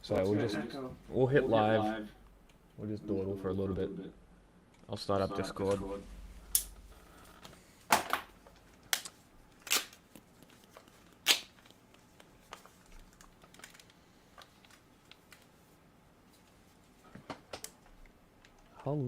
So we'll hit live. We'll just dawdle for a little bit. I'll start up Discord. Hello.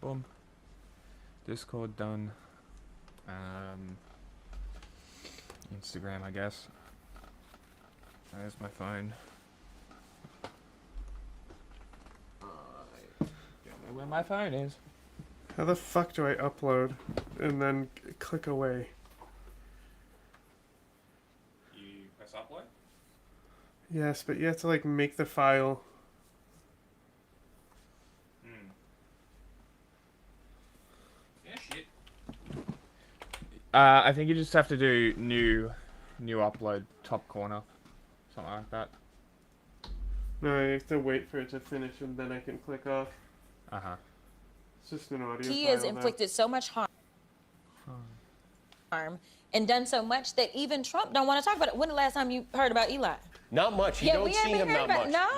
Boom. Discord done. Instagram, I guess. There's my phone. I don't know where my phone is. How the fuck do I upload and then click away? You press upload? Yes, but you have to like make the file. I think you just have to do new upload, top corner, something like that. No, I have to wait for it to finish and then I can click off. Uh-huh. It's just an audio He file has inflicted so much harm and done so much that even Trump don't want to talk about it. When the last time you heard about Eli? Not much. You don't see him that much. No,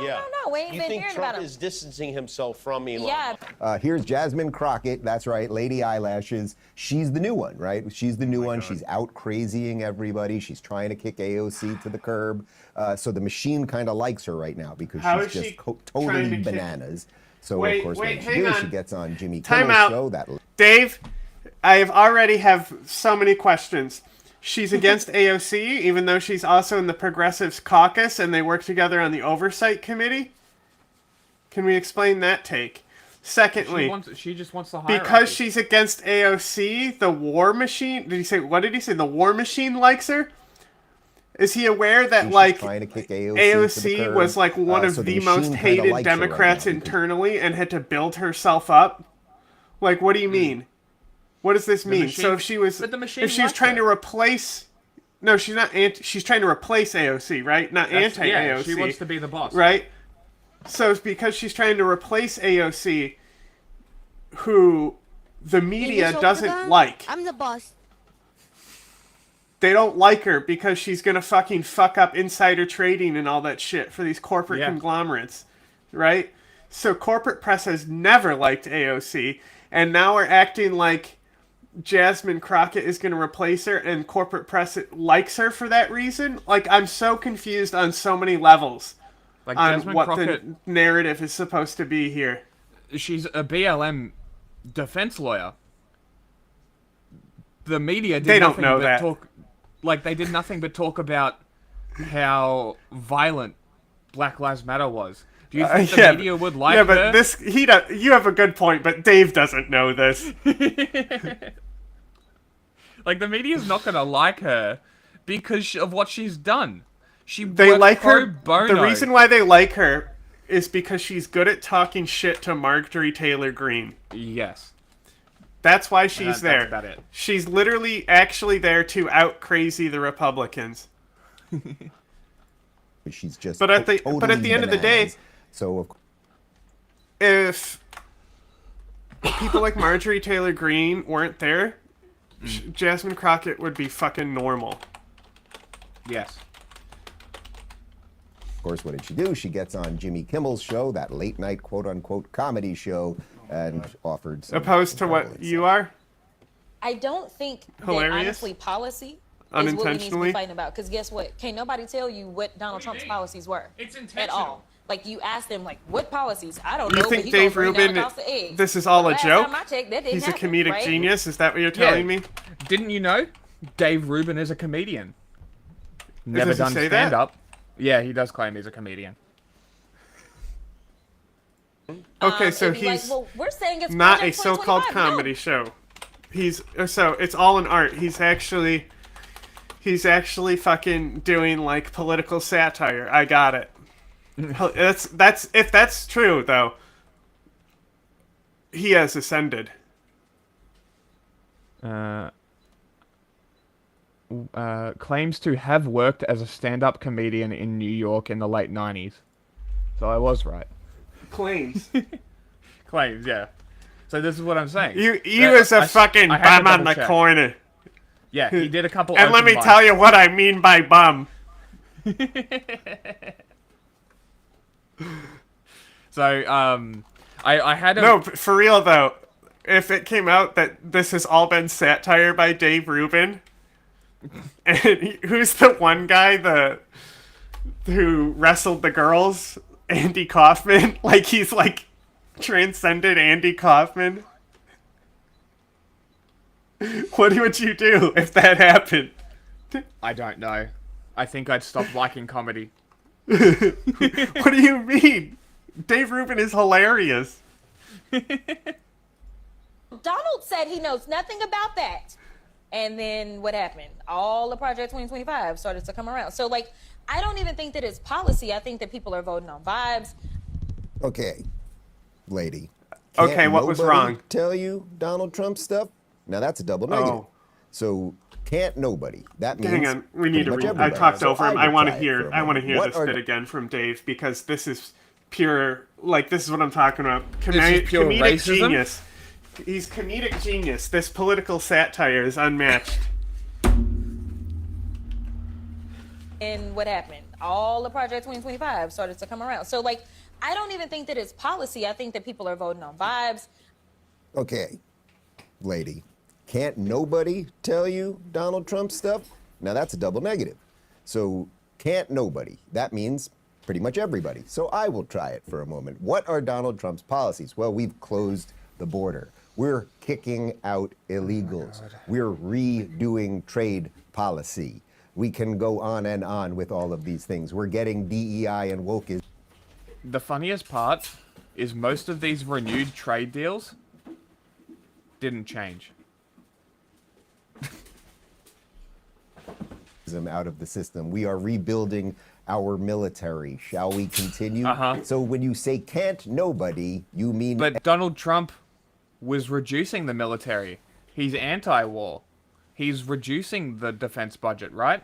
we ain't been hearing about him. You think Trump is distancing himself from Elon? Yeah. Here's Jasmine Crockett. That's right, Lady Eyelashes. She's the new one, right? She's the new one. God. She's out crazying everybody. She's trying to kick AOC to the curb. So the machine kind of likes her right now because she's just totally bananas. So of course, what she does, she gets on Jimmy Kimmel's show. Dave, I already have so many questions. She's against AOC, even though she's also in the Progressives caucus and they work together on the Oversight Committee. Can we explain that take? Secondly, she just wants the hierarchy. Because she's against AOC, the war machine... What did he say? The war machine likes her? Is he aware that, like, trying to kick AOC was, like, one of the most hated Democrats internally and had to build herself up? Like, what do you mean? What does this mean? So if she was trying to replace... No, she's not she's trying to replace AOC, right? Not anti-AOC. Yeah, she wants to be the boss. Right? So it's because she's trying to replace AOC, who the media doesn't like. I'm the boss. They don't like her because she's gonna fucking fuck up insider trading and all that shit for these corporate conglomerates, right? So corporate press has never liked AOC, and now we're acting like Jasmine Crockett is gonna replace her, and corporate press likes her for that reason. Like, I'm so confused on so many levels like on Jasmine what Crockett, the narrative is supposed to be here. She's a BLM defense lawyer. The media did nothing but talk. Like, they did nothing but talk about how violent Black Lives Matter was. Do you think the media would like her? Yeah, but you have a good point, but Dave doesn't know this. Like, the media's not gonna like her because of what she's done. They like her. Bono. The reason why they like her is because she's good at talking shit to Marjorie Taylor Greene. Yes. That's why she's there. That's about it. She's literally actually there to out crazy the Republicans. She's just but at the end of the day, so if people like Marjorie Taylor Greene weren't there, Jasmine Crockett would be fucking normal. Yes. Of course, what did she do? She gets on Jimmy Kimmel's show, that late night quote unquote comedy show, and offered some opposed to what you are. I don't think that honestly policy is what we need to be fighting about. Because guess what? Can't nobody tell you what Donald Trump's policies were. It's intentional. At all. Like, you ask them, like, what policies? I don't know. You think Dave Rubin, this is all a joke? He's a comedic genius? Is that what you're telling me? Didn't you know? Dave Rubin is a comedian. Never done stand-up. Yeah, he does claim he's a comedian. Okay, so he's we're saying it's not a so-called comedy show. So it's all an art. He's He's actually fucking doing like political satire. I got it. That's if that's true though. He has ascended. Claims to have worked as a stand-up comedian in New York in the late 90s. So I was right. Claims. Claims, yeah. So this is what I'm saying. You as a fucking bum on the corner. Yeah, he did a couple. And let me tell you what I mean by bum. So, I had a... No, for real though. If it came out that this has all been satire by Dave Rubin, and who's the one guy who wrestled the girls, Andy Kaufman, like he's like transcended Andy Kaufman. What would you do if that happened? I don't know. I think I'd stop liking comedy. What do you mean? Dave Rubin is hilarious. Donald said he knows nothing about that. And then what happened? All the Project 2025 started to come around. So, like, I don't even think that it's policy. I think that people are voting on vibes. Okay, lady. Okay, what was wrong? Tell you Donald Trump stuff? Now that's a double negative. Oh. So can't nobody. That means. Hang on, we need to read. I talked over him. I want to hear. I want to hear this bit again from Dave because this is pure. Like this is what I'm talking about. Comedic racism? Genius. He's comedic genius. This political satire is unmatched. And what happened? All the Project 2025 started to come around. So, like, I don't even think that it's policy. I think that people are voting on vibes. Okay, lady. Can't nobody tell you Donald Trump stuff? Now that's a double negative. So can't nobody. That means pretty much everybody. So I will try it for a moment. What are Donald Trump's policies? Well, we've closed the border. We're kicking out illegals. We're redoing trade policy. We can go on and on with all of these things. We're getting DEI and wokeism. The funniest part is most of these renewed trade deals didn't change. Out of the system. We are rebuilding our military. Shall we continue? Uh-huh. So when you say can't nobody, you mean... But Donald Trump was reducing the military. He's anti-war. He's reducing the defense budget, right?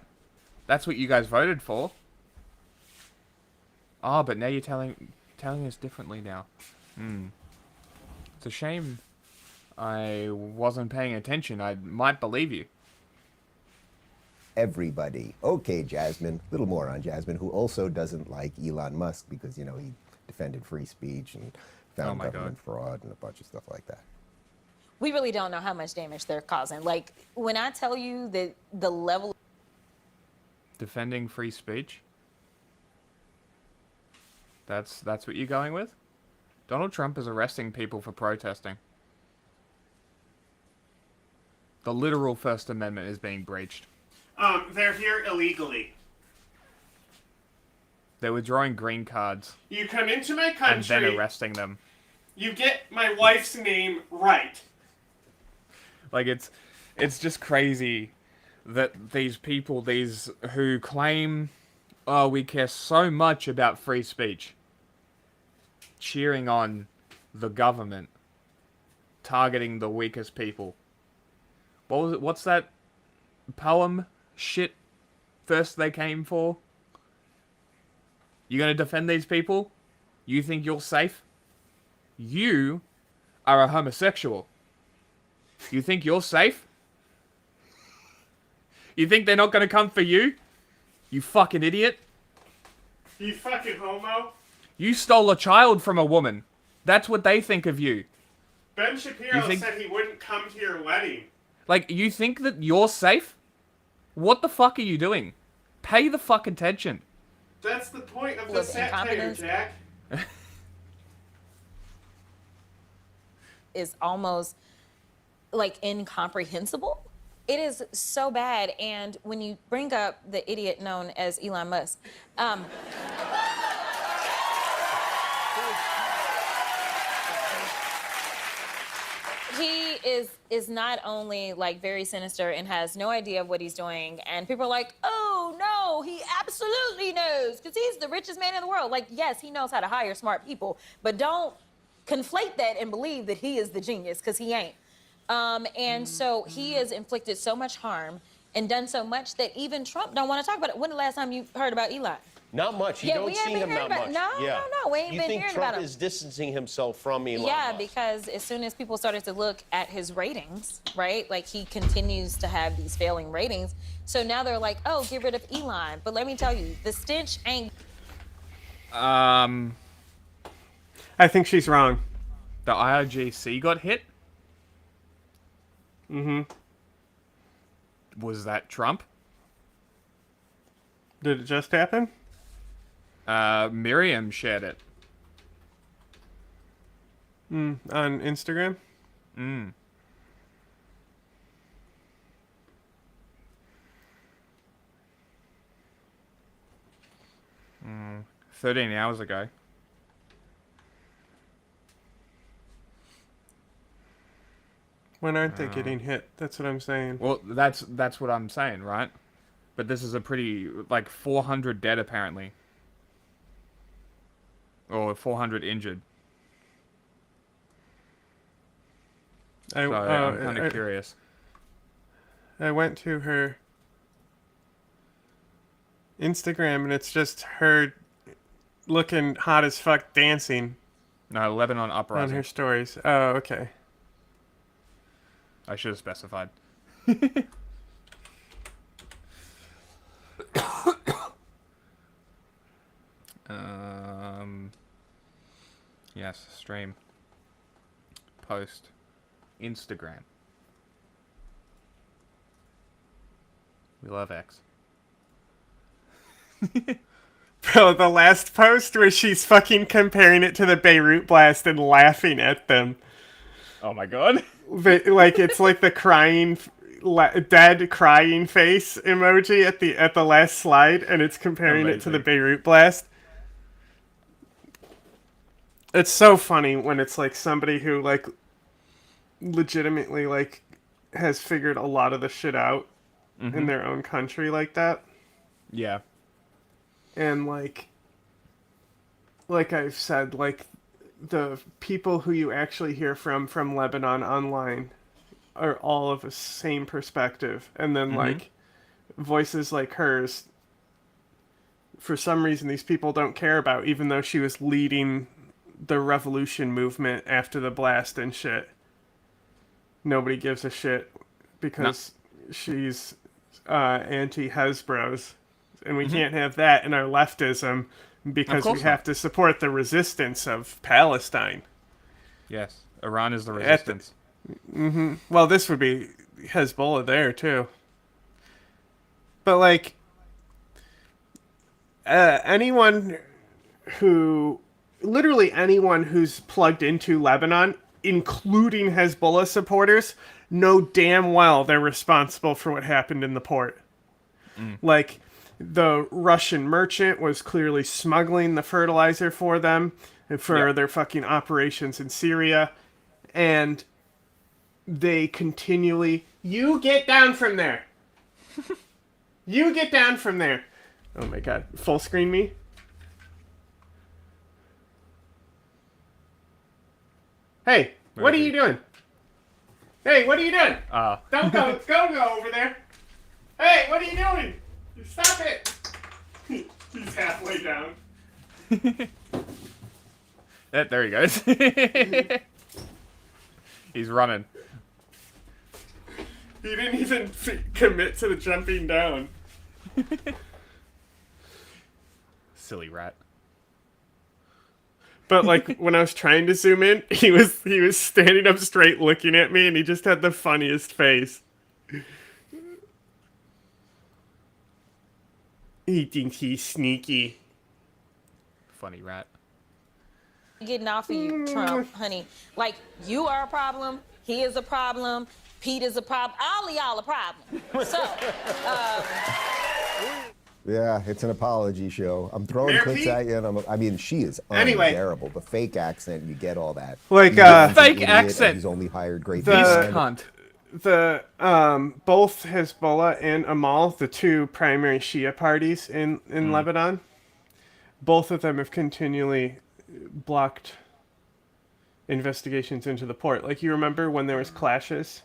That's what you guys voted for. Oh, but now you're telling us differently now. It's a shame I wasn't paying attention. I might believe you. Everybody. Okay, Jasmine. A little more on Jasmine, who also doesn't like Elon Musk because, you know, he defended free speech and found government fraud and a bunch of stuff like that. We really don't know how much damage they're causing. Like, when I tell you that the level... Defending free speech? That's what you're going with? Donald Trump is arresting people for protesting. The literal First Amendment is being breached. They're here illegally. They're withdrawing green cards. You come into my country... And then arresting them. You get my wife's name right. Like, it's just crazy that these people, who claim, oh, we care so much about free speech, cheering on the government, targeting the weakest people. What was it? What's that poem shit first they came for? You gonna defend these people? You think you're safe? You are a homosexual. You think you're safe? You think they're not gonna come for you? You fucking idiot. You fucking homo. You stole a child from a woman. That's what they think of you. Ben Shapiro said he wouldn't come to your wedding. Like, you think that you're safe? What the fuck are you doing? Pay the fuck attention. That's the point of the satire, Jack. Is almost, like, incomprehensible. It is so bad. And when you bring up the idiot known as Elon Musk, he is not only like very sinister and has no idea of what he's doing, and people are like, oh no, he absolutely knows because he's the richest man in the world. Like, yes, he knows how to hire smart people, but don't conflate that and believe that he is the genius, because he ain't. And so he has inflicted so much harm and done so much that even Trump don't want to talk about it. When the last time you heard about Elon? Not much. You don't see him that much. No, we ain't been hearing about him. You think Trump is distancing himself from Elon Musk? Because as soon as people started to look at his ratings, right, like he continues to have these failing ratings. So now they're like, oh, get rid of Elon. But let me tell you, the stench ain't. I think she's wrong. The IRGC got hit? Mm-hmm. Was that Trump? Did it just happen? Miriam shared it. On Instagram? 13 hours ago. When aren't they getting hit? That's what I'm saying. Well, that's what I'm saying, right? But this is a pretty, like, 400 dead, apparently. Or 400 injured. So I'm kind of curious. I went to her Instagram, and it's just her looking hot as fuck dancing. No, Lebanon uprising. On her stories. Oh, okay. I should have specified. Yes, stream. Post. Instagram. We love X. Bro, the last post where she's fucking comparing it to the Beirut blast and laughing at them. Oh my god. Like, it's like the crying, dead crying face emoji at the last slide, and it's comparing it to the Beirut blast. It's so funny when it's like somebody who like legitimately like has figured a lot of the shit out in their own country like that. Yeah. And like I've said, like the people who you actually hear from Lebanon online are all of the same perspective. And then like voices like hers, for some reason these people don't care about, even though she was leading the revolution movement after the blast and shit. Nobody gives a shit because she's anti-Hezbollah, and we can't have that in our leftism because we have to support the resistance of Palestine. Yes, Iran is the resistance. Well, this would be Hezbollah there too. But like literally anyone who's plugged into Lebanon, including Hezbollah supporters, know damn well they're responsible for what happened in the port. Like, the Russian merchant was clearly smuggling the fertilizer for them and for their fucking operations in Syria. And they continually... You get down from there! You get down from there! Oh my god. Full screen me? Hey, what are you doing? Hey, what are you doing? Don't go over there. Hey, what are you doing? Stop it. He's halfway down. There he goes. He's running. He didn't even commit to the jumping down. Silly rat. But like when I was trying to zoom in, he was standing up straight looking at me, and he just had the funniest face. He thinks he's sneaky. Funny rat. Getting off of you, Trump, honey. Like, you are a problem. He is a problem. Pete is a problem. All of y'all a problem. So, Yeah, it's an apology show. I'm throwing Mayor clips Pete? at you, and I mean, she is Anyway. unbearable. The fake accent, you get all that. Like, He's an Fake idiot, and accent. He's only hired great The- This people. cunt. The both Hezbollah and Amal, the two primary Shia parties in Lebanon, both of them have continually blocked investigations into the port. Like, you remember when there was clashes,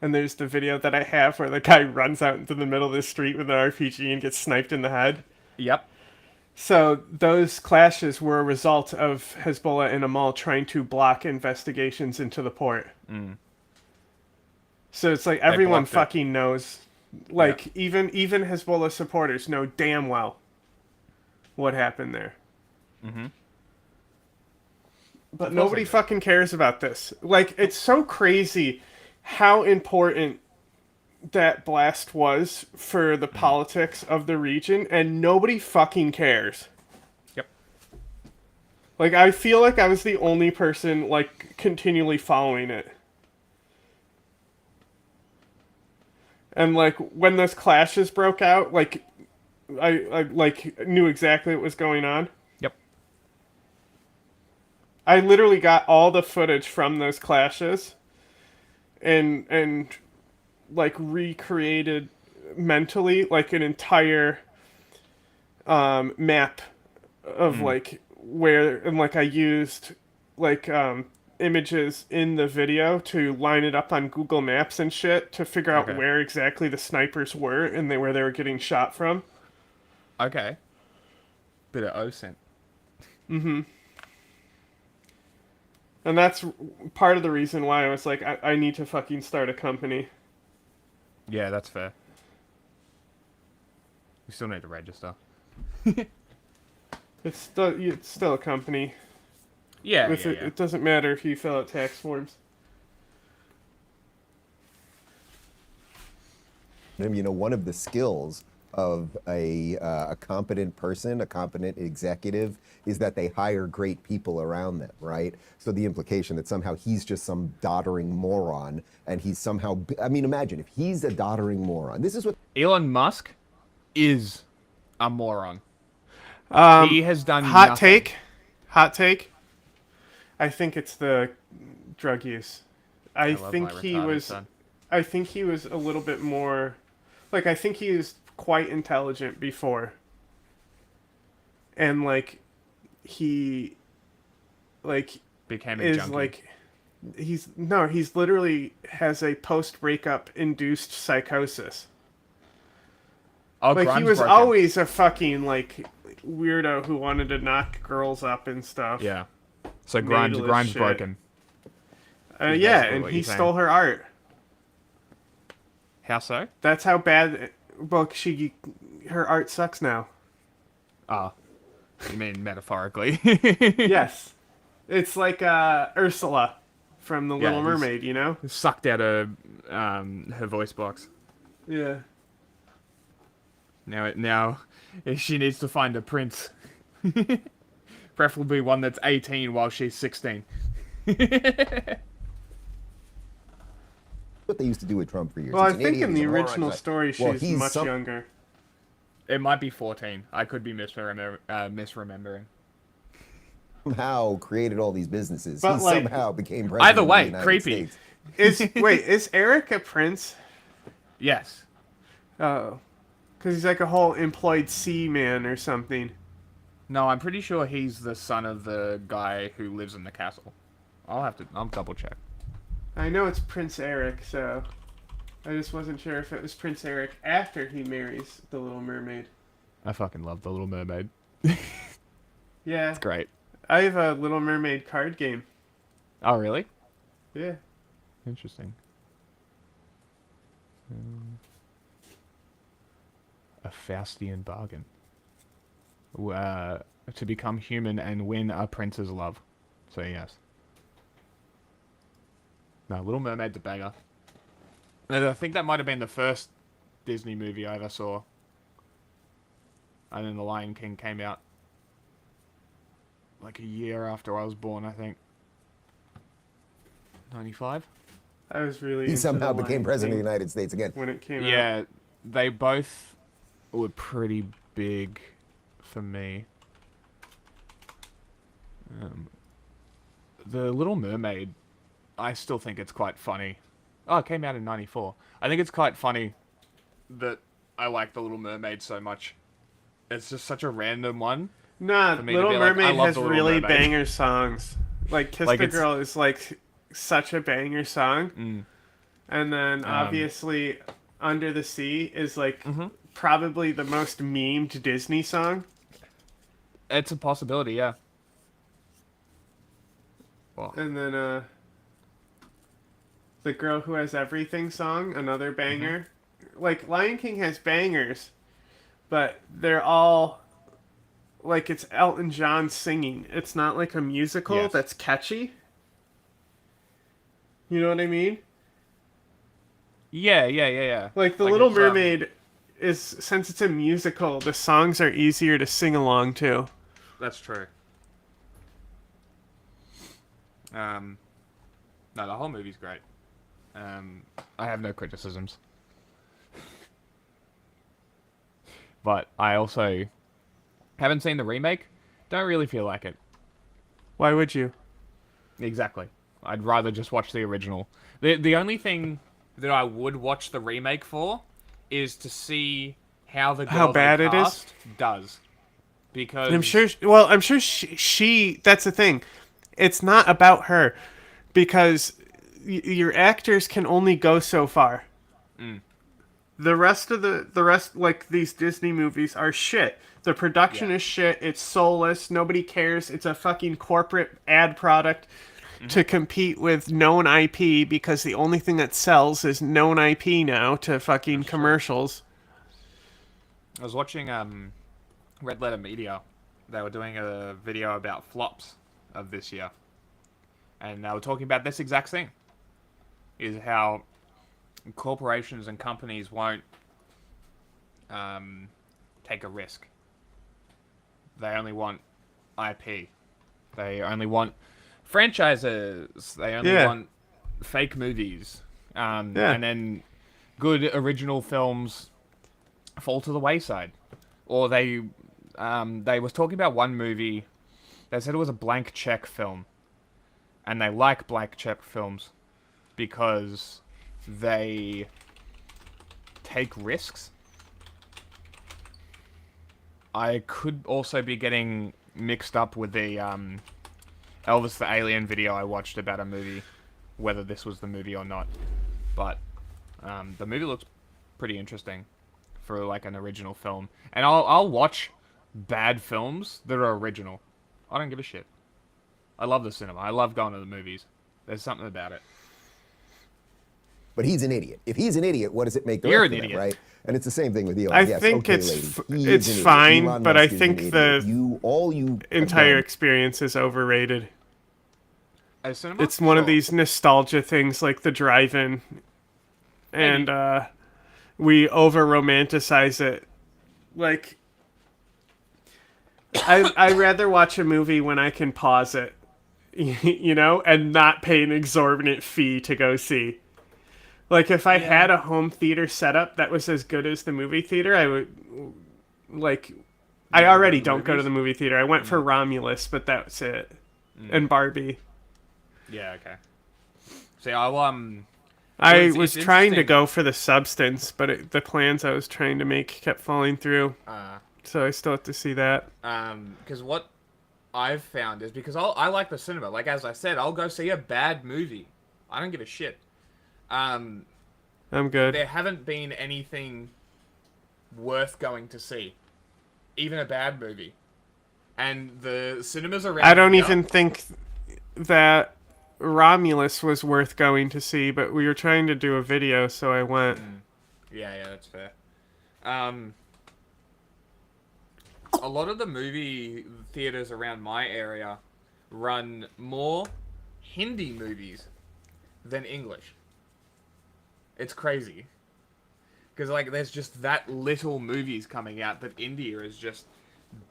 and there's the video that I have where the guy runs out into the middle of the street with an RPG and gets sniped in the head. Yep. So those clashes were a result of Hezbollah and Amal trying to block investigations into the port. So it's like everyone blocked it. fucking knows. Like, even Hezbollah supporters know damn well what happened there. But nobody fucking cares about this. Like, it's so crazy how important that blast was for the politics of the region, and nobody fucking cares. Yep. Like, I feel like I was the only person, like, continually following it. And, like, when those clashes broke out, like, I like, knew exactly what was going on. Yep. I literally got all the footage from those clashes and like, recreated mentally, like, an entire map of, like, where, and, like, I used, like, images in the video to line it up on Google Maps and shit to figure out Okay. where exactly the snipers were and where they were getting shot from. Okay. Bit of OSINT. And that's part of the reason why I was like, I need to fucking start a company. Yeah, that's fair. We still need to register. It's still a company. Yeah, With yeah, it, yeah. it doesn't matter if you fill out tax forms. You know, one of the skills of a competent person, a competent executive, is that they hire great people around them, right? So the implication that somehow he's just some doddering moron, and he's somehow, I mean, imagine if he's a doddering moron. This is what Elon Musk is a moron. He has done Hot nothing. take. I think it's the drug use. I love think my he retarded was. son. I think he was a little bit more. Like, I think he was quite intelligent before. And, like, he, like, Became a is junkie. like, he's literally has a post-breakup induced psychosis. Oh, Like, he Grimes was broke him. always a fucking, like, weirdo who wanted to knock girls up and stuff. Yeah. So Made Grimes shit. broke him. Yeah, basically and what he you're saying. stole her art. How so? That's how bad. Well, her art sucks now. Ah. You mean metaphorically? Yes, it's like Ursula from The Little he's- Mermaid. You know? Sucked out of her voice box. Yeah. Now, she needs to find a prince. Preferably one that's 18 while she's 16. they used to do with Trump for years. Well, I He's an think idiot, in he's the a moron, original but- story, well, she's he's much some- younger. It might be 14. I could be misremembering. Somehow created all these businesses. But, He like, somehow became president Either way, of the United creepy. States. Is Eric a prince? Yes. Oh, because he's like a whole employed seaman or something. No, I'm pretty sure he's the son of the guy who lives in the castle. I'll double check. I know it's Prince Eric, so I just wasn't sure if it was Prince Eric after he marries the Little Mermaid. I fucking love The Little Mermaid. Yeah, It's great. I have a Little Mermaid card game. Oh, really? Yeah. Interesting. A Faustian bargain. To become human and win a prince's love. So, yes. No, Little Mermaid's a banger. And I think that might have been the first Disney movie I ever saw. And then The Lion King came out like a year after I was born, I think. 95? I was really He into somehow The became Lion president of King the United States again. when it came out. Yeah, they both were pretty big for me. The Little Mermaid, I still think it's quite funny. Oh, it came out in 94. I think it's quite funny that I like The Little Mermaid so much. It's just such a random one. Nah, for me Little to be like, Mermaid I love has The Little really Mermaid. banger songs. Like Kiss Like, the it's- Girl is like such a banger song. And then obviously Under the Sea is like probably the most memed Disney song. It's a possibility, yeah. Well, And then The Girl Who Has Everything song, another banger. Like Lion King has bangers, but they're all like it's Elton John singing. It's not like a musical Yes. that's catchy. You know what I mean? yeah. Like The Like, Little it's, Mermaid is, since it's a musical, the songs are easier to sing along to. That's true. No, the whole movie's great. I have no criticisms. But I also haven't seen the remake. Don't really feel like it. Why would you? Exactly. I'd rather just watch the original. The only thing that I would watch the remake for is to see how the girl How bad they it is? cast does. Because I'm sure. Well, I'm sure she. That's the thing. It's not about her, because your actors can only go so far. The rest of the rest, like these Disney movies, are shit. The production is shit. It's soulless. Nobody cares. It's a fucking corporate ad product to compete with known IP, because the only thing that sells is known IP now to fucking commercials. I was watching Red Letter Media. They were doing a video about flops of this year. And they were talking about this exact thing. Is how corporations and companies won't take a risk. They only want IP. They only want franchises. They only want fake movies. And then good original films fall to the wayside. Or they was talking about one movie. They said it was a blank check film. And they like blank check films because they take risks. I could also be getting mixed up with the Elvis the Alien video I watched about a movie, whether this was the movie or not. But the movie looks pretty interesting for like an original film. And I'll watch bad films that are original. I don't give a shit. I love the cinema. I love going to the movies. There's something about it. But he's an idiot. If he's an idiot, what does it make the You're rest an of them, idiot. right? And it's the same thing with Elon. I Yes, think okay, it's lady. He is an idiot. fine, Elon but Musk I is an think idiot. the have entire done- experience is overrated. As cinema? It's one of Sure. these nostalgia things, like the drive-in, and we over-romanticize it. Like, I rather watch a movie when I can pause it, you know, and not pay an exorbitant fee to go see. Like, if I had a home theater setup that was as good as the movie theater, I would, like, I already don't go to the movie theater. I went for Romulus, but that's it. And Barbie. Yeah, okay. See, I was it's trying to interesting. go for the substance, but the plans I was trying to make kept falling through. So I still have to see that. Because what I've found is because I like the cinema. Like, as I said, I'll go see a bad movie. I don't give a shit. I'm good. There haven't been anything worth going to see. Even a bad movie. And the cinemas around I don't here- even think that Romulus was worth going to see, but we were trying to do a video, so I went. Yeah, that's fair. A lot of the movie theaters around my area run more Hindi movies than English. It's crazy. Because, like, there's just that little movies coming out that India is just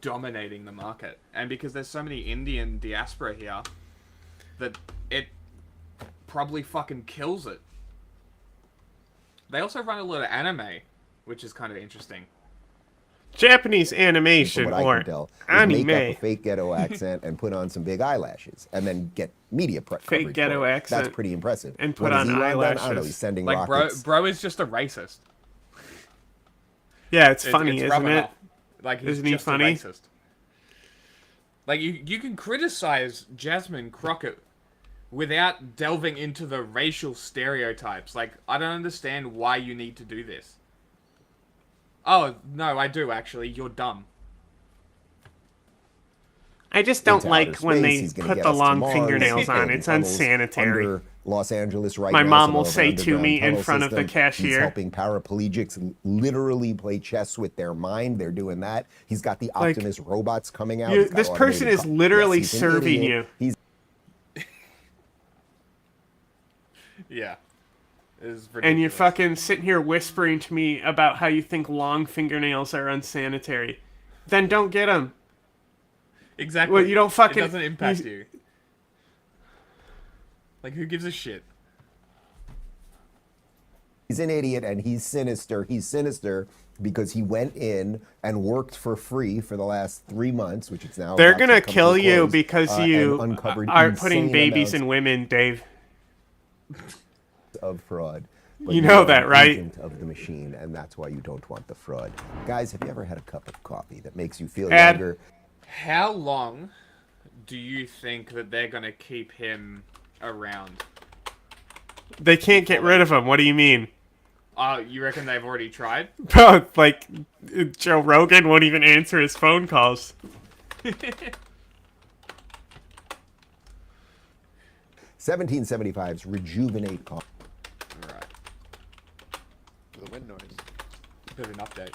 dominating the market. And because there's so many Indian diaspora here, that it probably fucking kills it. They also run a lot of anime, which is kind of interesting. Japanese from animation what I or can tell, is anime. make up a fake ghetto accent and put on some big eyelashes, and then get media coverage. Fake ghetto for it. accent That's pretty impressive. and What put has on Elon done? I don't know. eyelashes. He's sending Like rockets. bro is just a racist. Yeah, it's funny, It's isn't rubbing it? off. Like he's Isn't he just funny? a racist. Like you can criticize Jasmine Crockett without delving into the racial stereotypes. Like, I don't understand why you need to do this. Oh, no, I do, actually. You're dumb. I just don't into like outer when space. they He's gonna put get the us to long Mars. fingernails He's on. building It's tunnels unsanitary. Under Los Angeles right My now. mom some will of say the to me underground in front of the tunnel system. cashier. He's helping paraplegics literally play chess with their mind. They're doing that. He's got the Like, Optimus robots coming out. He's got this person automated is literally Yes, he's an serving idiot. you. He's Yeah. It's ridiculous. And you're fucking sitting here whispering to me about how you think long fingernails are unsanitary. Then don't get them. Exactly. Well, you don't fucking... It doesn't impact you. Like, who gives a shit? He's an idiot and he's sinister. He's sinister because he went in and worked for free for the last 3 months, which is now. They're about to gonna come kill to a you close, because and you uncovered are putting insane babies amounts in women, Dave. of fraud. But You know are that, an right? agent of the machine, and that's why you don't want the fraud. Guys, have you ever had a cup of coffee that makes you feel Ad. younger? How long do you think that they're going to keep him around? They can't get rid of him. What do you mean? You reckon they've already tried? Bro, like, Joe Rogan won't even answer his phone calls. 1775's rejuvenate coffee. Alright. The wind noise. Bit of an update.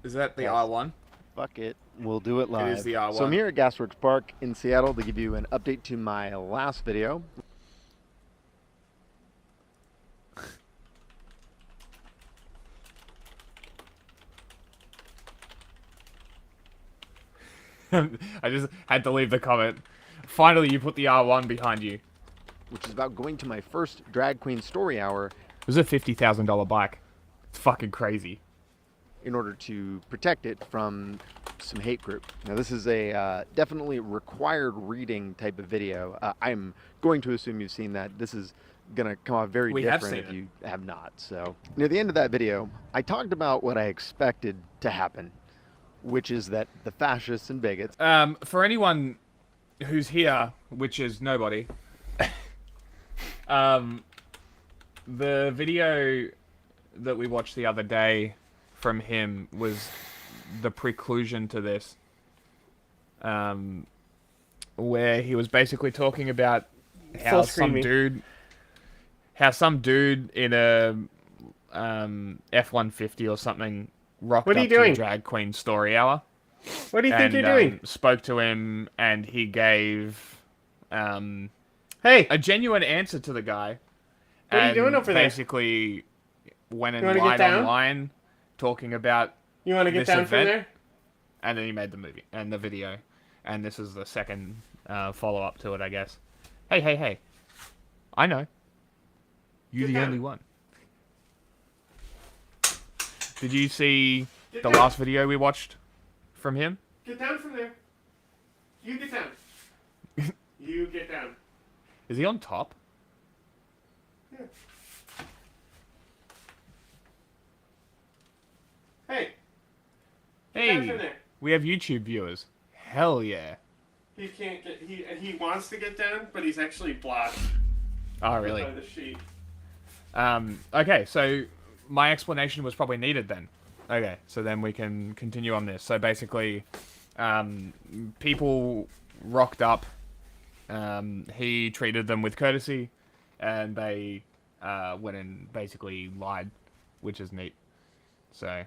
Is that the Yes. R1? Fuck it. We'll do it live. is the R1. So I'm here at Gasworks Park in Seattle to give you an update to my last video. I just had to leave the comment. Finally, you put the R1 behind you. Which is about going to my first drag queen story hour It was a $50,000 bike. It's fucking crazy. in order to protect it from some hate group. Now this is a definitely required reading type of video. I'm going to assume you've seen that. This is going to come off very We have different if seen you have not. So near the end of that video, I talked about what I expected to happen, which is that the fascists and bigots For anyone who's here, which is nobody, the video that we watched the other day from him was the preclusion to this, where he was basically talking about how Full screen me. some dude in a F-150 or something rocked What are up you to the doing? drag queen story hour. What do you think and, you're doing? spoke to him, and he gave Hey, a genuine answer to the guy. What are you doing over there? Basically, went and You wanna get lied down? online, talking about you want to get this down from event, there? and then he made the movie and the video, and this is the second follow-up to it, I guess. Hey! I know. You're Get the down. only one. Did you see Get the down. last video we watched from him? Get down from there. You get down. You get down. Is he on top? Yeah. Hey, get down from Hey, there. we have YouTube viewers. Hell yeah. He can't get. He wants to get down, but he's actually blocked Oh, really? by the sheet. Okay, so my explanation was probably needed then. Okay, so then we can continue on this. So basically, people rocked up. He treated them with courtesy, and they went and basically lied, which is neat. So,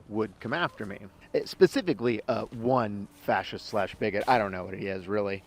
would come after me. Specifically, one fascist / bigot. I don't know what he is, really.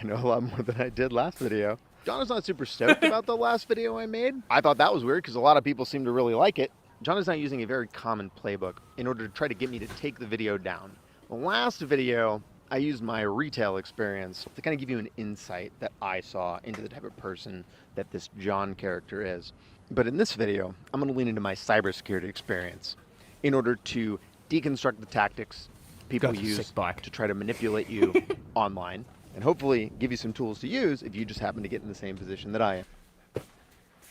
I know a lot more than I did last video. John is not super stoked about the last video I made. I thought that was weird because a lot of people seem to really like it. John is now using a very common playbook in order to try to get me to take the video down. The last video, I used my retail experience to kind of give you an insight that I saw into the type of person that this John character is. But in this video, I'm going to lean into my cybersecurity experience in order to deconstruct the tactics people use to try to manipulate you online, and hopefully give you some tools to use if you just happen to get in the same position that I am.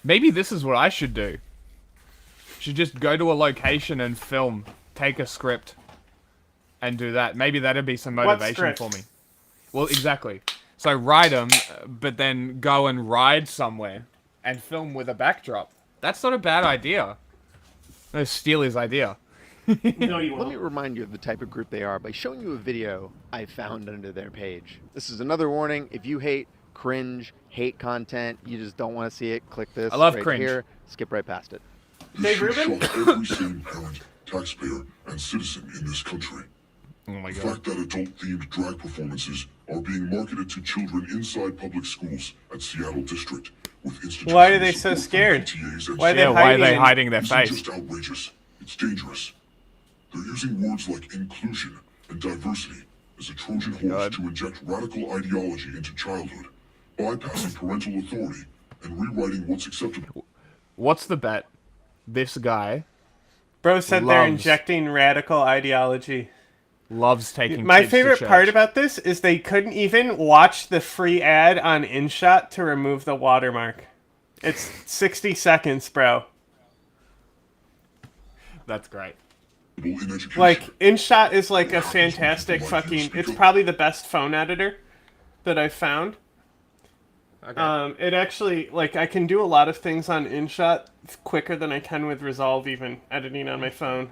Maybe this is what I should do. Should just go to a location and film, take a script, and do that. Maybe that'd be some motivation for me. Well, exactly. So write them, but then go and ride somewhere and film with a backdrop. That's not a bad idea. No, steal his idea. No, you won't. Let me remind you of the type of group they are by showing you a video I found under their page. This is another warning. If you hate cringe, hate content, you just don't want to see it, click this. I love right cringe. Here, skip right past it. Dave Rubin? Every sane parent, taxpayer, and citizen in this country. Oh my The god. fact that adult-themed drag performances are being marketed to children inside public schools at Seattle District with institutions. Why are they so scared? Why are they Why are they hiding? hiding their Isn't face? just outrageous. It's dangerous. They're using words like inclusion and diversity as a Trojan horse to inject radical ideology into childhood, bypassing parental authority and rewriting what's acceptable. What's the bet? This guy Bro said they're Loves. injecting radical ideology. loves taking My kids to favorite church. part about this is they couldn't even watch the free ad on InShot to remove the watermark. It's 60 seconds, bro. That's great. In education. Like, InShot is like a fantastic fucking... It's probably the best phone editor that I've found. Okay. It actually, like, I can do a lot of things on InShot quicker than I can with Resolve, even, editing on my phone.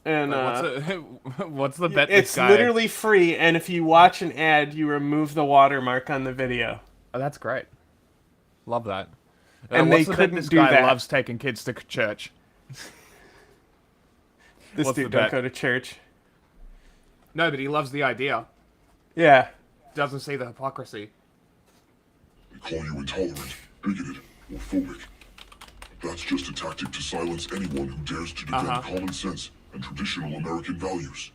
And, What's the bet? This it's guy... literally free, and if you watch an ad, you remove the watermark on the video. Oh, that's great. Love that. And what's they the bet couldn't this do guy that. loves taking kids to church. This What's dude the don't bet? go to church. No, but he loves the idea. Yeah. Doesn't see the hypocrisy. They call you intolerant, bigoted, or phobic. That's just a tactic to silence anyone who dares to defend common sense and traditional American values.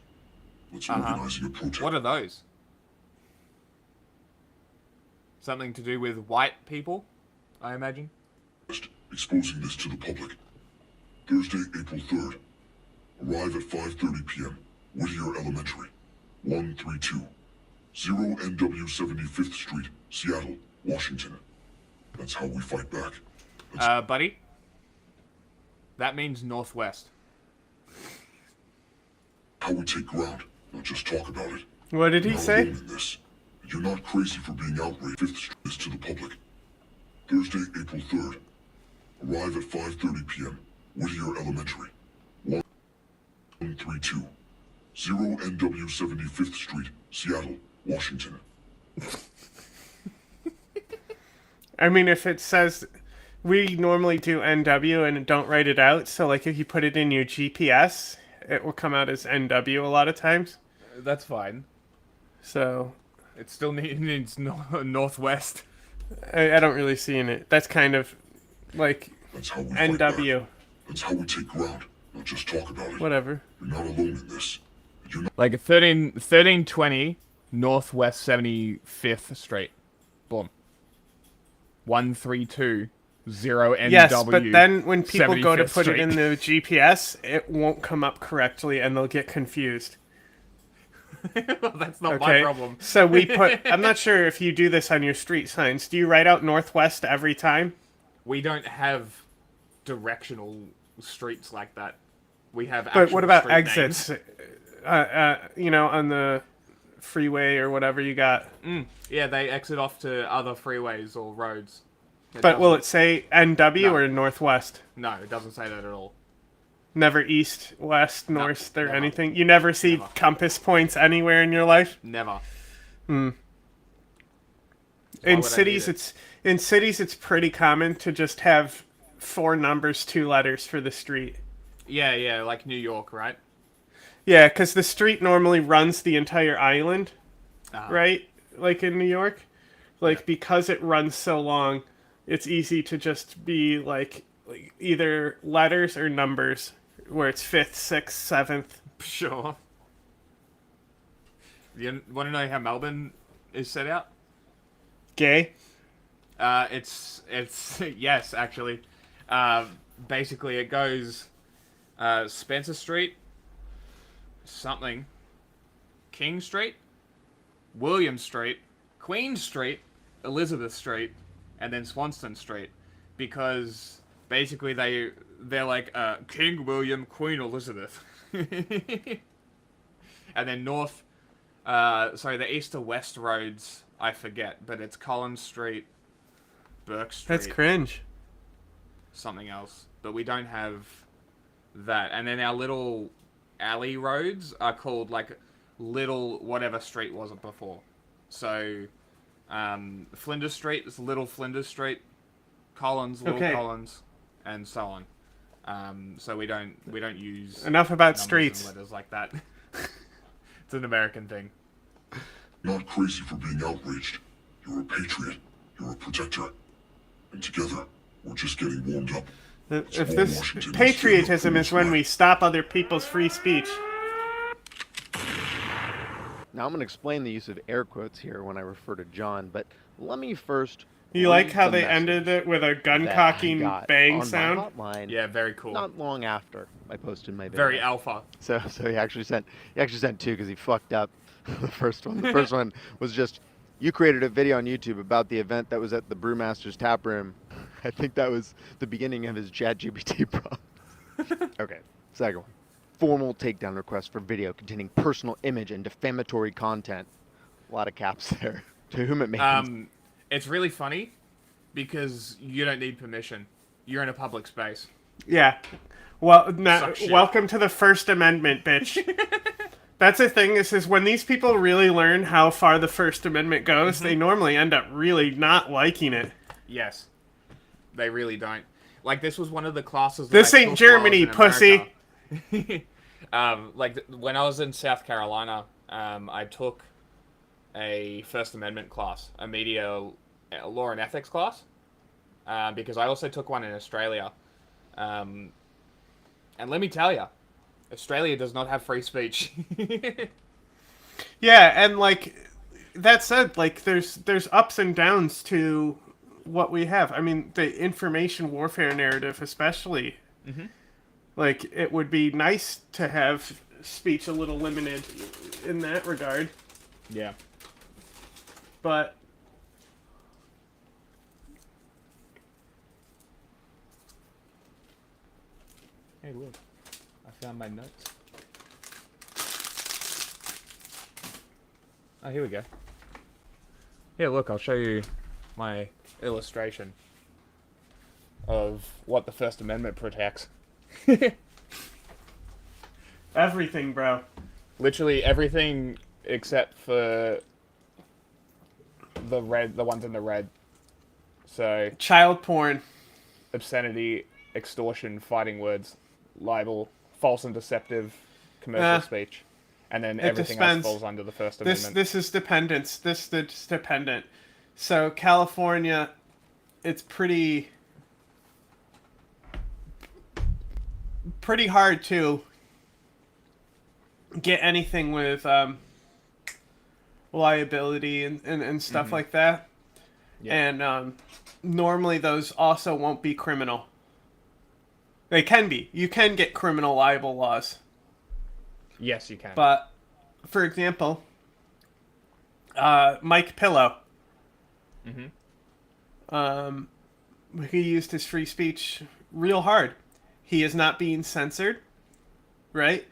Let's organizing a protest. What are those? Something to do with white people, I imagine. Exposing this to the public. Thursday, April 3rd. Arrive at 5:30 p.m. Whittier Elementary, 132, 0NW 75th Street, Seattle, Washington. That's how we fight back. Buddy? That means northwest. How we take ground, not just talk about it. What did he You're say? alone in this. You're not crazy for being outraged. 5th Street is to the public. Thursday, April 3rd. Arrive at 5:30 p.m. Whittier Elementary, 132, 0NW 75th Street, Seattle, Washington. I mean, if it says... We normally do NW and don't write it out, so like if you put it in your GPS, it will come out as NW a lot of times. That's fine. So... It still needs northwest. I don't really see in it. That's kind of like That's how we fight NW. back. That's how we take ground, not just talk about it. Whatever. You're not alone in this. You're not Like 1320 Northwest 75th Street. Boom. 132 0NW. Yes, but then when people go to 75th put Street. it in the GPS, it won't come up correctly and they'll get confused. Well, that's not my Okay? problem. So we put... I'm not sure if you do this on your street signs. Do you write out Northwest every time? We don't have directional streets like that. We have But actual what about street names. exits? You know, on the freeway or whatever you got. Yeah, they exit off to other freeways or roads. But will doesn't- it say NW No. or Northwest? No, it doesn't say that at all. Never east, west, north, or never. anything? You never see Never. compass points anywhere in your life? Never. In would I cities, need it? it's pretty common to just have 4 numbers, 2 letters for the street. Yeah, like New York, right? Yeah, because the street normally runs the entire island, Uh-huh. right? Like in New York. Like, because it runs so long, it's easy to just be like either letters or numbers, where it's 5th, 6th, 7th. Sure. You want to know how Melbourne is set out? Gay? It's yes, actually. Basically, it goes Spencer Street, something, King Street, William Street, Queen Street, Elizabeth Street, and then Swanston Street, because basically they're like King William, Queen Elizabeth, and then the east to west roads I forget, but it's Collins Street, Burke Street. That's cringe. Something else, but we don't have that. And then our little alley roads are called like Little whatever street was it before. So Flinders Street is Little Flinders Street, Collins, Little Collins, and so on. So we don't use enough about streets and letters like that. It's an American thing. Not crazy for being outraged. You're a patriot. You're a protector. And together, we're just getting warmed up. If this patriotism is when we stop other people's free speech. Now I'm going to explain the use of air quotes here when I refer to John, but let me first. You like how they ended it with a gun-cocking bang sound? Hotline, yeah, very cool. Not long after I posted my video. Very alpha. So he actually sent two because he fucked up the first one. The first one was just, you created a video on YouTube about the event that was at the Brewmaster's Tap Room. I think that was the beginning of his ChatGPT problem. Okay, second one. Formal takedown request for video containing personal image and defamatory content. A lot of caps there. To whom it may concern. It's really funny because you don't need permission. You're in a public space. Yeah. Well, welcome to the First Amendment, bitch. That's the thing, is when these people really learn how far the First Amendment goes, they normally end up really not liking it. Yes. They really don't. Like, this was one of the classes... This ain't Germany, pussy! Like, when I was in South Carolina, I took a First Amendment class, a media law and ethics class, because I also took one in Australia. And let me tell you, Australia does not have free speech. Yeah, and like that said, like there's ups and downs to what we have. I mean, the information warfare narrative, especially. Like, it would be nice to have speech a little limited in that regard. Yeah. But hey, look. I found my notes. Oh, here we go. Here, look, I'll show you my illustration of what the First Amendment protects. everything, bro. Literally everything except for the ones in the red. So child porn, obscenity, extortion, fighting words, libel, false and deceptive commercial speech, and then everything else falls under the First Amendment. This is dependence. This is dependent. So California, it's pretty hard to get anything with liability and stuff like that. Yeah. And normally those also won't be criminal. They can be. You can get criminal libel laws. Yes, you can. But, for example, Mike Pillow. He used his free speech real hard. He is not being censored, right?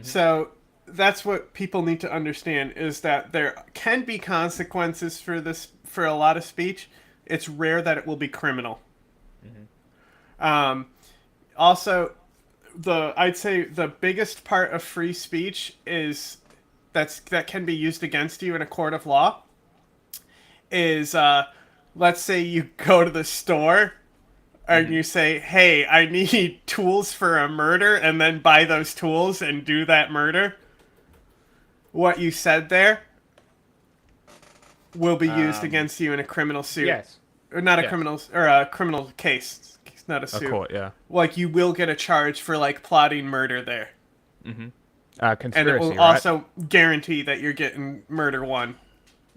So that's what people need to understand, is that there can be consequences for this, for a lot of speech. It's rare that it will be criminal. Also, I'd say the biggest part of free speech is that can be used against you in a court of law is, let's say you go to the store and you say, hey, I need tools for a murder, and then buy those tools and do that murder. What you said there will be used against you in a criminal suit. Yes. Or not a criminal, or a criminal case. It's not a suit. A court, yeah. Like, you will get a charge for, like, plotting murder there. Conspiracy, and it will also guarantee that you're getting murder one.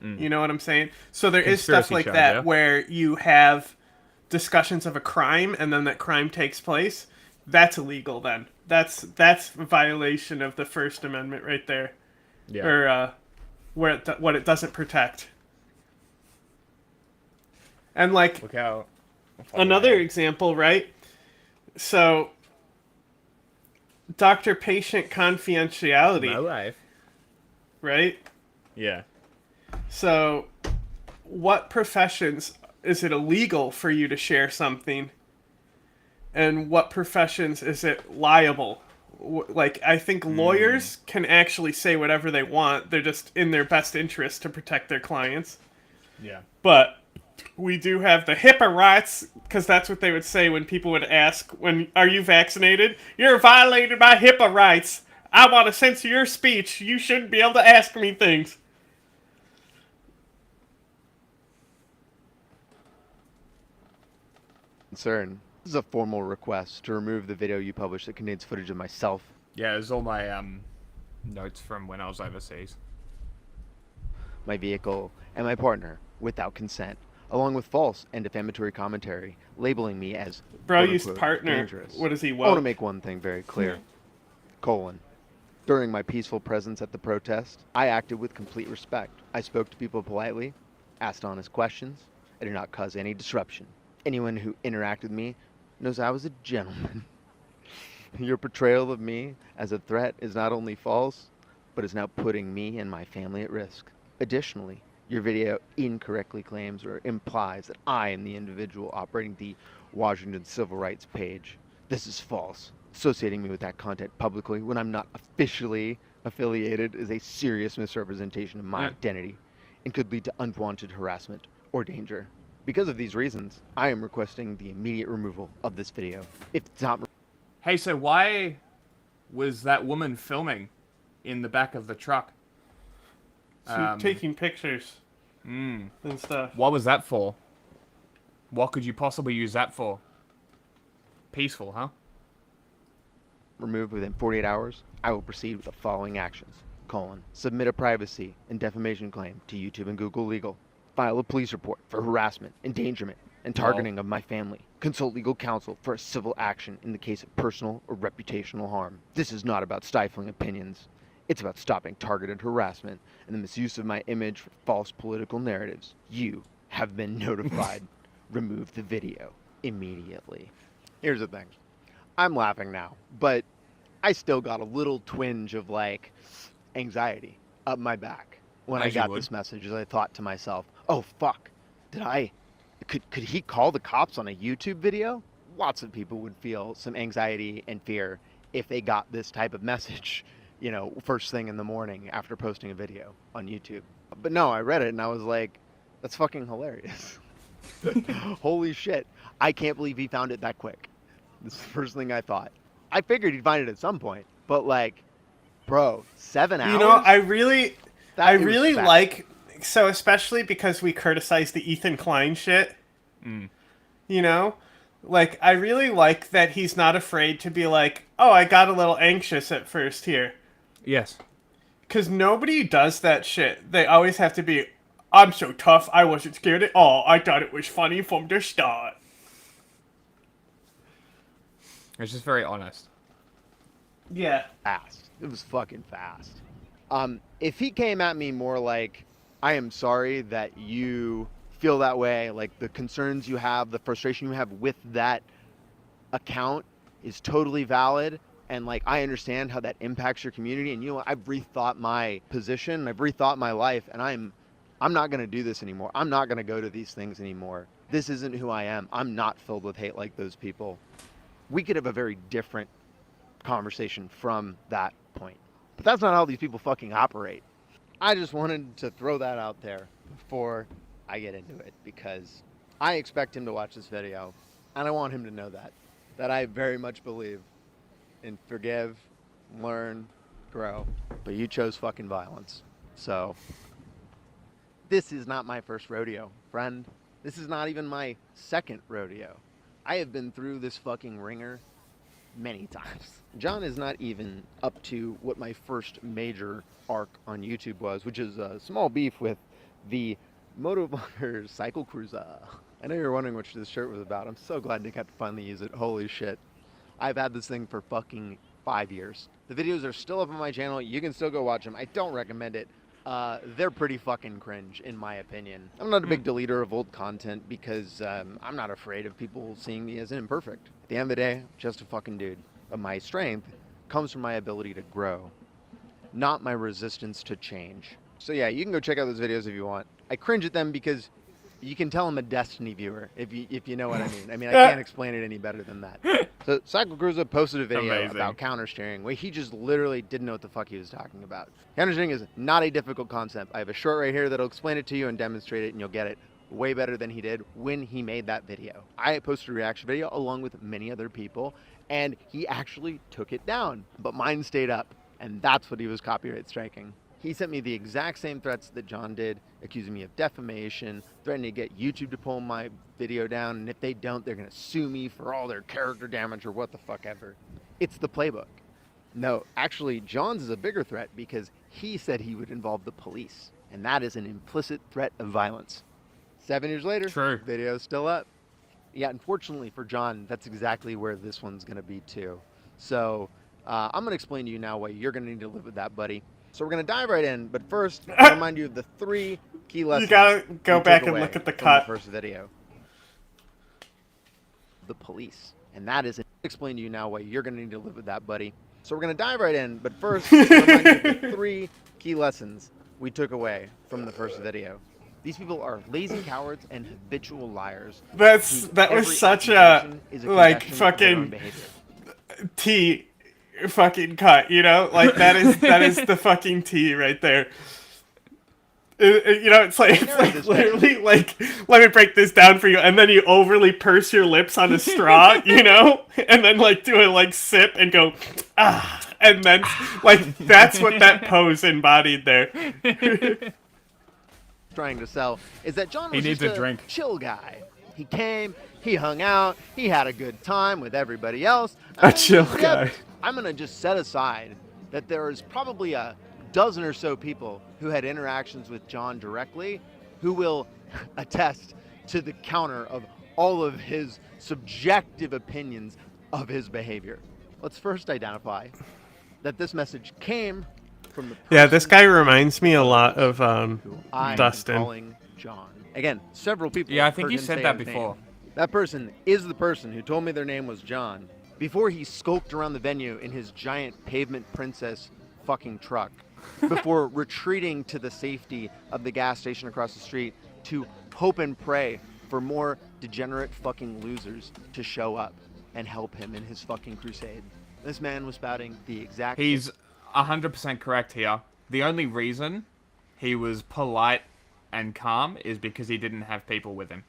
You know what I'm saying? So there is stuff Conspiracy like charge, that yeah. where you have discussions of a crime and then that crime takes place. That's illegal then. That's a violation of the First Amendment right there. Yeah. Or what it doesn't protect. And like Look how. another example, right? So doctor-patient confidentiality, My life. right? Yeah. So what professions is it illegal for you to share something? And what professions is it liable? Like, I think lawyers can actually say whatever they want. They're just in their best interest to protect their clients. Yeah. But we do have the HIPAA rights, because that's what they would say when people would ask, are you vaccinated? You're violated my HIPAA rights. I want to censor your speech. You shouldn't be able to ask me things. Concern. This is a formal request to remove the video you published that contains footage of myself. Yeah, it was all my notes from when I was overseas. My vehicle, and my partner, without consent, along with false and defamatory commentary, labeling me as Bro quote, used unquote, partner. dangerous. What is he, I want to woke? make one thing very clear. During my peaceful presence at the protest, I acted with complete respect. I spoke to people politely, asked honest questions. I did not cause any disruption. Anyone who interacted with me knows I was a gentleman. Your portrayal of me as a threat is not only false, but is now putting me and my family at risk. Additionally, your video incorrectly claims or implies that I am the individual operating the Washington Civil Rights page. This is false. Associating me with that content publicly when I'm not officially affiliated is a serious misrepresentation of my identity and could lead to unwanted harassment or danger. Because of these reasons, I am requesting the immediate removal of this video. If it's not... Hey, so why was that woman filming in the back of the truck? Taking pictures and stuff. What was that for? What could you possibly use that for? Peaceful, huh? removed within 48 hours, I will proceed with the following actions. Submit a privacy and defamation claim to YouTube and Google Legal. File a police report for harassment, endangerment, and targeting of my family. Consult legal counsel for a civil action in the case of personal or reputational harm. This is not about stifling opinions. It's about stopping targeted harassment and the misuse of my image for false political narratives. You have been notified. Remove the video immediately. Here's the thing. I'm laughing now, but I still got a little twinge of like anxiety up my back when I got this message, as I thought to myself, oh fuck, could he call the cops on a YouTube video? Lots of people would feel some anxiety and fear if they got this type of message, you know, first thing in the morning after posting a video on YouTube. But no, I read it and I was like, that's fucking hilarious. Holy shit. I can't believe he found it that quick. This is the first thing I thought. I figured he'd find it at some point, but like, bro, 7 hours? You know, I really like, so especially because we criticize the Ethan Klein shit, you know, like, I really like that he's not afraid to be like, oh, I got a little anxious at first here. Yes. Because nobody does that shit. They always have to be, I'm so tough, I wasn't scared at all. I thought it was funny from the start. It's just very honest. Yeah. Fast. It was fucking fast. If he came at me more like, I am sorry that you feel that way, like the concerns you have, the frustration you have with that account is totally valid, and like I understand how that impacts your community, and you know, I've rethought my position, I've rethought my life, and I'm not going to do this anymore. I'm not going to go to these things anymore. This isn't who I am. I'm not filled with hate like those people. We could have a very different conversation from that point. But that's not how these people fucking operate. I just wanted to throw that out there before I get into it, because I expect him to watch this video, and I want him to know that I very much believe in forgive, learn, grow. But you chose fucking violence. So this is not my first rodeo, friend. This is not even my second rodeo. I have been through this fucking ringer many times. John is not even up to what my first major arc on YouTube was, which is a small beef with the motovlogger Cycle Cruiser. I know you're wondering what this shirt was about. I'm so glad Nick had to finally use it. Holy shit. I've had this thing for fucking 5 years. The videos are still up on my channel. You can still go watch them. I don't recommend it. They're pretty fucking cringe, in my opinion. I'm not a big deleter of old content because I'm not afraid of people seeing me as imperfect. At the end of the day, just a fucking dude. But my strength comes from my ability to grow, not my resistance to change. So yeah, you can go check out those videos if you want. I cringe at them because you can tell I'm a Destiny viewer, if you know what I mean. I mean, I can't explain it any better than that. So Cycle Cruiser posted a video about counter-steering where he just literally didn't know what the fuck he was talking about. Counter-steering is not a difficult concept. I have a short right here that'll explain it to you and demonstrate it, and you'll get it way better than he did when he made that video. I posted a reaction video along with many other people, and he actually took it down, but mine stayed up, and that's what he was copyright striking. He sent me the exact same threats that John did, accusing me of defamation, threatening to get YouTube to pull my video down, and if they don't, they're going to sue me for all their character damage or what the fuck ever. It's the playbook. No, actually, John's is a bigger threat because he said he would involve the police, and that is an implicit threat of violence. 7 years later, True. Video's still up. Yeah, unfortunately for John, that's exactly where this one's going to be too. So I'm going to explain to you now why you're going to need to live with that, buddy. So we're going to dive right in, but first, I'll remind you of the 3 key lessons. You gotta go back and look at the cut. The first video. The police. And that is, explain to you now why you're going to need to live with that, buddy. So we're going to dive right in, but first, I'll remind you of the 3 key lessons we took away from the first video. These people are lazy cowards and habitual liars. That was such a like fucking T fucking cut, you know? Like that is the fucking T right there. You know, it's like literally like, let me break this down for you, and then you overly purse your lips on a straw, you know, and then like do a like sip and go and then like that's what that pose embodied there. Trying to sell is that John was just a chill guy. He came, he hung out, he had a good time with everybody else. A chill guy. I'm gonna just set aside that there is probably a dozen or so people who had interactions with John directly who will attest to the counter of all of his subjective opinions of his behavior. Let's first identify that this message came from the yeah, this guy reminds me a lot of Dustin. Calling John. Again, several people. Yeah, I think you said that before. Name. That person is the person who told me their name was John before he skulked around the venue in his giant pavement princess fucking truck, before retreating to the safety of the gas station across the street to hope and pray for more degenerate fucking losers to show up and help him in his fucking crusade. This man was spouting the exact... He's 100% correct here. The only reason he was polite and calm is because he didn't have people with him.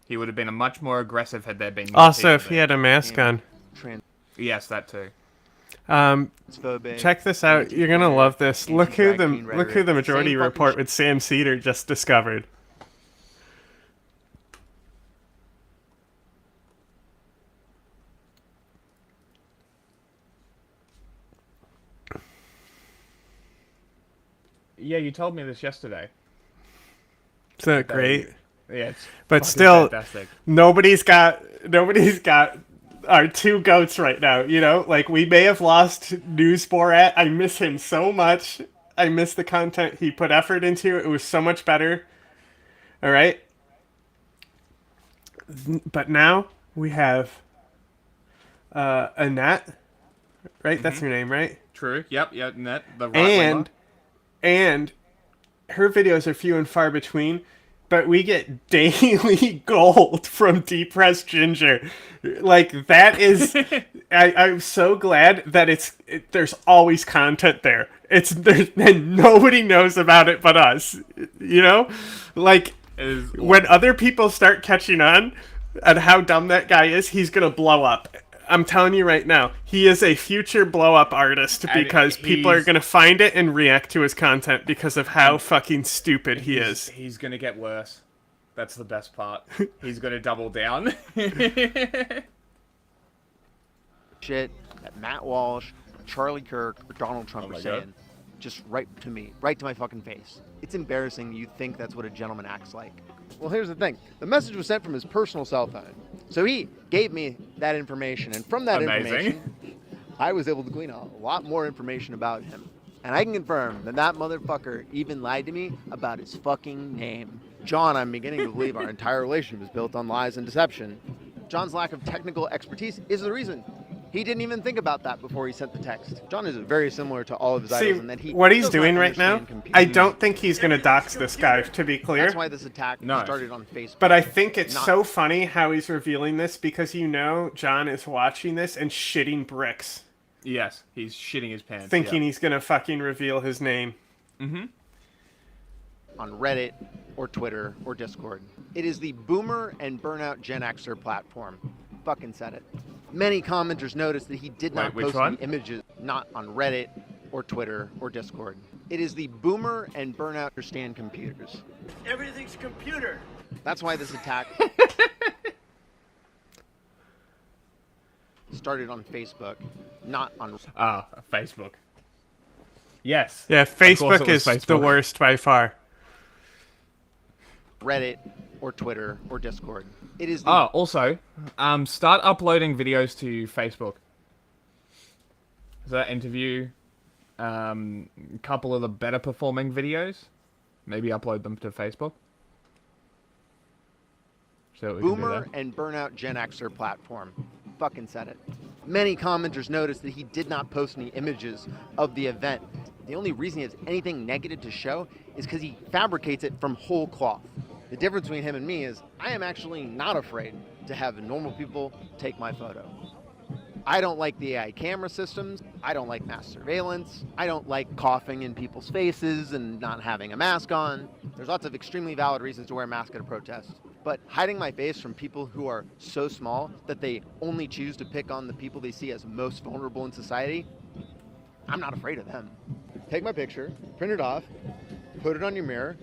He would have been a much more aggressive had there been more also if he had a mask on. Yes, that too. Check this out. You're gonna love this. Look who the Majority Report with Sam Cedar just discovered. Yeah, you told me this yesterday. Isn't that great? Yeah, it's but still, fantastic. nobody's got our 2 goats right now, you know? Like, we may have lost News Borat. I miss him so much. I miss the content he put effort into. It was so much better. All right? But now we have Annette. Right? Mm-hmm. That's her name, right? True. Yep, Annette. The right and her videos are few and far between. But we get daily gold from Depressed Ginger. Like, that is... I'm so glad that there's always content there. And nobody knows about it but us. You know? Like, when other people start catching on how dumb that guy is, he's gonna blow up. I'm telling you right now, he is a future blow-up artist because people are going to find it and react to his content because of how fucking stupid he is. He's going to get worse. That's the best part. He's going to double down. Shit that Matt Walsh, Charlie Kirk, or Donald Trump are saying. just right to me, right to my fucking face. It's embarrassing you think that's what a gentleman acts like. Well, here's the thing. The message was sent from his personal cell phone. So he gave me that information, and from that information, I was able to glean a lot more information about him. And I can confirm that that motherfucker even lied to me about his fucking name. John, I'm beginning to believe our entire relationship is built on lies and deception. John's lack of technical expertise is the reason. He didn't even think about that before he sent the text. John is very similar to all of his idols in that he what he's doing right now, I don't think he's going to dox this guy, to be clear. That's why this attack started on Facebook. But I think it's so funny how he's revealing this because you know John is watching this and shitting bricks. Yes, he's shitting his pants. Thinking he's going to fucking reveal his name. Mm-hmm. On Reddit or Twitter or Discord. It is the Boomer and Burnout Gen Xer platform. Fucking said it. Many commenters noticed that he did not post any images, not on Reddit or Twitter or Discord. It is the Boomer and Burnout Understand Computers. Everything's a computer. That's why this attack started on Facebook, not on... Facebook. Yes. Yeah, Facebook is the worst by far. Reddit or Twitter or Discord. It is the... also, start uploading videos to Facebook. So that interview, a couple of the better performing videos, maybe upload them to Facebook. So Boomer and Burnout Gen Xer platform. Fucking said it. Many commenters noticed that he did not post any images of the event. The only reason he has anything negative to show is because he fabricates it from whole cloth. The difference between him and me is I am actually not afraid to have normal people take my photo. I don't like the AI camera systems. I don't like mass surveillance. I don't like coughing in people's faces and not having a mask on. There's lots of extremely valid reasons to wear a mask at a protest. But hiding my face from people who are so small that they only choose to pick on the people they see as most vulnerable in society, I'm not afraid of them. Take my picture, print it off, put it on your mirror,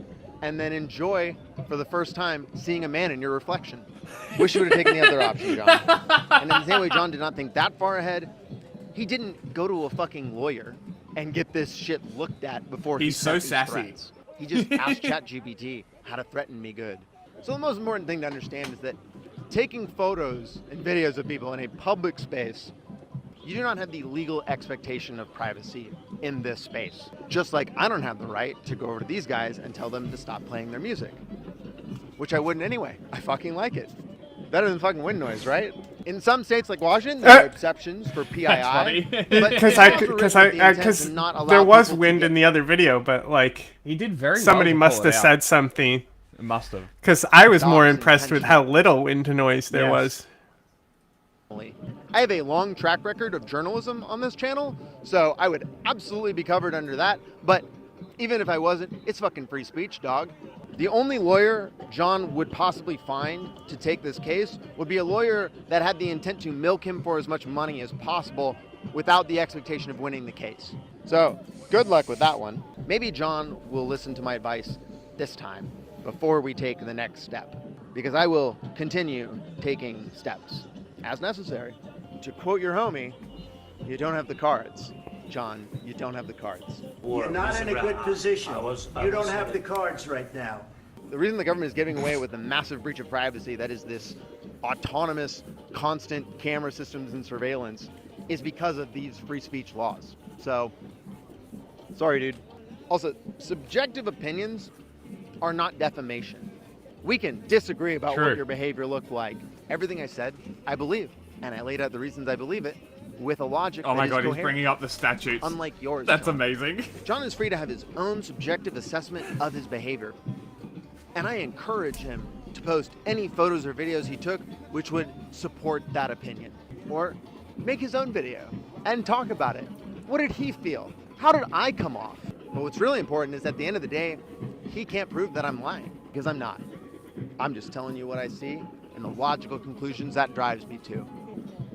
and then enjoy, for the first time, seeing a man in your reflection. Wish you would have taken the other option, John. And in the same way John did not think that far ahead, he didn't go to a fucking lawyer and get this shit looked at before he sent these threats. He just asked ChatGPT how to threaten me good. So the most important thing to understand is that taking photos and videos of people in a public space, you do not have the legal expectation of privacy in this space. Just like I don't have the right to go over to these guys and tell them to stop playing their music. Which I wouldn't anyway. I fucking like it. Better than fucking wind noise, right? In some states like Washington, there are exceptions for PII. Because there was wind in the other video, but like he did very somebody well must have said something. It must have. Because I was more impressed with how little wind noise there was. I have a long track record of journalism on this channel, so I would absolutely be covered under that. But even if I wasn't, it's fucking free speech, dog. The only lawyer John would possibly find to take this case would be a lawyer that had the intent to milk him for as much money as possible without the expectation of winning the case. So, good luck with that one. Maybe John will listen to my advice this time before we take the next step, because I will continue taking steps as necessary. To quote your homie, you don't have the cards. John, you don't have the cards. You're not in a good position. You don't have the cards right now. The reason the government is giving away with a massive breach of privacy, that is this autonomous, constant camera systems and surveillance, is because of these free speech laws. So, sorry, dude. Also, subjective opinions are not defamation. We can disagree about what your behavior looked like. Everything I said, I believe. And I laid out the reasons I believe it with a logic that is coherent. Oh my god, he's bringing up the statutes. Unlike yours, That's John. amazing. John is free to have his own subjective assessment of his behavior. And I encourage him to post any photos or videos he took which would support that opinion. Or make his own video and talk about it. What did he feel? How did I come off? But what's really important is at the end of the day, he can't prove that I'm lying, because I'm not. I'm just telling you what I see and the logical conclusions that drives me to.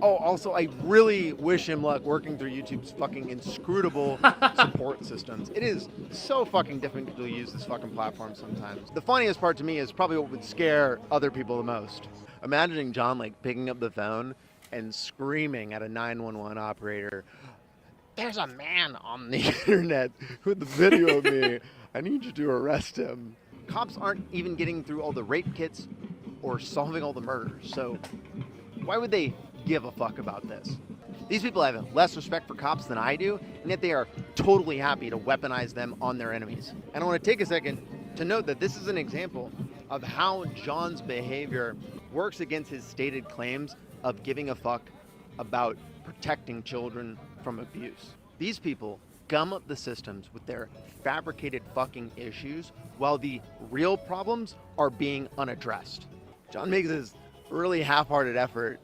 Oh, also, I really wish him luck working through YouTube's fucking inscrutable support systems. It is so fucking difficult to use this fucking platform sometimes. The funniest part to me is probably what would scare other people the most. Imagining John, like, picking up the phone and screaming at a 911 operator, there's a man on the internet with a video of me. I need you to arrest him. Cops aren't even getting through all the rape kits or solving all the murders. So why would they give a fuck about this? These people have less respect for cops than I do, and yet they are totally happy to weaponize them on their enemies. And I want to take a second to note that this is an example of how John's behavior works against his stated claims of giving a fuck about protecting children from abuse. These people gum up the systems with their fabricated fucking issues while the real problems are being unaddressed. John makes this really half-hearted effort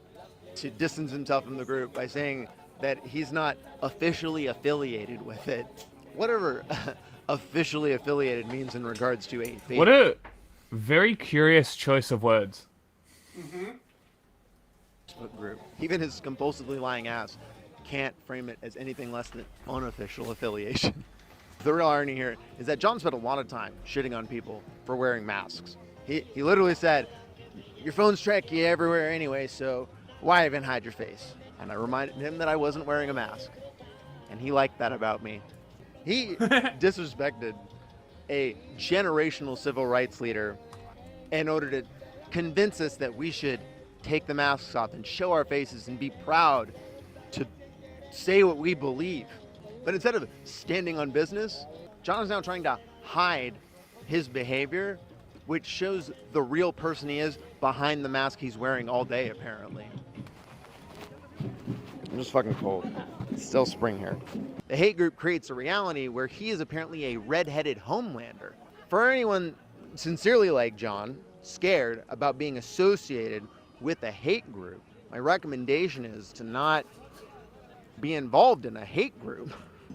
to distance himself from the group by saying that he's not officially affiliated with it. Whatever officially affiliated means in regards to a Facebook. What a very curious choice of words. Group. Even his compulsively lying ass can't frame it as anything less than unofficial affiliation. The real irony here is that John spent a lot of time shitting on people for wearing masks. He literally said, your phones track you everywhere anyway, so why even hide your face? And I reminded him that I wasn't wearing a mask. And he liked that about me. He disrespected a generational civil rights leader in order to convince us that we should take the masks off and show our faces and be proud to say what we believe. But instead of standing on business, John is now trying to hide his behavior, which shows the real person he is behind the mask he's wearing all day, apparently. I'm just fucking cold. It's still spring here. The hate group creates a reality where he is apparently a red-headed homelander. For anyone sincerely like John, scared about being associated with a hate group, my recommendation is to not be involved in a hate group.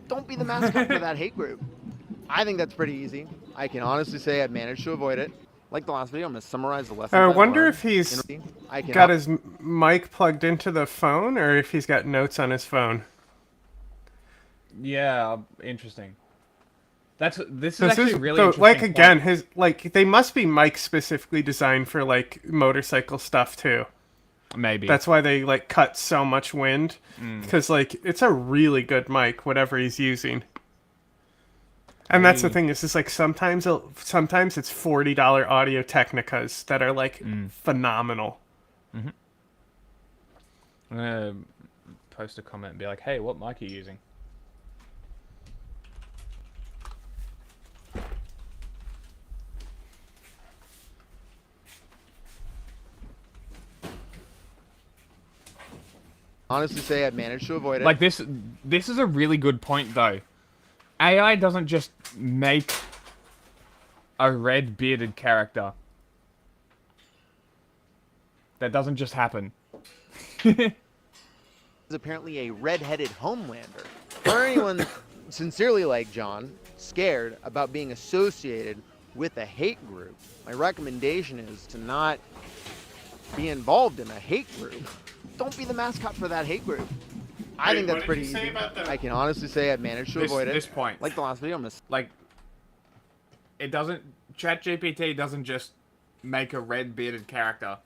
Don't be the mascot for that hate group. I think that's pretty easy. I can honestly say I've managed to avoid it. Like the last video, I'm going to summarize the lesson. I wonder if he's got his mic plugged into the phone or if he's got notes on his phone. Yeah, interesting. This is actually really interesting. Like again, they must be mics specifically designed for like motorcycle stuff too. Maybe. That's why they like cut so much wind, because like it's a really good mic, whatever he's using. And that's the thing, is like sometimes it's $40 Audio Technicas that are like phenomenal. I'm gonna post a comment and be like, hey, what mic are you using? Honestly say I've managed to avoid it. Like this is a really good point though. AI doesn't just make a red bearded character. That doesn't just happen. Is apparently a red-headed homelander. For anyone sincerely like John, scared about being associated with a hate group, my recommendation is to not be involved in a hate group. Don't be the mascot for that hate group. I think that's pretty easy. I can honestly say I've managed to avoid it. This point. Like the last video, it doesn't... ChatGPT doesn't just make a red bearded character.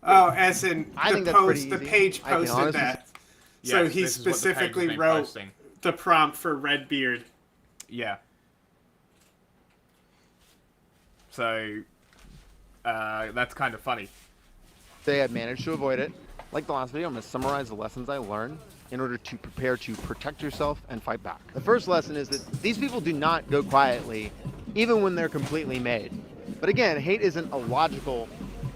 Oh, as in I think that's pretty easy. The page posted that. Yes, so he specifically wrote the prompt for Redbeard. Yeah. So, that's kind of funny. Say I've managed to avoid it. Like the last video, I'm going to summarize the lessons I learned in order to prepare to protect yourself and fight back. The first lesson is that these people do not go quietly, even when they're completely made. But again, hate isn't a logical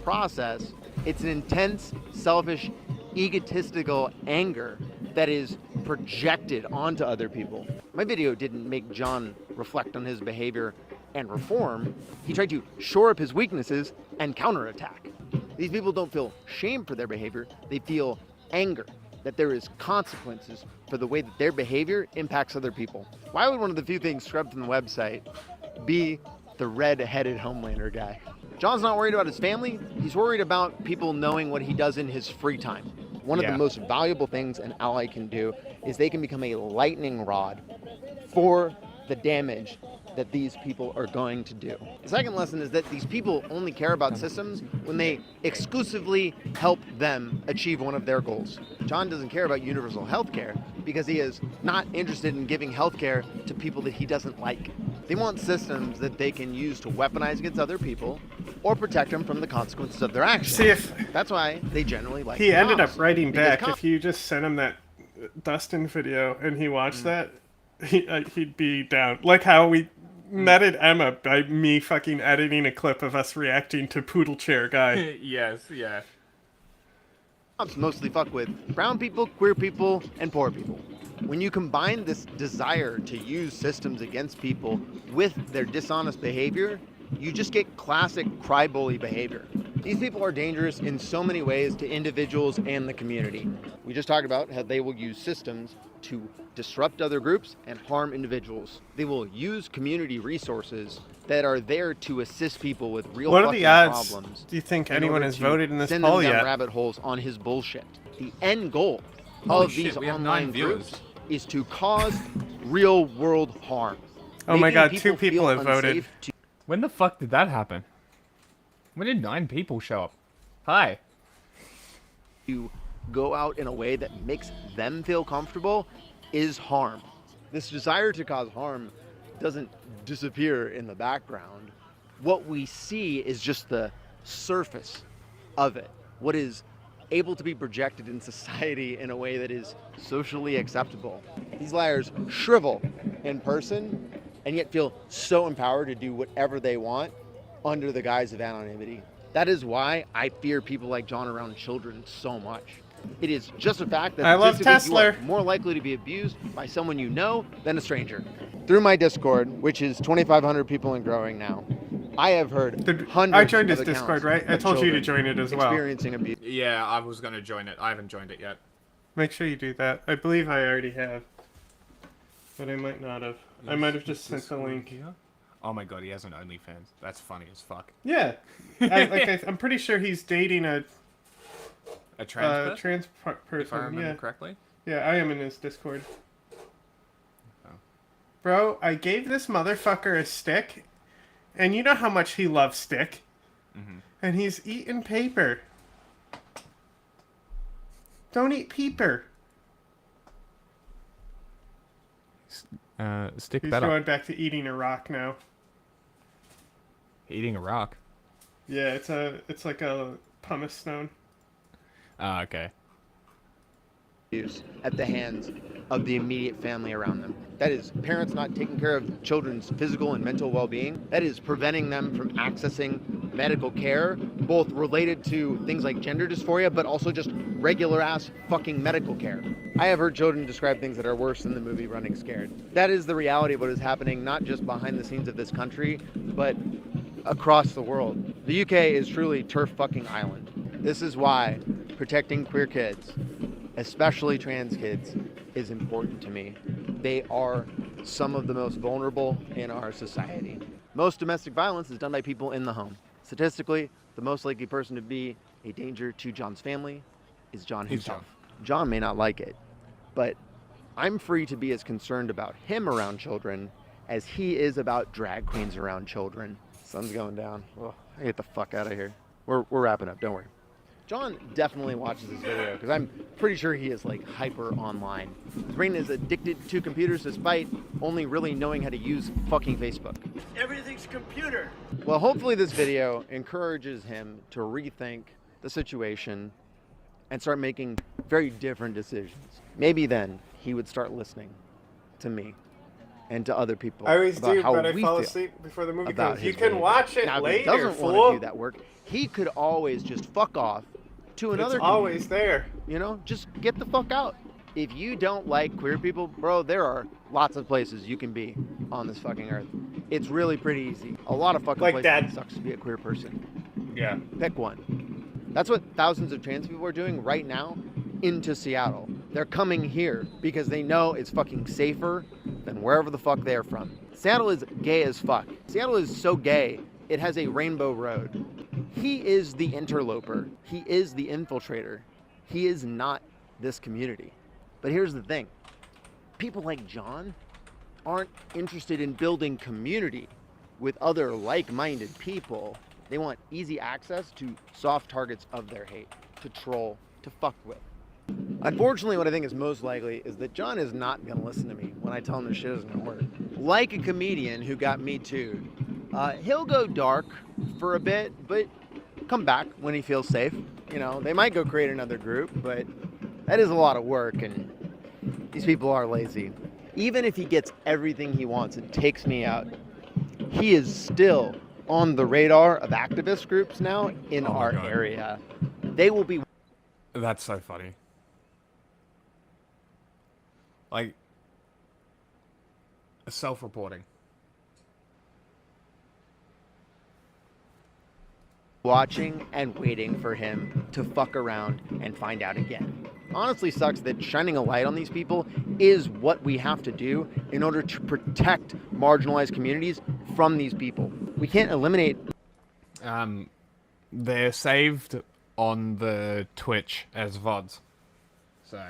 process. It's an intense, selfish, egotistical anger that is projected onto other people. My video didn't make John reflect on his behavior and reform. He tried to shore up his weaknesses and counterattack. These people don't feel shame for their behavior. They feel anger, that there is consequences for the way that their behavior impacts other people. Why would one of the few things scrubbed from the website be the red-headed homelander guy? John's not worried about his family. He's worried about people knowing what he does in his free time. One of the most valuable things an ally can do is they can become a lightning rod for the damage that these people are going to do. The second lesson is that these people only care about systems when they exclusively help them achieve one of their goals. John doesn't care about universal health care because he is not interested in giving health care to people that he doesn't like. They want systems that they can use to weaponize against other people or protect them from the consequences of their actions. See, if that's why they generally like he ended cops, up writing back. because If you just sent him that Dustin video and he watched that, he'd be down. Like how we netted Emma by me fucking editing a clip of us reacting to Poodle Chair Guy. Yes, yeah. cops mostly fuck with brown people, queer people, and poor people. When you combine this desire to use systems against people with their dishonest behavior, you just get classic cry-bully behavior. These people are dangerous in so many ways to individuals and the community. We just talked about how they will use systems to disrupt other groups and harm individuals. They will use community resources that are there to assist people with real What are fucking the odds, problems. do you think in anyone order has to voted in this send poll them down yet? rabbit holes on his bullshit. The end goal Holy of shit, these we have online 9 viewers. groups is to cause real world harm. Oh my Making god, 2 people feel have voted. unsafe to When the fuck did that happen? When did 9 people show up? Hi. to go out in a way that makes them feel comfortable is harm. This desire to cause harm doesn't disappear in the background. What we see is just the surface of it. What is able to be projected in society in a way that is socially acceptable. These liars shrivel in person and yet feel so empowered to do whatever they want under the guise of anonymity. That is why I fear people like John around children so much. It is just a fact that I love statistically you are Tesla. more likely to be abused by someone you know than a stranger. Through my Discord, which is 2,500 people and growing now, I have heard hundreds I joined of his accounts Discord, right? I of told you to children join it as well. experiencing abuse. Yeah, I was gonna join it. I haven't joined it yet. Make sure you do that. I believe I already have. But I might not have. I might have just sent the link. Here? Oh my god, he has an OnlyFans. That's funny as fuck. Yeah. I'm pretty sure he's dating a A trans person? person. If I remember Yeah. correctly? Yeah, I am in his Discord. Oh. Bro, I gave this motherfucker a stick, and you know how much he loves stick. Mm-hmm. And he's eating paper. Don't eat peeper. Stick He's better. going back to eating a rock now. Eating a rock. Yeah, it's like a pumice stone. Ah, okay. At the hands of the immediate family around them. That is parents not taking care of children's physical and mental well-being. That is preventing them from accessing medical care, both related to things like gender dysphoria, but also just regular ass fucking medical care. I have heard children describe things that are worse than the movie Running Scared. That is the reality of what is happening, not just behind the scenes of this country, but across the world. The UK is truly turf fucking island. This is why protecting queer kids, especially trans kids, is important to me. They are some of the most vulnerable in our society. Most domestic violence is done by people in the home. Statistically, the most likely person to be a danger to John's family is John himself. John may not like it, but I'm free to be as concerned about him around children as he is about drag queens around children. Sun's going down. Oh, I get the fuck out of here. We're wrapping up, don't worry. John definitely watches this video because I'm pretty sure he is like hyper online. His brain is addicted to computers despite only really knowing how to use fucking Facebook. Everything's computer. Well, hopefully this video encourages him to rethink the situation and start making very different decisions. Maybe then he would start listening to me and to other people I always about do, how but I we fall feel asleep before the movie about comes. You his can behavior. watch it Now, if he later, doesn't want fool. to do that work, he could always just fuck off to another It's always community. there. You know, just get the fuck out. If you don't like queer people, bro, there are lots of places you can be on this fucking earth. It's really pretty easy. A lot of fucking Like places that. it sucks to be a queer person. Yeah. Pick one. That's what thousands of trans people are doing right now into Seattle. They're coming here because they know it's fucking safer than wherever the fuck they're from. Seattle is gay as fuck. Seattle is so gay, it has a rainbow road. He is the interloper. He is the infiltrator. He is not this community. But here's the thing. People like John aren't interested in building community with other like-minded people. They want easy access to soft targets of their hate, to troll, to fuck with. Unfortunately, what I think is most likely is that John is not going to listen to me when I tell him this shit isn't going to work. Like a comedian who got Me Too'd, he'll go dark for a bit, but come back when he feels safe. You know, they might go create another group, but that is a lot of work, and these people are lazy. Even if he gets everything he wants and takes me out, he is still on the radar of activist groups now in our area. They will be... That's so funny. Like, self-reporting. watching and waiting for him to fuck around and find out again. Honestly sucks that shining a light on these people is what we have to do in order to protect marginalized communities from these people. We can't eliminate... They're saved on the Twitch as VODs. So...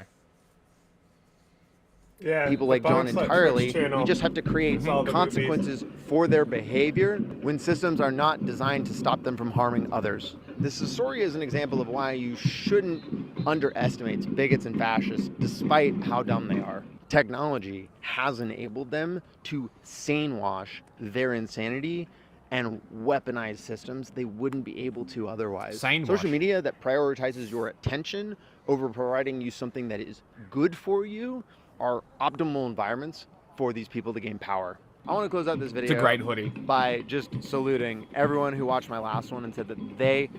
yeah, people like John entirely. We just have to create all the consequences for their behavior when systems are not designed to stop them from harming others. This story is an example of why you shouldn't underestimate bigots and fascists, despite how dumb they are. Technology has enabled them to sane wash their insanity and weaponize systems they wouldn't be able to otherwise. Social media that prioritizes your attention over providing you something that is good for you are optimal environments for these people to gain power. I want to close out this video it's a great hoodie. by just saluting everyone who watched my last one and said that they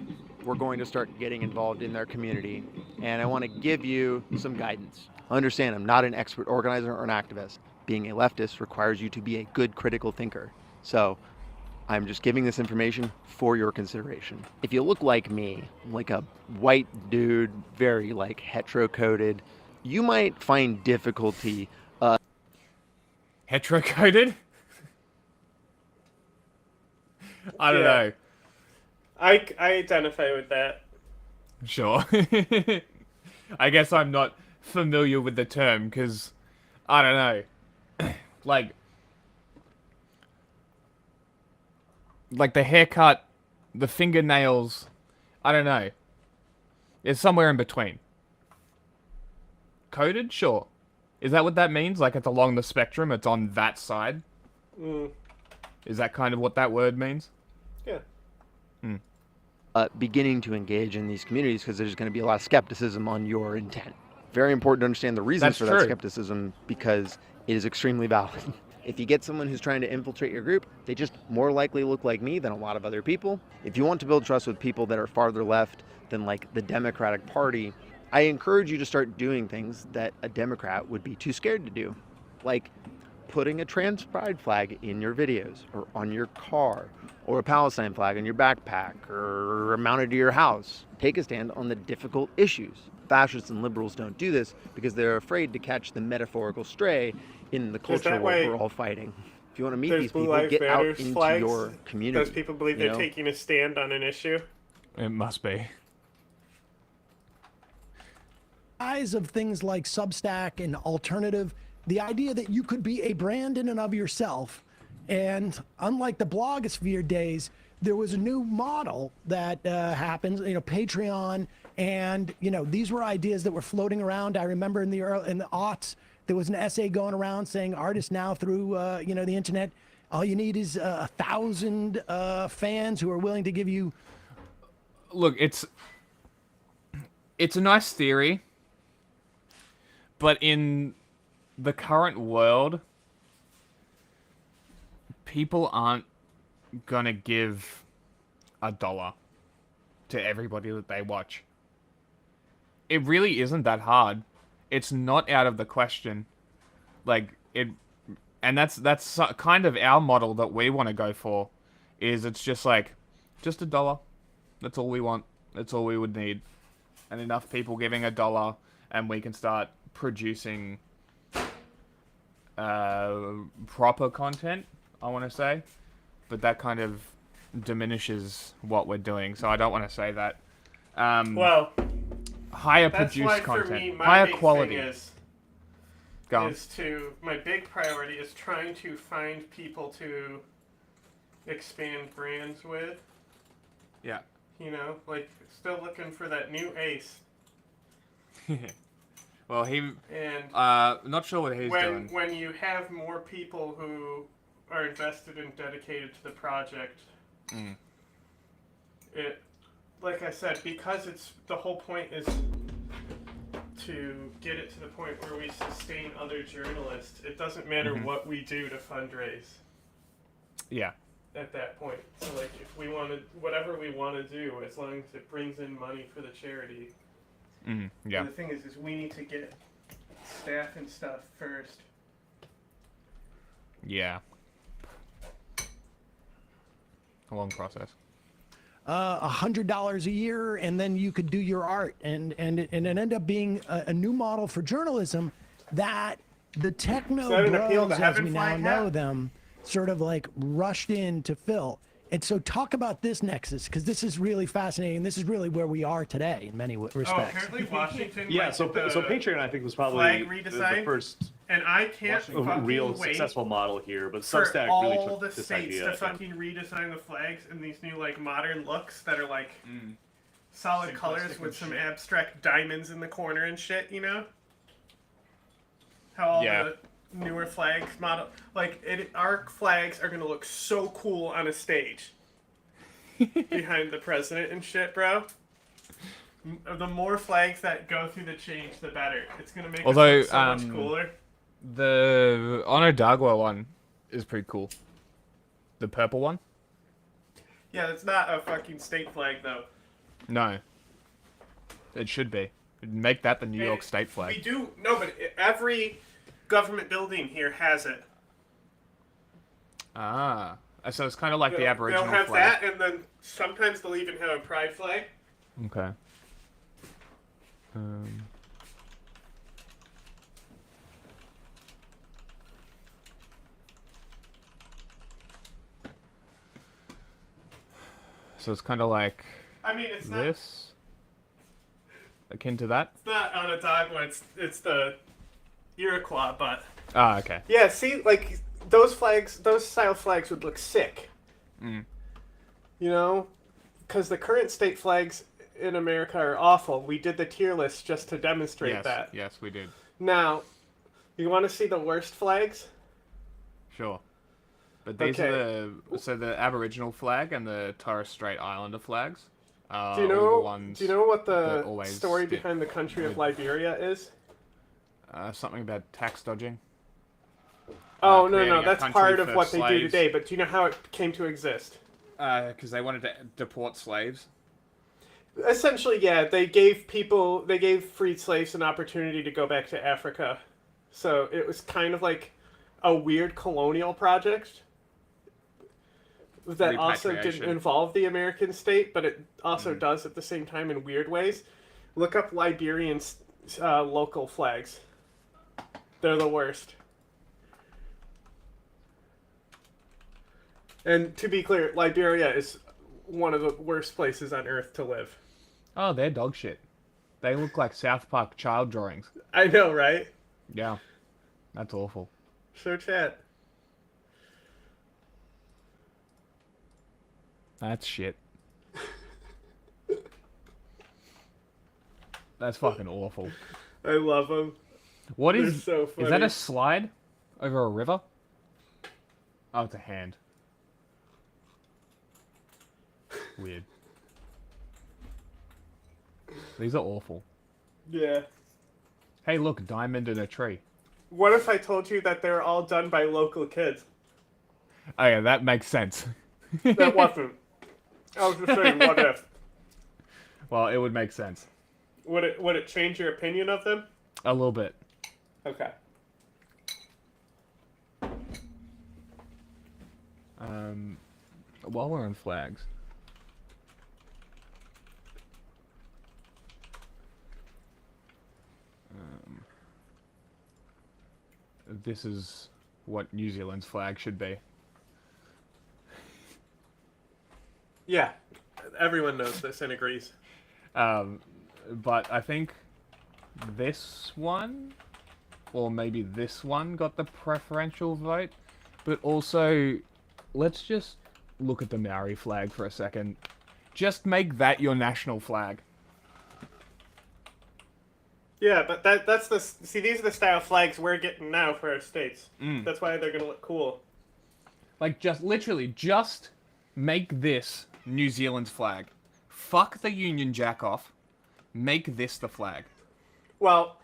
were going to start getting involved in their community. And I want to give you some guidance. Understand, I'm not an expert organizer or an activist. Being a leftist requires you to be a good critical thinker. So I'm just giving this information for your consideration. If you look like me, like a white dude, very like hetero-coded, you might find difficulty. Hetero-coded? I don't know. I identify with that. Sure. I guess I'm not familiar with the term, because, I don't know. like the haircut, the fingernails, I don't know. It's somewhere in between. Coded? Sure. Is that what that means? Like it's along the spectrum, it's on that side? Mm. Is that kind of what that word means? Yeah. Beginning to engage in these communities because there's going to be a lot of skepticism on your intent. Very important to understand the reasons for that skepticism because it is extremely valid. If you get someone who's trying to infiltrate your group, they just more likely look like me than a lot of other people. If you want to build trust with people that are farther left than like the Democratic Party, I encourage you to start doing things that a Democrat would be too scared to do, like putting a trans pride flag in your videos or on your car or a Palestine flag on your backpack or mounted to your house. Take a stand on the difficult issues. Fascists and liberals don't do this because they're afraid to catch the metaphorical stray in the culture war we're all fighting. If you want to meet these people, get out into your community. Those people believe they're taking a stand on an issue. It must be. Of things like Substack and alternative, the idea that you could be a brand in and of yourself. And unlike the blogosphere days, there was a new model that happens, Patreon. And, these were ideas that were floating around. I remember in the aughts, there was an essay going around saying artists now through, the internet, all you need is 1,000 fans who are willing to give you. Look, it's a nice theory. But in the current world, people aren't gonna give $1 to everybody that they watch. It really isn't that hard. It's not out of the question. And that's kind of our model that we want to go for. Is it's just just $1. That's all we want. That's all we would need. And enough people giving $1, and we can start producing proper content, I want to say, but that kind of diminishes what we're doing, so I don't want to say that. Well, higher produced content, higher quality. Is, my big priority is trying to find people to expand brands with. Yeah. You know, like, still looking for that new ace. Well, not sure what he's doing. When you have more people who are invested and dedicated to the project, it, like I said, because the whole point is to get it to the point where we sustain other journalists. It doesn't matter what we do to fundraise. Yeah. At that point, so like if we want to, whatever we want to do, as long as it brings in money for the charity. Yeah. And the thing is we need to get staff and stuff first. Yeah. A long process. $100 a year, and then you could do your art, and it ended up being a new model for journalism that the techno bros, as we now know them, sort of like rushed in to fill. And so talk about this nexus, because this is really fascinating. This is really where we are today in many respects. Oh, apparently Washington. Yeah, so Patreon I think was probably the first and I can't real successful model here, but Substack really took this idea. To fucking redesign the flags in these new like modern looks that are like solid colors with some abstract diamonds in the corner and shit, you know? How all the newer flags model, like our flags are gonna look so cool on a stage behind the president and shit, bro. The more flags that go through the change, the better. It's gonna make us look so much cooler. The Onondaga one is pretty cool. The purple one. Yeah, it's not a fucking state flag though. No. It should be. Make that the New York state flag. We do but every government building here has it. Ah, so it's kind of like the Aboriginal flag. They'll have flag. that, and then sometimes they'll even have a pride flag. Okay. So it's kind of like it's this, akin to that. It's not Onondaga. It's the Iroquois, but. Ah, okay. Yeah, see, like those style flags would look sick. You know, because the current state flags in America are awful. We did the tier list just to demonstrate that. Yes, we did. Now, you want to see the worst flags? Sure. But these are the Aboriginal flag and the Torres Strait Islander flags. Do you know what the story behind the country of Liberia is? Something about tax dodging. Oh, no, that's part of what they do today, but do you know how it came to exist? Because they wanted to deport slaves. Essentially, yeah, they gave freed slaves an opportunity to go back to Africa. So it was kind of like a weird colonial project that also didn't involve the American state, but it also does at the same time in weird ways. Look up Liberian local flags. They're the worst. And to be clear, Liberia is one of the worst places on Earth to live. Oh, they're dog shit. They look like South Park child drawings. I know, right? Yeah. That's awful. So chat. That's shit. That's fucking awful. I love them. What is... so funny. Is that a slide over a river? Oh, it's a hand. Weird. These are awful. Yeah. Hey, look, diamond in a tree. What if I told you that they're all done by local kids? Oh yeah, that makes sense. That wasn't. I was just saying, what if? Well, it would make sense. Would it change your opinion of them? A little bit. Okay. While we're on flags. This is what New Zealand's flag should be. Yeah, everyone knows this and agrees. But I think this one or maybe this one got the preferential vote. But also, let's just look at the Maori flag for a second. Just make that your national flag. Yeah, but that's the... See, these are the style flags we're getting now for our states. Mm. That's why they're going to look cool. Like, just make this New Zealand's flag. Fuck the Union Jack off. Make this the flag. Well,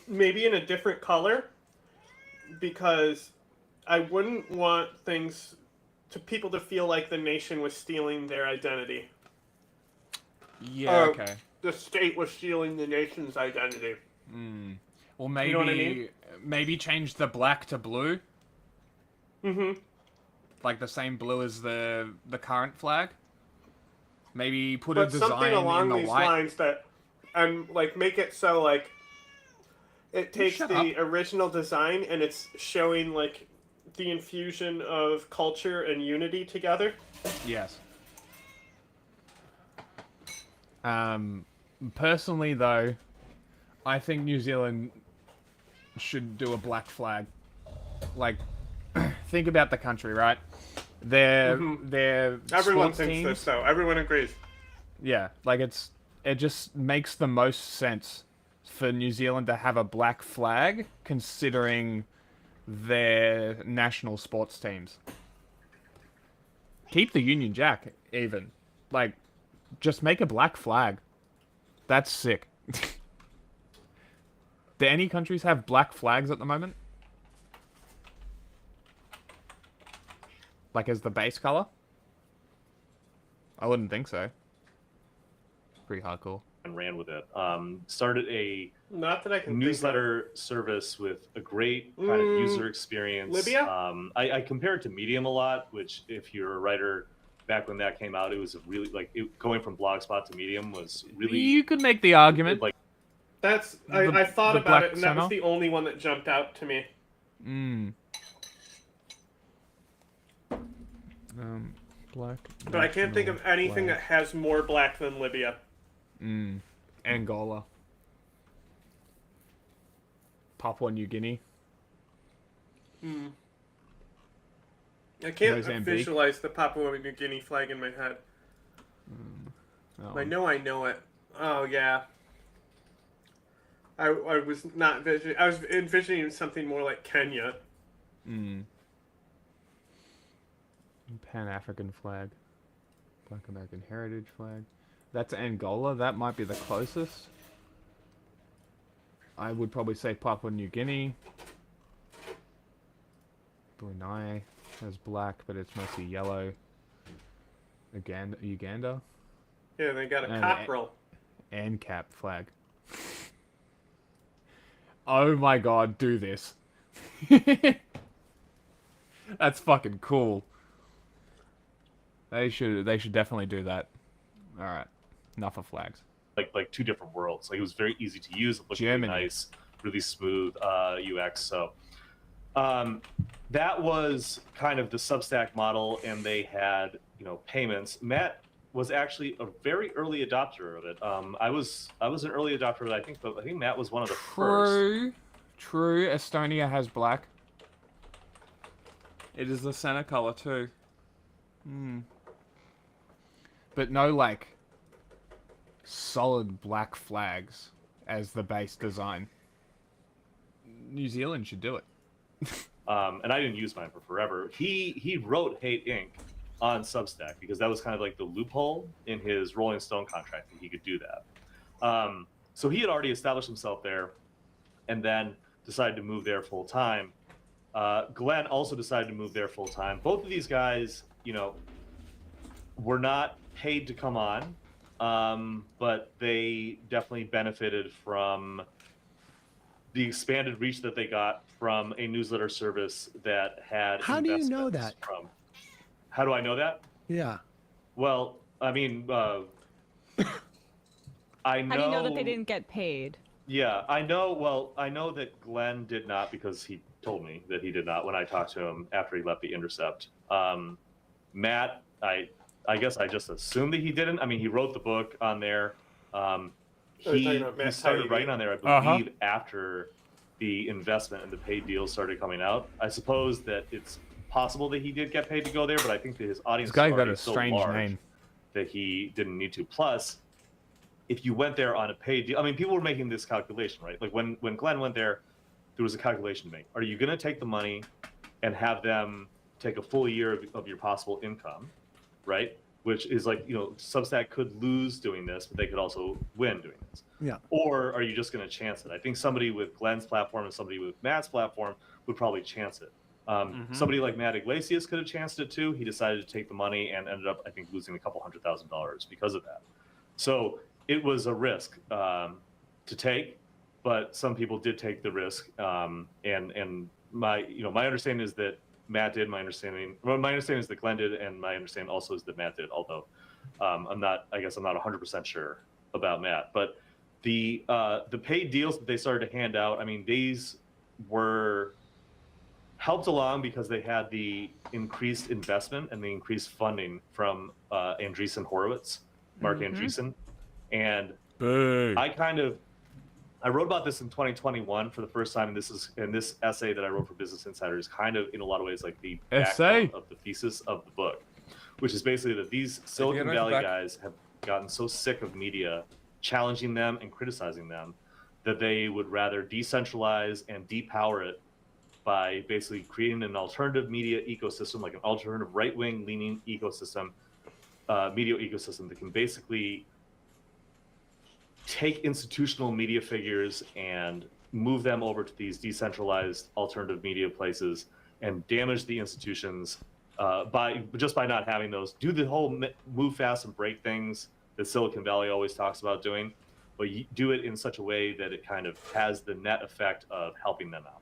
maybe in a different color, because I wouldn't want people to feel like the nation was stealing their identity. Yeah, okay. The state was stealing the nation's identity. Or maybe, you know what I mean? Maybe change the black to blue. Mm-hmm. Like the same blue as the current flag. Maybe put a design something along in the these white. lines that, and like make it so like it takes Shut the up. original design and it's showing like the infusion of culture and unity together. Yes. Personally though, I think New Zealand should do a black flag. Like, think about the country, right? Their Everyone sports thinks teams, this though. Everyone agrees. Yeah, like it just makes the most sense for New Zealand to have a black flag, considering their national sports teams. Keep the Union Jack, even. Like, just make a black flag. That's sick. Do any countries have black flags at the moment? Like, as the base color? I wouldn't think so. Pretty hardcore. And ran with it. Started a Not that I can newsletter service with a great kind of user experience. Libya? I compare it to Medium a lot, which if you're a writer, back when that came out, it was a really going from Blogspot to Medium was really. You could make the argument. Like, That's I thought the about black it, and that was center? the only one that jumped out to me. Black. But I can't think of anything that has more black than Libya. Angola. Papua New Guinea. I can't Mozambique. visualize the Papua New Guinea flag in my head. I know it. Oh yeah. I was not envisioning. I was envisioning something more like Kenya. Pan-African flag. Black American Heritage flag. That's Angola. That might be the closest. I would probably say Papua New Guinea. Brunei has black, but it's mostly yellow. Uganda. Yeah, they got a cockerel. ANCAP flag. Oh my god, do this. That's fucking cool. They should definitely do that. Alright. Enough of flags. like two different worlds. Like, it was very easy to use. It looked really nice, really smooth UX. So that was kind of the Substack model, and they had payments. Matt was actually a very early adopter of it. I was an early adopter of it, but I think Matt was one of the first. True. Estonia has black. It is the center color too. But no, like, solid black flags as the base design. New Zealand should do it. And I didn't use mine for forever. He wrote Hate Inc. on Substack because that was kind of like the loophole in his Rolling Stone contract that he could do that. So he had already established himself there, and then decided to move there full time. Glenn also decided to move there full time. Both of these guys, were not paid to come on, but they definitely benefited from the expanded reach that they got from a newsletter service that had. How do you know that? How do I know that? Yeah. Well, I mean, I know. How do you know that they didn't get paid? Yeah, I know. Well, I know that Glenn did not because he told me that he did not when I talked to him after he left The Intercept. Matt, I guess I just assumed that he didn't. I mean, he wrote the book on there. he started writing on there, I believe, after the investment and the paid deals started coming out. I suppose that it's possible that he did get paid to go there, but I think that his audience is already so large that he didn't need to. Plus, if you went there on a paid deal, I mean, people were making this calculation, right? Like when Glenn went there was a calculation to make. Are you going to take the money and have them take a full year of your possible income, right? Which is like, Substack could lose doing this, but they could also win doing this. Yeah. Or are you just going to chance it? I think somebody with Glenn's platform and somebody with Matt's platform would probably chance it. Somebody like Matt Iglesias could have chanced it too. He decided to take the money and ended up, I think, losing a couple $100,000 because of that. So it was a risk to take, but some people did take the risk. And my understanding is that Matt did. My understanding is that Glenn did, and my understanding also is that Matt did. Although I'm not 100% sure about Matt. But the paid deals that they started to hand out, I mean, these were helped along because they had the increased investment and the increased funding from Andreessen Horowitz, Mark Andreessen, and I wrote about this in 2021 for the first time, and this essay that I wrote for Business Insider is kind of, in a lot of ways, like the backbone of the thesis of the book, which is basically that these Silicon Valley guys have gotten so sick of media challenging them and criticizing them that they would rather decentralize and depower it by basically creating an alternative media ecosystem, like an alternative right-wing leaning ecosystem, media ecosystem that can basically take institutional media figures and move them over to these decentralized alternative media places and damage the institutions by not having those. Do the whole move fast and break things that Silicon Valley always talks about doing, but you do it in such a way that it kind of has the net effect of helping them out.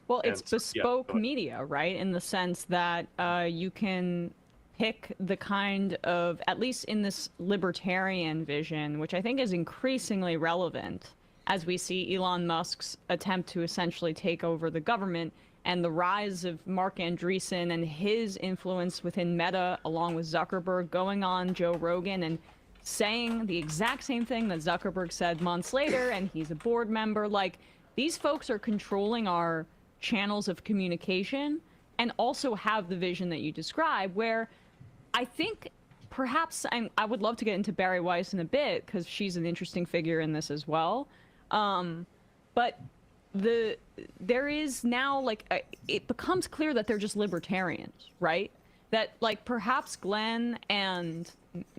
Well, it's bespoke media, right? In the sense that you can pick the kind of, at least in this libertarian vision, which I think is increasingly relevant as we see Elon Musk's attempt to essentially take over the government and the rise of Mark Andreessen and his influence within Meta, along with Zuckerberg, going on Joe Rogan and saying the exact same thing that Zuckerberg said months later, and he's a board member. Like, these folks are controlling our channels of communication and also have the vision that you describe, where I think perhaps I would love to get into Bari Weiss in a bit because she's an interesting figure in this as well. But there is now it becomes clear that they're just libertarians, right? That perhaps Glenn and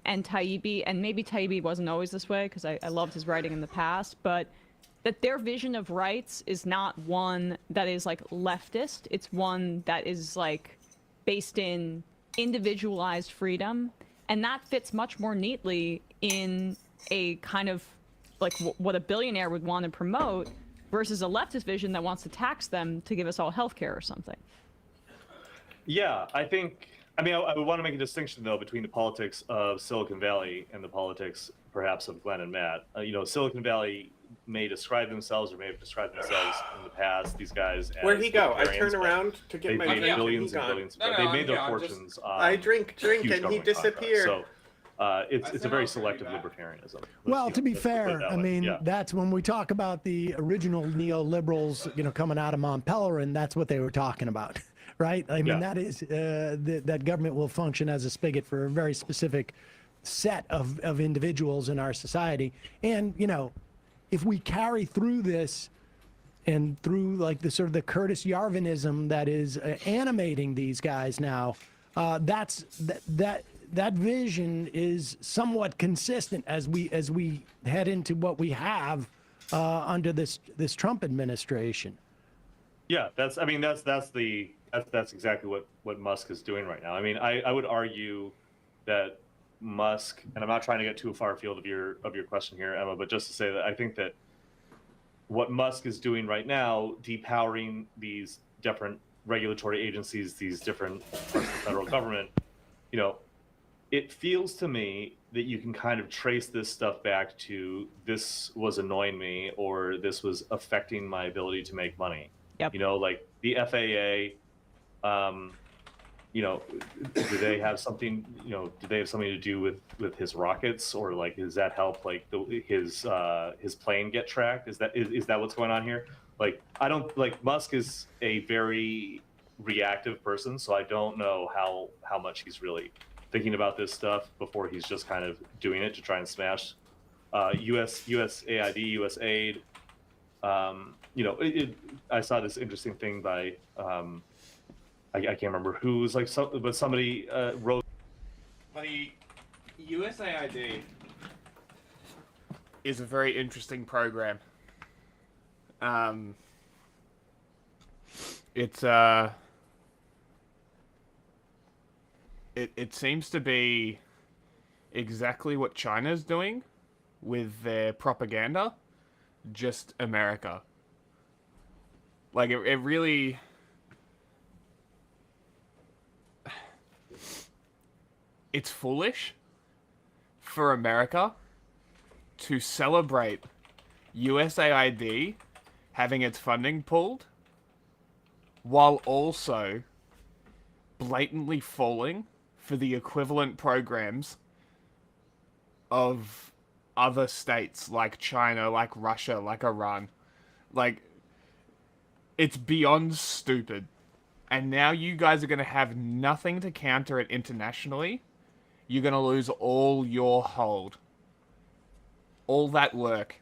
Taibbi, and maybe Taibbi wasn't always this way because I loved his writing in the past, but that their vision of rights is not one that is leftist. It's one that is based in individualized freedom, and that fits much more neatly in a kind of what a billionaire would want to promote versus a leftist vision that wants to tax them to give us all healthcare or something. Yeah, I would want to make a distinction though between the politics of Silicon Valley and the politics perhaps of Glenn and Matt. Silicon Valley may describe themselves or may have described themselves in the past, these guys, as where'd he go? I turn around to get my drink. They made billions and billions. They made their fortunes. I drink and he disappeared. So it's a very selective libertarianism. Well, to be fair, I mean, that's when we talk about the original neoliberals, coming out of Mont Pelerin, that's what they were talking about, right? I mean, that is that government will function as a spigot for a very specific set of individuals in our society. And, if we carry through this and through the sort of the Curtis Yarvinism that is animating these guys now, that vision is somewhat consistent as we head into what we have under this Trump administration. Yeah, that's exactly what Musk is doing right now. I mean, I would argue that Musk, and I'm not trying to get too far afield of your question here, Emma, but just to say that I think that what Musk is doing right now, depowering these different regulatory agencies, these different parts of the federal government, it feels to me that you can kind of trace this stuff back to this was annoying me or this was affecting my ability to make money. Yep. Like the FAA, you know, do they have something? You know, do they have something to do with his rockets, or like does that help like his plane get tracked? Is that what's going on here? Like I don't like Musk is a very reactive person, so I don't know how much he's really thinking about this stuff before he's just kind of doing it to try and smash USAID, USAID. You know, I saw this interesting thing by I can't remember who was like but somebody wrote. The USAID is a very interesting program. It's it seems to be exactly what China's doing with their propaganda, just America. Like it really. It's foolish for America to celebrate USAID having its funding pulled while also blatantly falling for the equivalent programs of other states like China, like Russia, like Iran. Like, it's beyond stupid. And now you guys are going to have nothing to counter it internationally. You're going to lose all your hold. All that work,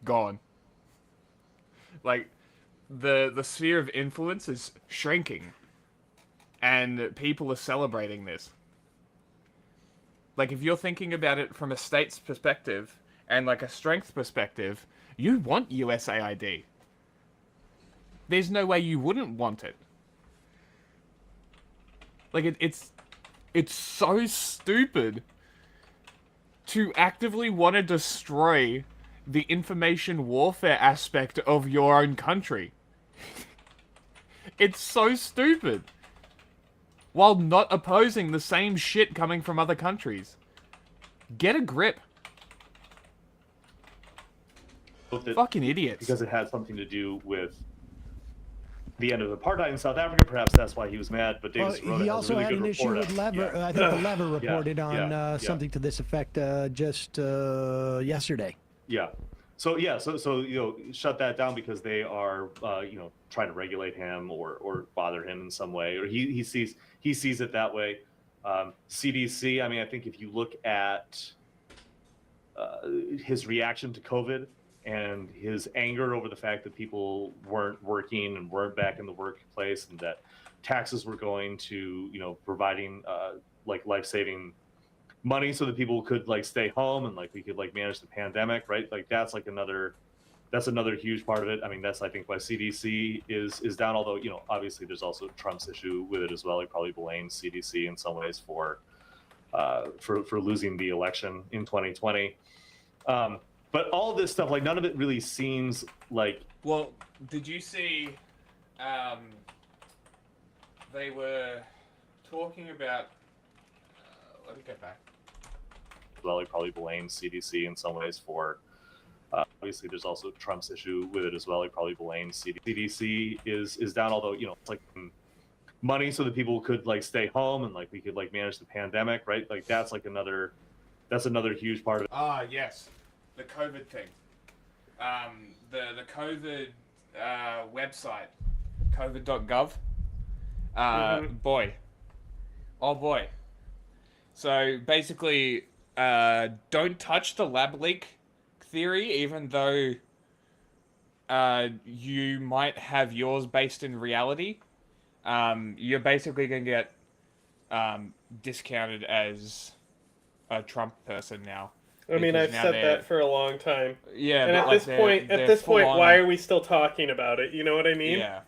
gone. Like, the sphere of influence is shrinking. And people are celebrating this. Like, if you're thinking about it from a state's perspective, and like a strength perspective, you want USAID. There's no way you wouldn't want it. Like, it's so stupid to actively want to destroy the information warfare aspect of your own country. It's so stupid. While not opposing the same shit coming from other countries. Get a grip. Fucking idiots. Because it had something to do with the end of apartheid in South Africa, perhaps that's why he was mad. But Davis he also had an issue with Lever. I think the Lever reported on something to this effect just yesterday. Yeah. So you know, shut that down because they are you know, trying to regulate him or bother him in some way, or he sees it that way. CDC. I mean, I think if you look at his reaction to COVID and his anger over the fact that people weren't working and weren't back in the workplace, and that taxes were going to, you know, providing like life-saving money so that people could like stay home and like we could like manage the pandemic, right? Like that's another huge part of it. I mean, that's I think why CDC is down. Although, you know, obviously there's also Trump's issue with it as well. He probably blames CDC in some ways for losing the election in 2020. But all this stuff, like none of it really seems like. Well, did you see? They were talking about. Let me get back. Well, he probably blames CDC in some ways for. Obviously, there's also Trump's issue with it as well. He probably blames CDC is down. Although, you know, it's like money so that people could like stay home and like we could like manage the pandemic, right? Like that's another huge part of it. Ah, yes, the COVID thing. The COVID website, covid.gov. Boy, oh boy. So basically, don't touch the lab leak theory, even though you might have yours based in reality. You're basically going to get discounted as a Trump person now. I mean, I've said that for a long time. Yeah, and at this point, why are we still talking about it? You know what I mean? Yeah.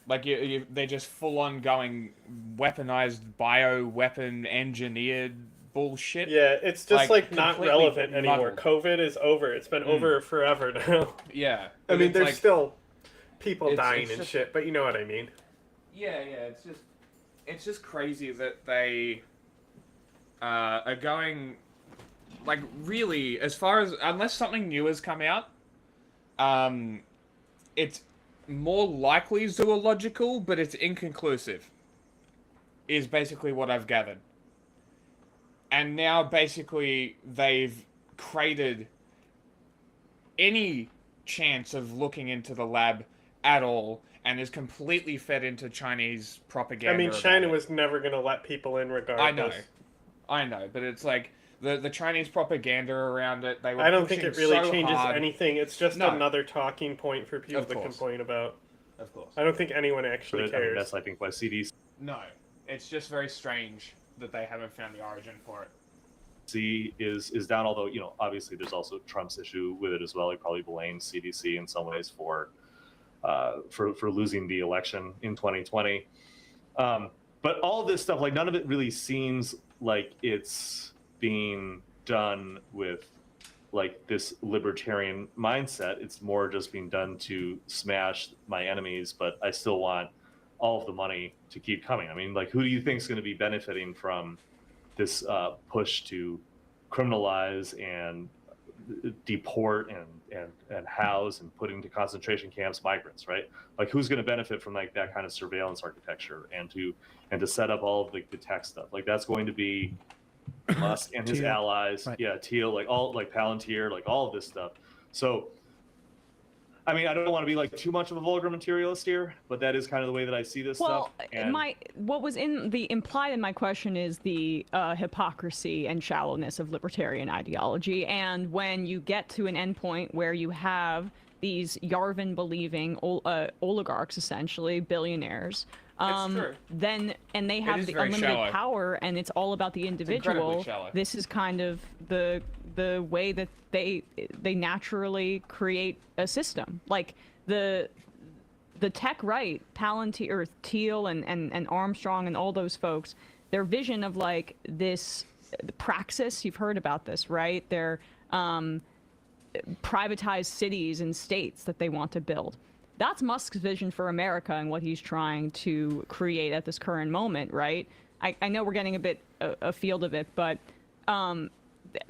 Like they're just full on going weaponized bioweapon engineered bullshit. Yeah, it's just like not relevant anymore. COVID is over. It's been over forever now. Yeah. I mean, there's still people dying and shit, but you know what I mean. Yeah, it's just crazy that they are going, like, really, as far as, unless something new has come out, it's more likely zoological, but it's inconclusive. is basically what I've gathered. And now basically they've created any chance of looking into the lab at all, and is completely fed into Chinese propaganda. I mean, China was never going to let people in regardless. I know, but it's like the Chinese propaganda around it. They were I don't think it really so changes hard. anything. It's just another talking point for people to complain about. Of course. I don't think anyone actually cares. I mean, that's, I think, why CDC. No, it's just very strange that they haven't found the origin for it. Is down, although, you know, obviously there's also Trump's issue with it as well. He probably blames CDC in some ways for losing the election in 2020. But all of this stuff, like, none of it really seems like it's being done with like this libertarian mindset. It's more just being done to smash my enemies, but I still want all of the money to keep coming. I mean, like, who do you think is going to be benefiting from this push to criminalize and deport and house and put into concentration camps migrants, right? Like, who's going to benefit from like that kind of surveillance architecture and to set up all of like the tech stuff? Like, that's going to be Musk and his Teal. allies, Right. yeah, Teal, like all like Palantir, like all of this stuff. So, I mean, I don't want to be like too much of a vulgar materialist here, but that is kind of the way that I see this stuff. And what was implied in my question is the hypocrisy and shallowness of libertarian ideology. And when you get to an endpoint where you have these Yarvin-believing oligarchs, essentially billionaires, then they have the unlimited shallow. power, and it's all about the individual. shallow. This is kind of the way that they naturally create a system. Like the tech right, Palantir, or Teal, and Armstrong, and all those folks, their vision of like this praxis. You've heard about this, right? They're privatized cities and states that they want to build. That's Musk's vision for America and what he's trying to create at this current moment, right? I know we're getting a bit afield of it, but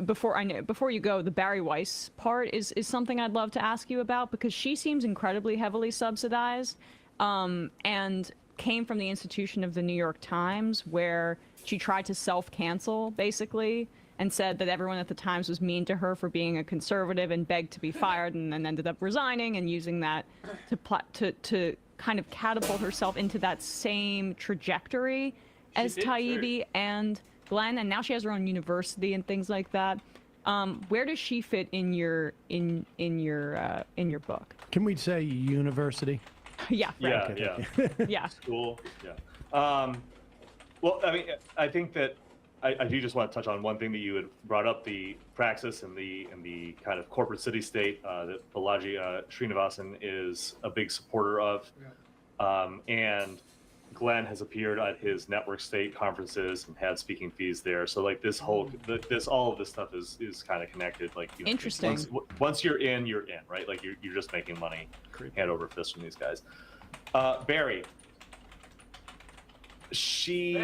before you go, the Barry Weiss part is something I'd love to ask you about, because she seems incredibly heavily subsidized, and came from the institution of the New York Times, where she tried to self-cancel, basically, and said that everyone at the Times was mean to her for being a conservative and begged to be fired, and then ended up resigning and using that to kind of catapult herself into that same trajectory as Taibbi and Glenn, and now she has her own university and things like that. Where does she fit in your book? Can we say university? Yeah. Yeah, yeah. Yeah. School. Yeah. Well, I mean, I think that I do just want to touch on one thing that you had brought up, the praxis and the kind of corporate city state that Balaji Srinivasan is a big supporter of. And Glenn has appeared at his network state conferences and had speaking fees there. So like this whole, all of this stuff is kind of connected. Like, you know, interesting. Once you're in, right? Like you're just making money hand over fist from these guys. Barry. She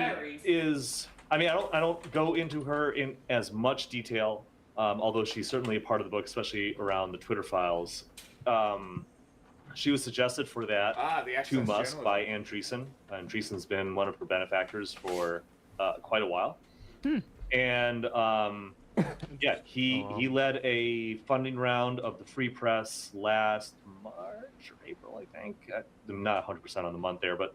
is, I mean, I don't go into her in as much detail, although she's certainly a part of the book, especially around the Twitter files. She was suggested for that to Musk by Andreessen. Andreessen's been one of her benefactors for quite a while. And yeah, he led a funding round of the Free Press last March or April, I think. I'm not 100% on the month there, but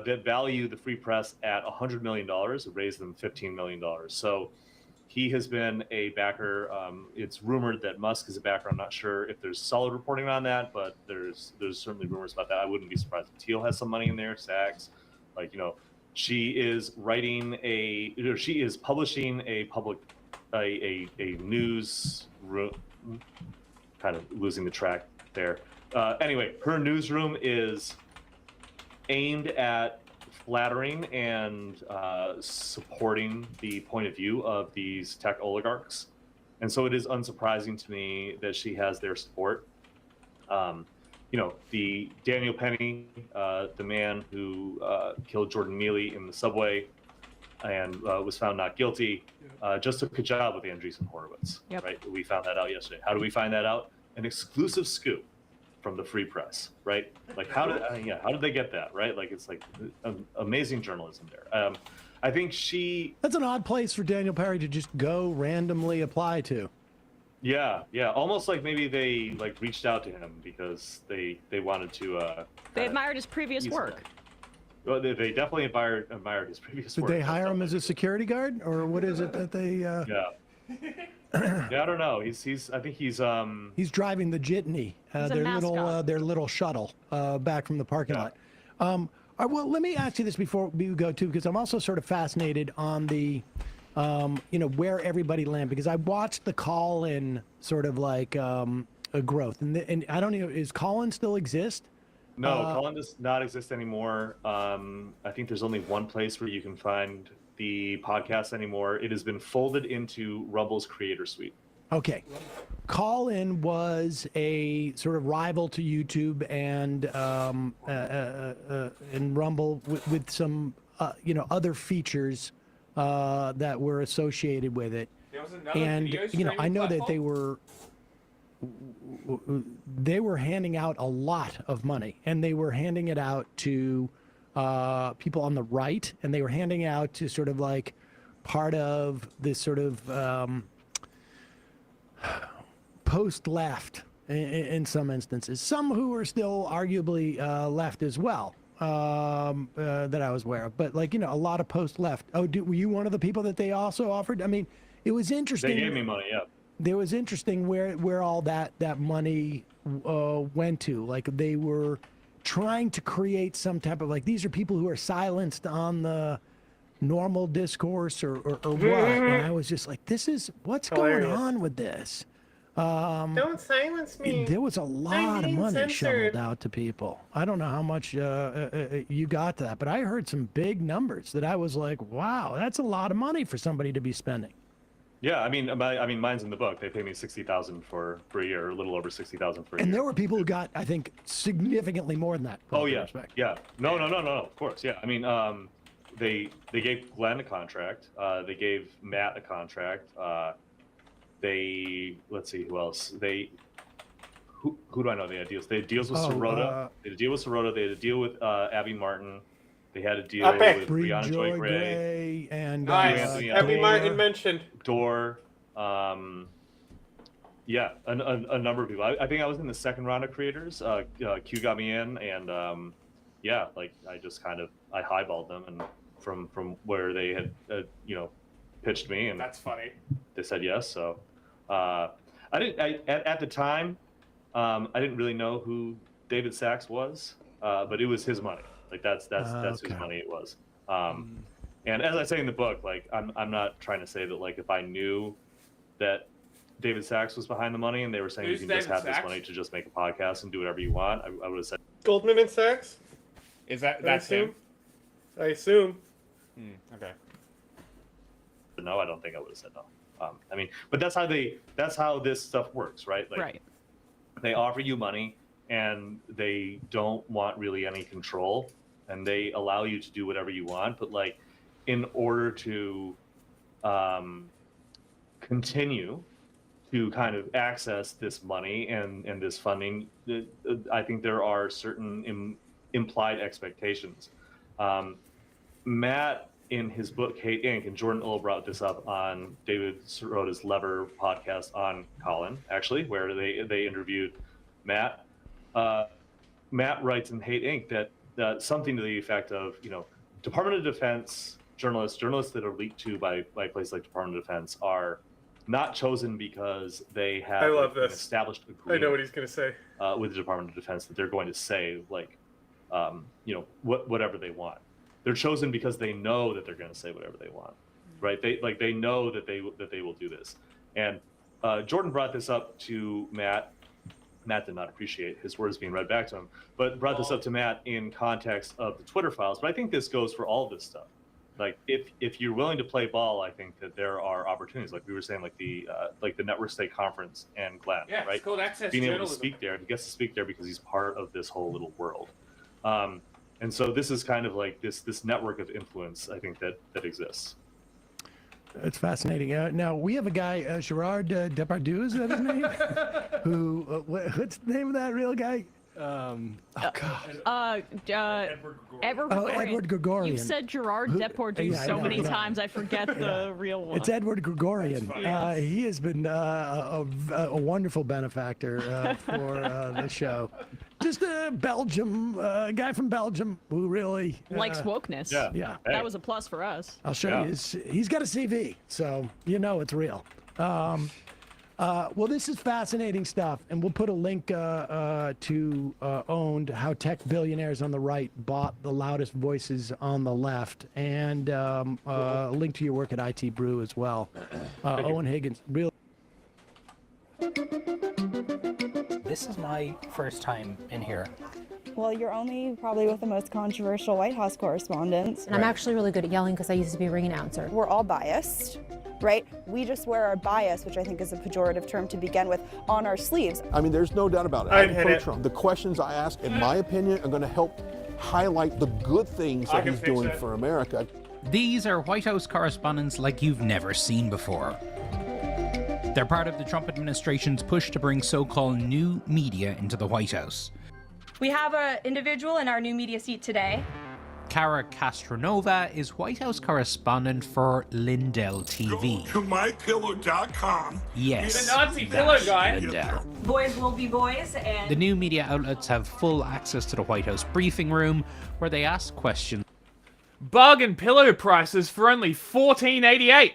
that valued the Free Press at $100 million. It raised them $15 million. So he has been a backer. It's rumored that Musk is a backer. I'm not sure if there's solid reporting on that, but there's certainly rumors about that. I wouldn't be surprised if Teal has some money in there, Sachs. Like, you know, she is she is publishing a news room, kind of losing the track there. Anyway, her newsroom is aimed at flattering and supporting the point of view of these tech oligarchs. And so it is unsurprising to me that she has their support. You know, the Daniel Penny, the man who killed Jordan Neely in the subway and was found not guilty, just took a job with Andreessen Horowitz. Yep. Right? We found that out yesterday. How do we find that out? An exclusive scoop from the free press, right? Like how did they get that, right? Like it's like amazing journalism there. I think That's an odd place for Daniel Perry to just go randomly apply to. Yeah, almost like maybe they like reached out to him because they wanted to. They admired his previous work. Well, they definitely admired his previous work. Did they hire him as a security guard, or what is it that they? Yeah. Yeah, I don't know. I think he's driving the jitney, their little shuttle back from the parking lot. Well, let me ask you this before we go too, because I'm also sort of fascinated on the, where everybody landed, because I watched the call-in sort of like a growth, and I don't know, is call-in still exist? No, call-in does not exist anymore. I think there's only one place where you can find the podcast anymore. It has been folded into Rumble's Creator Suite. Okay. Call-in was a sort of rival to YouTube and Rumble with some other featers that were associated with it. There was another And video I know streaming that they were handing out a lot of money, and they were handing it out to people on the right, and they were handing out to sort of like part of this sort of post-left in some instances. Some who are still arguably left as well that I was aware of, but like a lot of post-left. Oh, were you one of the people that they also offered? I mean, it was interesting. They gave me money, yeah. There was interesting where all that money went to. Like they were trying to create some type of like, these are people who are silenced on the normal discourse or what. And I was just like, what's going on with this? Don't silence me. There was a lot of money shoveled out to people. I don't know how much you got to that, but I heard some big numbers that I was like, wow, that's a lot of money for somebody to be spending. Yeah, I mean, mine's in the book. They pay me $60,000 for a year, a little over $60,000 for a year. And there were people who got, I think, significantly more than that. Oh yeah, yeah. No. Of course, yeah. I mean, they gave Glenn a contract. They gave Matt a contract. Let's see who else. Who do I know? They had deals. They had deals with Sirota. They had a deal with Sirota. They had a deal with Abby Martin. They had a deal with Brianna Joy Gray and Abby Martin mentioned Door. Yeah, a number of people. I think I was in the second round of creators. Q got me in, and yeah, like I just kind of I highballed them, and from where they had pitched me, and that's funny. They said yes. So I didn't. At the time, I didn't really know who David Sachs was, but it was his money. Like that's whose money it was. And as I say in the book, like I'm not trying to say that like if I knew that David Sachs was behind the money and they were saying you can just have this money to just make a podcast and do whatever you want, I would have said Goldman and Sachs. Is that's him? I assume. Okay. But no, I don't think I would have said no. I mean, but that's how this stuff works, right? Like, right. They offer you money and they don't want really any control, and they allow you to do whatever you want. But like, in order to continue to kind of access this money and this funding, I think there are certain implied expectations. Matt, in his book Hate Inc., and Jordan Ull brought this up on David Sirota's Lever podcast on Colin, actually, where they interviewed Matt. Matt writes in Hate Inc. that something to the effect of, Department of Defense journalists that are leaked to by places like Department of Defense are not chosen because they have an established agreement. I know what he's going to say. With the Department of Defense that they're going to say, like, whatever they want. They're chosen because they know that they're going to say whatever they want, right? They know that they will do this. And Jordan brought this up to Matt. Matt did not appreciate his words being read back to him, but brought this up to Matt in context of the Twitter files. But I think this goes for all of this stuff. Like, if you're willing to play ball, I think that there are opportunities. Like we were saying, like the Network State Conference and Glenn, right? It's called access being journalism. able to speak there. He gets to speak there because he's part of this whole little world. And so this is kind of like this network of influence, I think, that exists. It's fascinating. Now, we have a guy, Gerard Depardieu, is that his name? Who, what's the name of that real guy? Edward Gregorian. Edward Gregorian. You've said Gerard Depardieu so many times, I forget the real one. It's Edward Gregorian. He has been a wonderful benefactor for the show. Just a guy from Belgium who really likes wokeness. Yeah. That was a plus for us. I'll show you. He's got a CV, so you know it's real. Well, this is fascinating stuff, and we'll put a link to Owned, how tech billionaires on the right bought the loudest voices on the left, and a link to your work at IT Brew as well. Owen Higgins, real. This is my first time in here. Well, you're only probably with the most controversial White House correspondents. And I'm actually really good at yelling because I used to be a ring announcer. We're all biased, right? We just wear our bias, which I think is a pejorative term to begin with, on our sleeves. I mean, there's no doubt about it. I'd hit it. Trump. The questions I ask, in my opinion, are going to help highlight the good things that he's doing for America. These are White House correspondents like you've never seen before. They're part of the Trump administration's push to bring so-called new media into the White House. We have an individual in our new media seat today. Cara Castronova is White House correspondent for Lindell TV. Go to mypillow.com. Yes, the Nazi pillow guy. Lindell. Boys will be boys, and The new media outlets have full access to the White House briefing room, where they ask questions. Bargain pillow prices for only $14.88.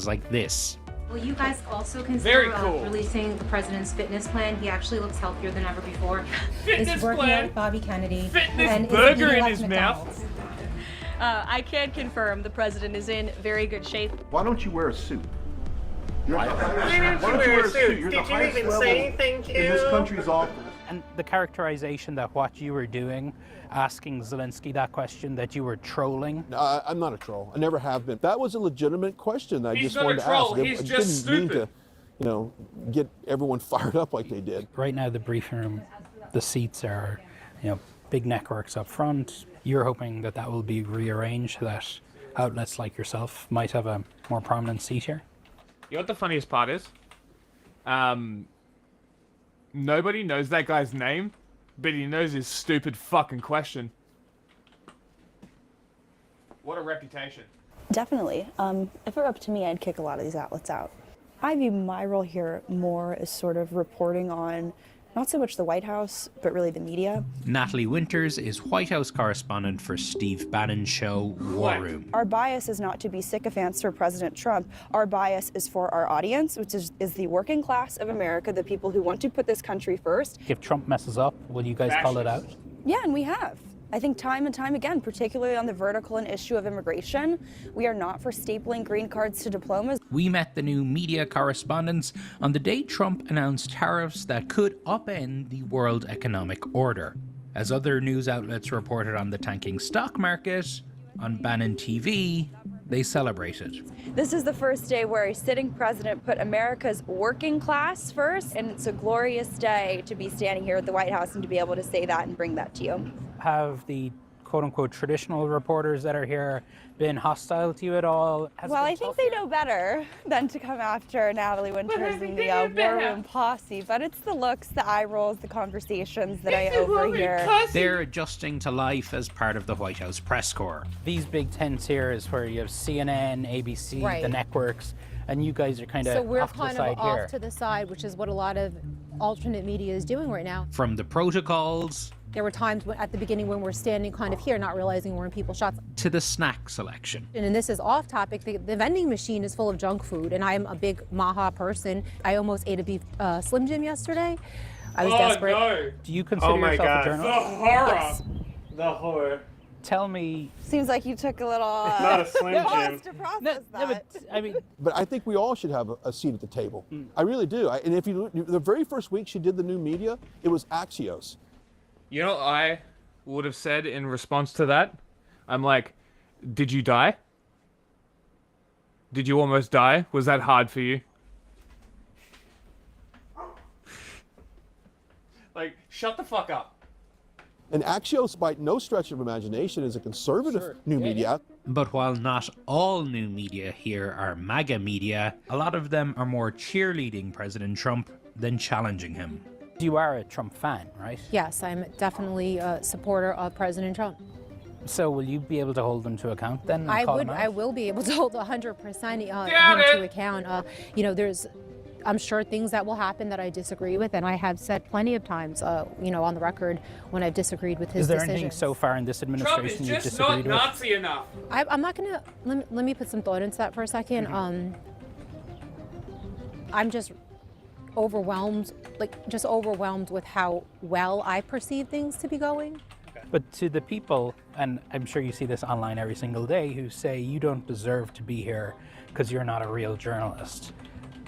Like this. Will you guys also consider Very cool. releasing the president's fitness plan? He actually looks healthier than ever before. Fitness He's working plan. out with Bobby Kennedy. Fitness and burger in left his McDonald's. mouth. I can confirm the president is in very good shape. Why don't you wear a suit? Why don't you wear a suit? You're Did the you highest even level say thank in this you? country's office. And the characterization that what you were doing, asking Zelenskyy that question, that you were trolling. No, I'm not a troll. I never have been. That was a legitimate question that I He's just not a wanted to troll. ask. He's I just didn't mean stupid. to, get everyone fired up like they did. Right now, the briefing room, the seats are, big networks up front. You're hoping that that will be rearranged, that outlets like yourself might have a more prominent seat here? You know what the funniest part is? Nobody knows that guy's name, but he knows his stupid fucking question. What a reputation. Definitely. If it were up to me, I'd kick a lot of these outlets out. I view my role here more as sort of reporting on not so much the White House, but really the media. Natalie Winters is White House correspondent for Steve Bannon's show War Room. Our bias is not to be sycophants for President Trump. Our bias is for our audience, which is the working class of America, the people who want to put this country first. If Trump messes up, will you guys call it out? Yeah, and we have. I think time and time again, particularly on the vertical and issue of immigration, we are not for stapling green cards to diplomas. We met the new media correspondents on the day Trump announced tariffs that could upend the world economic order. As other news outlets reported on the tanking stock market, on Bannon TV, they celebrated. This is the first day where a sitting president put America's working class first, and it's a glorious day to be standing here at the White House and to be able to say that and bring that to you. Have the quote-unquote traditional reporters that are here been hostile to you at all? Well, I think they know better than to come after Natalie Winters and the War Room posse, but it's the looks, the eye rolls, the conversations that I overhear. They're adjusting to life as part of the White House press corps. These big tents here is where you have CNN, ABC, Right. the networks, and you guys are kind of So we're off to the kind side of off here. to the side, which is what a lot of alternate media is doing right now. From the protocols There were times at the beginning when we're standing kind of here, not realizing we're in people's shots. to the snack selection. And this is off topic. The vending machine is full of junk food, and I'm a big Maha person. I almost ate a beef Slim Jim yesterday. I was desperate. No. Do you consider yourself a The journalist? horror. Yes. The horror. Tell me. Seems like you took a little Not a Slim pause Jim. to process that. I mean, But I think we all should have a seat at the table. I really do. And if you the very first week she did the new media, it was Axios. You know what I would have said in response to that? I'm like, did you die? Did you almost die? Was that hard for you? Like, shut the fuck up. And Axios, by no stretch of imagination, is a conservative new media. But while not all new media here are MAGA media, a lot of them are more cheerleading President Trump than challenging him. You are a Trump fan, right? Yes, I'm definitely a supporter of President Trump. So will you be able to hold them to account then? And I will be able to hold 100% him to account. You know, I'm sure things that will happen that I disagree with, and I have said plenty of times, you know, on the record when I've disagreed with his decisions. Is there anything so far in this administration you've disagreed with? Trump is just not Nazi enough. I'm not gonna, let me put some thought into that for a second. I'm just overwhelmed, overwhelmed with how well I perceive things to be going. But to the people, and I'm sure you see this online every single day, who say you don't deserve to be here because you're not a real journalist,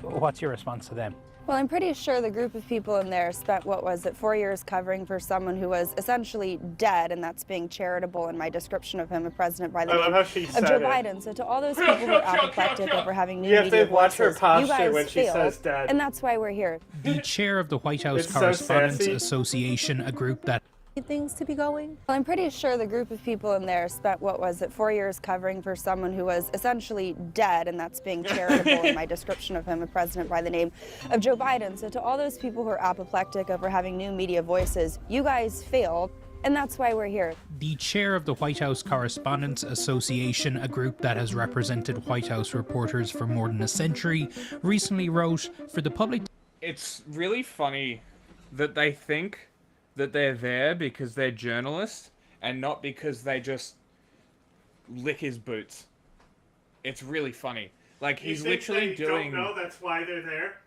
what's your response to them? Well, I'm pretty sure the group of people in there spent, 4 years covering for someone who was essentially dead, and that's being charitable in my description of him, a president by the name of Joe Biden. So to all those people who are apoplectic over having new media voices, you guys failed, and that's why we're here. The chair of the White House Correspondents Association, a group that things to be going. Well, I'm pretty sure the group of people in there spent 4 years covering for someone who was essentially dead, and that's being charitable in my description of him, a president by the name of Joe Biden. So to all those people who are apoplectic over having new media voices, you guys failed, and that's why we're here. The chair of the White House Correspondents Association, a group that has represented White House reporters for more than a century, recently wrote for the public. It's really funny that they think that they're there because they're journalists and not because they just lick his boots. It's really funny. Like, he's literally doing... don't know that's why they're there?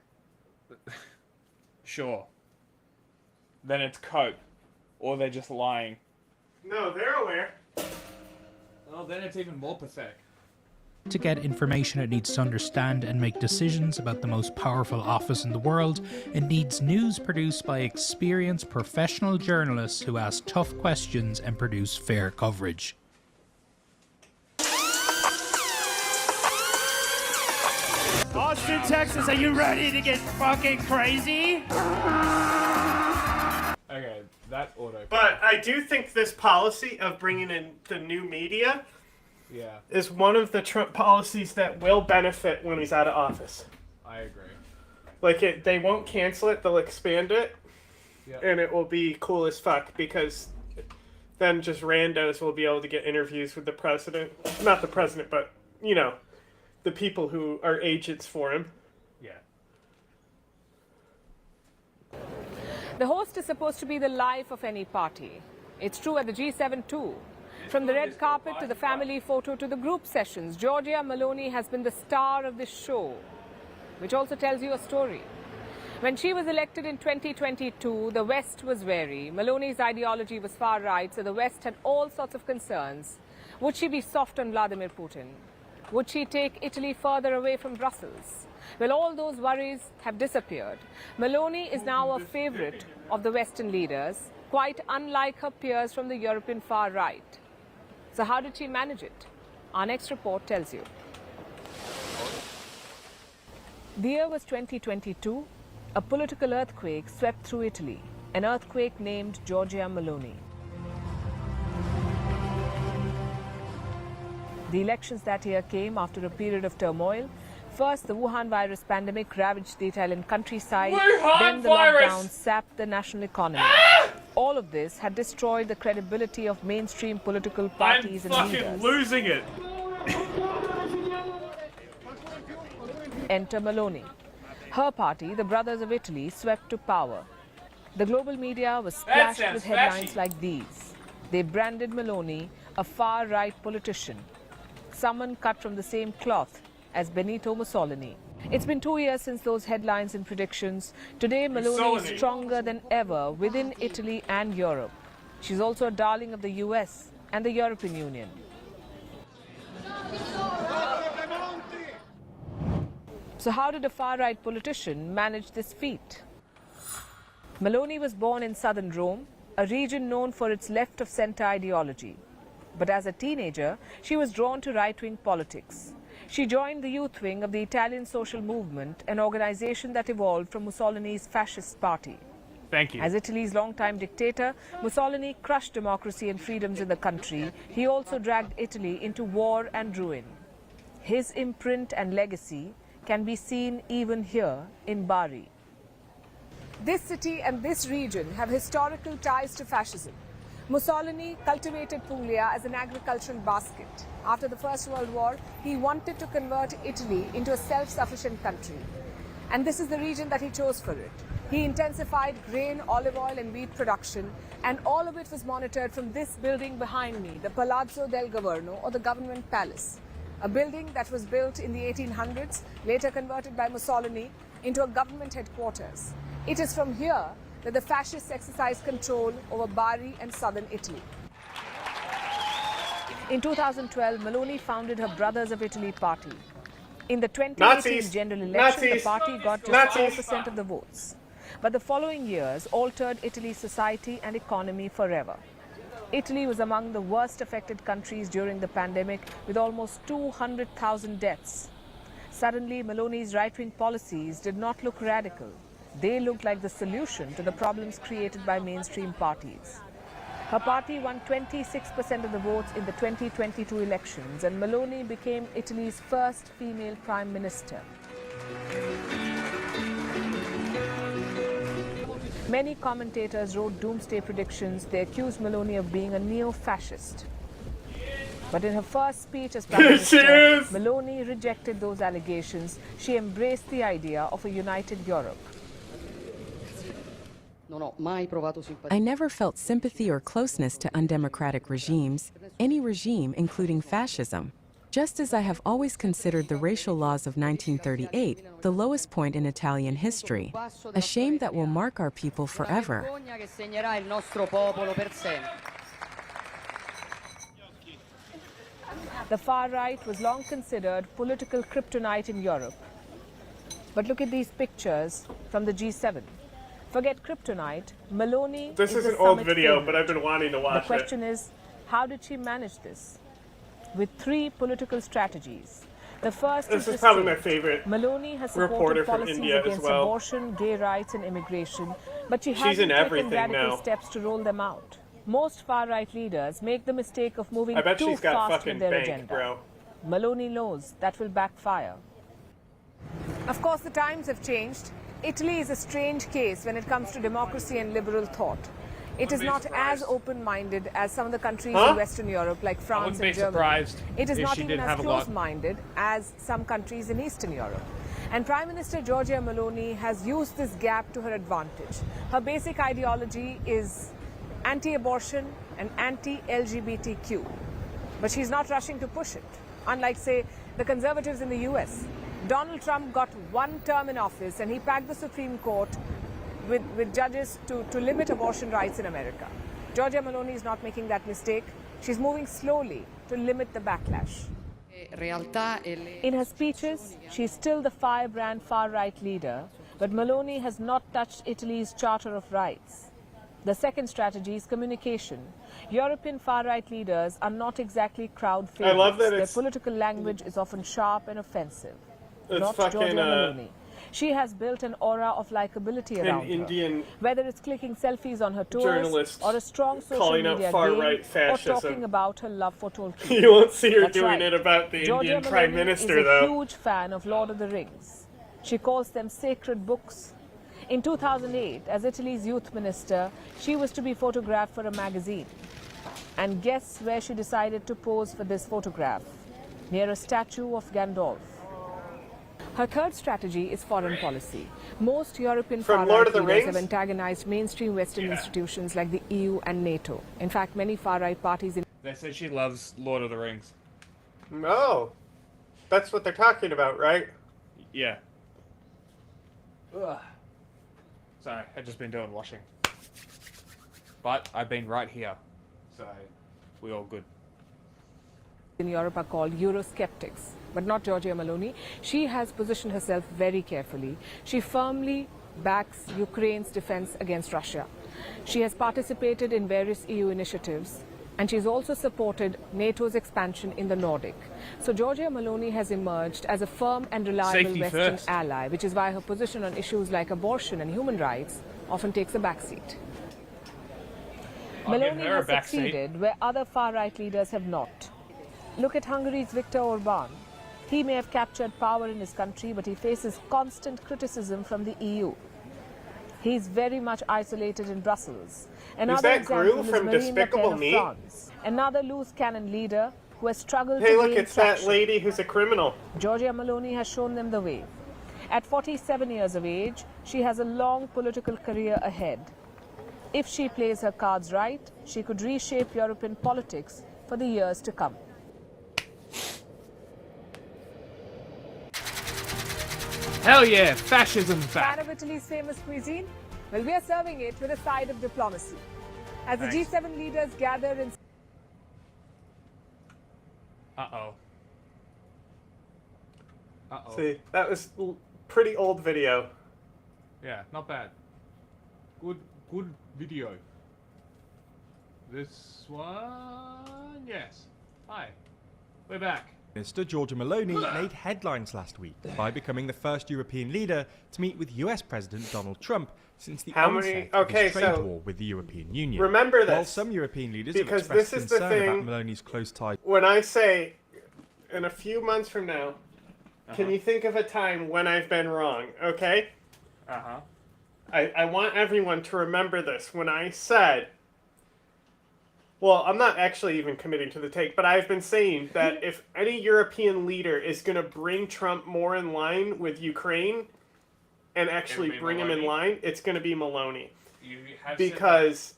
Sure. Then it's cope. Or they're just lying. No, they're aware. Well, then it's even more pathetic. To get information, it needs to understand and make decisions about the most powerful office in the world. It needs news produced by experienced professional journalists who ask tough questions and produce fair coverage. Austin, Texas, are you ready to get fucking crazy? Okay, that auto. But I do think this policy of bringing in the new media is one of the Trump policies that will benefit when he's out of office. I agree. Like, they won't cancel it, they'll expand it, and it will be cool as fuck, because then just randos will be able to get interviews with the president. Not the president, but, you know, the people who are agents for him. Yeah. The host is supposed to be the life of any party. It's true at the G7 too. From the red carpet to the family photo to the group sessions, Giorgia Meloni has been the star of this show, which also tells you a story. When she was elected in 2022, the West was wary. Meloni's ideology was far right, so the West had all sorts of concerns. Would she be soft on Vladimir Putin? Would she take Italy further away from Brussels? Well, all those worries have disappeared. Meloni is now a favorite of the Western leaders, quite unlike her peers from the European far right. So how did she manage it? Our next report tells you. The year was 2022. A political earthquake swept through Italy, an earthquake named Giorgia Meloni. The elections that year came after a period of turmoil. First, the Wuhan virus pandemic ravaged the Italian countryside. Then the lockdown sapped the national economy. All of this had destroyed the credibility of mainstream political parties and leaders. I'm fucking losing it. Enter Meloni. Her party, the Brothers of Italy, swept to power. The global media was splashed with headlines like these. They branded Meloni a far-right politician, someone cut from the same cloth as Benito Mussolini. It's been 2 years since those headlines and predictions. Today, Meloni is stronger than ever within Italy and Europe. She's also a darling of the US and the European Union. So how did a far-right politician manage this feat? Meloni was born in southern Rome, a region known for its left-of-center ideology. But as a teenager, she was drawn to right-wing politics. She joined the youth wing of the Italian Social Movement, an organization that evolved from Mussolini's fascist party. Thank you. As Italy's longtime dictator, Mussolini crushed democracy and freedoms in the country. He also dragged Italy into war and ruin. His imprint and legacy can be seen even here in Bari. This city and this region have historical ties to fascism. Mussolini cultivated Puglia as an agricultural basket. After the First World War, he wanted to convert Italy into a self-sufficient country. And this is the region that he chose for it. He intensified grain, olive oil and wheat production, and all of it was monitored from this building behind me, the Palazzo del Governo, or the Government Palace, a building that was built in the 1800s, later converted by Mussolini into a government headquarters. It is from here that the fascists exercised control over Bari and southern Italy. In 2012, Meloni founded her Brothers of Italy party. In the 2018 general election, the party got just 4% of the votes. But the following years altered Italy's society and economy forever. Italy was among the worst affected countries during the pandemic, with almost 200,000 deaths. Suddenly, Meloni's right-wing policies did not look radical. They looked like the solution to the problems created by mainstream parties. Her party won 26% of the votes in the 2022 elections, and Meloni became Italy's first female prime minister. Many commentators wrote doomsday predictions. They accused Meloni of being a neo-fascist. But in her first speech as Prime Minister, Meloni rejected those allegations. She embraced the idea of a united Europe. I never felt sympathy or closeness to undemocratic regimes, any regime including fascism. Just as I have always considered the racial laws of 1938 the lowest point in Italian history, a shame that will mark our people forever. The far right was long considered political kryptonite in Europe. But look at these pictures from the G7. Forget kryptonite, Meloni This is an old video, but I've been wanting to watch it. The question is, how did she manage this? With 3 political strategies. The first this is is probably my favorite Meloni has reporter supported from policies India against as well. abortion, gay rights and immigration, but she She's hasn't in taken everything radical now. steps to roll them out. Most far-right leaders make the mistake of moving I bet too she's got fast fucking with their bank, agenda. bro. Meloni knows that will backfire. Of course, the times have changed. Italy is a strange case when it comes to democracy and liberal thought. It is not as open-minded as some of the countries in Western Europe, like France and Germany. It is not even as close-minded as some countries in Eastern Europe. And Prime Minister Giorgia Meloni has used this gap to her advantage. Her basic ideology is anti-abortion and anti-LGBTQ. But she's not rushing to push it, unlike, say, the conservatives in the US. Donald Trump got 1 term in office and he packed the Supreme Court with judges to limit abortion rights in America. Giorgia Meloni is not making that mistake. She's moving slowly to limit the backlash. In her speeches, she's still the firebrand far-right leader, but Meloni has not touched Italy's Charter of Rights. The second strategy is communication. European far-right leaders are not exactly crowd favorites. I love that Their political language is often sharp and offensive. Not fucking, Giorgia Meloni. She has built an aura of likability around her. Whether it's clicking selfies on her tours, or a strong social media game, or talking about her love for Tolkien. You won't see her That's doing right. it about the Giorgia Indian Prime Meloni Minister, is a though. huge fan of Lord of the Rings. She calls them sacred books. In 2008, as Italy's youth minister, she was to be photographed for a magazine. And guess where she decided to pose for this photograph? Near a statue of Gandalf. Her third strategy is foreign policy. Most European far-right leaders have antagonized mainstream Western institutions like the EU and NATO. In fact, many far-right parties in... They say she loves Lord of the Rings. No. That's what they're talking about, right? Yeah. Ugh. Sorry, I've just been doing washing. But I've been right here. So, we're all good. In Europe are called Eurosceptics. But not Giorgia Meloni. She has positioned herself very carefully. She firmly backs Ukraine's defense against Russia. She has participated in various EU initiatives. And she's also supported NATO's expansion in the Nordic. So Giorgia Meloni has emerged as a firm and reliable Safety Western first. ally, which is why her position on issues like abortion and human rights often takes a backseat. I'll give Meloni her a has backseat. succeeded where other far-right leaders have not. Look at Hungary's Viktor Orban. He may have captured power in his country, but he faces constant criticism from the EU. He's very much isolated in Brussels. Another that example Gru is from Marine Le Despicable Pen of Me? France, another loose cannon leader who has struggled Hey, to look, gain it's that traction. lady who's a criminal. Giorgia Meloni has shown them the way. At 47 years of age, she has a long political career ahead. If she plays her cards right, she could reshape European politics for the years to come. Hell yeah, fascism's back. Fan of Italy's famous cuisine? Well, we are serving it with a side of diplomacy. As the Nice. G7 leaders gather in... Uh-oh. Uh-oh. See, that was pretty old video. Yeah, not bad. Good video. This one, yes. Hi, we're back. Minister Giorgia Meloni made headlines last week by becoming the first European leader to meet with US President Donald Trump since the onset of his trade war with the European Union. Remember this. While some European leaders have because expressed this is the concern about thing. Meloni's close ties. When I say, in a few months from now, can you think of a time when I've been wrong, okay? Uh-huh. I want everyone to remember this. When I said, well, I'm not actually even committing to the take, but I've been saying that if any European leader is going to bring Trump more in line with Ukraine and actually bring him in line, it's going to be Meloni. You have Because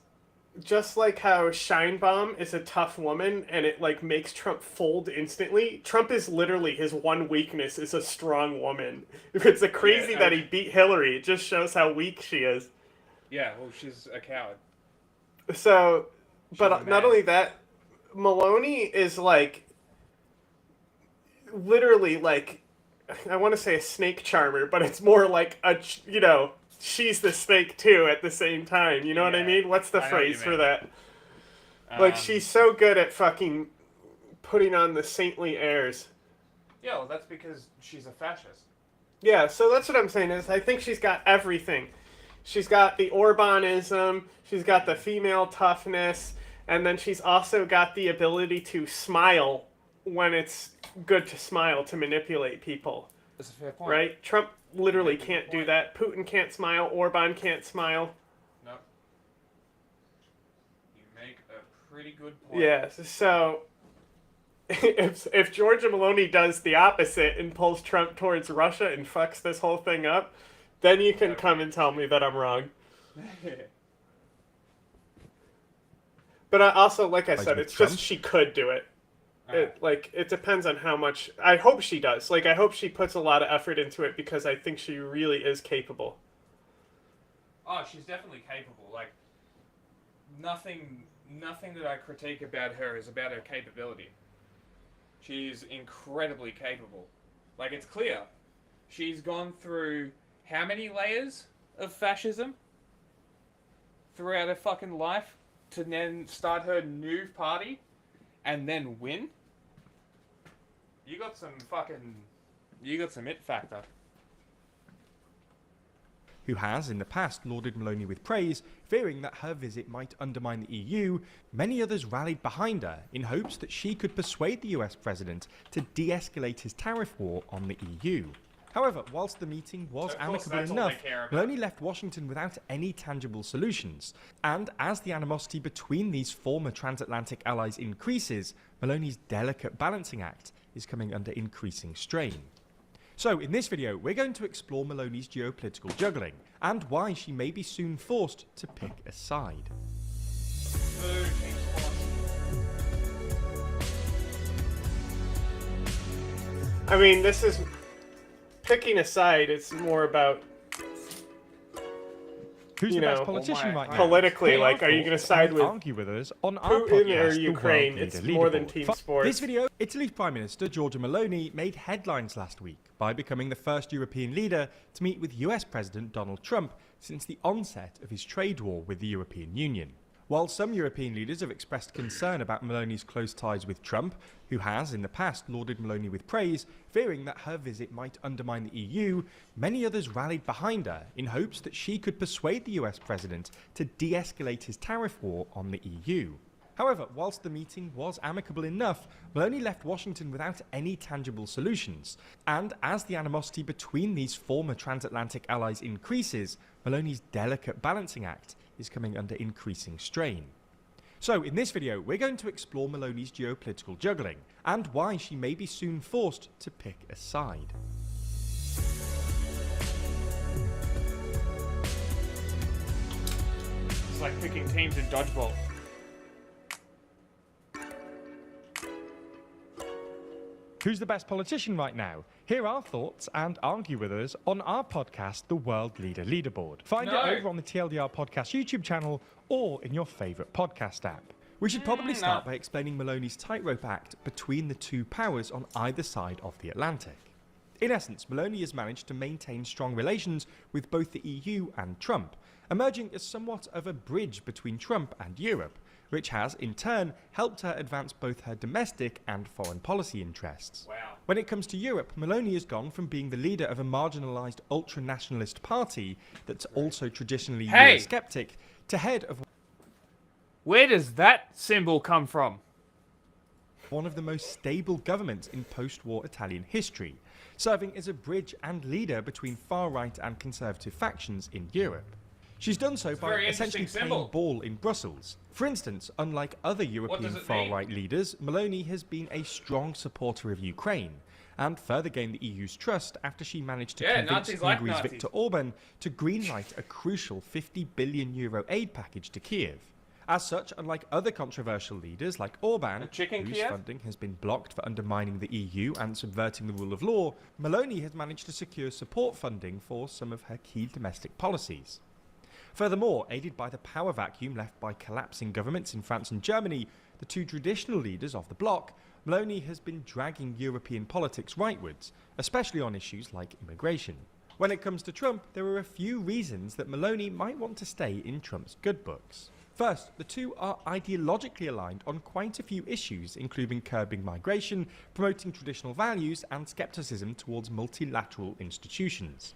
just like how Scheinbaum is a tough woman and it like makes Trump fold instantly, Trump is literally his one weakness is a strong woman. If it's crazy that he beat Hillary, it just shows how weak she is. Yeah, well, she's a coward. So, but not only that, Meloni is like literally like, I want to say a snake charmer, but it's more like a, you know, she's the snake too at the same time. You know what I mean? What's the I know what you phrase for mean. that? Like, she's so good at fucking putting on the saintly airs. Yeah, well, that's because she's a fascist. Yeah, so that's what I'm saying is I think she's got everything. She's got the Orbanism, she's got the female toughness, and then she's also got the ability to smile when it's good to smile to manipulate people. That's a fair point. Right? Trump literally can't do that. Putin can't smile. Orban can't smile. Nope. You make a pretty good point. Yes, so if Giorgia Meloni does the opposite and pulls Trump towards Russia and fucks this whole thing up, then you can come and tell me that I'm wrong. But I also, like I said, it's just she could do it. It depends on how much. I hope she does. Like, I hope she puts a lot of effort into it because I think she really is capable. Oh, she's definitely capable. Like, nothing that I critique about her is about her capability. She's incredibly capable. Like, it's clear. She's gone through how many layers of fascism throughout her fucking life to then start her new party and then win? You got some it factor. Who has, in the past, lauded Meloni with praise, fearing that her visit might undermine the EU, many others rallied behind her in hopes that she could persuade the US president to de-escalate his tariff war on the EU. However, whilst the meeting was amicable enough, Meloni left Washington without any tangible solutions. And as the animosity between these former transatlantic allies increases, Meloni's delicate balancing act is coming under increasing strain. So, in this video, we're going to explore Meloni's geopolitical juggling, and why she may be soon forced to pick a side. I mean, this is picking a side. It's more about Who's the best politician right now? politically. Like, are you going to side with argue with us on our Putin podcast, or The Ukraine? World It's Leader more than Leaderboard. team For sports. This video, Italy's Prime Minister Giorgia Meloni made headlines last week by becoming the first European leader to meet with US President Donald Trump since the onset of his trade war with the European Union. While some European leaders have expressed concern about Meloni's close ties with Trump, who has in the past lauded Meloni with praise, fearing that her visit might undermine the EU, many others rallied behind her in hopes that she could persuade the US president to de-escalate his tariff war on the EU. However, whilst the meeting was amicable enough, Meloni left Washington without any tangible solutions. And as the animosity between these former transatlantic allies increases, Meloni's delicate balancing act is coming under increasing strain. So in this video, we're going to explore Meloni's geopolitical juggling and why she may be soon forced to pick a side. It's like picking teams in dodgeball. Who's the best politician right now? Hear our thoughts and argue with us on our podcast, The World Leader Leaderboard. Find it over on the TLDR Podcast YouTube channel or in your favourite podcast app. We should probably start by explaining Meloni's tightrope act between the two powers on either side of the Atlantic. In essence, Meloni has managed to maintain strong relations with both the EU and Trump, emerging as somewhat of a bridge between Trump and Europe, which has, in turn, helped her advance both her domestic and foreign policy interests. Wow. When it comes to Europe, Meloni has gone from being the leader of a marginalised ultra-nationalist party that's also traditionally Eurosceptic to head of... Where does that symbol come from? One of the most stable governments in post-war Italian history, serving as a bridge and leader between far-right and conservative factions in Europe. She's done so by essentially playing ball in Brussels. For instance, unlike other European far-right leaders, Meloni has been a strong supporter of Ukraine, and further gained the EU's trust after she managed to convince Hungary's Viktor Orban to greenlight a crucial €50 billion aid package to Kiev. As such, unlike other controversial leaders like Orban, whose funding has been blocked for undermining the EU and subverting the rule of law, Meloni has managed to secure support funding for some of her key domestic policies. Furthermore, aided by the power vacuum left by collapsing governments in France and Germany, the two traditional leaders of the bloc, Meloni has been dragging European politics rightwards, especially on issues like immigration. When it comes to Trump, there are a few reasons that Meloni might want to stay in Trump's good books. First, the two are ideologically aligned on quite a few issues, including curbing migration, promoting traditional values, and skepticism towards multilateral institutions.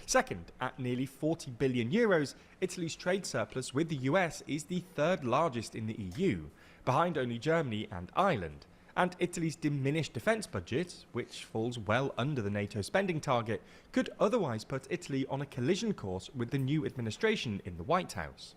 Second, at nearly €40 billion, Italy's trade surplus with the US is the third largest in the EU, behind only Germany and Ireland. And Italy's diminished defence budget, which falls well under the NATO spending target, could otherwise put Italy on a collision course with the new administration in the White House.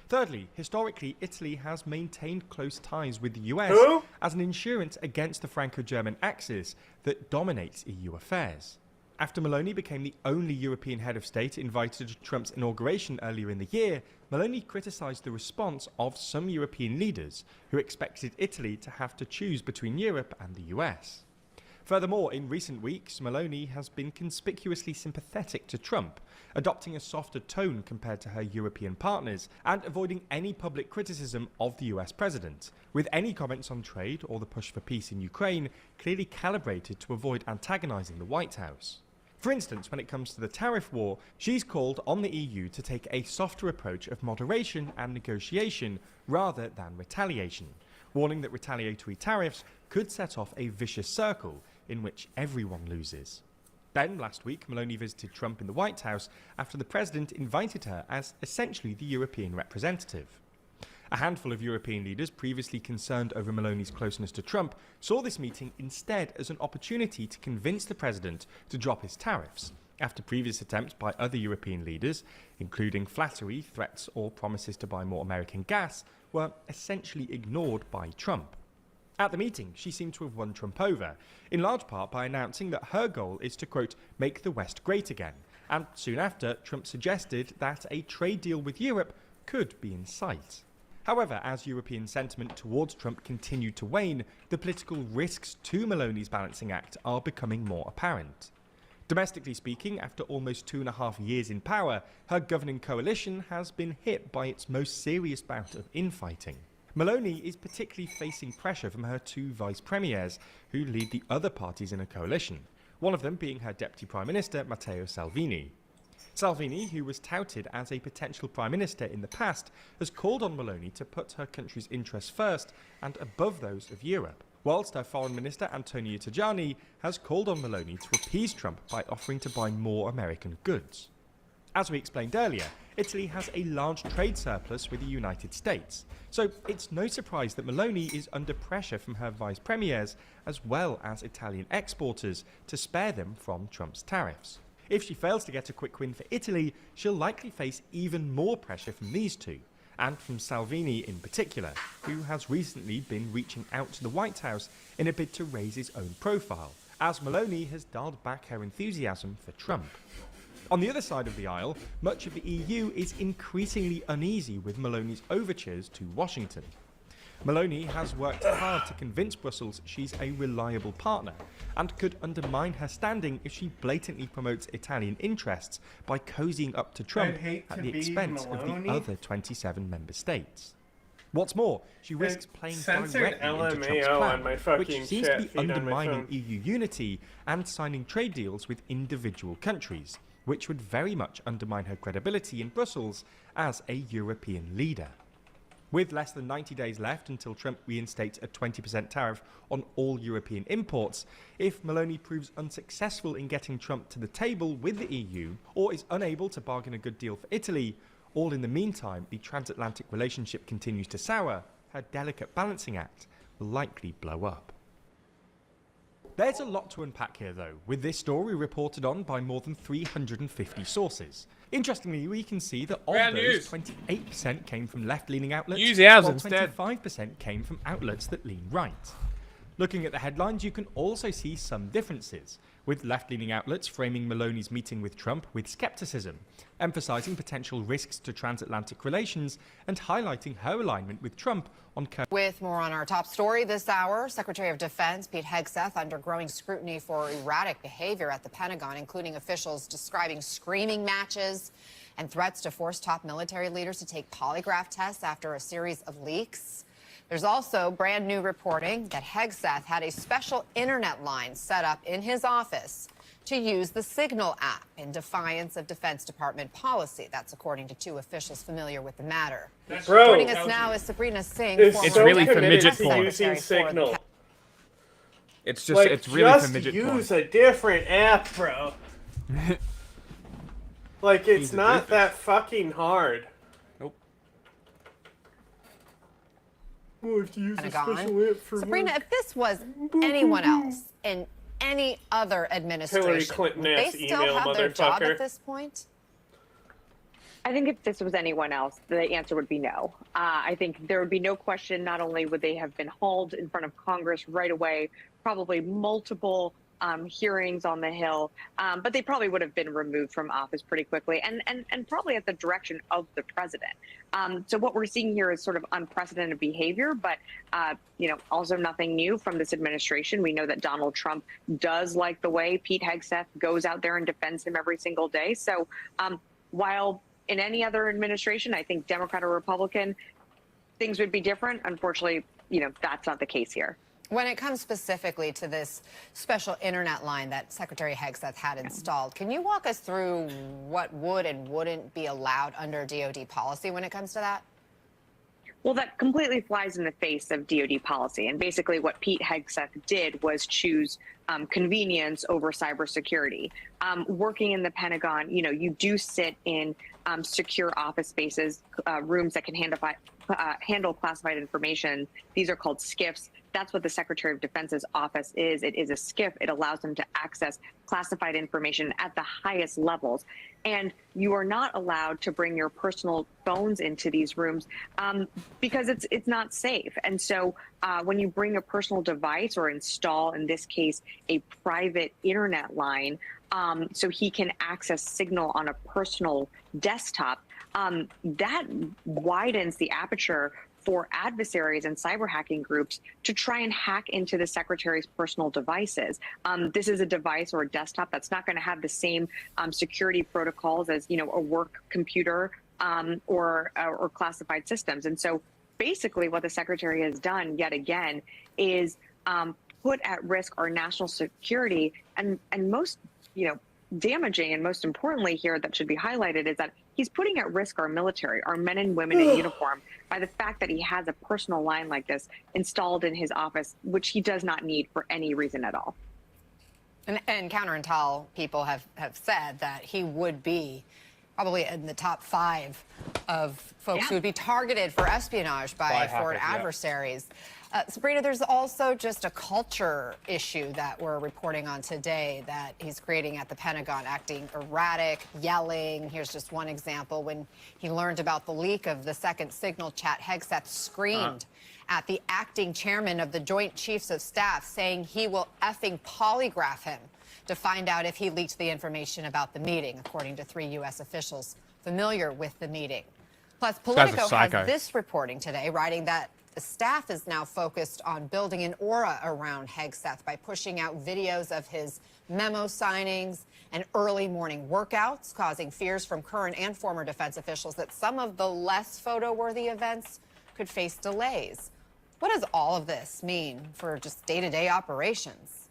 Thirdly, historically, Italy has maintained close ties with the US as an insurance against the Franco-German axis that dominates EU affairs. After Meloni became the only European head of state invited to Trump's inauguration earlier in the year, Meloni criticised the response of some European leaders who expected Italy to have to choose between Europe and the US. Furthermore, in recent weeks, Meloni has been conspicuously sympathetic to Trump, adopting a softer tone compared to her European partners and avoiding any public criticism of the US president, with any comments on trade or the push for peace in Ukraine clearly calibrated to avoid antagonising the White House. For instance, when it comes to the tariff war, she's called on the EU to take a softer approach of moderation and negotiation rather than retaliation, warning that retaliatory tariffs could set off a vicious circle in which everyone loses. Then, last week, Meloni visited Trump in the White House after the president invited her as essentially the European representative. A handful of European leaders previously concerned over Meloni's closeness to Trump saw this meeting instead as an opportunity to convince the president to drop his tariffs, after previous attempts by other European leaders, including flattery, threats or promises to buy more American gas, were essentially ignored by Trump. At the meeting, she seemed to have won Trump over, in large part by announcing that her goal is to, quote, make the West great again, and soon after, Trump suggested that a trade deal with Europe could be in sight. However, as European sentiment towards Trump continued to wane, the political risks to Meloni's balancing act are becoming more apparent. Domestically speaking, after almost 2.5 years in power, her governing coalition has been hit by its most serious bout of infighting. Meloni is particularly facing pressure from her two vice premiers, who lead the other parties in a coalition, one of them being her deputy prime minister, Matteo Salvini. Salvini, who was touted as a potential prime minister in the past, has called on Meloni to put her country's interests first and above those of Europe, whilst her foreign minister Antonio Tajani has called on Meloni to appease Trump by offering to buy more American goods. As we explained earlier, Italy has a large trade surplus with the United States, so it's no surprise that Meloni is under pressure from her vice premiers as well as Italian exporters to spare them from Trump's tariffs. If she fails to get a quick win for Italy, she'll likely face even more pressure from these two, and from Salvini in particular, who has recently been reaching out to the White House in a bid to raise his own profile, as Meloni has dialed back her enthusiasm for Trump. On the other side of the aisle, much of the EU is increasingly uneasy with Meloni's overtures to Washington. Meloni has worked hard to convince Brussels she's a reliable partner, and could undermine her standing if she blatantly promotes Italian interests by cozying up to Trump at the expense of the other 27 member states. What's more, she risks playing directly into Trump's plan, which seems to be undermining EU unity and signing trade deals with individual countries, which would very much undermine her credibility in Brussels as a European leader. With less than 90 days left until Trump reinstates a 20% tariff on all European imports, if Meloni proves unsuccessful in getting Trump to the table with the EU, or is unable to bargain a good deal for Italy, all in the meantime the transatlantic relationship continues to sour, her delicate balancing act will likely blow up. There's a lot to unpack here though, with this story reported on by more than 350 sources. Interestingly, we can see that of those, 28% came from left-leaning outlets, while 25% came from outlets that lean right. Looking at the headlines, you can also see some differences, with left-leaning outlets framing Meloni's meeting with Trump with skepticism, emphasizing potential risks to transatlantic relations and highlighting her alignment with Trump on... With more on our top story this hour, Secretary of Defense Pete Hegseth under growing scrutiny for erratic behavior at the Pentagon, including officials describing screaming matches and threats to force top military leaders to take polygraph tests after a series of leaks. There's also brand new reporting that Hegseth had a special internet line set up in his office to use the Signal app in defiance of Defense Department policy. That's according to two officials familiar with the matter. Joining us now is Sabrina Singh. It's really for midget porn. Using Signal. It's just, like, it's really for midget porn. Just use a different app, bro. Like, it's not that fucking hard. Nope. Oh, I have to use a special app for Sabrina, if this was anyone else in any other administration, would they still have their job at this point? I think if this was anyone else, the answer would be no. I think there would be no question. Not only would they have been hauled in front of Congress right away, probably multiple hearings on the Hill, but they probably would have been removed from office pretty quickly, and probably at the direction of the president. So what we're seeing here is sort of unprecedented behavior, but also nothing new from this administration. We know that Donald Trump does like the way Pete Hegseth goes out there and defends him every single day. So while in any other administration, I think Democrat or Republican, things would be different. Unfortunately, that's not the case here. When it comes specifically to this special internet line that Secretary Hegseth had installed, can you walk us through what would and wouldn't be allowed under DoD policy when it comes to that? Well, that completely flies in the face of DoD policy. And basically what Pete Hegseth did was choose convenience over cybersecurity. Working in the Pentagon, you do sit in secure office spaces, rooms that can handle classified information. These are called SCIFs. That's what the Secretary of Defense's office is. It is a SCIF. It allows them to access classified information at the highest levels. And you are not allowed to bring your personal phones into these rooms because it's not safe. And so when you bring a personal device or install, in this case, a private internet line, so he can access Signal on a personal desktop, that widens the aperture for adversaries and cyber hacking groups to try and hack into the secretary's personal devices. This is a device or a desktop that's not going to have the same security protocols as a work computer or classified systems. And so basically what the secretary has done yet again is put at risk our national security and most damaging and most importantly here that should be highlighted is that he's putting at risk our military, our men and women in uniform, by the fact that he has a personal line like this installed in his office, which he does not need for any reason at all. And counterintel people have said that he would be probably in the top 5 of folks who would be targeted for espionage by foreign adversaries. Sabrina, there's also just a culture issue that we're reporting on today that he's creating at the Pentagon, acting erratic, yelling. Here's just one example. When he learned about the leak of the second signal chat, Hegseth screamed at the acting chairman of the Joint Chiefs of Staff, saying he will effing polygraph him to find out if he leaked the information about the meeting, according to 3 U.S. officials familiar with the meeting. Plus, Politico has this reporting today, writing that the staff is now focused on building an aura around Hegseth by pushing out videos of his memo signings and early morning workouts, causing fears from current and former defense officials that some of the less photo-worthy events could face delays. What does all of this mean for just day-to-day operations?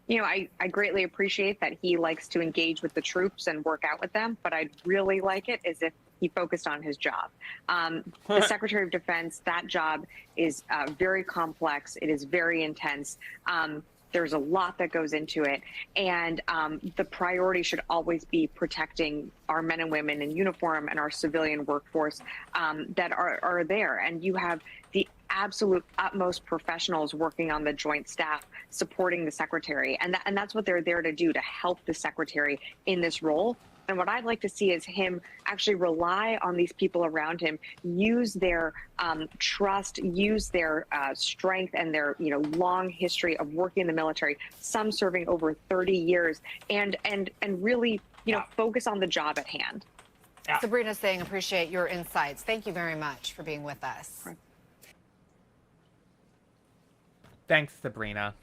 You know, I greatly appreciate that he likes to engage with the troops and work out with them, but I'd really like it as if he focused on his job. The Secretary of Defense, that job is very complex. It is very intense. There's a lot that goes into it. And the priority should always be protecting our men and women in uniform and our civilian workforce that are there. And you have the absolute utmost professionals working on the joint staff supporting the secretary. And that's what they're there to do, to help the secretary in this role. And what I'd like to see is him actually rely on these people around him, use their trust, use their strength and their long history of working in the military, some serving over 30 years, and really focus on the job at hand. Sabrina saying, appreciate your insights. Thank you very much for being with us. Thanks, Sabrina.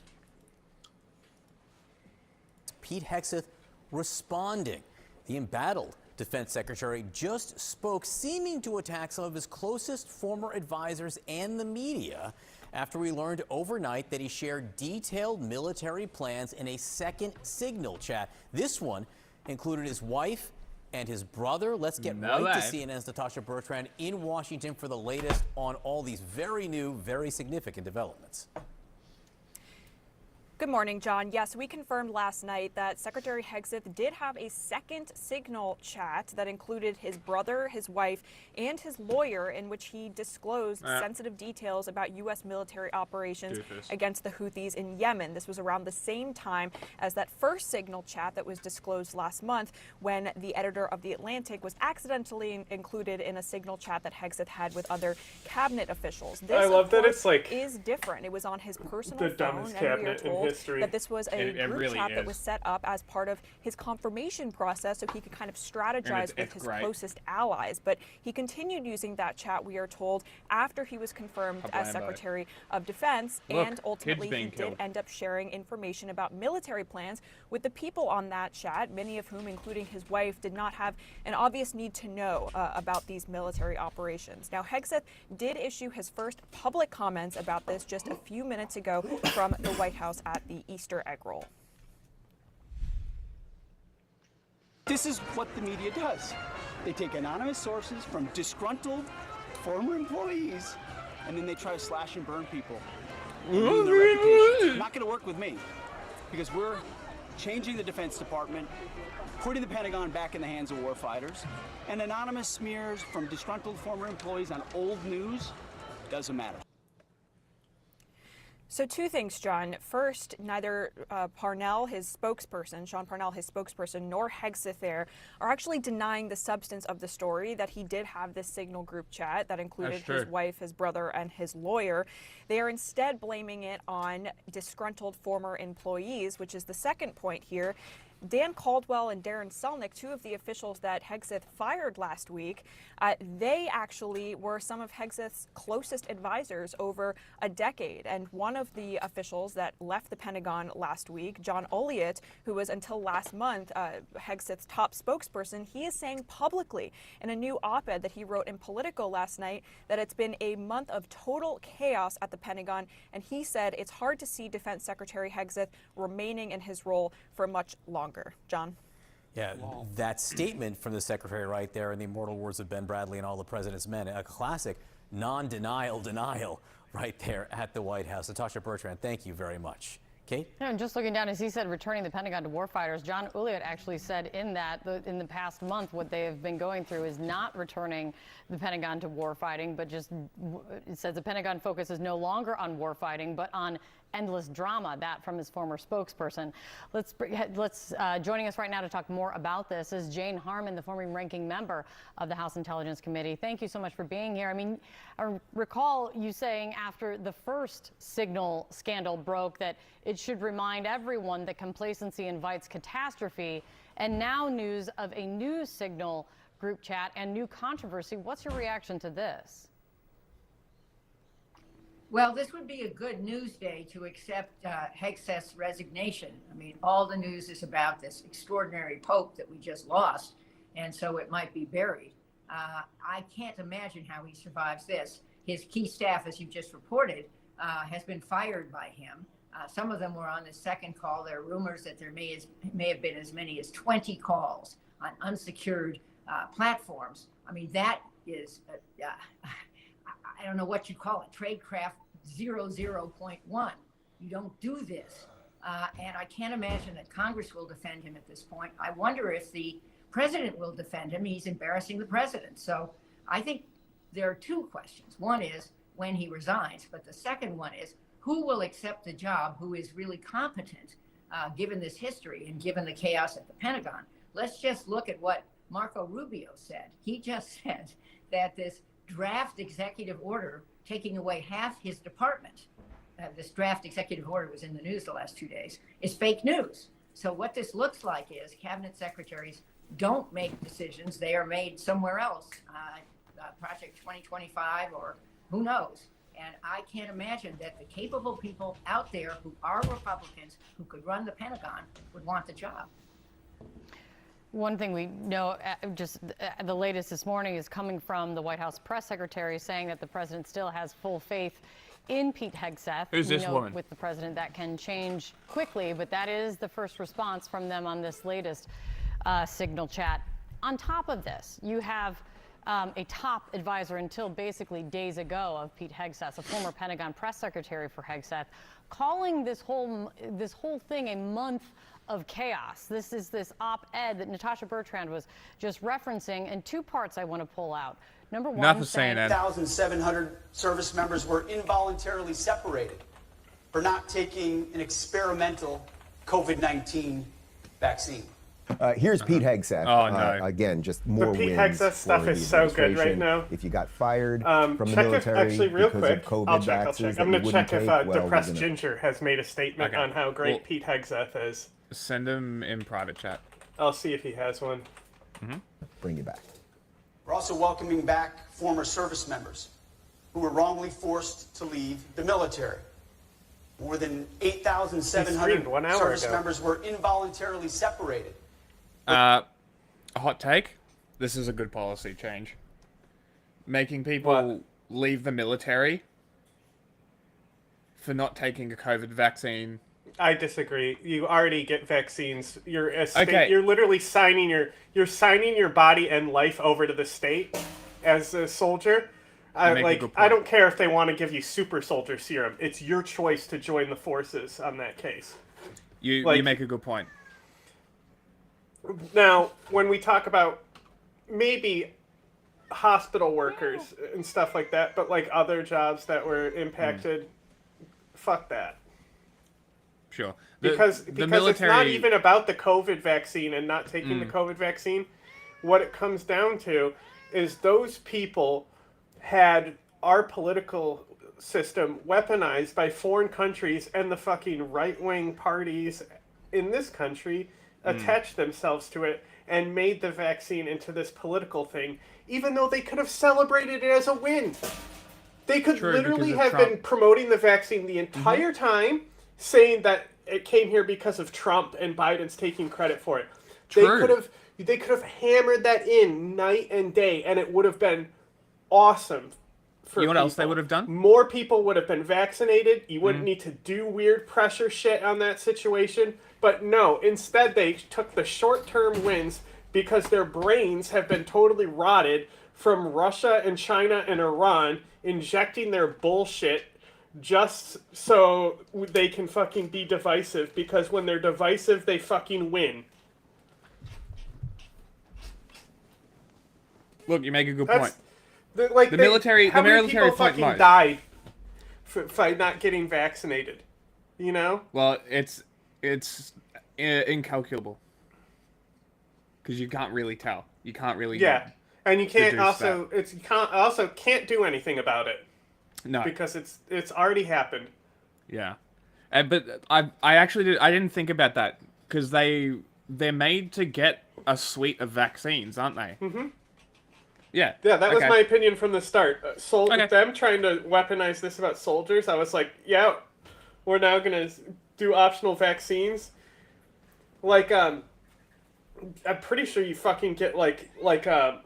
Pete Hegseth responding. The embattled defense secretary just spoke, seeming to attack some of his closest former advisors and the media after we learned overnight that he shared detailed military plans in a second signal chat. This one included his wife and his brother. Let's get right to CNN's Natasha Bertrand in Washington for the latest on all these very new, very significant developments. Good morning, John. Yes, we confirmed last night that Secretary Hegseth did have a second signal chat that included his brother, his wife, and his lawyer, in which he disclosed sensitive details about U.S. military operations against the Houthis in Yemen. This was around the same time as that first signal chat that was disclosed last month, when the editor of The Atlantic was accidentally included in a signal chat that Hegseth had with other cabinet officials. This, I love that it's like is different. It was on his personal the phone, dumbest and we are cabinet in told history. that this was a group really chat that is. was set up as part of his confirmation process so he could kind of strategize with his closest allies. But he continued using that chat, we are told, after he was confirmed as Secretary of Defense, and ultimately he did end up sharing information about military plans with the people on that chat, many of whom, including his wife, did not have an obvious need to know about these military operations. Now, Hegseth did issue his first public comments about this just a few minutes ago from the White House at the Easter egg roll. This is what the media does. They take anonymous sources from disgruntled former employees, and then they try to slash and burn people. And ruin their reputations. Not going to work with me, because we're changing the Defense Department, putting the Pentagon back in the hands of warfighters, and anonymous smears from disgruntled former employees on old news doesn't matter. So two things, John. First, neither Parnell, his spokesperson, Sean Parnell, his spokesperson, nor Hegseth there are actually denying the substance of the story, that he did have this signal group chat that included his wife, his brother, and his lawyer. They are instead blaming it on disgruntled former employees, which is the second point here. Dan Caldwell and Darren Selnick, two of the officials that Hegseth fired last week, they actually were some of Hegseth's closest advisors over a decade. And one of the officials that left the Pentagon last week, John Olliott, who was until last month Hegseth's top spokesperson, he is saying publicly in a new op-ed that he wrote in Politico last night that it's been a month of total chaos at the Pentagon. And he said it's hard to see Defense Secretary Hegseth remaining in his role for much longer. longer. John? Yeah, that statement from the secretary right there, in the immortal words of Ben Bradley and All the President's Men, a classic non-denial denial right there at the White House. Natasha Bertrand, thank you very much. Kate? Yeah, and just looking down, as he said, returning the Pentagon to warfighters, John Uliott actually said in the past month, what they have been going through is not returning the Pentagon to warfighting, but just it says the Pentagon focus is no longer on warfighting, but on endless drama. That from his former spokesperson. Joining us right now to talk more about this is Jane Harman, the former ranking member of the House Intelligence Committee. Thank you so much for being here. I mean, I recall you saying after the first signal scandal broke that it should remind everyone that complacency invites catastrophe, and now news of a new signal group chat and new controversy. What's your reaction to this? Well, this would be a good news day to accept Hegseth's resignation. I mean, all the news is about this extraordinary pope that we just lost, and so it might be buried. I can't imagine how he survives this. His key staff, as you just reported, has been fired by him. Some of them were on the second call. There are rumors that there may have been as many as 20 calls on unsecured platforms. I mean, that is, I don't know what you call it, tradecraft 00.1. You don't do this. And I can't imagine that Congress will defend him at this point. I wonder if the president will defend him. He's embarrassing the president. So I think there are two questions. One is when he resigns, but the second one is who will accept the job, who is really competent, given this history and given the chaos at the Pentagon. Let's just look at what Marco Rubio said. He just said that this draft executive order taking away half his department, this draft executive order was in the news the last 2 days, is fake news. So what this looks like is cabinet secretaries don't make decisions. They are made somewhere else, Project 2025 or who knows. And I can't imagine that the capable people out there who are Republicans who could run the Pentagon would want the job. One thing we know, just the latest this morning, is coming from the White House press secretary saying that the president still has full faith in Pete Hegseth. Who's this woman? With the president, that can change quickly, but that is the first response from them on this latest signal chat. On top of this, you have a top advisor until basically days ago of Pete Hegseth, a former Pentagon press secretary for Hegseth, calling this whole thing a month of chaos. This is this op-ed that Natasha Bertrand was just referencing, and two parts I want to pull out. Number one, Not the same. 1,700 service members were involuntarily separated for not taking an experimental COVID-19 vaccine. Here's Pete Hegseth. Oh, no. Again, just more The Pete wins Hegseth for stuff the is so good right administration. now. If you got fired from the military actually, real because quick, of COVID I'll vaccines check. that I'm you going to wouldn't check if take, well, Depressed we're gonna- Ginger has made a statement Okay. on how great Well- Pete Hegseth is. Send him in private chat. I'll see if he has one. Bring you back. We're also welcoming back former service members who were wrongly forced to leave the military. More than 8,700 streamed 1 hour service ago. members were involuntarily separated. A hot take. This is a good policy change. Making people leave the military for not taking a COVID vaccine. I disagree. You already get vaccines. You're a state, Okay. You're literally signing your body and life over to the state as a soldier. make a good I point. don't care if they want to give you super soldier serum. It's your choice to join the forces on that case. You Like- make a good point. Now, when we talk about maybe hospital workers and stuff like that, but like other jobs that were impacted, fuck that. Sure. Because the it's not even about the COVID vaccine and not taking the COVID vaccine. What it comes down to is those people had our political system weaponized by foreign countries, and the fucking right-wing parties in this country attached themselves to it and made the vaccine into this political thing, even though they could have celebrated it as a win. They could True, literally because of have been Trump. promoting the vaccine the entire time, saying that it came here because of Trump and Biden's taking credit for it. True. They could have hammered that in night and day, and it would have been awesome for You know what else they people. would have done? More people would have been vaccinated. You wouldn't need to do weird pressure shit on that situation. But no, instead they took the short-term wins because their brains have been totally rotted from Russia and China and Iran injecting their bullshit just so they can fucking be divisive, because when they're divisive, they fucking win. Look, you make a good point. The military people fight fucking most. died by not getting vaccinated, you know? Well, it's incalculable. Because you can't really tell. You can't really and you can't deduce can't do anything about it. No. Because it's already happened. Yeah. But I didn't think about that, because they're made to get a suite of vaccines, aren't they? Mm-hmm. Yeah. Yeah, that was my opinion from the start. Them trying to weaponize this about soldiers, I was like, yeah, we're now going to do optional vaccines. Like, I'm pretty sure you fucking get, like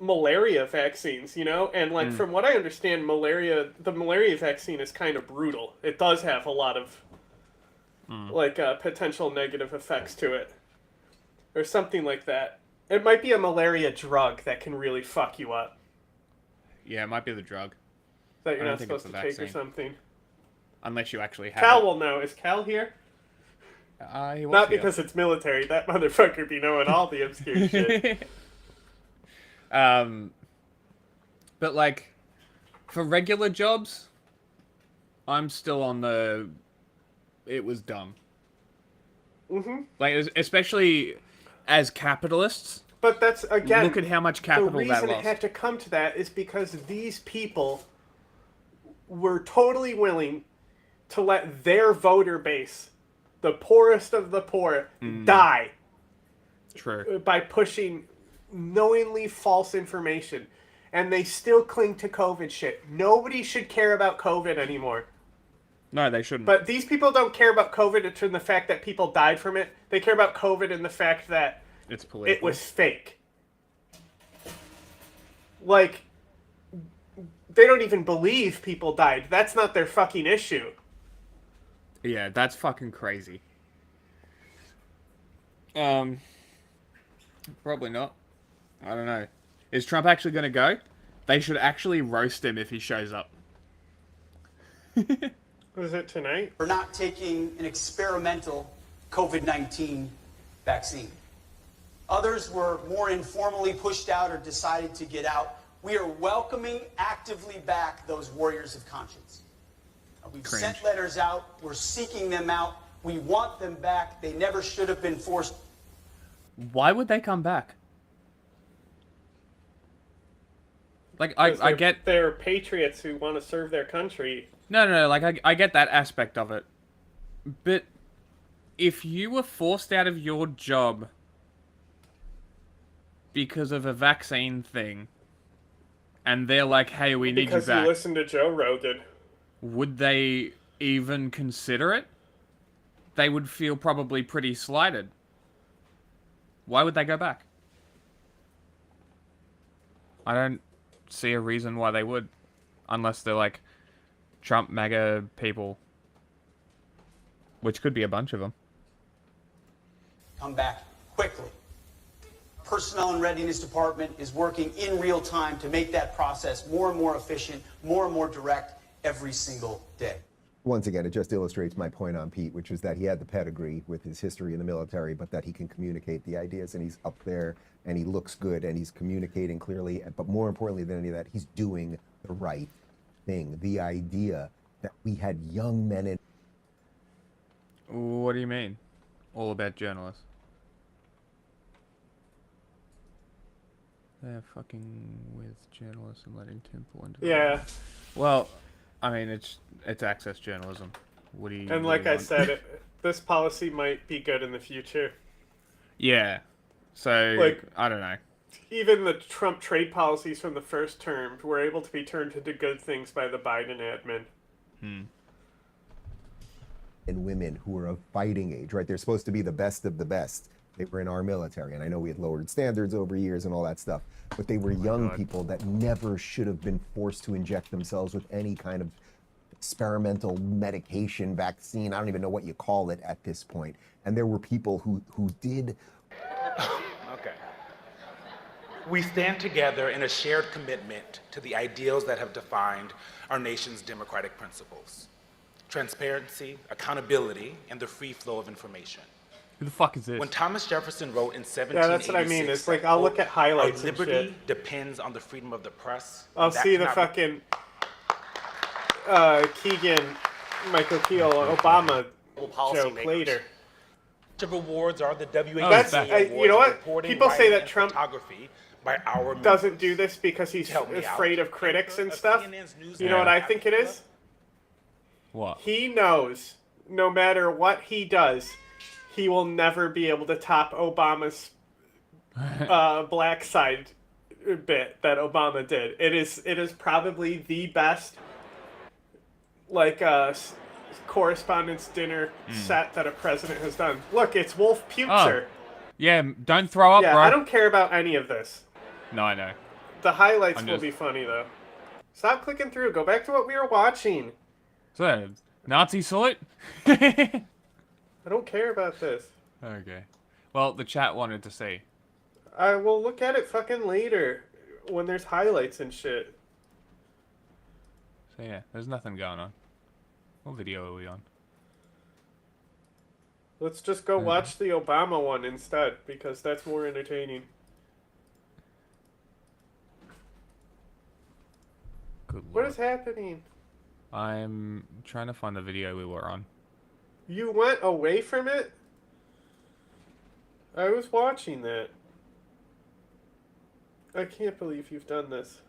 malaria vaccines, you know? And, like, from what I understand, the malaria vaccine is kind of brutal. It does have a lot of, potential negative effects to it. Or something like that. It might be a malaria drug that can really fuck you up. Yeah, it might be the drug. That you're not supposed to take or something. Unless you actually have Cal it. will know. Is Cal here? He was Not here. because it's military. That motherfucker be knowing all the obscure shit. But, like, for regular jobs, I'm still on it was dumb. Mm-hmm. Like, especially as capitalists. But that's, again, look at how much capital the reason that lost. it had to come to that is because these people were totally willing to let their voter base, the poorest of the poor, die. True. By pushing knowingly false information. And they still cling to COVID shit. Nobody should care about COVID anymore. No, they shouldn't. But these people don't care about COVID in the fact that people died from it. They care about COVID in the fact that it's political. It was fake. Like, they don't even believe people died. That's not their fucking issue. Yeah, that's fucking crazy. Probably not. I don't know. Is Trump actually going to go? They should actually roast him if he shows up. Was it tonight? We're not taking an experimental COVID-19 vaccine. Others were more informally pushed out or decided to get out. We are welcoming actively back those warriors of conscience. We've sent letters out. We're seeking them out. We want them back. They never should have been forced. Why would they come back? Like, I get... They're patriots who want to serve their country. No, like, I get that aspect of it. But if you were forced out of your job because of a vaccine thing, and they're like, hey, we need you back. Because you listen to Joe Rogan. Would they even consider it? They would feel probably pretty slighted. Why would they go back? I don't see a reason why they would. Unless they're like Trump MAGA people. Which could be a bunch of them. Come back quickly. Personnel and Readiness Department is working in real time to make that process more and more efficient, more and more direct every single day. Once again, it just illustrates my point on Pete, which is that he had the pedigree with his history in the military, but that he can communicate the ideas, and he's up there, and he looks good, and he's communicating clearly, but more importantly than any of that, he's doing the right thing. The idea that we had young men in... What do you mean? All about journalists. They're fucking with journalists and letting Tim pull into Yeah. Well, I mean, it's access journalism. What do you... And like I said, this policy might be good in the future. Yeah. So, like, I don't know. Even the Trump trade policies from the first term were able to be turned into good things by the Biden admin. And women who are of fighting age, right? They're supposed to be the best of the best. They were in our military, and I know we had lowered standards over years and all that stuff, but they were young people that never should have been forced to inject themselves with any kind of experimental medication, vaccine. I don't even know what you call it at this point. And there were people who did. Okay. We stand together in a shared commitment to the ideals that have defined our nation's democratic principles: transparency, accountability, and the free flow of information. Who the fuck is this? When Thomas Jefferson wrote in 1786, Yeah, that's what I mean. It's like, I'll look at highlights our and liberty shit. depends on the freedom of the press. I'll That see the cannot fucking Keegan, Michael Keel, Obama joke later. The rewards are the WABC That's, awards you know of what? reporting, People say writing, that and Trump photography by our doesn't do this because he's Help me out. afraid of critics and stuff. You know Yeah. what I think it is? What? He knows no matter what he does, he will never be able to top Obama's black side bit that Obama did. It is probably the best correspondence dinner set that a president has done. Look, it's Wolf Putzer. Yeah, don't throw up, Yeah, bro. I don't care about any of this. No, I know. The highlights I'm will just- be funny though. Stop clicking through. Go back to what we were watching. So, Nazi salute? I don't care about this. Okay. Well, the chat wanted to see. I will look at it fucking later when there's highlights and shit. So yeah, there's nothing going on. What video are we on? Let's just go watch the Obama one instead because that's more entertaining. Good What lord. is happening? I'm trying to find the video we were on. You went away from it? I was watching that. I can't believe you've done this.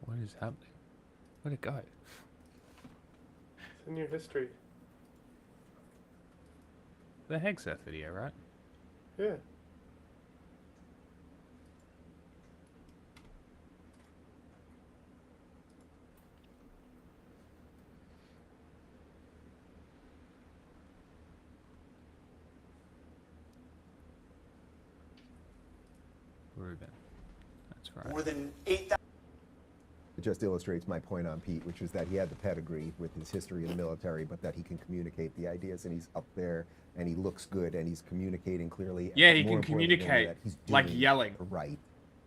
What is happening? Where'd it go? It's in your history. The Hegseth video, right? Yeah. Ruben. That's right. More than 8,000. It just illustrates my point on Pete, which is that he had the pedigree with his history in the military, but that he can communicate the ideas, and he's up there, and he looks good, and he's communicating clearly. Yeah, and he more can importantly than communicate, that, he's like doing yelling. the right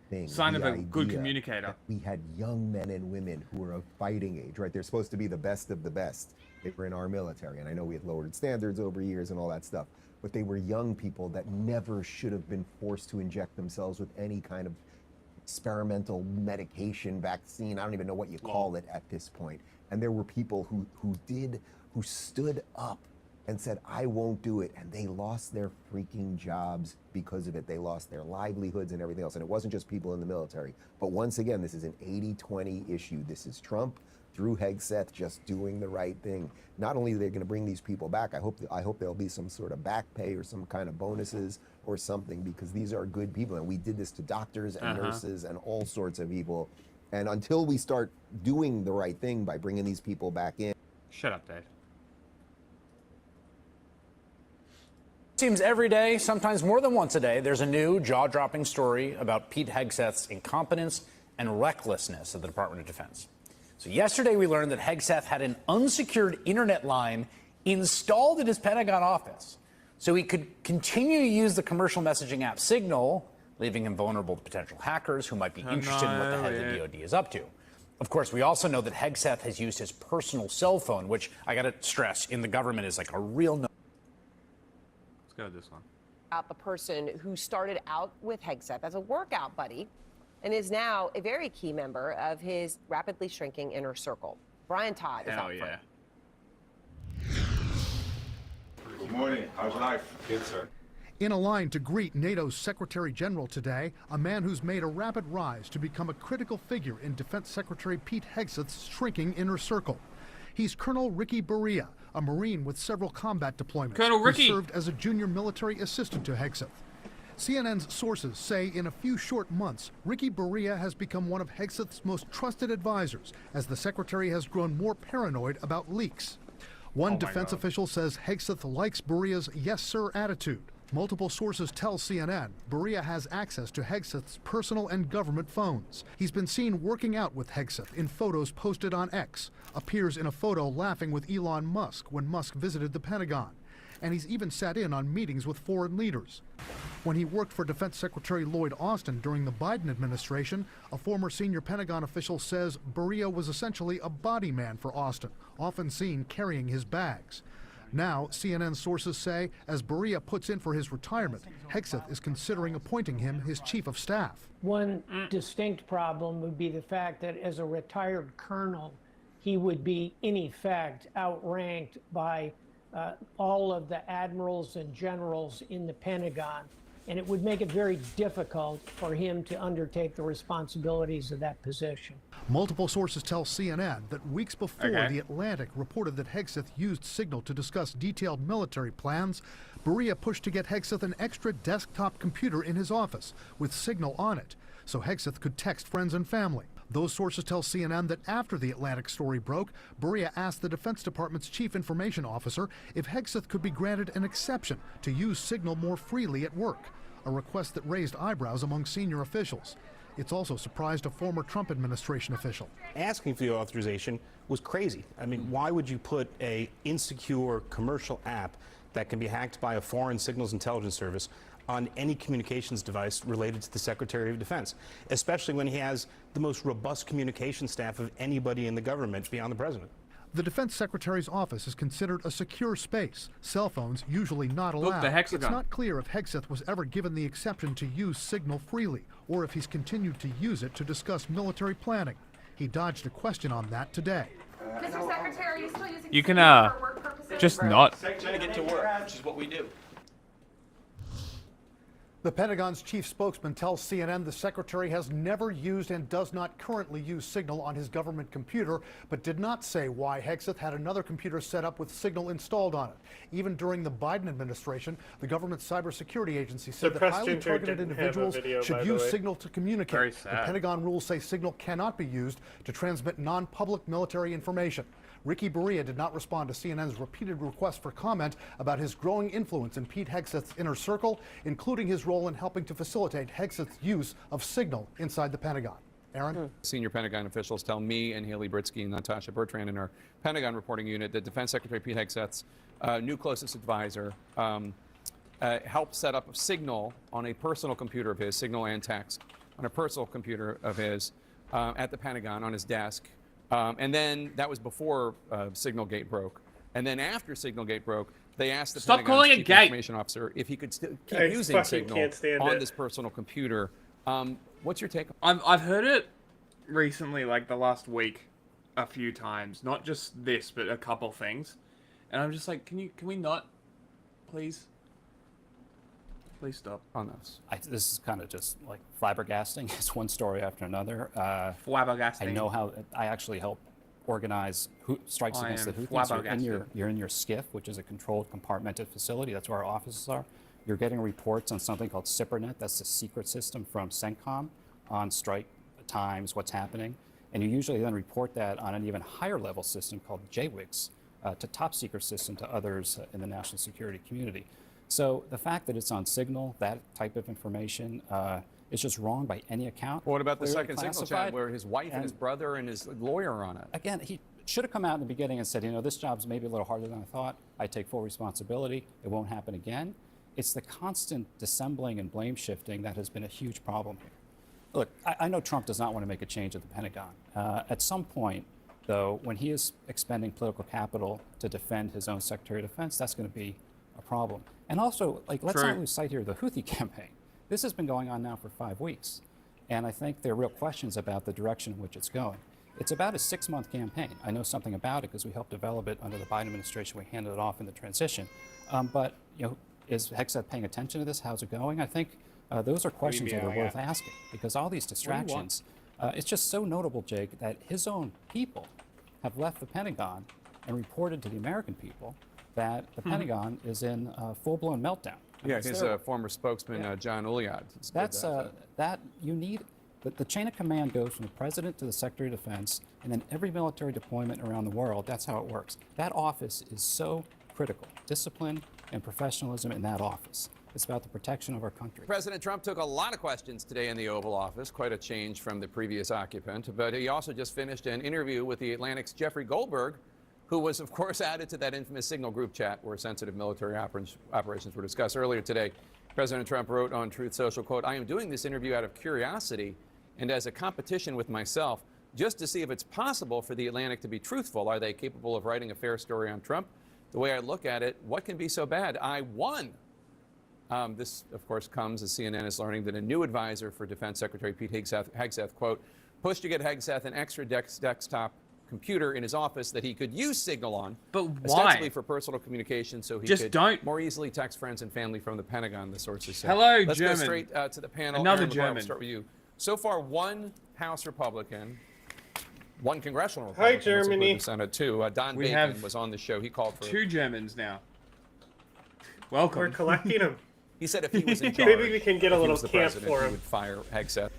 thing. Sign of The a good idea communicator. that we had young men and women who were of fighting age, right? They're supposed to be the best of the best. They were in our military, and I know we had lowered standards over years and all that stuff, but they were young people that never should have been forced to inject themselves with any kind of experimental medication, vaccine. I don't even know what you call it at this point. And there were people who stood up and said, I won't do it. And they lost their freaking jobs because of it. They lost their livelihoods and everything else. And it wasn't just people in the military. But once again, this is an 80-20 issue. This is Trump through Hegseth just doing the right thing. Not only are they going to bring these people back, I hope there'll be some sort of back pay or some kind of bonuses or something, because these are good people. And we did this to doctors and nurses and all sorts of people. And until we start doing the right thing by bringing these people back in. Shut up, Dave. Seems every day, sometimes more than once a day, there's a new jaw-dropping story about Pete Hegseth's incompetence and recklessness at the Department of Defense. So yesterday we learned that Hegseth had an unsecured internet line installed in his Pentagon office so he could continue to use the commercial messaging app Signal, leaving him vulnerable to potential hackers who might be interested in what the head of the DoD is up to. Of course, we also know that Hegseth has used his personal cell phone, which I got to stress in the government is like a real no. Let's go with this one. About the person who started out with Hegseth as a workout buddy and is now a very key member of his rapidly shrinking inner circle. Brian Todd is out front. Good morning. How's life? Good, sir. In a line to greet NATO's Secretary General today, a man who's made a rapid rise to become a critical figure in Defense Secretary Pete Hegseth's shrinking inner circle. He's Colonel Ricky Berea, a Marine with several combat deployments. Colonel Ricky! Who served as a junior military assistant to Hegseth. CNN's sources say in a few short months, Ricky Berea has become one of Hegseth's most trusted advisors as the secretary has grown more paranoid about leaks. One defense official says Hegseth likes Berea's yes sir attitude. Multiple sources tell CNN Berea has access to Hegseth's personal and government phones. He's been seen working out with Hegseth in photos posted on X, appears in a photo laughing with Elon Musk when Musk visited the Pentagon, and he's even sat in on meetings with foreign leaders. When he worked for Defense Secretary Lloyd Austin during the Biden administration, a former senior Pentagon official says Berea was essentially a body man for Austin, often seen carrying his bags. Now, CNN sources say, as Berea puts in for his retirement, Hegseth is considering appointing him his chief of staff. One distinct problem would be the fact that as a retired colonel, he would be, in effect, outranked by all of the admirals and generals in the Pentagon. And it would make it very difficult for him to undertake the responsibilities of that position. Multiple sources tell CNN that weeks before The Atlantic reported that Hegseth used Signal to discuss detailed military plans, Berea pushed to get Hegseth an extra desktop computer in his office with Signal on it, so Hegseth could text friends and family. Those sources tell CNN that after the Atlantic story broke, Berea asked the Defense Department's chief information officer if Hegseth could be granted an exception to use Signal more freely at work, a request that raised eyebrows among senior officials. It's also surprised a former Trump administration official. Asking for the authorization was crazy. I mean, why would you put a insecure commercial app that can be hacked by a foreign signals intelligence service on any communications device related to the Secretary of Defense, especially when he has the most robust communication staff of anybody in the government beyond the president? The Defense Secretary's office is considered a secure space. Cell phones usually not allowed. Look, the hexagon. It's not clear if Hegseth was ever given the exception to use Signal freely, or if he's continued to use it to discuss military planning. He dodged a question on that today. Mr. Secretary, are you still using You can Signal for work purposes? just not. Secretary to get to work, which is what we do. The Pentagon's chief spokesman tells CNN the secretary has never used and does not currently use Signal on his government computer, but did not say why Hegseth had another computer set up with Signal installed on it. Even during the Biden administration, the government's cybersecurity agency said that highly targeted individuals should use Signal to communicate. The Pentagon rules say Signal cannot be used to transmit non-public military information. Ricky Berea did not respond to CNN's repeated request for comment about his growing influence in Pete Hegseth's inner circle, including his role in helping to facilitate Hegseth's use of Signal inside the Pentagon. Aaron? Senior Pentagon officials tell me and Haley Britsky and Natasha Bertrand in our Pentagon reporting unit that Defense Secretary Pete Hegseth's new closest advisor helped set up Signal on a personal computer of his, Signal and text, on a personal computer of his at the Pentagon on his desk. And then that was before Signalgate broke. And then after Signalgate broke, they asked the Pentagon's chief information officer if he could still keep using Signal on this personal computer. What's your take? I've heard it recently, like the last week, a few times. Not just this, but a couple things. And I'm just like, can we not, please? Please stop on this. This is kind of just like flabbergasting. It's one story after another. Flabbergasting. I know how. I actually help organize strikes against the Houthis. You're in your skiff, which is a controlled, compartmented facility. That's where our offices are. You're getting reports on something called SIPRNet. That's the secret system from CENTCOM on strike times, what's happening. And you usually then report that on an even higher level system called JWICS to top secret system to others in the national security community. So the fact that it's on Signal, that type of information, is just wrong by any account. What about the second Signal classified. chat where his wife and his brother and his lawyer are on it? Again, he should have come out in the beginning and said, you know, this job's maybe a little harder than I thought. I take full responsibility. It won't happen again. It's the constant dissembling and blame shifting that has been a huge problem here. Look, I know Trump does not want to make a change at the Pentagon. At some point, though, when he is expending political capital to defend his own Secretary of Defense, that's going to be a problem. And also, like, let's not lose sight here of the Houthi campaign. This has been going on now for 5 weeks. And I think there are real questions about the direction in which it's going. It's about a 6-month campaign. I know something about it because we helped develop it under the Biden administration. We handed it off in the transition. But, you know, is Hegseth paying attention to this? How's it going? I think those are questions that are worth asking because all these distractions, it's just so notable, Jake, that his own people have left the Pentagon and reported to the American people that the Pentagon is in a full-blown meltdown. Yeah, his former spokesman, John Uliad. That's that you need. The chain of command goes from the president to the Secretary of Defense, and then every military deployment around the world. That's how it works. That office is so critical. Discipline and professionalism in that office. It's about the protection of our country. President Trump took a lot of questions today in the Oval Office, quite a change from the previous occupant. But he also just finished an interview with the Atlantic's Jeffrey Goldberg, who was, of course, added to that infamous Signal group chat where sensitive military operations were discussed. Earlier today, President Trump wrote on Truth Social, quote, "I am doing this interview out of curiosity and as a competition with myself, just to see if it's possible for the Atlantic to be truthful. Are they capable of writing a fair story on Trump? The way I look at it, what can be so bad? I won." This, of course, comes as CNN is learning that a new advisor for Defense Secretary Pete Hegseth, quote, pushed to get Hegseth an extra desktop computer in his office that he could use Signal on, but why? Ostensibly for personal communication, so he Just could more easily text friends and family from the Pentagon, the sources say. Hello, Let's German. go straight to the panel. Another Aaron, German. We'll start with you. So far, one House Republican, one congressional Hi, Republican. Let's include Germany. the Senate too. Don We Bacon have was on the show. He called for two Germans now. Welcome. We're collecting them. He said if he was in charge, Maybe we can get a if he little was the camp president, for he him. would fire Hegseth.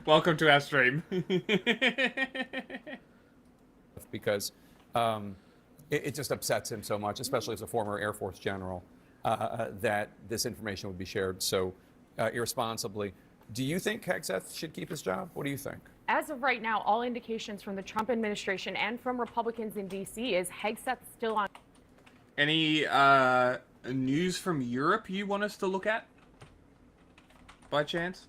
Welcome to our stream. Because it just upsets him so much, especially as a former Air Force general, that this information would be shared so irresponsibly. Do you think Hegseth should keep his job? What do you think? As of right now, all indications from the Trump administration and from Republicans in D.C. is Hegseth's still on. Any news from Europe you want us to look at? By chance?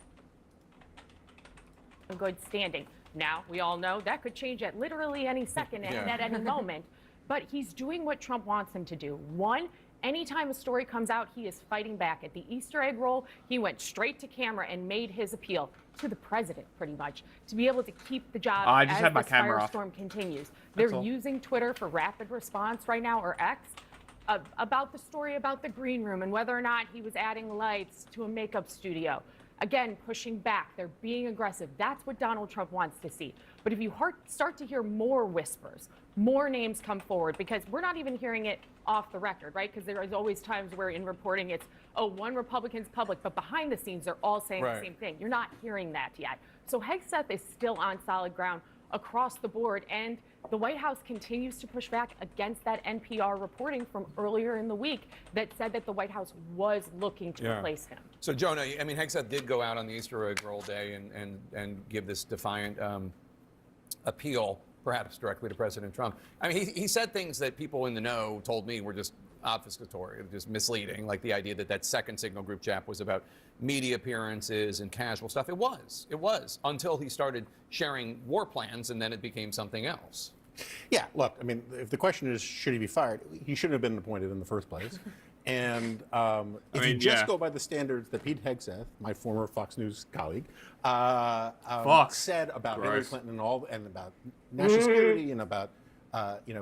Good standing. Now, we all know that could change at literally any second and at any moment. But he's doing what Trump wants him to do. One, anytime a story comes out, he is fighting back. At the Easter egg roll, he went straight to camera and made his appeal to the president, pretty much, to be able to keep the job I just as had my this camera off. firestorm continues. That's They're all. using Twitter for rapid response right now, or X, about the story about the green room and whether or not he was adding lights to a makeup studio. Again, pushing back. They're being aggressive. That's what Donald Trump wants to see. But if you start to hear more whispers, more names come forward, because we're not even hearing it off the record, right? Because there is always times where in reporting it's, oh, one Republican's public, but behind the scenes they're all saying the same thing. You're not hearing that yet. So Hegseth is still on solid ground across the board, and the White House continues to push back against that NPR reporting from earlier in the week that said that the White House was looking to replace him. So, Jonah, I mean, Hegseth did go out on the Easter egg roll day and give this defiant appeal, perhaps directly to President Trump. I mean, he said things that people in the know told me were just obfuscatory, just misleading, like the idea that that second Signal group chat was about media appearances and casual stuff. It was, until he started sharing war plans, and then it became something else. Yeah, look, I mean, if the question is, should he be fired, he shouldn't have been appointed in the first place. And if you just go by the standards that Pete Hegseth, my former Fox News colleague, said about Hillary Clinton and about national security and about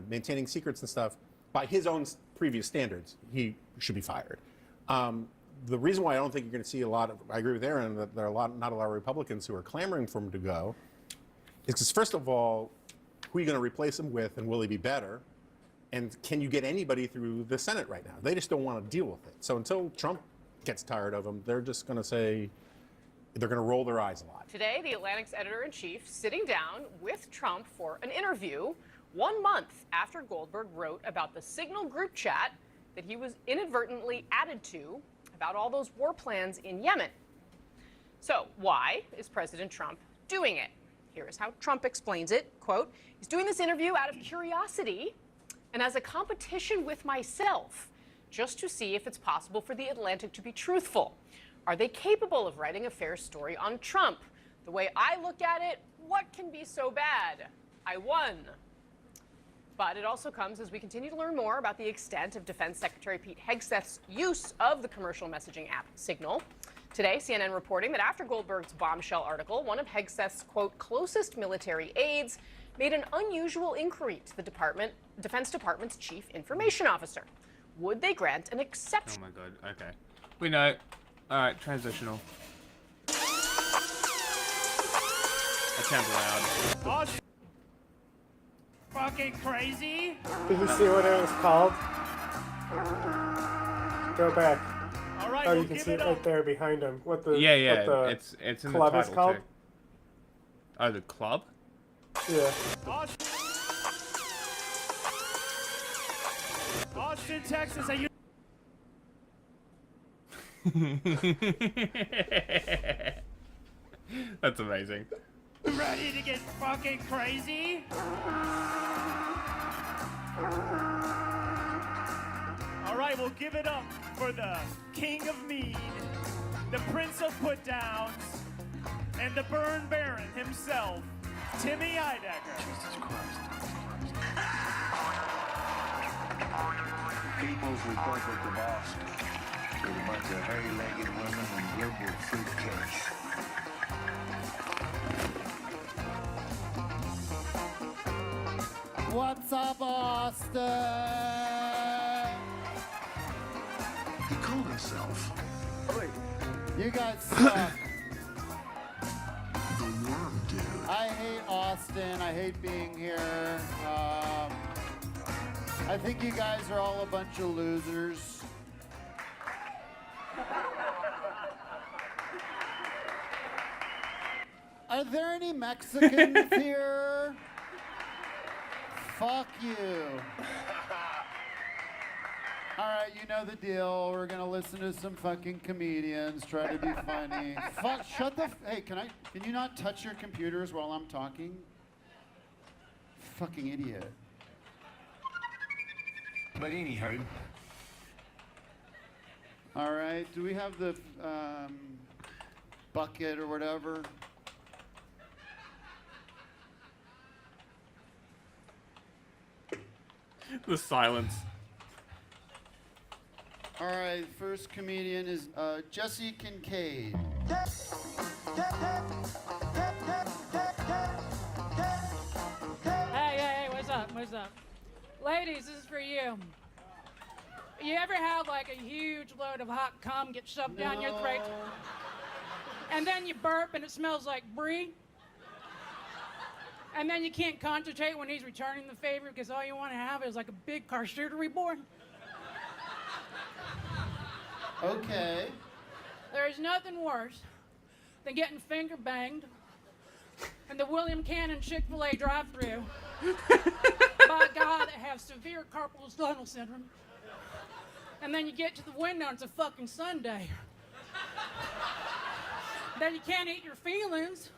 maintaining secrets and stuff, by his own previous standards, he should be fired. The reason why I don't think you're going to see a lot of, I agree with Aaron, that there are not a lot of Republicans who are clamoring for him to go, is because, first of all, who are you going to replace him with, and will he be better? And can you get anybody through the Senate right now? They just don't want to deal with it. So until Trump gets tired of him, they're just going to say, they're going to roll their eyes a lot. Today, the Atlantic's editor-in-chief sitting down with Trump for an interview 1 month after Goldberg wrote about the Signal group chat that he was inadvertently added to about all those war plans in Yemen. So why is President Trump doing it? Here is how Trump explains it. Quote, he's doing this interview out of curiosity and as a competition with myself, just to see if it's possible for the Atlantic to be truthful. Are they capable of writing a fair story on Trump? The way I look at it, what can be so bad? I won. But it also comes as we continue to learn more about the extent of Defense Secretary Pete Hegseth's use of the commercial messaging app Signal. Today, CNN reporting that after Goldberg's bombshell article, one of Hegseth's, quote, closest military aides made an unusual inquiry to the Defense Department's chief information officer. Would they grant an exception? Oh my god, okay. We know. Alright, transitional. That sounds loud. fucking crazy? Did you see what it was called? Go back. All right, oh, we'll you can give see it it up. right there behind him. What the Yeah, what the it's in club the is title called? too. Oh, the club? Yeah. Austin, Texas, are you That's amazing. ready to get fucking crazy? All right, we'll give it up for the King of Mead, the Prince of Put-Downs, and the Burn Baron himself, Timmy Heidecker. Jesus Christ. People's Republic of Austin, with a bunch of hairy-legged women and liberal fruitcakes. What's up, Austin? He called himself. You guys suck. The Worm Dude. I hate Austin. I hate being here. I think you guys are all a bunch of losers. Are there any Mexicans here? Fuck you. All right, you know the deal. We're gonna listen to some fucking comedians, try to be funny. Fuck, shut the. Hey, can you not touch your computers while I'm talking? Fucking idiot. But anyhow. All right, do we have the bucket or whatever? The silence. All right, first comedian is Jesse Kincaid. Hey, what's up? Ladies, this is for you. You ever have like a huge load of hot cum get shoved down your throat? And then you burp and it smells like brie? And then you can't concentrate when he's returning the favor because all you want to have is like a big charcuterie board? Okay. There is nothing worse than getting finger banged in the William Cannon Chick-fil-A drive-thru by a guy that has severe carpal tunnel syndrome. And then you get to the window and it's a fucking Sunday. Then you can't eat your feelings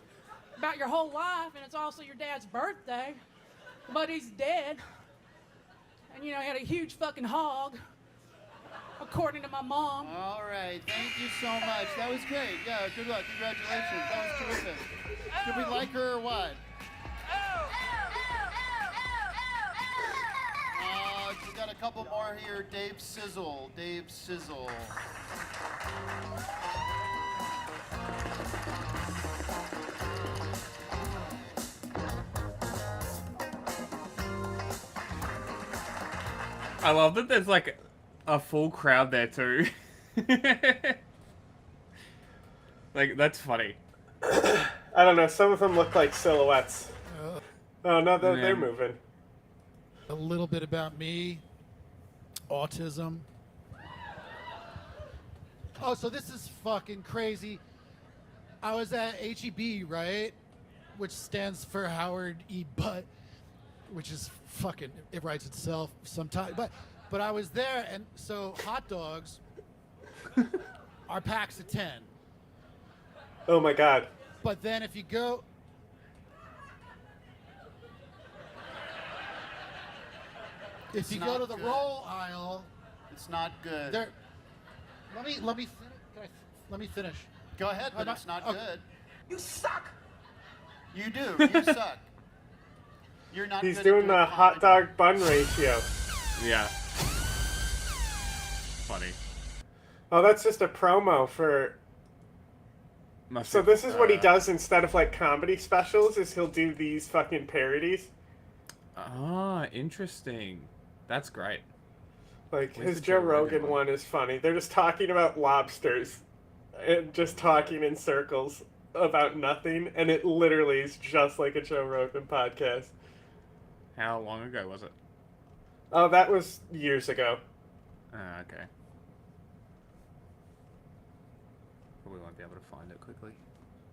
about your whole life, and it's also your dad's birthday, but he's dead. And you know, he had a huge fucking hog, according to my mom. All right, thank you so much. That was great. Yeah, good luck. Congratulations. That was terrific. Did we like her or what? We got a couple more here. Dave Sizzle. I love that there's like a full crowd there too. Like, that's funny. I don't know, some of them look like silhouettes. Oh, no, they're moving. A little bit about me. Autism. Oh, so this is fucking crazy. I was at HEB, right? Which stands for Howard E. Butt, which is fucking, it writes itself sometimes. But I was there, and so hot dogs are packs of 10. Oh my God. But then if you go, if you go to the roll aisle, it's not good. There, let me finish. Go ahead, but I'm it's not okay. good. You suck. You do. You suck. You're not. He's good doing at the hot dog bun ratio. Yeah. Funny. Oh, that's just a promo for... So this is what he does instead of like comedy specials, is he'll do these fucking parodies. Ah, interesting. That's great. Like, Where's his the Joe Rogan one is funny. They're just talking about lobsters and just talking in circles about nothing, and it literally is just like a Joe Rogan podcast. How long ago was it? Oh, that was years ago. Okay. Probably won't be able to find it quickly.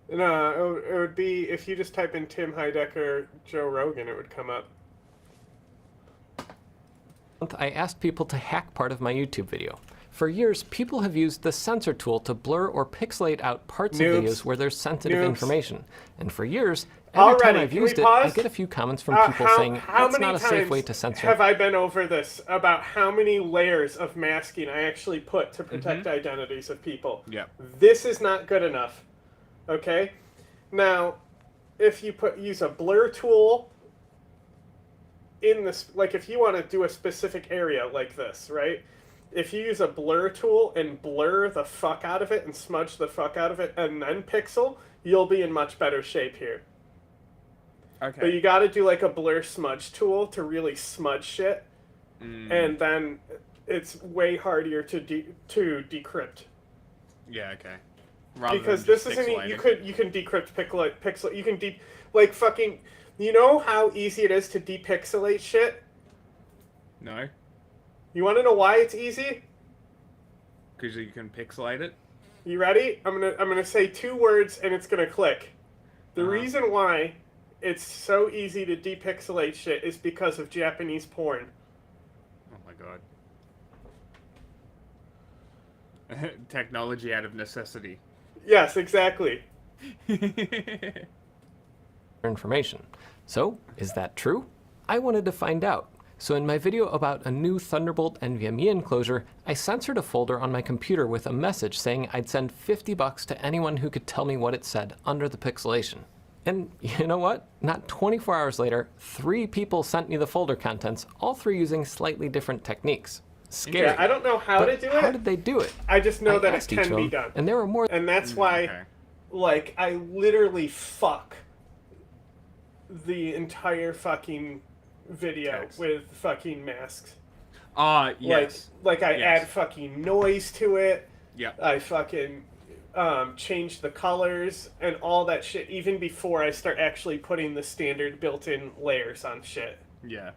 No, it would be, if you just type in Tim Heidecker, Joe Rogan, it would come up. I asked people to hack part of my YouTube video. For years, people have used the censor tool to blur or pixelate out parts of videos where there's sensitive information. And for years, every time I've used it, I get a few comments from people saying, that's not a safe way to censor. Have I been over this, about how many layers of masking I actually put to protect identities of people? Yeah. This is not good enough. Okay? Now, if you use a blur tool in this, like if you want to do a specific area like this, right? If you use a blur tool and blur the fuck out of it and smudge the fuck out of it and then pixel, you'll be in much better shape here. Okay. But you got to do like a blur smudge tool to really smudge shit, and then it's way harder to decrypt. Yeah. Okay. Because this isn't you can decrypt pixel you can like fucking, you know how easy it is to depixelate shit? No. You want to know why it's easy? Because you can pixelate it. You ready? I'm gonna say 2 words and it's gonna click. The reason why it's so easy to depixelate shit is because of Japanese porn. Oh my god. Technology out of necessity. Yes, exactly. Information. So, is that true? I wanted to find out. So in my video about a new Thunderbolt NVMe enclosure, I censored a folder on my computer with a message saying I'd send $50 to anyone who could tell me what it said under the pixelation. And you know what? Not 24 hours later, 3 people sent me the folder contents, all 3 using slightly different techniques. Scary. Yeah, I don't know how to do it. How did they do it? I just know that it can be done. And there were more. And that's why, like, I literally fuck the entire fucking video with fucking masks. Yes. Like I add fucking noise to it. Yeah. I fucking change the colors and all that shit even before I start actually putting the standard built-in layers on shit. Yeah.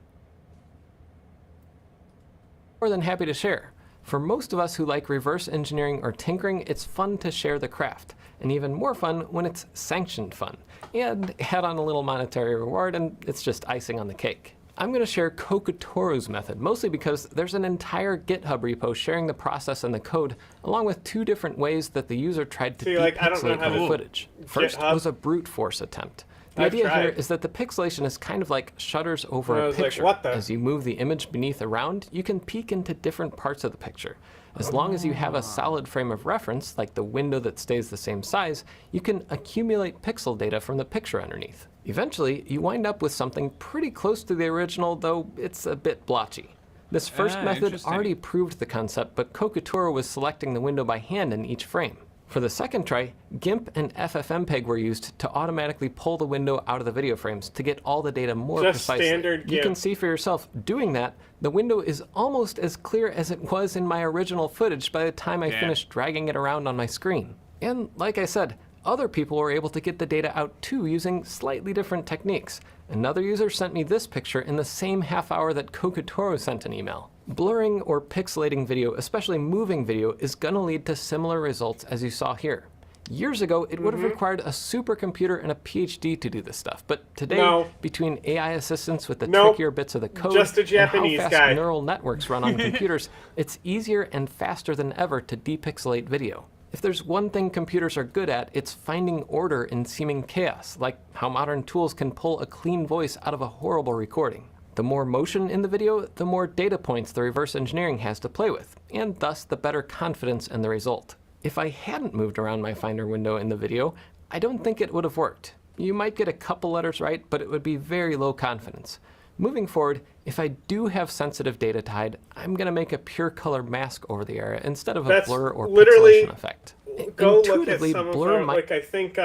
More than happy to share. For most of us who like reverse engineering or tinkering, it's fun to share the craft, and even more fun when it's sanctioned fun, and add on a little monetary reward, and it's just icing on the cake. I'm going to share Kokotoro's method, mostly because there's an entire GitHub repo sharing the process and the code, along with 2 different ways that the user tried to depixelate the footage. First was a brute force attempt. The idea here is that the pixelation is kind of like shutters over a picture. As you move the image beneath around, you can peek into different parts of the picture. As long as you have a solid frame of reference, like the window that stays the same size, you can accumulate pixel data from the picture underneath. Eventually, you wind up with something pretty close to the original, though it's a bit blotchy. This first method already proved the concept, but Kokotoro was selecting the window by hand in each frame. For the second try, GIMP and FFmpeg were used to automatically pull the window out of the video frames to get all the data more precisely. Standard You can GIMP. see for yourself, doing that, the window is almost as clear as it was in my original footage by the time I finished dragging it around on my screen. And like I said, other people were able to get the data out too using slightly different techniques. Another user sent me this picture in the same half hour that Kokotoro sent an email. Blurring or pixelating video, especially moving video, is going to lead to similar results as you saw here. Years ago, it would have required a supercomputer and a PhD to do this stuff, but today, between AI assistants with the trickier bits of the code Just a Japanese and how fast guy. neural networks run on computers, it's easier and faster than ever to depixelate video. If there's one thing computers are good at, it's finding order in seeming chaos, like how modern tools can pull a clean voice out of a horrible recording. The more motion in the video, the more data points the reverse engineering has to play with, and thus the better confidence in the result. If I hadn't moved around my Finder window in the video, I don't think it would have worked. You might get a couple letters right, but it would be very low confidence. Moving forward, if I do have sensitive data to hide, I'm going to make a pure color mask over the area instead of a blur or pixelation effect. Go look at Intuitively, some of blur them, might... like I think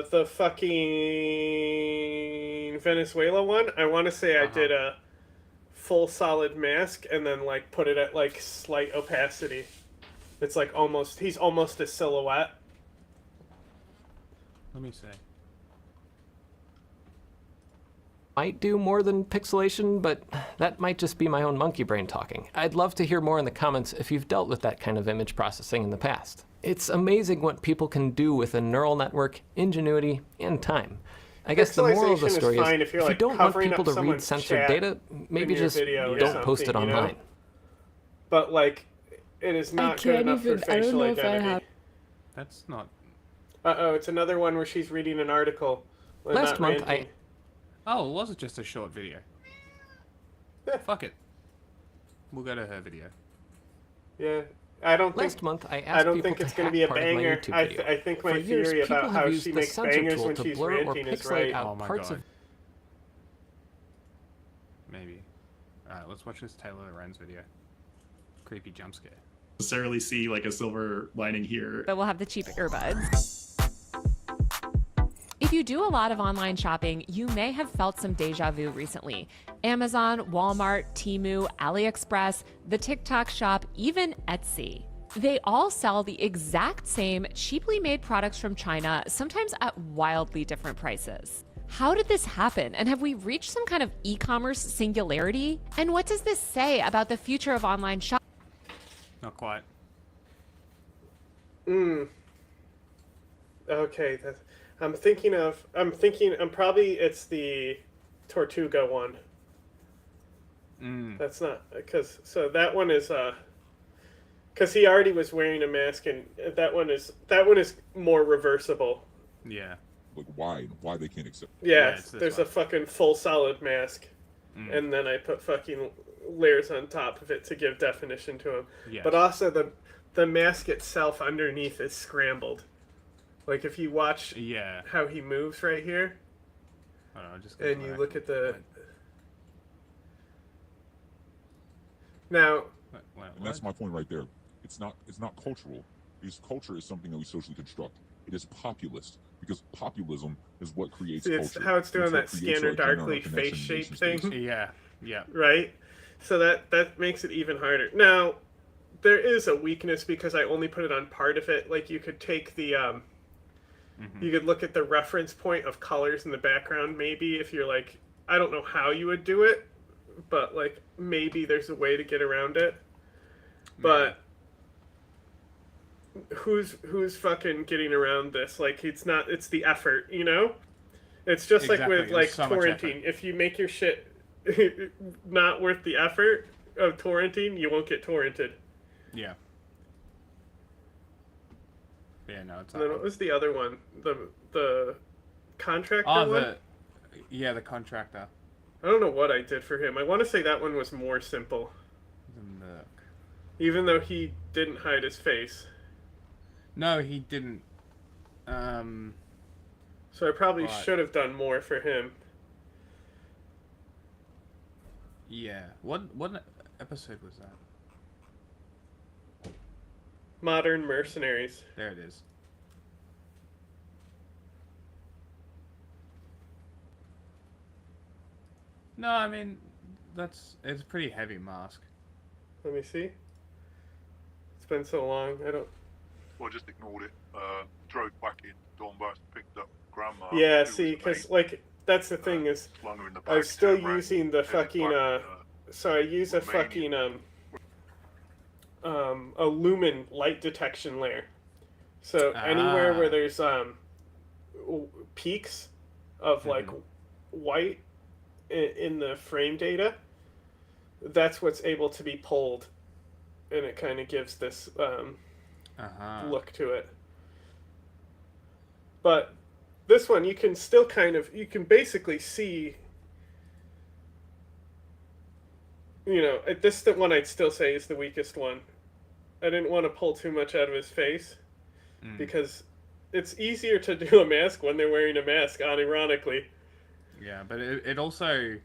the fucking Venezuela one, I want to say I did a full solid mask and then like put it at like slight opacity. It's like he's almost a silhouette. Let me see. might do more than pixelation, but that might just be my own monkey brain talking. I'd love to hear more in the comments if you've dealt with that kind of image processing in the past. It's amazing what people can do with a neural network, ingenuity, and time. I guess the moral of the story is, if you don't want people to read censored data, maybe just don't post it online. You know? But like, it is not good enough for facial identity. That's not... Uh-oh, it's another one where she's reading an article. Last month, Oh, was it just a short video? Fuck it. We'll go to her video. Yeah, I don't think. Last month, I asked people it's to going to be a banger. I think my theory about how she makes bangers when she's ranting is right. Oh my god. Maybe. Alright, let's watch this Taylor Lorenz video. Creepy jump scare. Necessarily see like a silver lining here. But we'll have the cheap earbuds. If you do a lot of online shopping, you may have felt some deja vu recently. Amazon, Walmart, Temu, AliExpress, the TikTok shop, even Etsy. They all sell the exact same cheaply made products from China, sometimes at wildly different prices. How did this happen? And have we reached some kind of e-commerce singularity? And what does this say about the future of online shopping? Not quite. Okay, I'm probably it's the Tortuga one. That's not, so that one is, because he already was wearing a mask, and that one is more reversible. Yeah. Like why they can't accept? Yeah, there's a fucking full solid mask, and then I put fucking layers on top of it to give definition to him. Yes. But also the mask itself underneath is scrambled. Like if you watch how he moves right here, and you look at the now. And that's my point right there. It's not cultural. Because culture is something that we socially construct. It is populist, because populism is what creates culture. It's how it's doing that scanner darkly face shape thing. Yeah. Right? So that makes it even harder. Now, there is a weakness because I only put it on part of it. Like you could take the you could look at the reference point of colors in the background maybe if you're like, I don't know how you would do it, but like maybe there's a way to get around it. But who's fucking getting around this? Like it's the effort, you know? It's just Exactly. like with like so much torrenting. effort. If you make your shit not worth the effort of torrenting, you won't get torrented. Yeah. Yeah, no, it's And then what was the other one? The contractor one? The contractor. I don't know what I did for him. I want to say that one was more simple. Even though he didn't hide his face. No, he didn't. So I probably should have done more for him. Yeah. What episode was that? Modern Mercenaries. There it is. No, I mean, it's a pretty heavy mask. Let me see. It's been so long. I don't. Well, just ignored it. Drove back in Donbass, picked up grandma. Yeah, see, because like that's the thing is, I'm still using the fucking so I use a fucking a lumen light detection layer. So anywhere where there's peaks of like white in the frame data, that's what's able to be pulled, and it kind of gives this look to it. But this one, you can still you can basically see, you know, this the one I'd still say is the weakest one. I didn't want to pull too much out of his face, because it's easier to do a mask when they're wearing a mask, unironically. Yeah, but it also,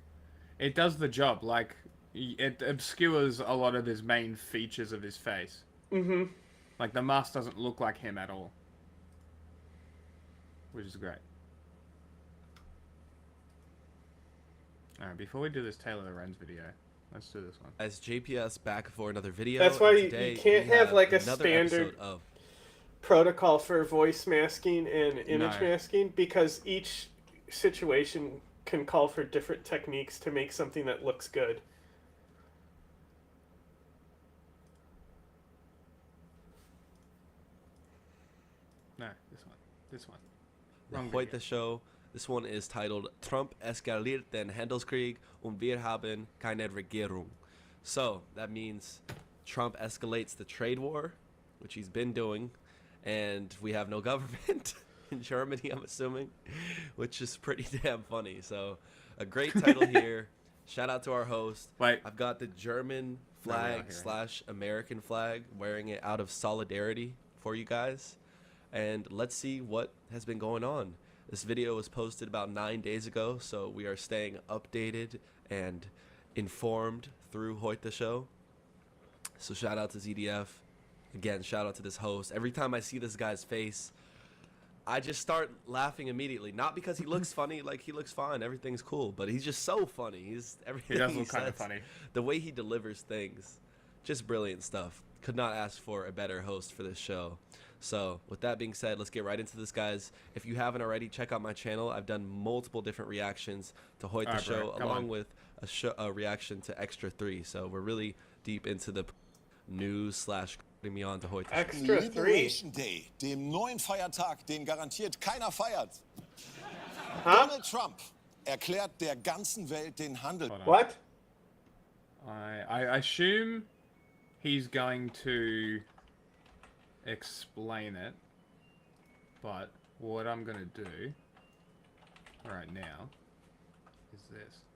it does the job. Like, it obscures a lot of his main features of his face. Mm-hmm. Like, the mask doesn't look like him at all. Which is great. Alright, before we do this Taylor Lorenz video, let's do this one. As JPS back for another video. That's why you can't have like a another standard of protocol for voice masking and image No. masking, because each situation can call for different techniques to make something that looks good. No, this one. The Wrong Heute video. Show. This one is titled Trump eskaliert den Handelskrieg und wir haben keine Regierung. So that means Trump escalates the trade war, which he's been doing, and we have no government in Germany, I'm assuming, which is pretty damn funny. So a great title here. Shout out to our host. Wait. I've got the German flag / American flag, wearing it out of solidarity for you guys. And let's see what has been going on. This video was posted about 9 days ago, so we are staying updated and informed through Heute Show. So shout out to ZDF. Again, shout out to this host. Every time I see this guy's face, I just start laughing immediately. Not because he looks funny, like he looks fine, everything's cool, but he's just so funny. He's everything He does look kind of says, funny. The way he delivers things, just brilliant stuff. Could not ask for a better host for this show. So with that being said, let's get right into this, guys. If you haven't already, check out my channel. I've done multiple different reactions to Heute All right, Show, bro, come along on. with a reaction to Extra 3. So we're really deep into the news / me on to Heute Show. Extra 3. Liberation Day, dem neuen Feiertag, den garantiert keiner feiert. Donald Trump erklärt der ganzen Welt den Handel. What? I assume he's going to explain it, but what I'm gonna do right now is this.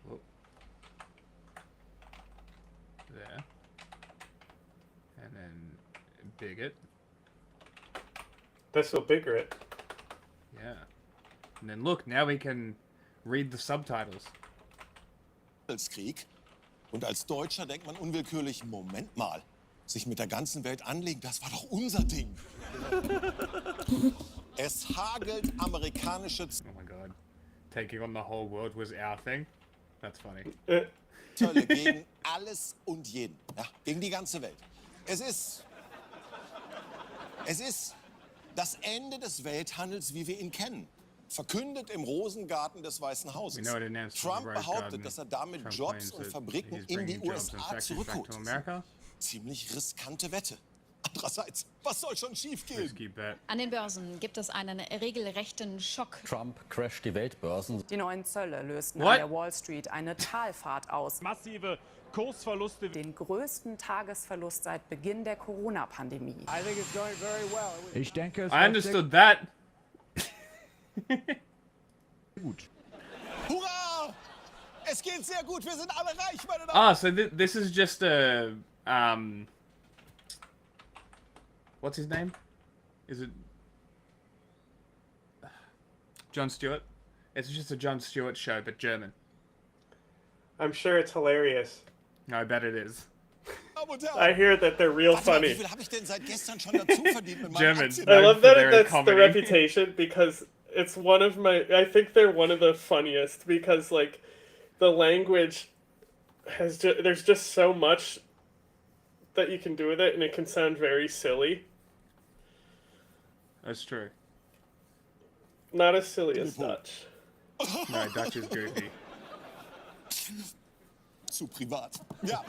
Whoop. There. And then big it. This will bigger it. Yeah. And then look, now we can read the subtitles. Krieg. Und als Deutscher denkt man unwillkürlich, Moment mal, sich mit der ganzen Welt anlegen, das war doch unser Ding. Es hagelt amerikanische Oh my god. Taking on the whole world was our thing? That's funny. Zölle gegen alles und jeden. Ja, gegen die ganze Welt. Es ist das Ende des Welthandels, wie wir ihn kennen. Verkündet im Rosengarten des Weißen Hauses. Trump behauptet, dass er damit Jobs und Fabriken in die USA zurückholt. Ziemlich riskante Wette. Andererseits, was soll schon schiefgehen? An den Börsen gibt es einen regelrechten Schock. Trump crasht die Weltbörsen. Die neuen Zölle lösten What? an der Wall Street eine Talfahrt aus. Massive Kursverluste. Den größten Tagesverlust seit Beginn der Corona-Pandemie. Ich denke, es I understood that. Gut. Hurra! Es geht sehr gut, wir sind alle reich, meine Damen. Ah, so this is just a what's his name? Is it Jon Stewart? It's just a Jon Stewart show, but German. I'm sure it's hilarious. I bet it is. I hear that they're real funny. Wie viel habe ich denn seit gestern schon dazu verdient mit meinen German. Aktien? I love that their that's comedy. the reputation because it's one of my. I think they're one of the funniest because like the language has there's just so much that you can do with it and it can sound very silly. That's true. Not as silly as Dutch. No, Dutch is goofy. Zu privat. Ja.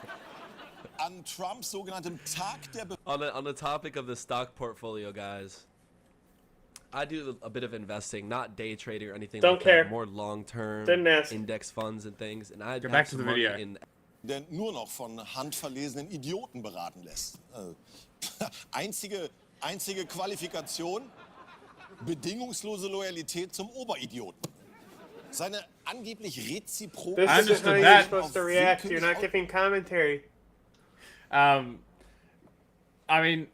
An Trumps sogenanntem Tag der On the topic of the stock portfolio, guys, I do a bit of investing, not day trading or anything Don't like care. that, more long-term Didn't ask. index funds and things. And I Go have back to some the money video. in der nur noch von handverlesenen Idioten beraten lässt. Einzige Qualifikation, bedingungslose Loyalität zum Oberidioten. Seine angeblich reziproke... This is how you're supposed to react. You're not giving commentary. I mean,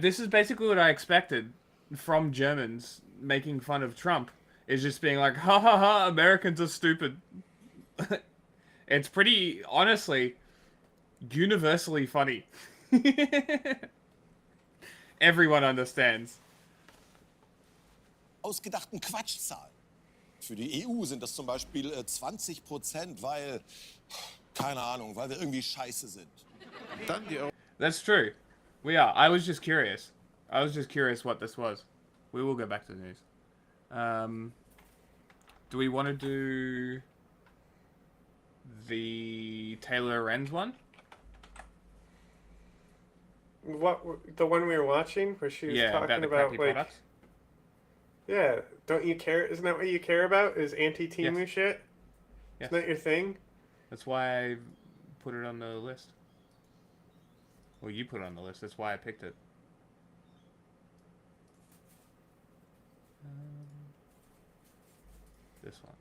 this is basically what I expected from Germans making fun of Trump. Is just being like, ha ha ha, Americans are stupid. It's pretty, honestly, universally funny. Everyone understands. Ausgedachten Quatschzahlen. Für die EU sind das zum Beispiel 20%, weil, keine Ahnung, weil wir irgendwie scheiße sind. That's true. We are. I was just curious. I was just curious what this was. We will go back to the news. Do we want to do the Taylor Lorenz one? What, the one we were watching where she was talking about like products? Yeah, don't you care? Isn't that what you care about? Is anti-Temu shit? Yes. Isn't that your thing? That's why I put it on the list. Well, you put it on the list. That's why I picked it. This one.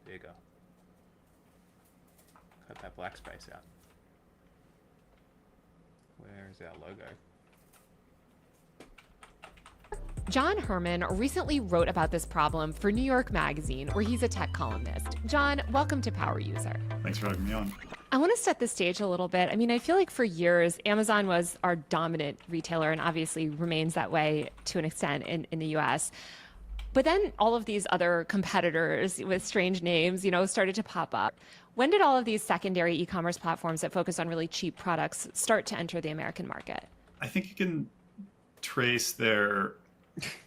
There you go. Cut that black space out. Where is our logo? John Herman recently wrote about this problem for New York Magazine, where he's a tech columnist. John, welcome to Power User. Thanks for having me on. I want to set the stage a little bit. I mean, I feel like for years, Amazon was our dominant retailer and obviously remains that way to an extent in the US. But then all of these other competitors with strange names, started to pop up. When did all of these secondary e-commerce platforms that focus on really cheap products start to enter the American market? I think you can trace their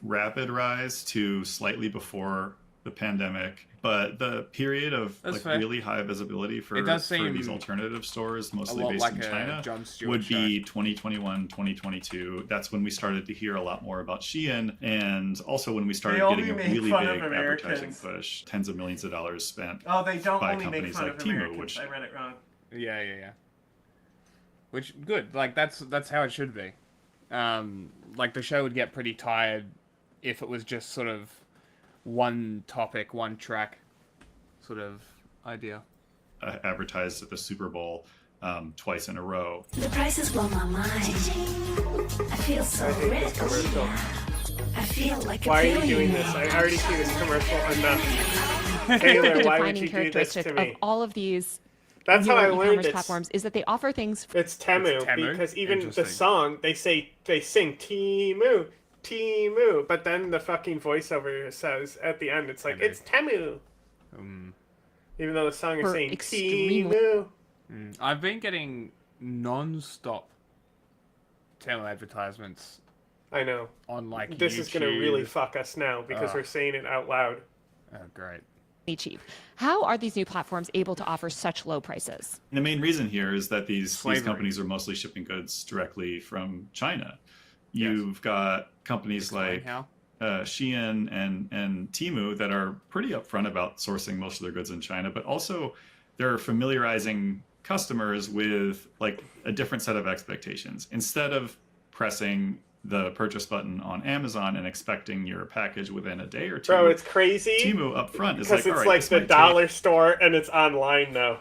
rapid rise to slightly before the pandemic, but the period of really high visibility for these alternative stores, mostly based in China, would be 2021, 2022. That's when we started to hear a lot more about Shein, and also when we started getting a really big advertising push, tens of millions of dollars spent they don't by only companies make fun like of Temu, Americans. which I read it wrong. Yeah. Which good. Like that's how it should be. Like the show would get pretty tired if it was just sort of one topic, one track sort of idea. Advertised at the Super Bowl twice in a row. The prices blow my mind. I feel so rich. I feel like a Why are you doing this? I already see this commercial enough. Taylor, why would you do this to me? Of all of these That's how I learned it. Platforms is that they offer things. It's Temu, because even the song they sing Temu, but then the fucking voiceover says at the end it's like it's Temu. Even though the song is saying Temu. I've been getting non-stop Temu advertisements. I know. On like this YouTube. Is gonna really fuck us now because we're saying it out loud. Oh, great. Cheap. How are these new platforms able to offer such low prices? The main reason here is that these companies are mostly shipping goods directly from China. You've got companies like Shein and Temu that are pretty upfront about sourcing most of their goods in China, but also they're familiarizing customers with like a different set of expectations. Instead of pressing the purchase button on Amazon and expecting your package within a day or two. Bro, it's crazy. Temu up front is because like, it's like the dollar store and it's online now.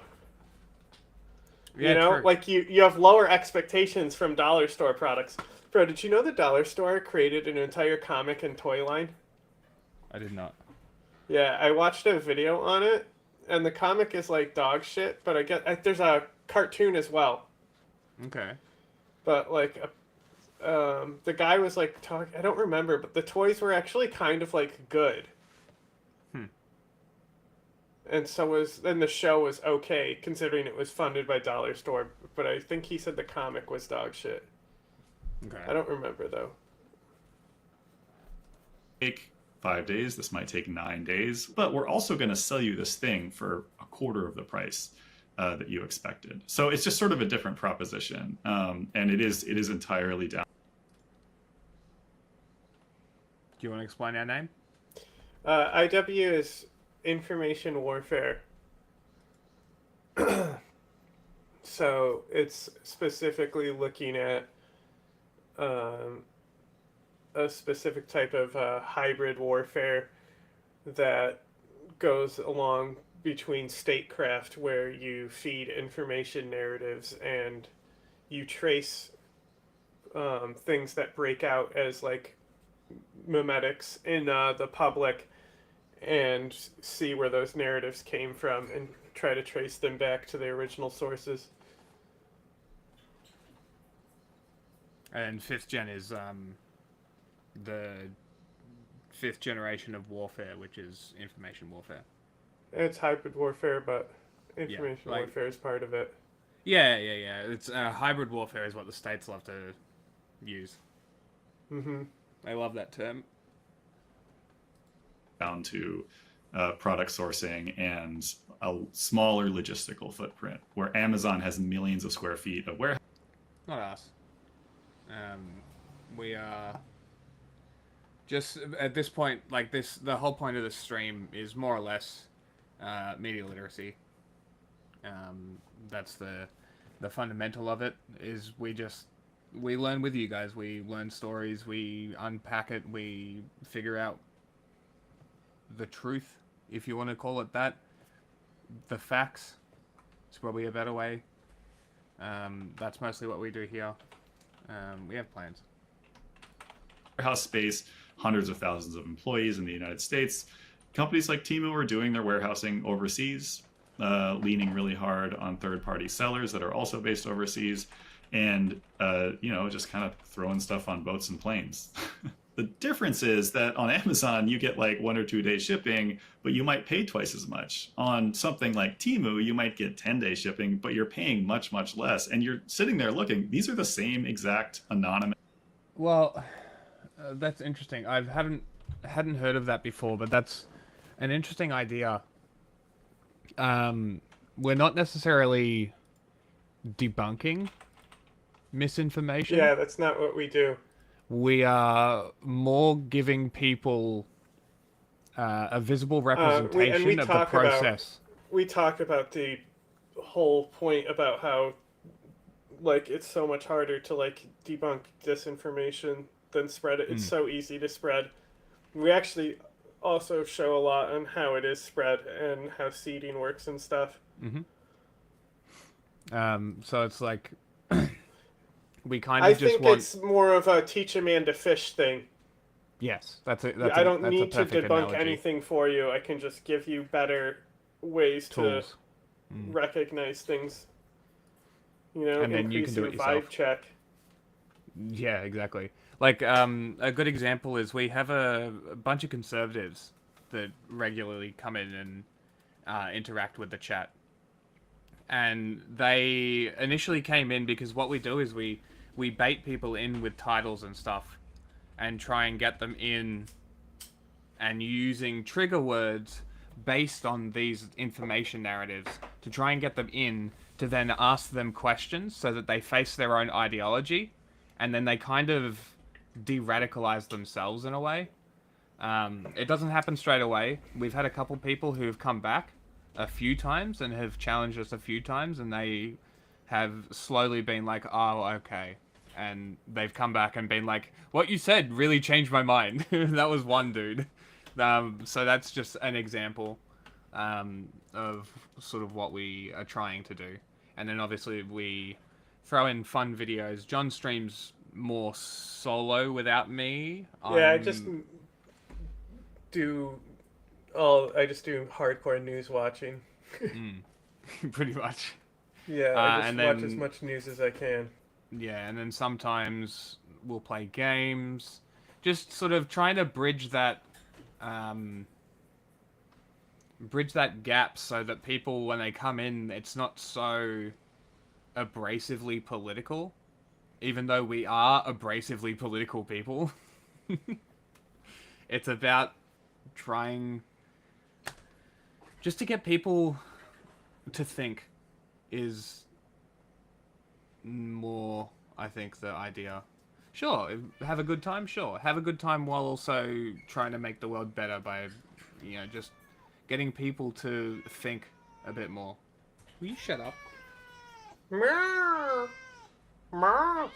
Yeah, like you have lower expectations from dollar store products. Bro, did you know the dollar store created an entire comic and toy line? I did not. Yeah, I watched a video on it, and the comic is like dog shit, but there's a cartoon as well. Okay. But like, the guy was like talking. I don't remember, but the toys were actually kind of like good. And then the show was okay, considering it was funded by Dollar Store. But I think he said the comic was dog shit. Okay. I don't remember though. Take 5 days. This might take 9 days. But we're also going to sell you this thing for a quarter of the price that you expected. So it's just sort of a different proposition, and it is entirely down. Do you want to explain our name? IW is information warfare. So it's specifically looking at a specific type of hybrid warfare that goes along between statecraft, where you feed information narratives and you trace things that break out as like memetics in the public and see where those narratives came from and try to trace them back to their original sources. And 5th gen is the 5th generation of warfare, which is information warfare. It's hybrid warfare, but information warfare is part of it. Yeah. It's hybrid warfare is what the states love to use. Mm-hmm. They love that term. down to product sourcing and a smaller logistical footprint, where Amazon has millions of square feet of warehouse. Not us. We are just at this point, like this. The whole point of the stream is more or less media literacy. That's the fundamental of it. Is we learn with you guys. We learn stories. We unpack it. We figure out the truth, if you want to call it that. The facts. It's probably a better way. That's mostly what we do here. We have plans. Warehouse space, hundreds of thousands of employees in the United States. Companies like Temu are doing their warehousing overseas, leaning really hard on third-party sellers that are also based overseas, and just kind of throwing stuff on boats and planes. The difference is that on Amazon, you get like 1 or 2 day shipping, but you might pay twice as much. On something like Temu, you might get 10-day shipping, but you're paying much, much less. And you're sitting there looking, these are the same exact anonymous. Well, that's interesting. I hadn't heard of that before, but that's an interesting idea. We're not necessarily debunking misinformation. Yeah, that's not what we do. We are more giving people a visible representation of the process. We talk about the whole point about how, like, it's so much harder to, like, debunk disinformation than spread it. It's so easy to spread. We actually also show a lot on how it is spread and how seeding works and stuff. So it's like... We kind of just want... it's more of a teach a man to fish thing. Yes, I don't need to debunk anything for you. I can just give you better ways Tools. to recognize things. And then you can do it yourself. Vibe check. Yeah, exactly. Like a good example is we have a bunch of conservatives that regularly come in and interact with the chat. And they initially came in because what we do is we bait people in with titles and stuff and try and get them in and using trigger words based on these information narratives to try and get them in to then ask them questions so that they face their own ideology and then they kind of de-radicalize themselves in a way. It doesn't happen straight away. We've had a couple people who have come back a few times and have challenged us a few times and they have slowly been like, oh, okay. And they've come back and been like, what you said really changed my mind. That was one dude. So that's just an example of sort of what we are trying to do. And then obviously we throw in fun videos. John streams more solo without me. Yeah, I just do hardcore news watching. Pretty much. Yeah, I just watch as much news as I can. Yeah, and then sometimes we'll play games. Just sort of trying to bridge that gap so that people, when they come in, it's not so abrasively political. Even though we are abrasively political people. It's about trying just to get people to think is more, I think, the idea. Sure, have a good time, sure. Have a good time while also trying to make the world better by, just getting people to think a bit more. Will you shut up? Meow. Meow.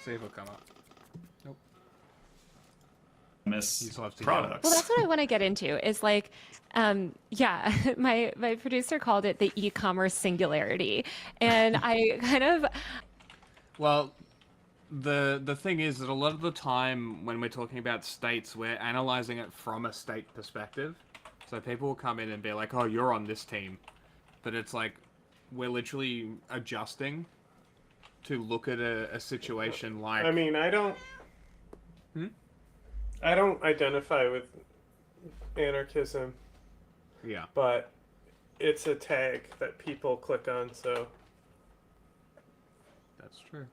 See if it'll come up. Nope. Products. Well, that's what I want to get into is like, my producer called it the e-commerce singularity. And I kind of... Well, the thing is that a lot of the time when we're talking about states, we're analyzing it from a state perspective. So people will come in and be like, oh, you're on this team. But it's like, we're literally adjusting to look at a situation like... I mean, I don't identify with anarchism. Yeah. But it's a tag that people click on, so... That's true.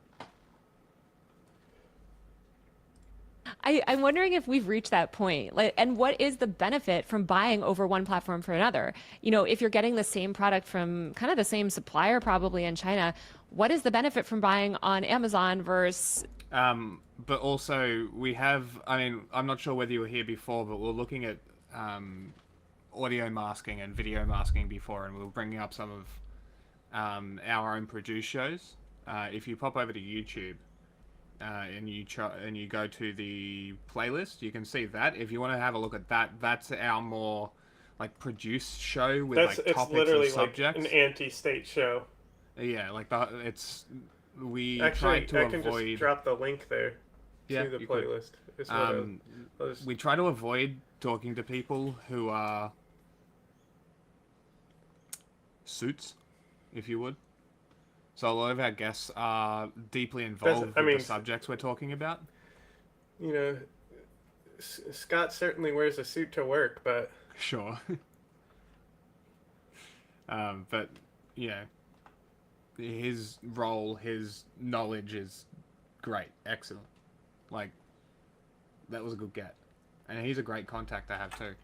I'm wondering if we've reached that point. Like, and what is the benefit from buying over one platform for another? You know, if you're getting the same product from kind of the same supplier probably in China, what is the benefit from buying on Amazon versus... But also we have, I mean, I'm not sure whether you were here before, but we're looking at audio masking and video masking before, and we were bringing up some of our own produced shows. If you pop over to YouTube and you go to the playlist, you can see that. If you want to have a look at that, that's our more like produced show with like topics literally and subjects. Like an anti-state show. Yeah, like we Actually, tried to I can avoid. just drop the link there to the playlist. We try to avoid talking to people who are suits, if you would. So a lot of our guests are deeply involved with the subjects we're talking about. You know, Scott certainly wears a suit to work, but... Sure. But, you know, his role, his knowledge is great. Excellent. Like, that was a good get. And he's a great contact to have, too.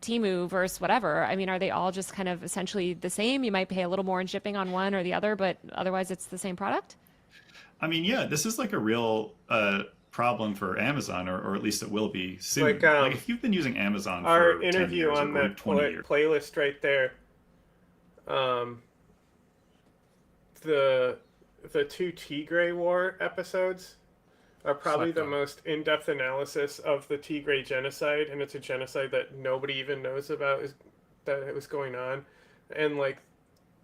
Temu versus whatever. I mean, are they all just kind of essentially the same? You might pay a little more in shipping on one or the other, but otherwise it's the same product? I mean, yeah, this is like a real problem for Amazon, or at least it will be soon. Like if you've been using Amazon for our 10 interview years on or that 20 years. playlist right there, the two Tigray War episodes are probably the most in-depth analysis of the Tigray genocide, and it's a genocide that nobody even knows about that it was going on. And like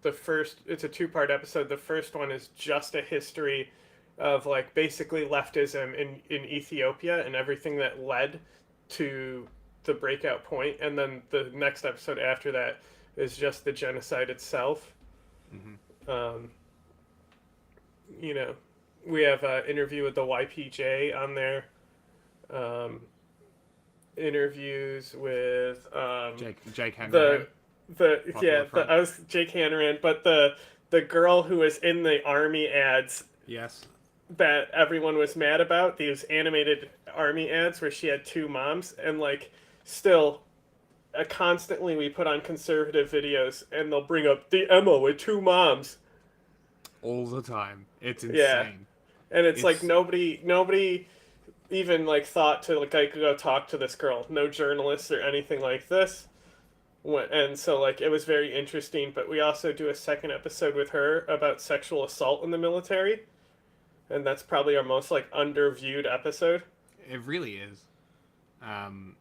it's a two-part episode. The first one is just a history of like basically leftism in Ethiopia and everything that led to the breakout point. And then the next episode after that is just the genocide itself. Mm-hmm. You know, we have an interview with the YPJ on there. Interviews with Jake Hanrahan. I was Jake Hanrahan, but the girl who was in the army ads. Yes. That everyone was mad about, these animated army ads where she had two moms, and like still constantly we put on conservative videos and they'll bring up the Emma with two moms all the time. It's insane. Yeah. And it's like nobody even like thought to like I could go talk to this girl. No journalists or anything like this. And so like it was very interesting, but we also do a second episode with her about sexual assault in the military. And that's probably our most like underviewed episode. It really is. And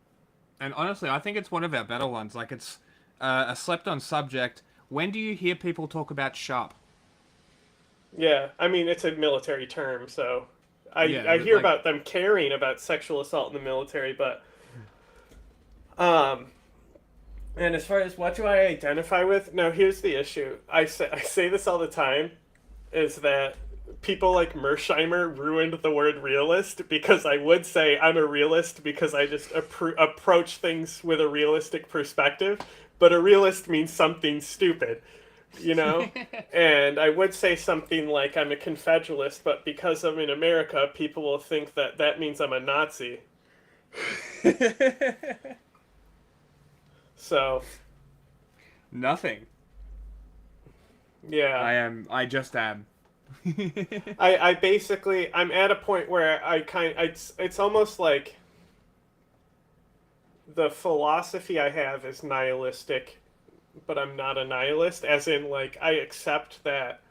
honestly, I think it's one of our better ones. Like it's a slept on subject. When do you hear people talk about sharp? Yeah, I mean it's a military term, so I hear about them caring about sexual assault in the military, but and as far as what do I identify with? Now here's the issue. I say this all the time, is that people like Mersheimer ruined the word realist, because I would say I'm a realist because I just approach things with a realistic perspective, but a realist means something stupid, you know? And I would say something like I'm a Confederalist, but because I'm in America, people will think that that means I'm a Nazi. So. Nothing. Yeah. I just am. I basically, I'm at a point where it's almost like the philosophy I have is nihilistic, but I'm not a nihilist, as in like I accept that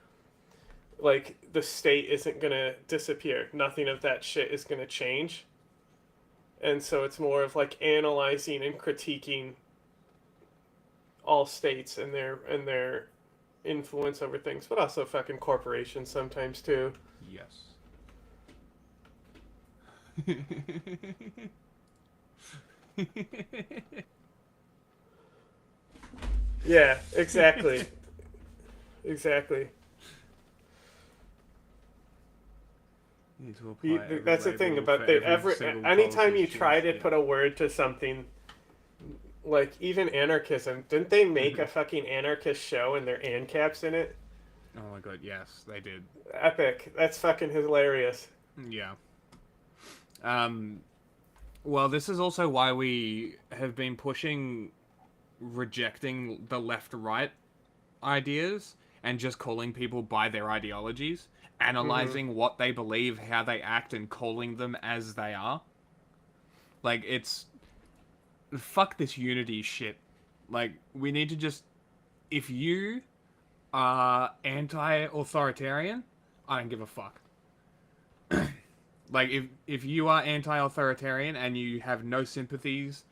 like the state isn't gonna disappear, nothing of that shit is gonna change, and so it's more of like analyzing and critiquing all states and their influence over things, but also fucking corporations sometimes too. Yes. Yeah, exactly. Exactly. That's the thing about anytime you try to put a word to something, like even anarchism, didn't they make a fucking anarchist show and there are ANCAPs in it? Oh my god, yes, they did. Epic. That's fucking hilarious. Yeah. Well, this is also why we have been rejecting the left-right ideas and just calling people by their ideologies, analyzing what they believe, how they act, and calling them as they are. Like, it's... Fuck this unity shit. Like, we need to just... If you are anti-authoritarian, I don't give a fuck. Like, if you are anti-authoritarian and you have no sympathies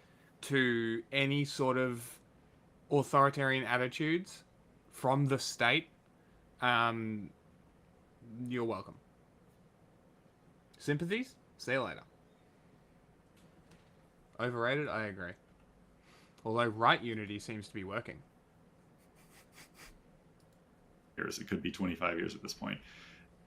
to any sort of authoritarian attitudes from the state, you're welcome. Sympathies? See you later. Overrated? I agree. Although right unity seems to be working. It could be 25 years at this point.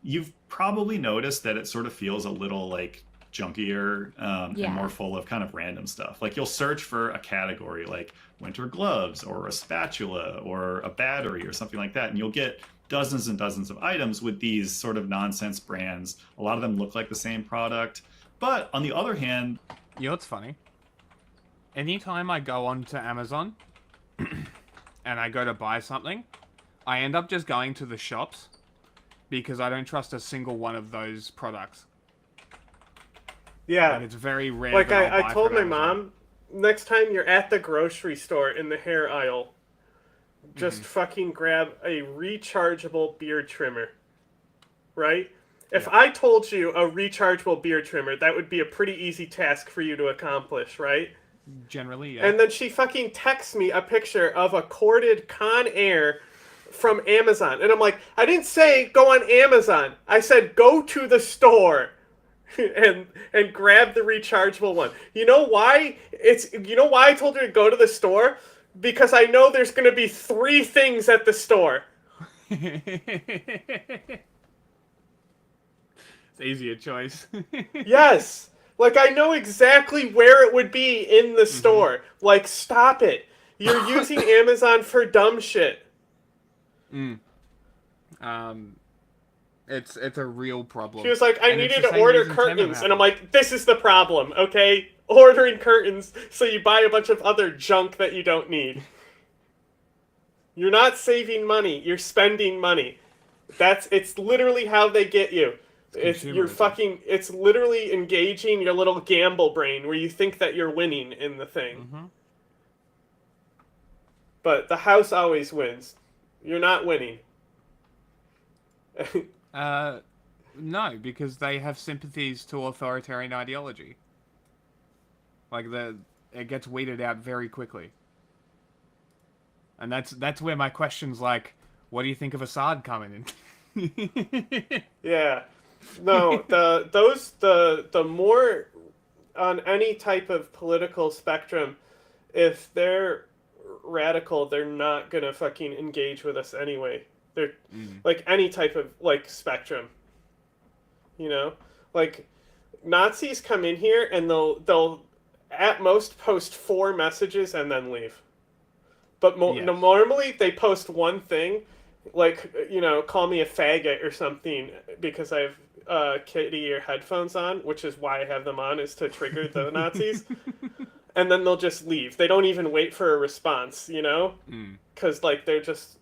You've probably noticed that it sort of feels a little like junkier and more full of kind of random stuff. Like you'll search for a category like winter gloves or a spatula or a battery or something like that, and you'll get dozens and dozens of items with these sort of nonsense brands. A lot of them look like the same product. But on the other hand... You know what's funny? Anytime I go onto Amazon and I go to buy something, I end up just going to the shops because I don't trust a single one of those products. Yeah. Like, it's very rare. Like, I told my mom, next time you're at the grocery store in the hair aisle, just fucking grab a rechargeable beard trimmer. Right? If I told you a rechargeable beard trimmer, that would be a pretty easy task for you to accomplish, right? Generally, yeah. And then she fucking texts me a picture of a corded Conair from Amazon. And I'm like, I didn't say go on Amazon. I said go to the store and grab the rechargeable one. You know why? You know why I told her to go to the store? Because I know there's going to be 3 things at the store. It's easier choice. Yes. Like, I know exactly where it would be in the store. Like, stop it. You're using Amazon for dumb shit. It's a real problem. She was like, I needed to order curtains. And I'm like, this is the problem, okay? Ordering curtains so you buy a bunch of other junk that you don't need. You're not saving money. You're spending money. It's literally how they get you. It's literally engaging your little gamble brain where you think that you're winning in the thing. But the house always wins. You're not winning. No, because they have sympathies to authoritarian ideology. Like, it gets weeded out very quickly. And that's where my question's like, what do you think of Assad coming in? Yeah. No, the more on any type of political spectrum, if they're radical, they're not gonna fucking engage with us anyway. They're like any type of like spectrum. You know? Like Nazis come in here and they'll at most post 4 messages and then leave. But normally they post one thing, like, you know, call me a faggot or something because I have kitty ear headphones on, which is why I have them on, is to trigger the Nazis. And then they'll just leave. They don't even wait for a response, you know? Because, like, they're just...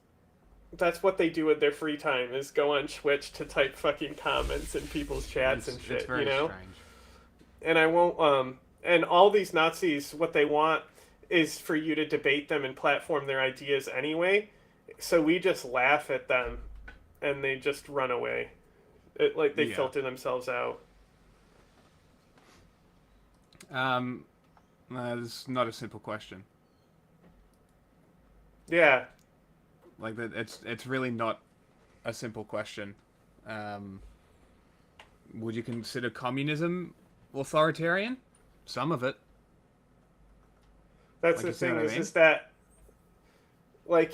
That's what they do with their free time, is go on Twitch to type fucking comments in people's chats and shit, you know? Strange. And I won't... And all these Nazis, what they want is for you to debate them and platform their ideas anyway. So we just laugh at them, and they just run away. They filter themselves out. It's not a simple question. Yeah. Like, it's really not a simple question. Would you consider communism authoritarian? Some of it. That's the thing, is that, like,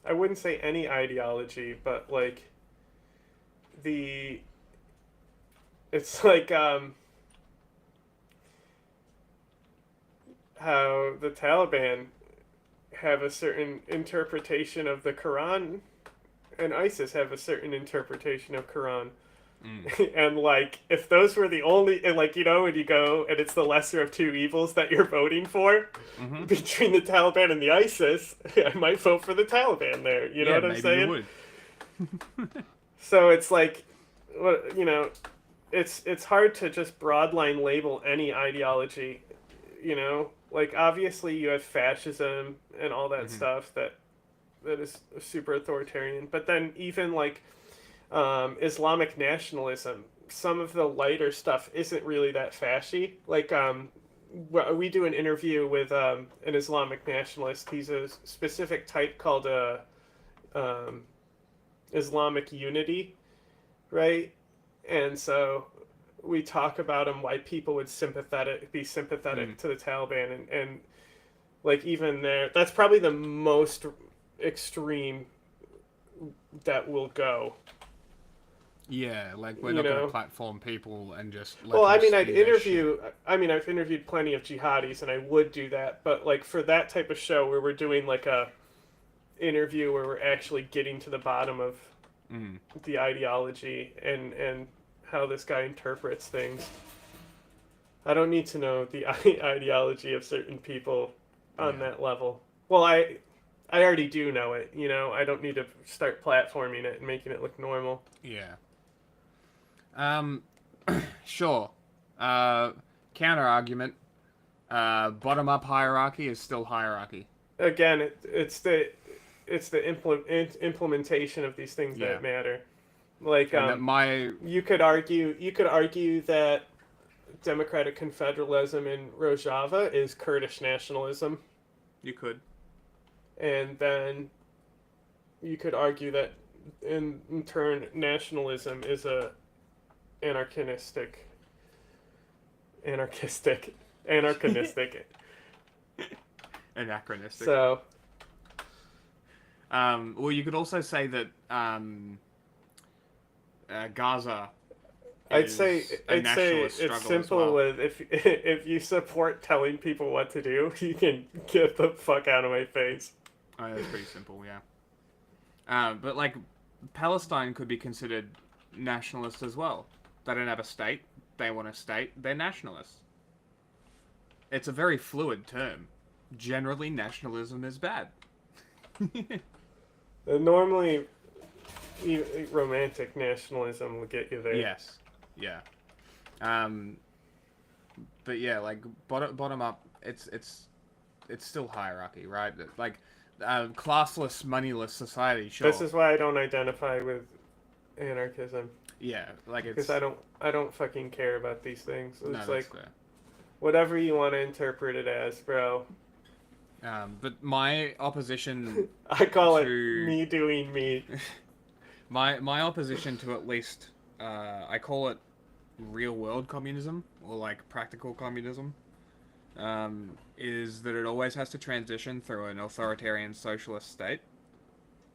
I wouldn't say any ideology, but, like, it's like, how the Taliban have a certain interpretation of the Quran, and ISIS have a certain interpretation of Quran. And like, if those were the only, and like, you know, when you go and it's the lesser of two evils that you're voting for between the Taliban and the ISIS, I might vote for the Taliban there. You know what I'm saying? You would. So it's like, you know, it's hard to just broadline label any ideology. You know, like obviously you have fascism and all that stuff that is super authoritarian, but then even like Islamic nationalism, some of the lighter stuff isn't really that fashy. Like we do an interview with an Islamic nationalist. He's a specific type called Islamic unity, right? And so we talk about him, why people would be sympathetic to the Taliban, and like even there, that's probably the most extreme that will go. Yeah, like we're not going to platform people and just. Well, I mean, I've interviewed plenty of jihadis, and I would do that, but like for that type of show where we're doing like a interview where we're actually getting to the bottom of the ideology and how this guy interprets things, I don't need to know the ideology of certain people on that level. Well, I already do know it, you know. I don't need to start platforming it and making it look normal. Yeah. Sure. Counter argument. Bottom up hierarchy is still hierarchy. Again, it's the implementation of these things that matter. Like you could argue that democratic confederalism in Rojava is Kurdish nationalism. You could. And then you could argue that in turn nationalism is a anarchistic. Anachronistic. So well, you could also say that Gaza I'd say it's simple with if you support telling people what to do, you can get the fuck out of my face. Oh, that's pretty simple, yeah. But like Palestine could be considered nationalist as well. They don't have a state. They want a state. They're nationalists. It's a very fluid term. Generally, nationalism is bad. Normally, romantic nationalism will get you there. Yes. Yeah. But yeah, like bottom up, it's still hierarchy, right? Like classless, moneyless society. Sure. This is why I don't identify with anarchism. Yeah, like it's because I don't fucking care about these things. It's like fair. Whatever you want to interpret it as, bro. But my opposition. I call it me doing me. My opposition to at least I call it real world communism or like practical communism. Is that it always has to transition through an authoritarian socialist state,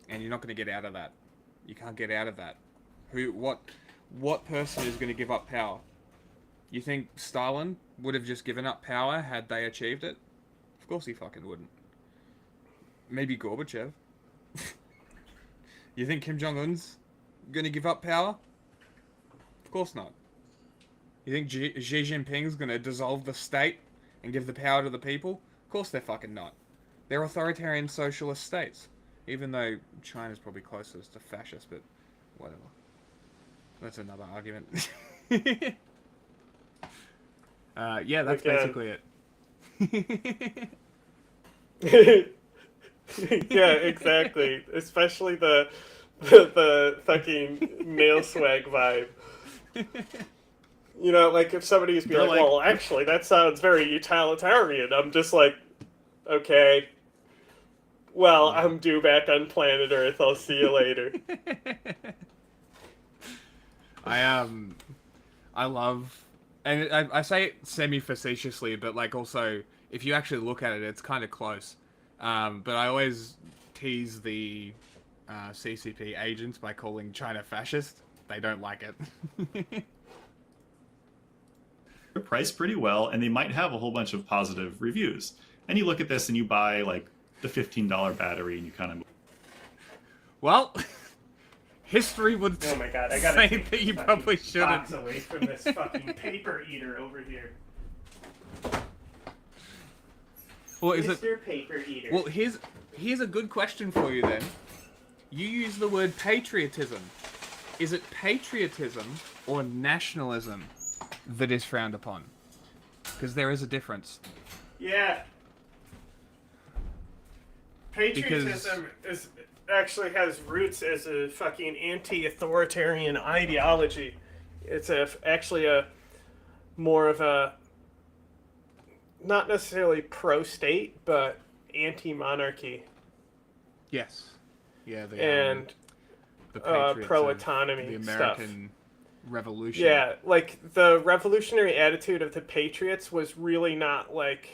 and you're not going to get out of that. You can't get out of that. What person is going to give up power? You think Stalin would have just given up power had they achieved it? Of course he fucking wouldn't. Maybe Gorbachev. You think Kim Jong-un's going to give up power? Of course not. You think Xi Jinping's going to dissolve the state and give the power to the people? Of course they're fucking not. They're authoritarian socialist states. Even though China's probably closest to fascist, but whatever. That's another argument. Yeah, that's basically it. Yeah, exactly. Especially the fucking nail swag vibe. You know, like if somebody's be like, well, actually, that sounds very utilitarian. I'm just like, okay. Well, I'm due back on planet Earth. I'll see you later. I love, and I say it semi-facetiously, but like also, if you actually look at it, it's kind of close. But I always tease the CCP agents by calling China fascist. They don't like it. They're priced pretty well, and they might have a whole bunch of positive reviews. And you look at this and you buy like the $15 battery and you kind of... Well, history would Oh my god, I gotta say take that you this probably fucking shouldn't. box away from this fucking paper eater over here. Well, is Mr. Paper Eater. Well, here's a good question for you then. You use the word patriotism. Is it patriotism or nationalism that is frowned upon? Because there is a difference. Yeah. Patriotism actually has roots as a fucking anti-authoritarian ideology. It's actually a more of a not necessarily pro-state, but anti-monarchy. Yes. Yeah. And pro-autonomy the stuff. American Revolution. Yeah, like the revolutionary attitude of the Patriots was really not like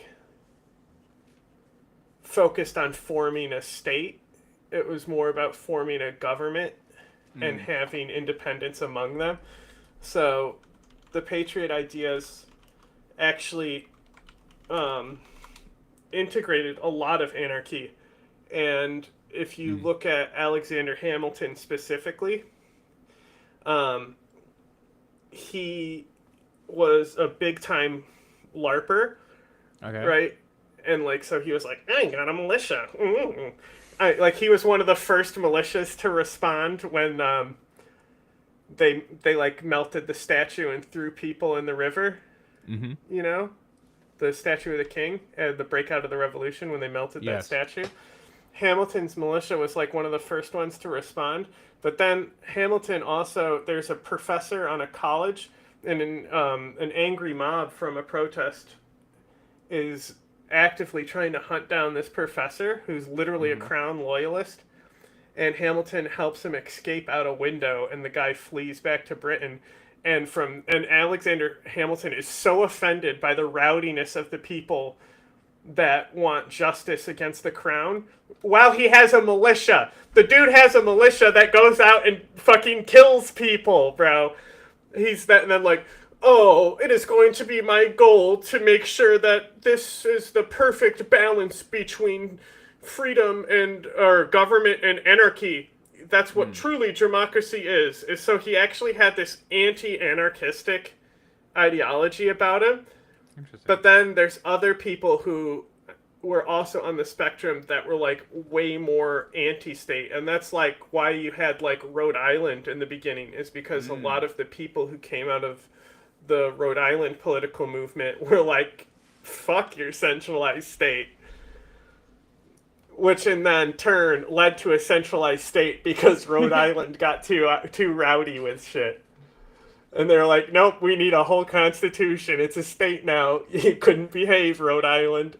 focused on forming a state. It was more about forming a government and having independence among them. So the Patriot ideas actually integrated a lot of anarchy. And if you look at Alexander Hamilton specifically, he was a big time LARPer, right? And like, so he was like, I got a militia. Like he was one of the first militias to respond when they like melted the statue and threw people in the river. Mm-hmm. You know, the statue of the king at the breakout of the revolution when they melted that statue. Hamilton's militia was like one of the first ones to respond. But then Hamilton also, there's a professor on a college, and an angry mob from a protest is actively trying to hunt down this professor who's literally a crown loyalist. And Hamilton helps him escape out a window, and the guy flees back to Britain. And Alexander Hamilton is so offended by the rowdiness of the people that want justice against the crown, while he has a militia. The dude has a militia that goes out and fucking kills people, bro. He's that, and then like, oh, it is going to be my goal to make sure that this is the perfect balance between freedom or government and anarchy. That's what truly democracy is. So he actually had this anti-anarchistic ideology about him. But then there's other people who were also on the spectrum that were like way more anti-state, and that's like why you had like Rhode Island in the beginning, is because a lot of the people who came out of the Rhode Island political movement were like, fuck your centralized state, which in then turn led to a centralized state because Rhode Island got too rowdy with shit. And they're like, nope, we need a whole constitution. It's a state now. You couldn't behave, Rhode Island.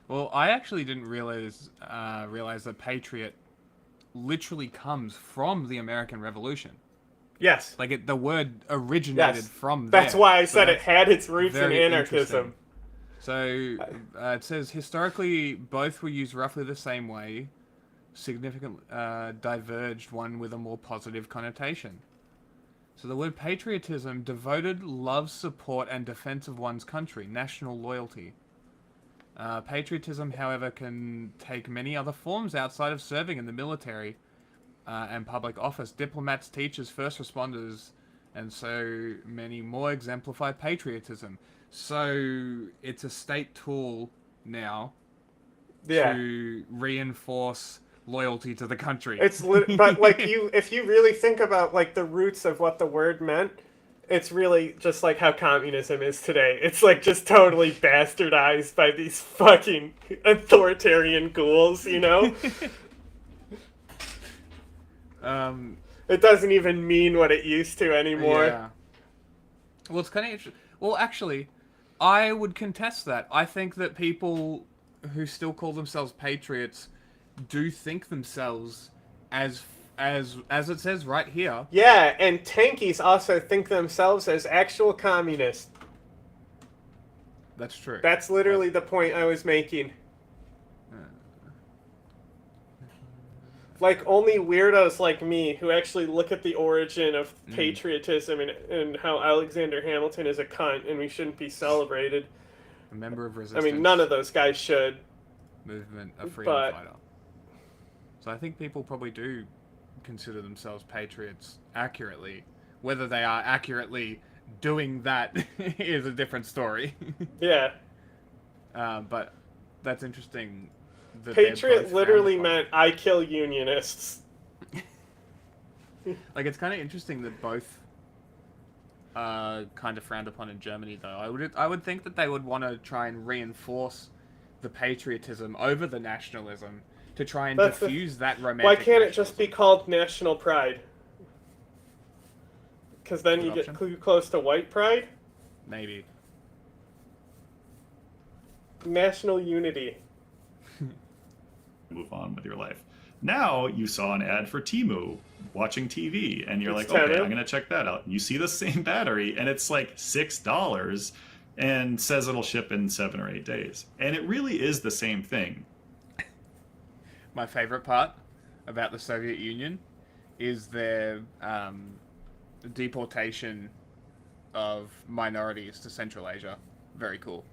Well, I actually didn't realize that patriot literally comes from the American Revolution. Yes. Like the word originated from there. That's why I said so it had its roots in anarchism. So it says, historically, both were used roughly the same way, significantly diverged, one with a more positive connotation. So the word patriotism, devoted love, support, and defense of one's country, national loyalty. Patriotism, however, can take many other forms outside of serving in the military and public office. Diplomats, teachers, first responders, and so many more exemplify patriotism. So it's a state tool now to reinforce loyalty to the country. But like if you really think about like the roots of what the word meant, it's really just like how communism is today. It's like just totally bastardized by these fucking authoritarian ghouls, you know? It doesn't even mean what it used to anymore. Yeah. Well, it's kind of interesting. Well, actually, I would contest that. I think that people who still call themselves patriots do think themselves as it says right here. Yeah, and tankies also think themselves as actual communists. That's true. That's literally the point I was making. Like, only weirdos like me who actually look at the origin of patriotism and how Alexander Hamilton is a cunt and we shouldn't be celebrated. A member of resistance. I mean, none of those guys should. Movement, a freedom fighter. So I think people probably do consider themselves patriots accurately. Whether they are accurately doing that is a different story. Yeah. But that's interesting. That Patriot literally meant I kill unionists. Like, it's kind of interesting that both are kind of frowned upon in Germany, though. I would think that they would want to try and reinforce the patriotism over the nationalism to try and diffuse that romantic. Why can't it just be called national pride? Because then you get close to white pride? Maybe. National unity. Move on with your life. Now you saw an ad for Temu watching TV, and you're like, okay, I'm gonna check that out. You see the same battery, and it's like $6, and says it'll ship in 7 or 8 days, and it really is the same thing. My favorite part about the Soviet Union is their deportation of minorities to Central Asia. Very cool.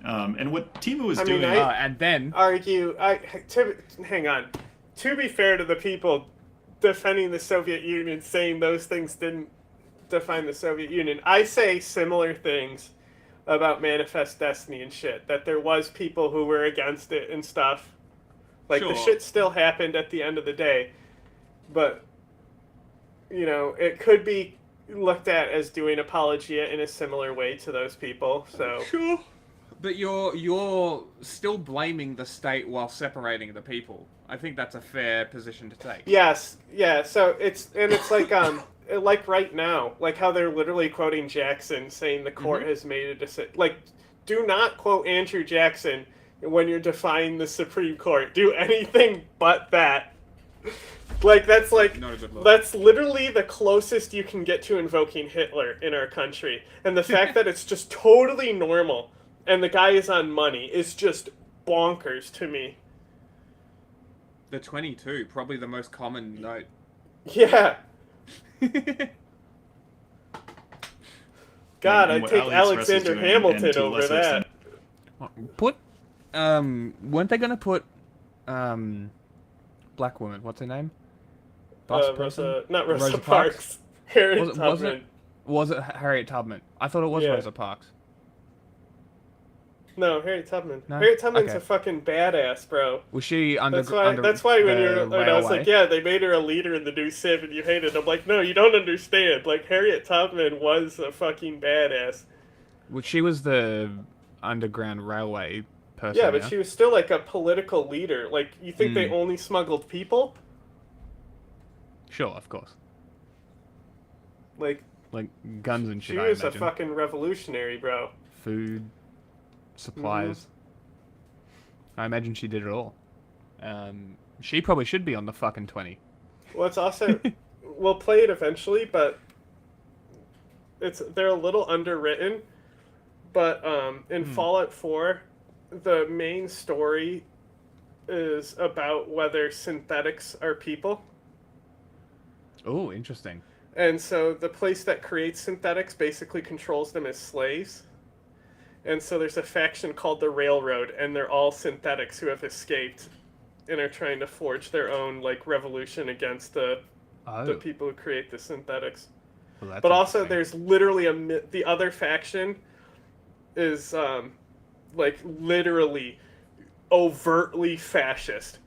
And what Temu is doing, and then hang on. To be fair to the people defending the Soviet Union, saying those things didn't define the Soviet Union, I say similar things about Manifest Destiny and shit. That there was people who were against it and stuff. Like, the shit still happened at the end of the day. But, you know, it could be looked at as doing apologia in a similar way to those people, so... Sure. But you're still blaming the state while separating the people. I think that's a fair position to take. Yes, yeah, so it's like, like right now, like how they're literally quoting Jackson saying the court has made a decision. Like, do not quote Andrew Jackson when you're defying the Supreme Court. Do anything but that. Like, that's literally the closest you can get to invoking Hitler in our country. And the fact that it's just totally normal and the guy is on money is just bonkers to me. The 22, probably the most common note. Yeah. God, I'd take Alexander Hamilton over that. Put, weren't they going to put, black woman, what's her name? Not Rosa Parks. Harriet Tubman. Was it Harriet Tubman? I thought it was Rosa Parks. No, Harriet Tubman. No? Harriet Tubman's a fucking badass, bro. Was she under? That's why when I was like, yeah, they made her a leader in the new Civ, and you hated it. I'm like, no, you don't understand. Like, Harriet Tubman was a fucking badass. Well, she was the Underground Railway person. Yeah, but she was still like a political leader. Like, you think they only smuggled people? Sure, of course. Like guns and shit. She was a fucking revolutionary, bro. Food. Supplies. I imagine she did it all. She probably should be on the fucking 20. Well, it's also... we'll play it eventually, but they're a little underwritten. But in Fallout 4, the main story is about whether synthetics are people. Oh, interesting. And so the place that creates synthetics basically controls them as slaves. And so there's a faction called the Railroad, and they're all synthetics who have escaped and are trying to forge their own, like, revolution against the people who create the synthetics. Well, but also there's literally the other faction is, like, literally overtly fascist.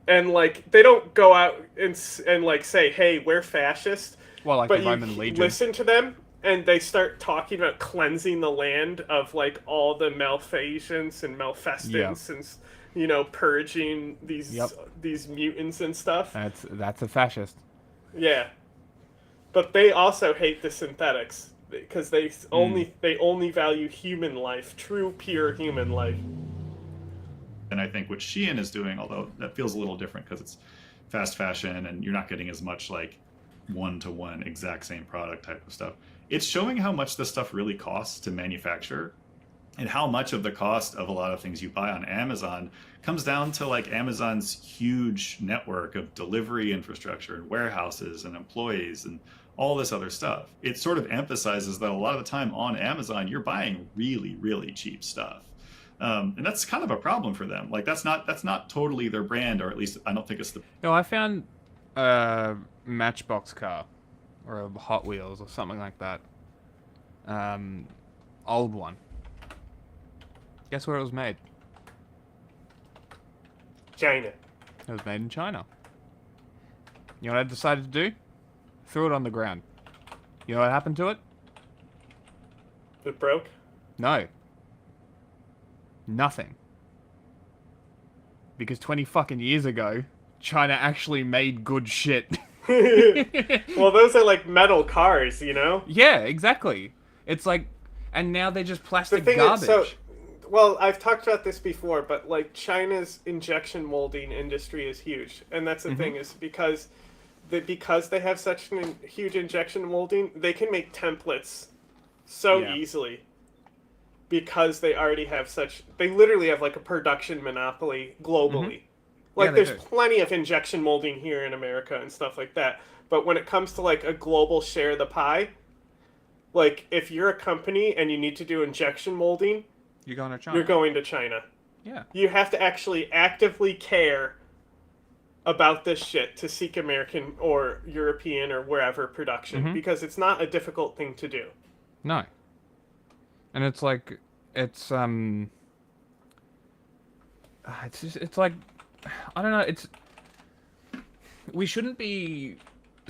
And, like, they don't go out and like, say, hey, we're fascist. Well, like but the Roman Legion. Listen to them. And they start talking about cleansing the land of, like, all the malfeasance and malfestants and, you know, purging these mutants and stuff. That's a fascist. Yeah. But they also hate the synthetics because they only value human life, true, pure human life. And I think what Shein is doing, although that feels a little different because it's fast fashion and you're not getting as much, like, one-to-one exact same product type of stuff. It's showing how much this stuff really costs to manufacture and how much of the cost of a lot of things you buy on Amazon comes down to, like, Amazon's huge network of delivery infrastructure and warehouses and employees and all this other stuff. It sort of emphasizes that a lot of the time on Amazon, you're buying really, really cheap stuff. And that's kind of a problem for them. Like that's not totally their brand, or at least I don't think it's the. No, I found a Matchbox car, or a Hot Wheels, or something like that. Old one. Guess where it was made? China. It was made in China. You know what I decided to do? Threw it on the ground. You know what happened to it? It broke? No. Nothing. Because 20 fucking years ago, China actually made good shit. Well, those are like metal cars, you know? Yeah, exactly. It's like, and now they're just plastic The thing garbage. is, well, I've talked about this before, but like China's injection molding industry is huge, and that's the thing is because they have such a huge injection molding, they can make templates so easily because they already have they literally have like a production monopoly globally. Like there's plenty of injection molding here in America and stuff like that, but when it comes to like a global share of the pie, like if you're a company and you need to do injection molding, you're going to China. You're going to China. Yeah. You have to actually actively care about this shit to seek American or European or wherever production because it's not a difficult thing to do. No. And it's like, it's like, I don't know, we shouldn't be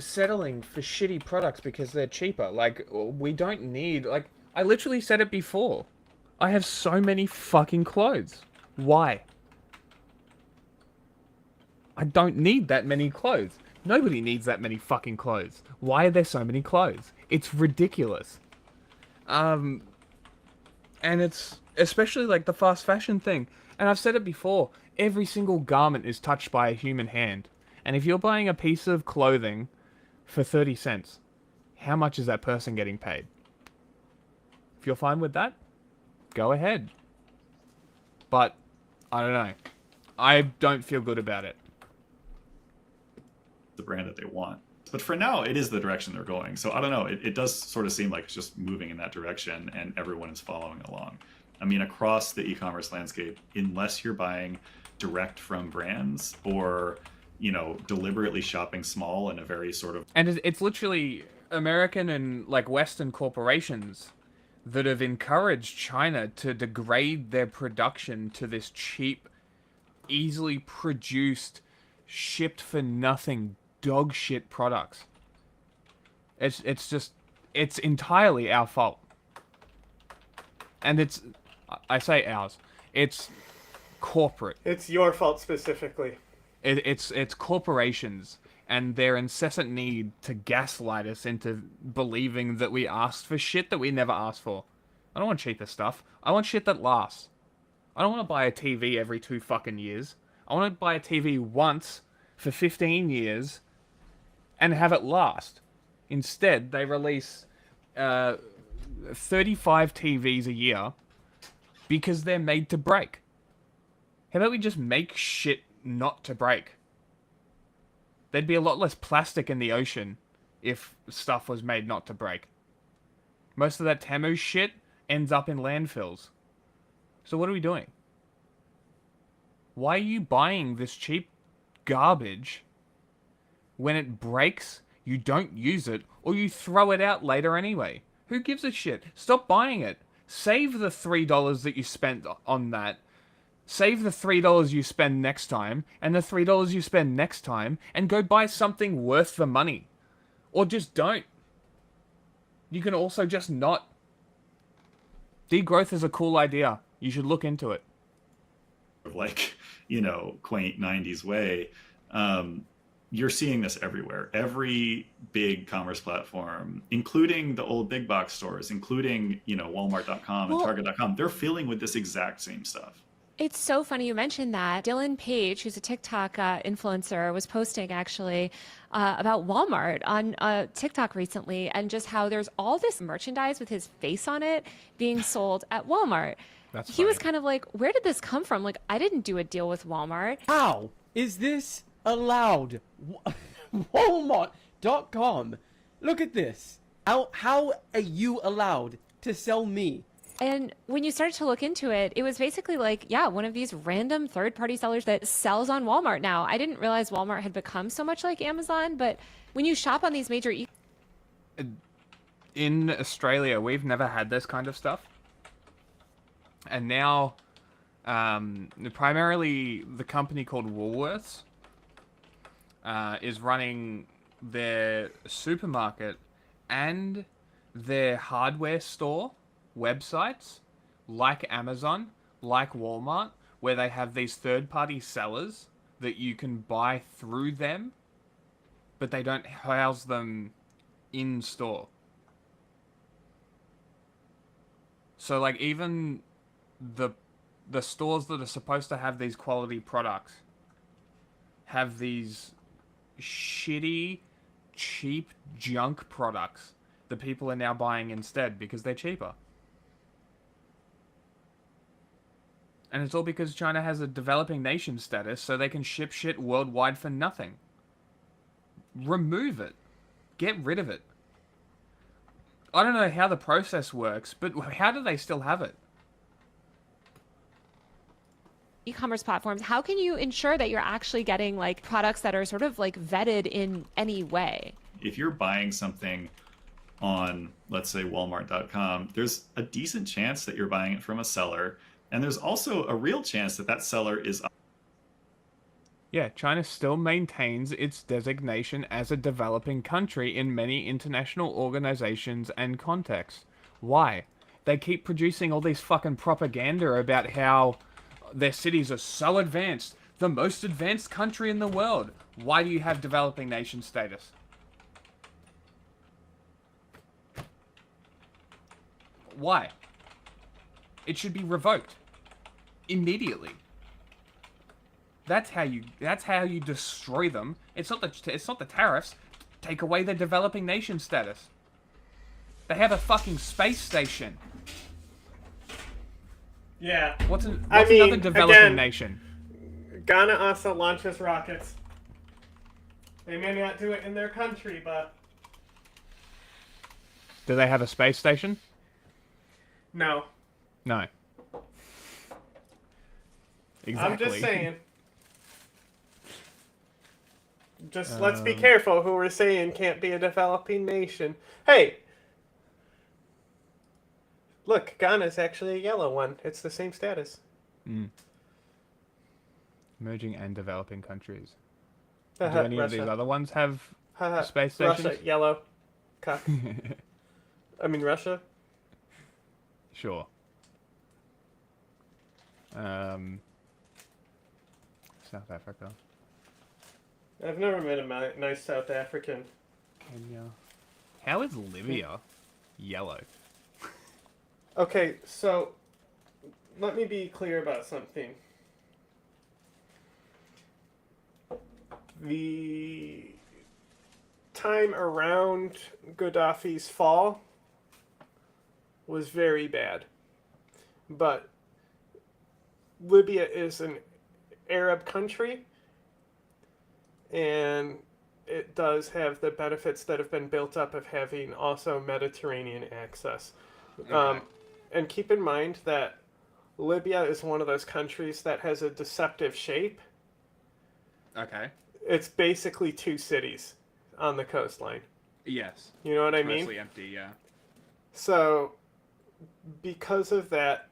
settling for shitty products because they're cheaper. Like, we don't need, like, I literally said it before. I have so many fucking clothes. Why? I don't need that many clothes. Nobody needs that many fucking clothes. Why are there so many clothes? It's ridiculous. And it's especially like the fast fashion thing. And I've said it before, every single garment is touched by a human hand. And if you're buying a piece of clothing for 30 cents, how much is that person getting paid? If you're fine with that, go ahead. But, I don't know. I don't feel good about it. The brand that they want. But for now, it is the direction they're going. So I don't know. It does sort of seem like it's just moving in that direction and everyone is following along. I mean, across the e-commerce landscape, unless you're buying direct from brands or, you know, deliberately shopping small in a very sort of... And it's literally American and, like, Western corporations that have encouraged China to degrade their production to this cheap, easily produced, shipped for nothing dog shit products. It's entirely our fault. And I say ours. It's corporate. It's your fault specifically. It's corporations and their incessant need to gaslight us into believing that we asked for shit that we never asked for. I don't want cheaper stuff. I want shit that lasts. I don't want to buy a TV every 2 fucking years. I want to buy a TV once for 15 years and have it last. Instead, they release 35 TVs a year because they're made to break. How about we just make shit not to break? There'd be a lot less plastic in the ocean if stuff was made not to break. Most of that Temu shit ends up in landfills. So what are we doing? Why are you buying this cheap garbage when it breaks, you don't use it, or you throw it out later anyway? Who gives a shit? Stop buying it. Save the $3 that you spent on that. Save the $3 you spend next time, and the $3 you spend next time, and go buy something worth the money. Or just don't. You can also just not. Degrowth is a cool idea. You should look into it. Like, you know, quaint 90s way. You're seeing this everywhere. Every big commerce platform, including the old big box stores, including, you know, Walmart.com and Target.com, they're filling with this exact same stuff. It's so funny you mentioned that. Dylan Page, who's a TikTok influencer, was posting actually about Walmart on TikTok recently, and just how there's all this merchandise with his face on it being sold at Walmart. He was kind of like, where did this come from? Like, I didn't do a deal with Walmart. How is this allowed? Walmart.com. Look at this. How are you allowed to sell me And when you start to look into it, it was basically like, yeah, one of these random third-party sellers that sells on Walmart now. I didn't realize Walmart had become so much like Amazon, but when you shop on these major in Australia, we've never had this kind of stuff. And now, primarily the company called Woolworths is running their supermarket and their hardware store websites, like Amazon, like Walmart, where they have these third-party sellers that you can buy through them, but they don't house them in store. So, like, even the stores that are supposed to have these quality products have these shitty, cheap junk products that people are now buying instead because they're cheaper. And it's all because China has a developing nation status, so they can ship shit worldwide for nothing. Remove it. Get rid of it. I don't know how the process works, but how do they still have it? e-commerce platforms, how can you ensure that you're actually getting like products that are sort of like vetted in any way? If you're buying something on, let's say, Walmart.com, there's a decent chance that you're buying it from a seller. And there's also a real chance that that seller is... Yeah, China still maintains its designation as a developing country in many international organizations and contexts. Why? They keep producing all these fucking propaganda about how their cities are so advanced, the most advanced country in the world. Why do you have developing nation status? Why? It should be revoked immediately. That's how you destroy them. It's not the tariffs. Take away their developing nation status. They have a fucking space station. Yeah. What's another developing nation? Ghana also launches rockets. They may not do it in their country, but... Do they have a space station? No. No. Exactly. I'm just saying. Just let's be careful who we're saying can't be a developing nation. Hey! Look, Ghana's actually a yellow one. It's the same status. Emerging and developing countries. Do any Russia. of these other ones have space stations? Russia, yellow. Cock. I mean, Russia. Sure. South Africa. I've never met a nice South African. Kenya. How is Libya yellow? Okay, so let me be clear about something. The time around Gaddafi's fall was very bad. But Libya is an Arab country, and it does have the benefits that have been built up of having also Mediterranean access. Okay. And keep in mind that Libya is one of those countries that has a deceptive shape. Okay. It's basically two cities on the coastline. Yes. You know what I It's mean? mostly empty, yeah. So, because of that,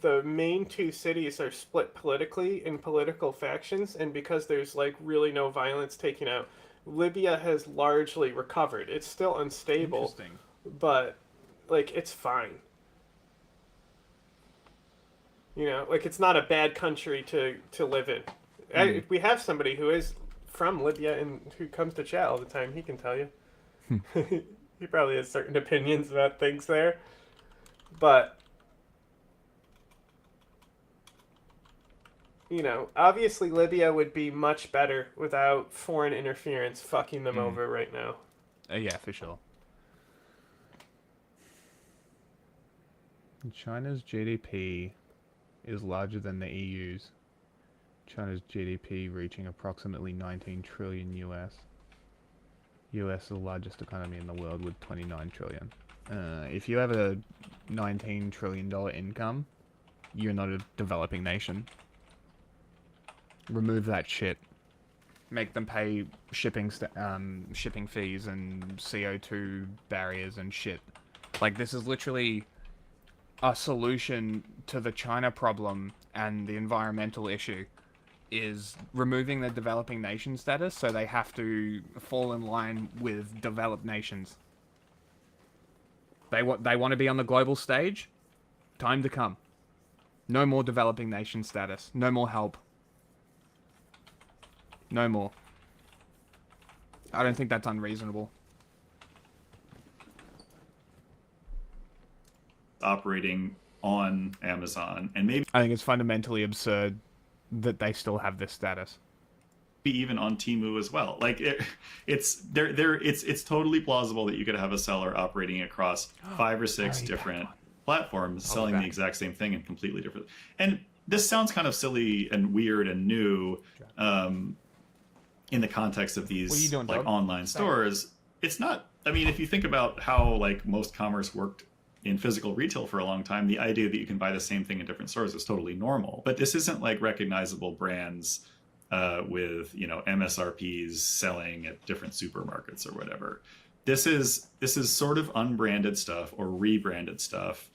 the main two cities are split politically in political factions, and because there's like really no violence taken out, Libya has largely recovered. It's still unstable, Interesting. but like it's fine. You know, like it's not a bad country to live in. We have somebody who is from Libya and who comes to chat all the time. He can tell you. He probably has certain opinions about things there, but you know, obviously Libya would be much better without foreign interference fucking them over right now. Yeah, for sure. China's GDP is larger than the EU's. China's GDP reaching approximately 19 trillion US. US is the largest economy in the world with 29 trillion. If you have a $19 trillion income, you're not a developing nation. Remove that shit. Make them pay shipping fees and CO2 barriers and shit. Like, this is literally a solution to the China problem and the environmental issue, is removing the developing nation status so they have to fall in line with developed nations. They want to be on the global stage. Time to come. No more developing nation status. No more help. No more. I don't think that's unreasonable. Operating on Amazon, and maybe I think it's fundamentally absurd that they still have this status. Even on Temu as well. Like it's totally plausible that you could have a seller operating across 5 or 6 different platforms selling the exact same thing and completely different. And this sounds kind of silly and weird and new in the context of these like online stores. It's not. I mean, if you think about how like most commerce worked in physical retail for a long time, the idea that you can buy the same thing in different stores is totally normal. But this isn't like recognizable brands with, you know, MSRPs selling at different supermarkets or whatever. This is sort of unbranded stuff or rebranded stuff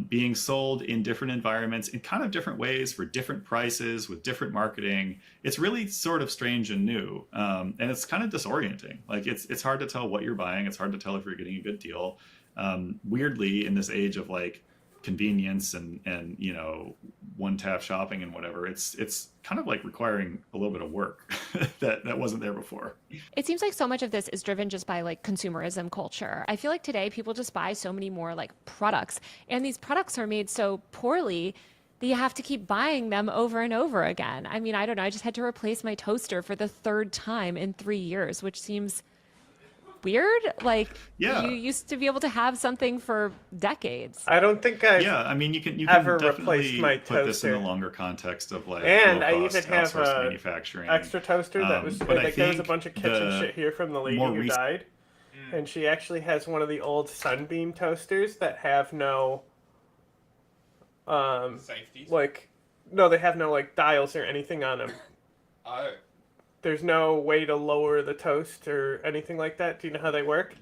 being sold in different environments in kind of different ways for different prices with different marketing. It's really sort of strange and new, and it's kind of disorienting. Like it's hard to tell what you're buying. It's hard to tell if you're getting a good deal. Weirdly, in this age of like convenience and you know, one tap shopping and whatever, it's kind of like requiring a little bit of work that wasn't there before. It seems like so much of this is driven just by like consumerism culture. I feel like today people just buy so many more like products, and these products are made so poorly that you have to keep buying them over and over again. I mean, I don't know, I just had to replace my toaster for the 3rd time in 3 years, which seems weird. Like, you used to be able to have something for decades. I don't think I mean, you can ever definitely replaced my put this in toaster. a longer context of like And I low-cost even have outsourced a manufacturing extra toaster that was but like there was a bunch of kitchen shit here from the lady who died, and she actually has one of the old Sunbeam toasters that have no safeties. Like, no, they have no like dials or anything on them. Oh. There's no way to lower the toast or anything like that. Do you know how they work?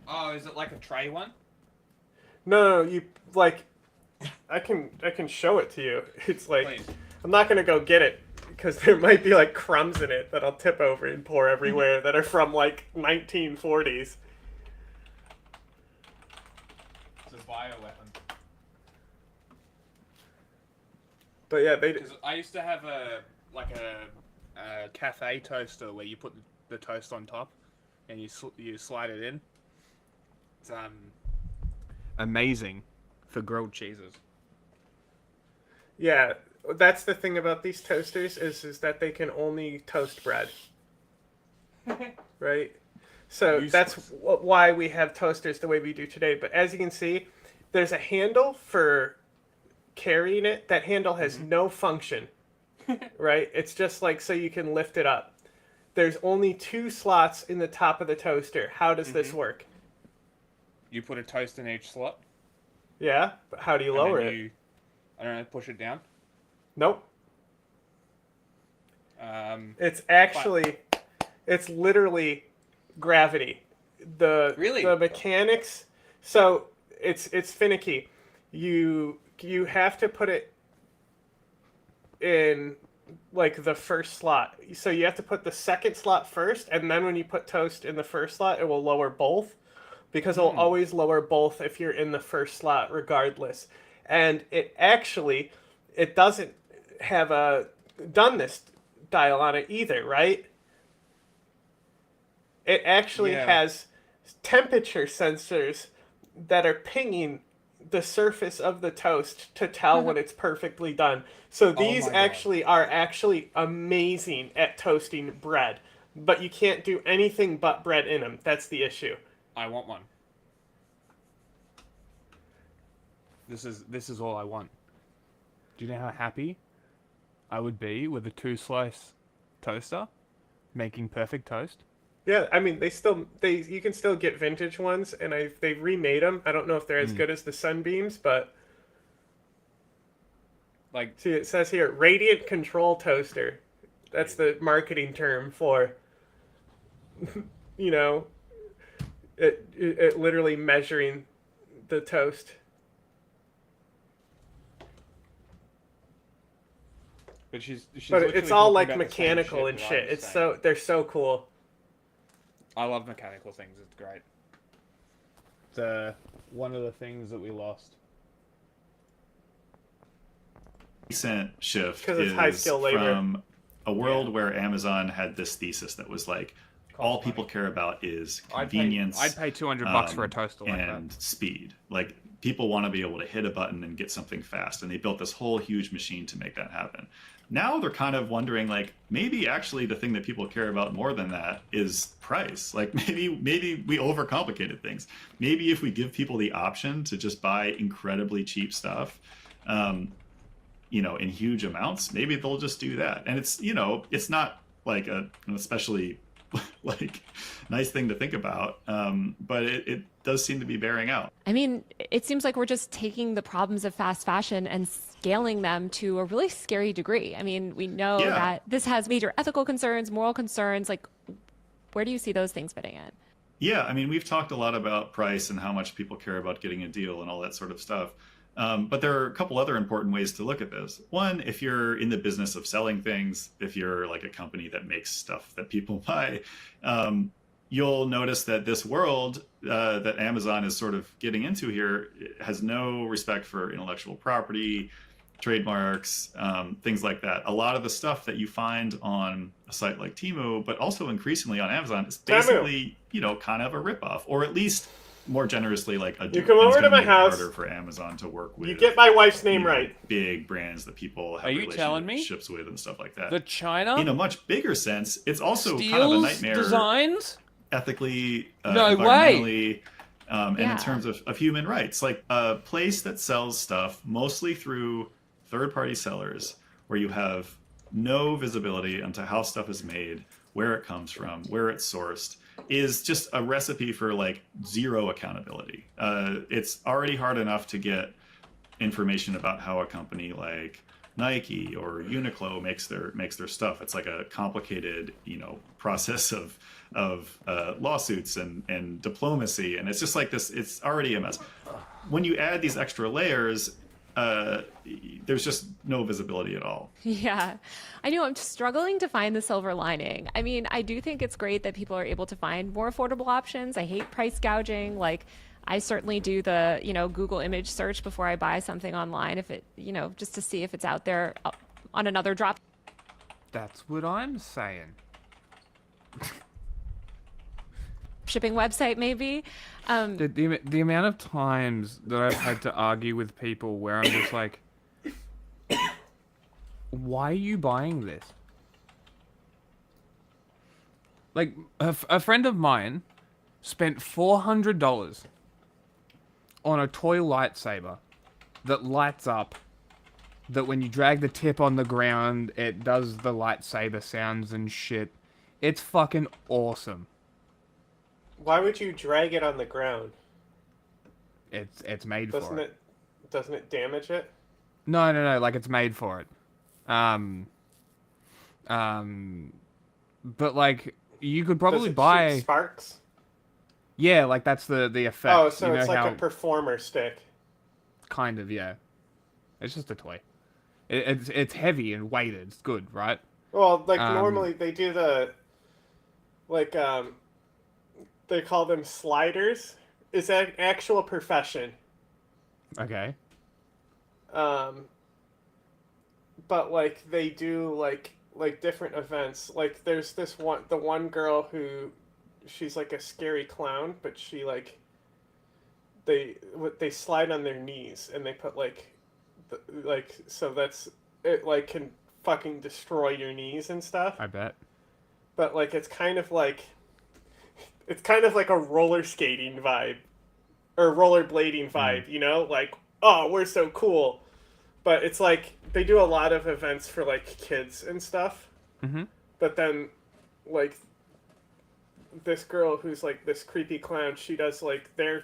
Oh, is it like a tray one? No, you like. I can show it to you. It's like, please. I'm not gonna go get it because there might be like crumbs in it that I'll tip over and pour everywhere that are from like 1940s. It's a bioweapon. But yeah, I used to have a cafe toaster where you put the toast on top and you slide it in. It's amazing for grilled cheeses. Yeah, that's the thing about these toasters is that they can only toast bread. Right? So that's why we have toasters the way we do today. But as you can see, there's a handle for carrying it. That handle has no function. Right? It's just like so you can lift it up. There's only 2 slots in the top of the toaster. How does this work? You put a toast in each slot. Yeah, but how do you lower it? I don't know, push it down? Nope. It's actually, it's literally gravity. The mechanics. So it's finicky. You have to put it in like the first slot. So you have to put the second slot first, and then when you put toast in the first slot, it will lower both, because it'll always lower both if you're in the first slot regardless. And it doesn't have a done this dial on it either, right? It actually has temperature sensors that are pinging the surface of the toast to tell when it's perfectly done. So these are actually amazing at toasting bread, but you can't do anything but bread in them. That's the issue. I want one. This is all I want. Do you know how happy I would be with a 2-slice toaster making perfect toast? Yeah, I mean, you can still get vintage ones, and they remade them. I don't know if they're as good as the Sunbeams, but like, see, it says here, radiant control toaster. That's the marketing term for, you know, it literally measuring the toast. But she's but it's all like mechanical and shit. They're so cool. I love mechanical things. It's great. One of the things that we lost. Recent shift it's high skill labor. From a world where Amazon had this thesis that was like, all people care about is convenience. I'd pay $200 for a toaster like and that. Speed. Like, people want to be able to hit a button and get something fast, and they built this whole huge machine to make that happen. Now they're kind of wondering, like, maybe actually the thing that people care about more than that is price. Like, maybe we overcomplicated things. Maybe if we give people the option to just buy incredibly cheap stuff, you know, in huge amounts, maybe they'll just do that. And it's, you know, it's not like an especially like nice thing to think about, but it does seem to be bearing out. I mean, it seems like we're just taking the problems of fast fashion and scaling them to a really scary degree. I mean, we know that this has major ethical concerns, moral concerns. Like, where do you see those things fitting in? Yeah, I mean, we've talked a lot about price and how much people care about getting a deal and all that sort of stuff. But there are a couple other important ways to look at this. One, if you're in the business of selling things, if you're like a company that makes stuff that people buy, you'll notice that this world that Amazon is sort of getting into here has no respect for intellectual property, trademarks, things like that. A lot of the stuff that you find on a site like Temu, but also increasingly on Amazon, is basically, you know, kind of a ripoff, or at least more generously like a. You come over to my house. Harder for Amazon to work with. You get my wife's name right. Big brands that people have relationships with and stuff like that. The China? In a much bigger sense, it's also kind of a nightmare. Designs? Ethically, no environmentally, way. And in terms of human rights, like a place that sells stuff mostly through third-party sellers, where you have no visibility into how stuff is made, where it comes from, where it's sourced, is just a recipe for like zero accountability. It's already hard enough to get information about how a company like Nike or Uniqlo makes their stuff. It's like a complicated, you know, process of lawsuits and diplomacy, and it's just like this. It's already a mess. When you add these extra layers, there's just no visibility at all. Yeah, I know. I'm just struggling to find the silver lining. I mean, I do think it's great that people are able to find more affordable options. I hate price gouging. Like, I certainly do the, you know, Google image search before I buy something online, if it, you know, just to see if it's out there on another drop. That's what I'm saying. Shipping website, maybe. The amount of times that I've had to argue with people where I'm just like, why are you buying this? Like, a friend of mine spent $400 on a toy lightsaber that lights up, that when you drag the tip on the ground, it does the lightsaber sounds and shit. It's fucking awesome. Why would you drag it on the ground? It's made for it. Doesn't it damage it? No, like it's made for it. But like you could probably buy shoot sparks. Yeah, like that's the effect. Oh, so you know it's like a performer stick. Kind of, yeah. It's just a toy. It's heavy and weighted. It's good, right? Well, like normally they do the like they call them sliders. Is that an actual profession? Okay. But like they do like different events. Like there's the one girl who she's like a scary clown, but she like they slide on their knees and they put so that's it, like can fucking destroy your knees and stuff. I bet. But like it's kind of like a roller skating vibe or rollerblading vibe, you know? Like, oh, we're so cool. But it's like they do a lot of events for like kids and stuff. Mm-hmm. But then like this girl who's like this creepy clown. She does like their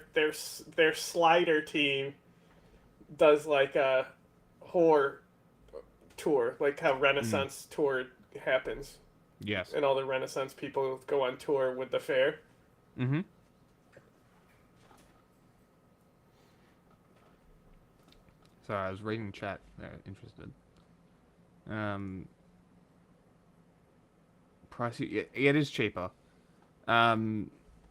slider team does like a horror tour, like how Renaissance tour happens. Yes. And all the Renaissance people go on tour with the fair. Mm-hmm. Sorry, I was reading chat. They're interested. Price. It is cheaper.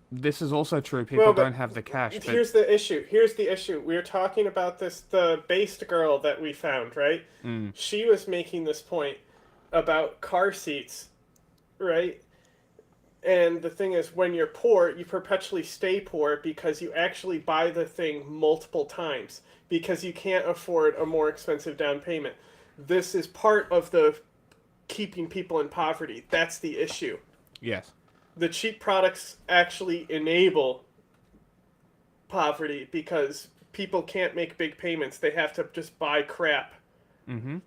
This is also true. People don't have the cash. But Here's the issue. We were talking about this. The based girl that we found, right? She was making this point about car seats, right? And the thing is, when you're poor, you perpetually stay poor because you actually buy the thing multiple times because you can't afford a more expensive down payment. This is part of the keeping people in poverty. That's the issue. Yes. The cheap products actually enable poverty because people can't make big payments. They have to just buy crap. Mm-hmm.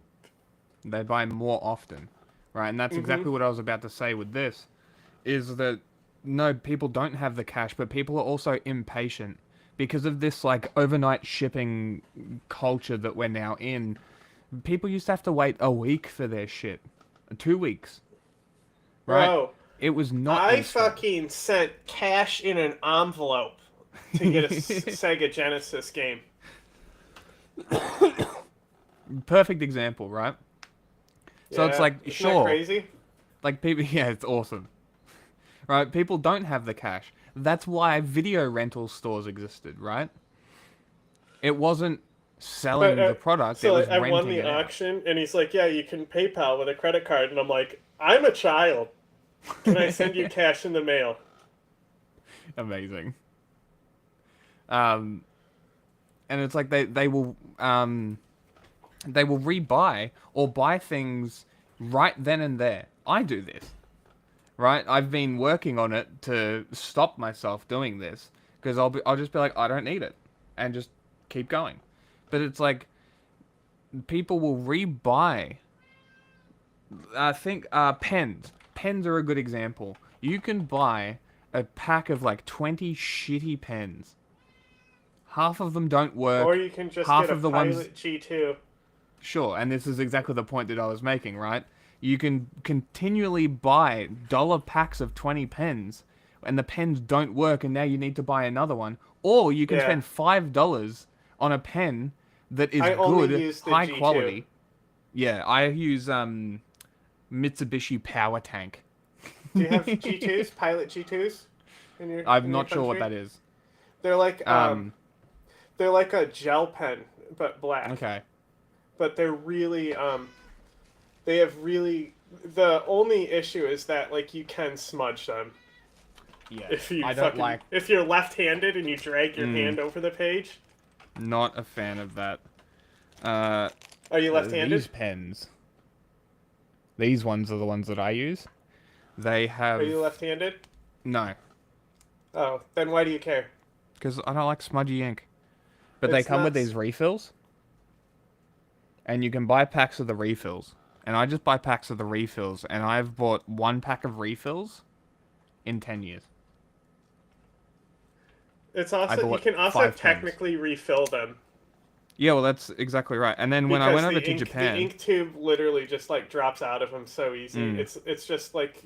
They buy more often, right? And that's exactly what I was about to say with this, is that, no, people don't have the cash, but people are also impatient because of this, like, overnight shipping culture that we're now in. People used to have to wait a week for their shit. 2 weeks. Right? Bro, it was not I instant. fucking sent cash in an envelope to get a Sega Genesis game. Perfect example, right? So it's Yeah, like, isn't sure. that crazy? Like, people, yeah, it's awesome. Right? People don't have the cash. That's why video rental stores existed, right? It wasn't selling the product, it was I renting won the it out. auction, and he's like, yeah, you can PayPal with a credit card. And I'm like, I'm a child. Can I send you cash in the mail? Amazing. And it's like they will rebuy or buy things right then and there. I do this, right? I've been working on it to stop myself doing this because I'll just be like, I don't need it, and just keep going. But it's like people will rebuy. I think pens. Pens are a good example. You can buy a pack of like 20 shitty pens. Half of them don't work. Or you can just half get a of the Pilot ones... G2. Sure, and this is exactly the point that I was making, right? You can continually buy dollar packs of 20 pens, and the pens don't work, and now you need to buy another one. Or you can spend $5 on a pen that is good, high G2. quality. Yeah, I use Mitsubishi Power Tank. Do you have G2s, Pilot G2s? I'm not sure what that is. They're like they're like a gel pen, but black. Okay. But they're really they have really, the only issue is that like you can smudge them. Yeah. If you I don't like. if you're left-handed and you drag your hand over the page. Not a fan of that. Are you left-handed? These pens. These ones are the ones that I use. They have. Are you left-handed? No. Oh, then why do you care? Because I don't like smudgy ink. But they come with these refills. And you can buy packs of the refills. And I just buy packs of the refills. And I've bought 1 pack of refills in 10 years. It's also, you can also technically refill them. Yeah, well, that's exactly right. And then when I went over to Japan... The ink tube literally just, like, drops out of them so easy. Mm. It's just, like,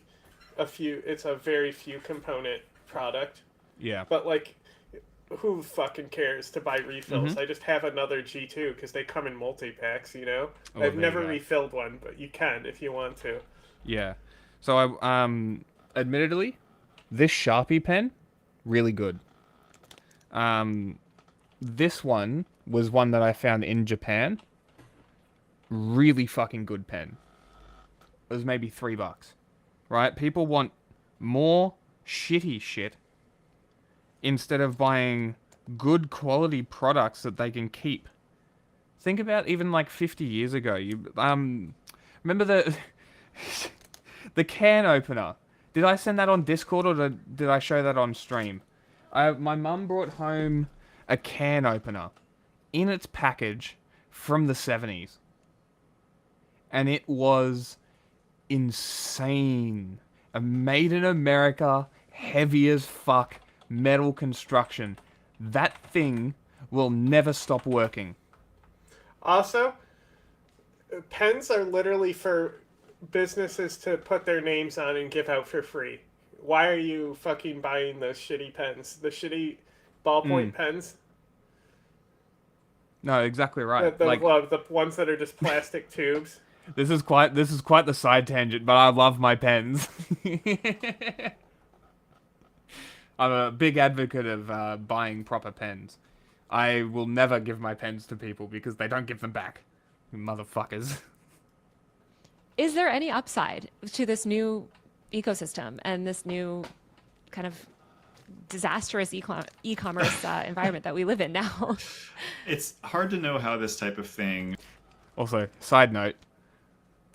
it's a very few component product. Yeah. But, like, who fucking cares to buy refills? Mm-hmm. I just have another G2 because they come in multi-packs, you know? Oh, I've never refilled one, but you can if you want to. Yeah. So, admittedly, this Sharpie pen, really good. This one was one that I found in Japan. Really fucking good pen. It was maybe $3. Right? People want more shitty shit instead of buying good quality products that they can keep. Think about even like 50 years ago. You remember the the can opener? Did I send that on Discord or did I show that on stream? My mum brought home a can opener in its package from the 70s. And it was insane. Made in America, heavy as fuck metal construction. That thing will never stop working. Also, pens are literally for businesses to put their names on and give out for free. Why are you fucking buying those shitty pens? The shitty ballpoint pens? No, exactly right. The ones that are just plastic tubes. This is quite the side tangent, but I love my pens. I'm a big advocate of buying proper pens. I will never give my pens to people because they don't give them back. You motherfuckers. Is there any upside to this new ecosystem and this new kind of disastrous e-commerce environment that we live in now? It's hard to know how this type of thing... Also, side note,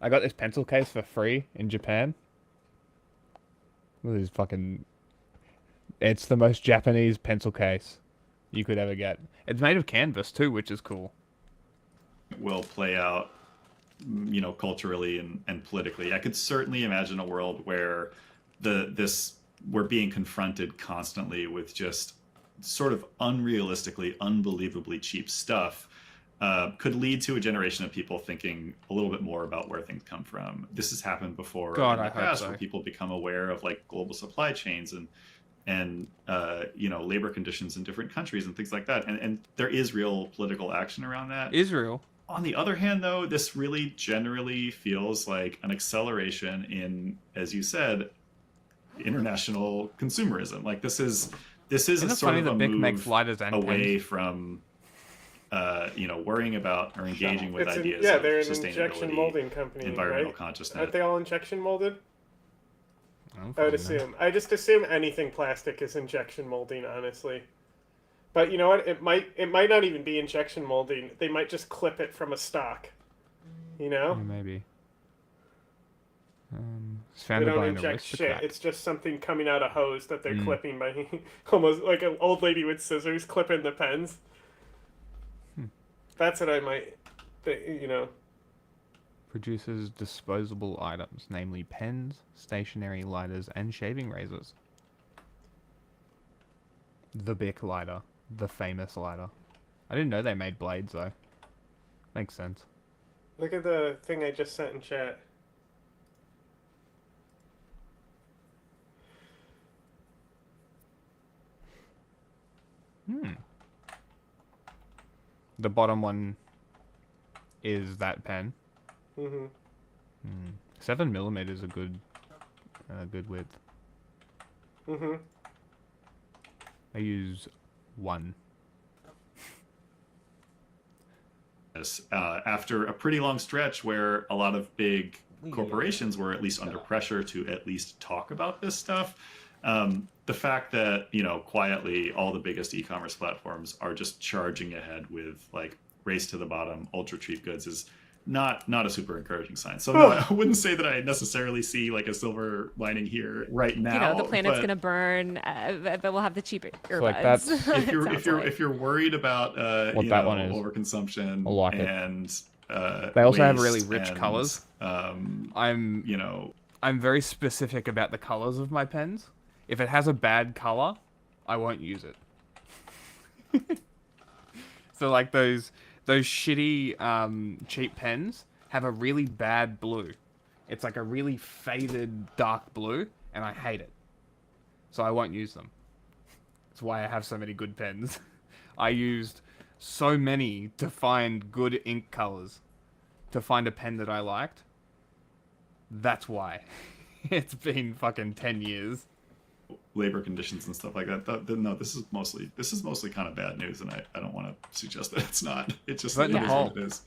I got this pencil case for free in Japan. This is fucking... It's the most Japanese pencil case you could ever get. It's made of canvas too, which is cool. Will play out, you know, culturally and politically. I could certainly imagine a world where we're being confronted constantly with just sort of unrealistically, unbelievably cheap stuff. Could lead to a generation of people thinking a little bit more about where things come from. This has happened before in the past, where people become aware of like global supply chains and you know, labor conditions in different countries and things like that. And there is real political action around that. Israel. On the other hand, though, this really generally feels like an acceleration in, as you said, international consumerism. Like this is a sort of a move away from you know, worrying about or engaging with ideas of they're an sustainability, injection molding company, environmental right? consciousness. Aren't they all injection molded? I would assume. I just assume anything plastic is injection molding, honestly. But you know what? It might not even be injection molding. They might just clip it from a stock. You know? Yeah, maybe. They don't inject shit. It's just something coming out of hose that they're clipping by almost like an old lady with scissors clipping the pens. That's what I might, you know. Produces disposable items, namely pens, stationery lighters, and shaving razors. The Bic lighter. The famous lighter. I didn't know they made blades, though. Makes sense. Look at the thing I just sent in chat. The bottom one is that pen. 7mm is a good width. I use 1. After a pretty long stretch where a lot of big corporations were at least under pressure to at least talk about this stuff, the fact that, you know, quietly all the biggest e-commerce platforms are just charging ahead with like race to the bottom, ultra cheap goods is not a super encouraging sign. So no, I wouldn't say that I necessarily see like a silver lining here right now. You know, the planet's gonna burn, but we'll have the cheap earbuds. Like that's, if you're worried about overconsumption and they also have really rich colors. I'm very specific about the colors of my pens. If it has a bad color, I won't use it. So like those shitty cheap pens have a really bad blue. It's like a really faded dark blue, and I hate it. So I won't use them. That's why I have so many good pens. I used so many to find good ink colors, to find a pen that I liked. That's why. It's been fucking 10 years. Labor conditions and stuff like that. No, this is mostly kind of bad news, and I don't want to suggest that it's not. It's just it is what it is.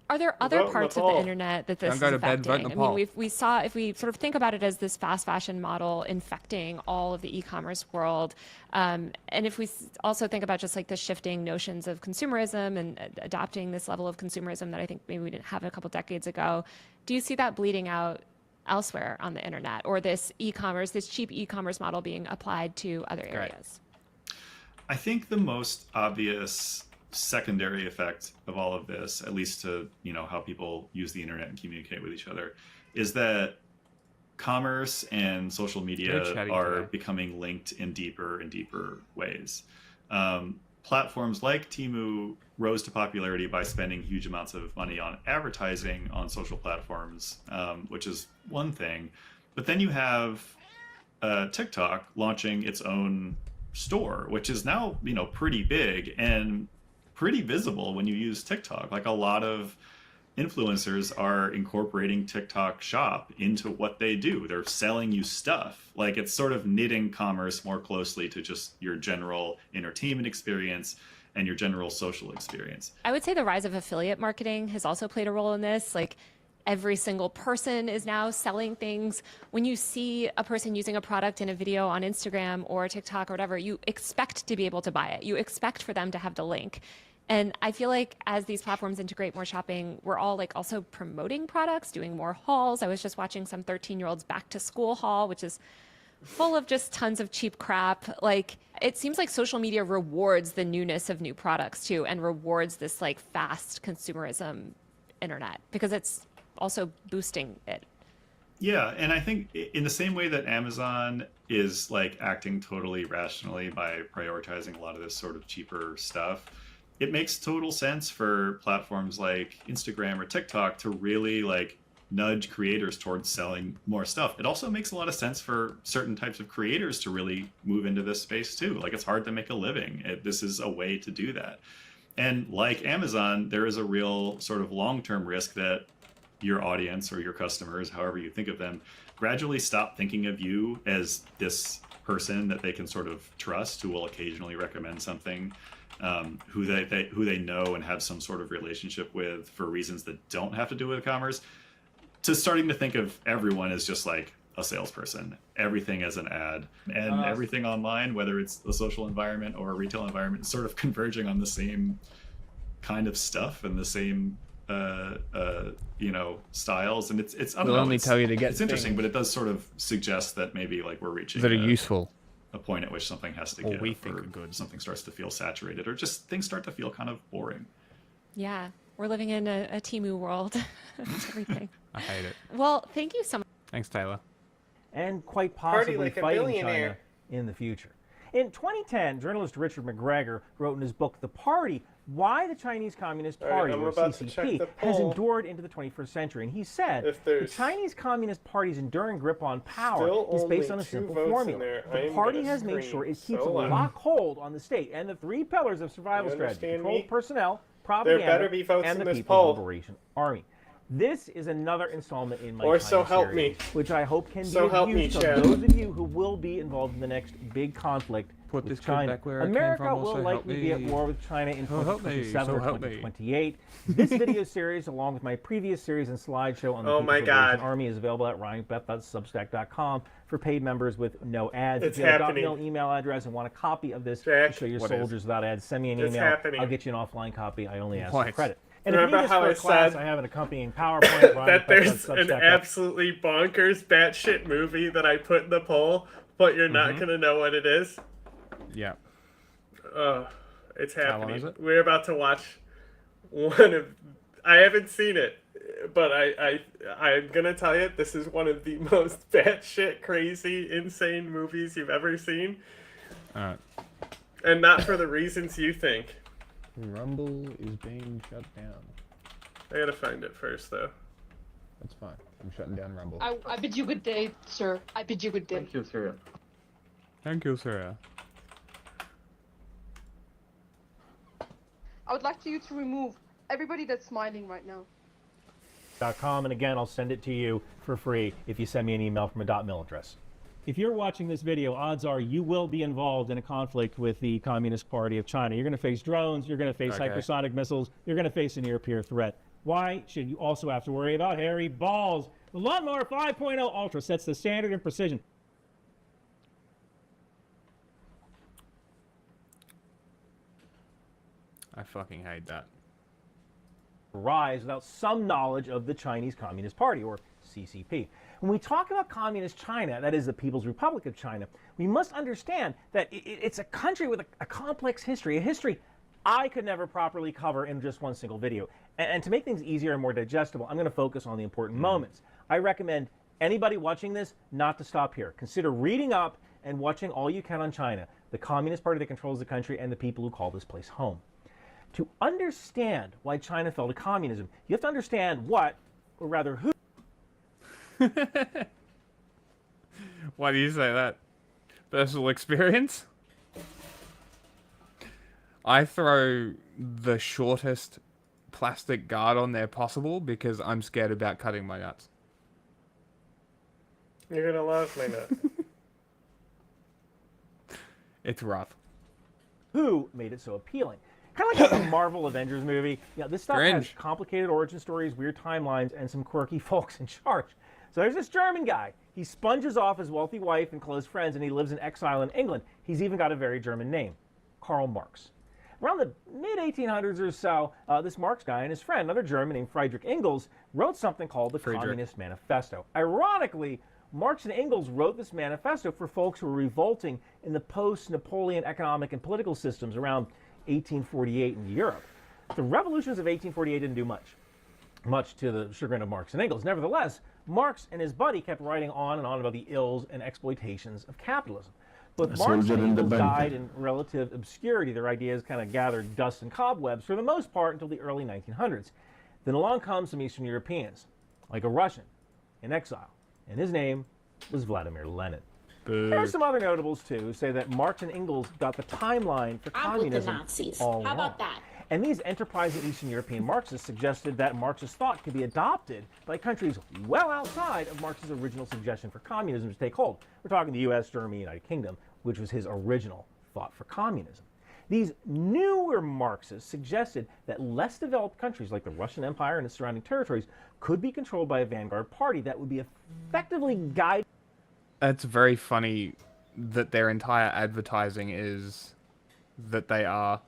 Are there other parts of the internet that this is affecting? I mean, we saw, if we sort of think about it as this fast fashion model infecting all of the e-commerce world, and if we also think about just like the shifting notions of consumerism and adopting this level of consumerism that I think maybe we didn't have a couple decades ago, do you see that bleeding out elsewhere on the internet, or this e-commerce, this cheap e-commerce model being applied to other areas? I think the most obvious secondary effect of all of this, at least to, you know, how people use the internet and communicate with each other, is that commerce and social media chatty are today. becoming linked in deeper and deeper ways. Platforms like Temu rose to popularity by spending huge amounts of money on advertising on social platforms, which is one thing. But then you have TikTok launching its own store, which is now, pretty big and pretty visible when you use TikTok. Like, a lot of influencers are incorporating TikTok Shop into what they do. They're selling you stuff. Like, it's sort of knitting commerce more closely to just your general entertainment experience and your general social experience. I would say the rise of affiliate marketing has also played a role in this. Like, every single person is now selling things. When you see a person using a product in a video on Instagram or TikTok or whatever, you expect to be able to buy it. You expect for them to have the link. And I feel like as these platforms integrate more shopping, we're all like also promoting products, doing more hauls. I was just watching some 13-year-olds back to school haul, which is full of just tons of cheap crap. Like, it seems like social media rewards the newness of new products too, and rewards this like fast consumerism internet because it's also boosting it. Yeah, and I think in the same way that Amazon is like acting totally rationally by prioritizing a lot of this sort of cheaper stuff, it makes total sense for platforms like Instagram or TikTok to really like nudge creators towards selling more stuff. It also makes a lot of sense for certain types of creators to really move into this space too. Like, it's hard to make a living. This is a way to do that. And like Amazon, there is a real sort of long-term risk that your audience or your customers, however you think of them, gradually stop thinking of you as this person that they can sort of trust, who will occasionally recommend something, who they know and have some sort of relationship with for reasons that don't have to do with commerce, to starting to think of everyone as just like a salesperson, everything as an ad, and everything online, whether it's a social environment or a retail environment, is sort of converging on the same kind of stuff and the same styles, and it's I don't They'll know, only tell you to get it's interesting, things but it does sort of suggest that maybe like we're reaching that are useful, a point at which something has to or give, we think or are good. something starts to feel saturated, or just things start to feel kind of boring. Yeah, we're living in a Temu world. Everything. I hate it. Well, thank you so much. Thanks, Taylor. And quite Party possibly like a fight in billionaire. China in the future. In 2010, journalist Richard McGregor wrote in his book, The Party, Why the Chinese Communist All right, Party, I'm or about to check CCP, the has poll. endured into the 21st century. And he said, If the there's Chinese Communist Party's enduring grip on power still is based only on a 2 simple votes in formula. there, I The am party gonna has made scream sure it keeps a so loud. lock hold on the state and the 3 pillars of survival You strategy: understand controlled me? personnel, propaganda, better be votes and in the this People's poll. Liberation Army. This is another installment in my Or China so help series, me. which I hope can So be of help me, use to Chad. those of you who will be involved in the next big conflict Put with this kid China. back where it came America from, will also help likely be at me. war with China in So help me, 2027 so or help me. 2028. This video series, along with my previous series and slideshow on the Oh People's my Liberation God. Army, is available at ryanbeth.substack.com for paid members with no ads. It's if you have a happening. .mil email address and want a copy of this Jack, to show your what is- soldiers without ads, send me an It's email. happening. I'll get you an offline copy. I only ask What? for credit. And if you Remember need this how for I a class, said I have an accompanying PowerPoint. that there's an ryanbeth.substack.com. absolutely bonkers batshit movie that I put in the poll, but you're not gonna know what it is? Yeah. It's How long happening. is it? We're about to watch one of. I haven't seen it, but I'm gonna tell you, this is one of the most batshit crazy, insane movies you've ever seen, Alright. and not for the reasons you think. Rumble is being shut down. I gotta find it first, though. That's fine. I'm shutting down Rumble. I bid you good day, sir. I bid you good day. you, sir. Thank you, sir. I would like you to remove everybody that's smiling right now. .com, and again, I'll send it to you for free if you send me an email from a .mil address. If you're watching this video, odds are you will be involved in a conflict with the Communist Party of China. You're going to face drones, you're going to face Okay. hypersonic missiles, you're going to face a near-peer threat. Why should you also have to worry about hairy balls? The Lawnmower 5.0 Ultra sets the standard in precision. I fucking hate that. Rise without some knowledge of the Chinese Communist Party, or CCP. When we talk about Communist China, that is the People's Republic of China, we must understand that it's a country with a complex history, a history I could never properly cover in just one single video. And to make things easier and more digestible, I'm going to focus on the important moments. I recommend anybody watching this not to stop here. Consider reading up and watching all you can on China, the Communist Party that controls the country and the people who call this place home. To understand why China fell to communism, you have to understand what, or rather who. Why do you say that? Personal experience? I throw the shortest plastic guard on there possible because I'm scared about cutting my nuts. You're gonna love my nuts. It's rough. Who made it so appealing? Kind of like a Marvel Avengers movie. Yeah, this stuff has Cringe. complicated origin stories, weird timelines, and some quirky folks in charge. So there's this German guy. He sponges off his wealthy wife and close friends, and he lives in exile in England. He's even got a very German name, Karl Marx. Around the mid-1800s or so, this Marx guy and his friend, another German named Friedrich Engels, wrote something called the Communist Manifesto. Ironically, Marx and Engels wrote this manifesto for folks who were revolting in the post-Napoleon economic and political systems around 1848 in Europe. The revolutions of 1848 didn't do much to the chagrin of Marx and Engels. Nevertheless, Marx and his buddy kept writing on and on about the ills and exploitations of capitalism. But Marx and Engels died in relative obscurity. Their ideas kind of gathered dust and cobwebs for the most part until the early 1900s. Then along come some Eastern Europeans, like a Russian in exile, and his name was Vladimir Lenin. There are some other notables, too, who say that Marx and Engels got the timeline for communism all How wrong. about that? And these enterprising Eastern European Marxists suggested that Marxist thought could be adopted by countries well outside of Marx's original suggestion for communism to take hold. We're talking the US, Germany, United Kingdom, which was his original thought for communism. These newer Marxists suggested that less developed countries like the Russian Empire and its surrounding territories could be controlled by a vanguard party that would be effectively guided. That's very funny that their entire advertising is that they are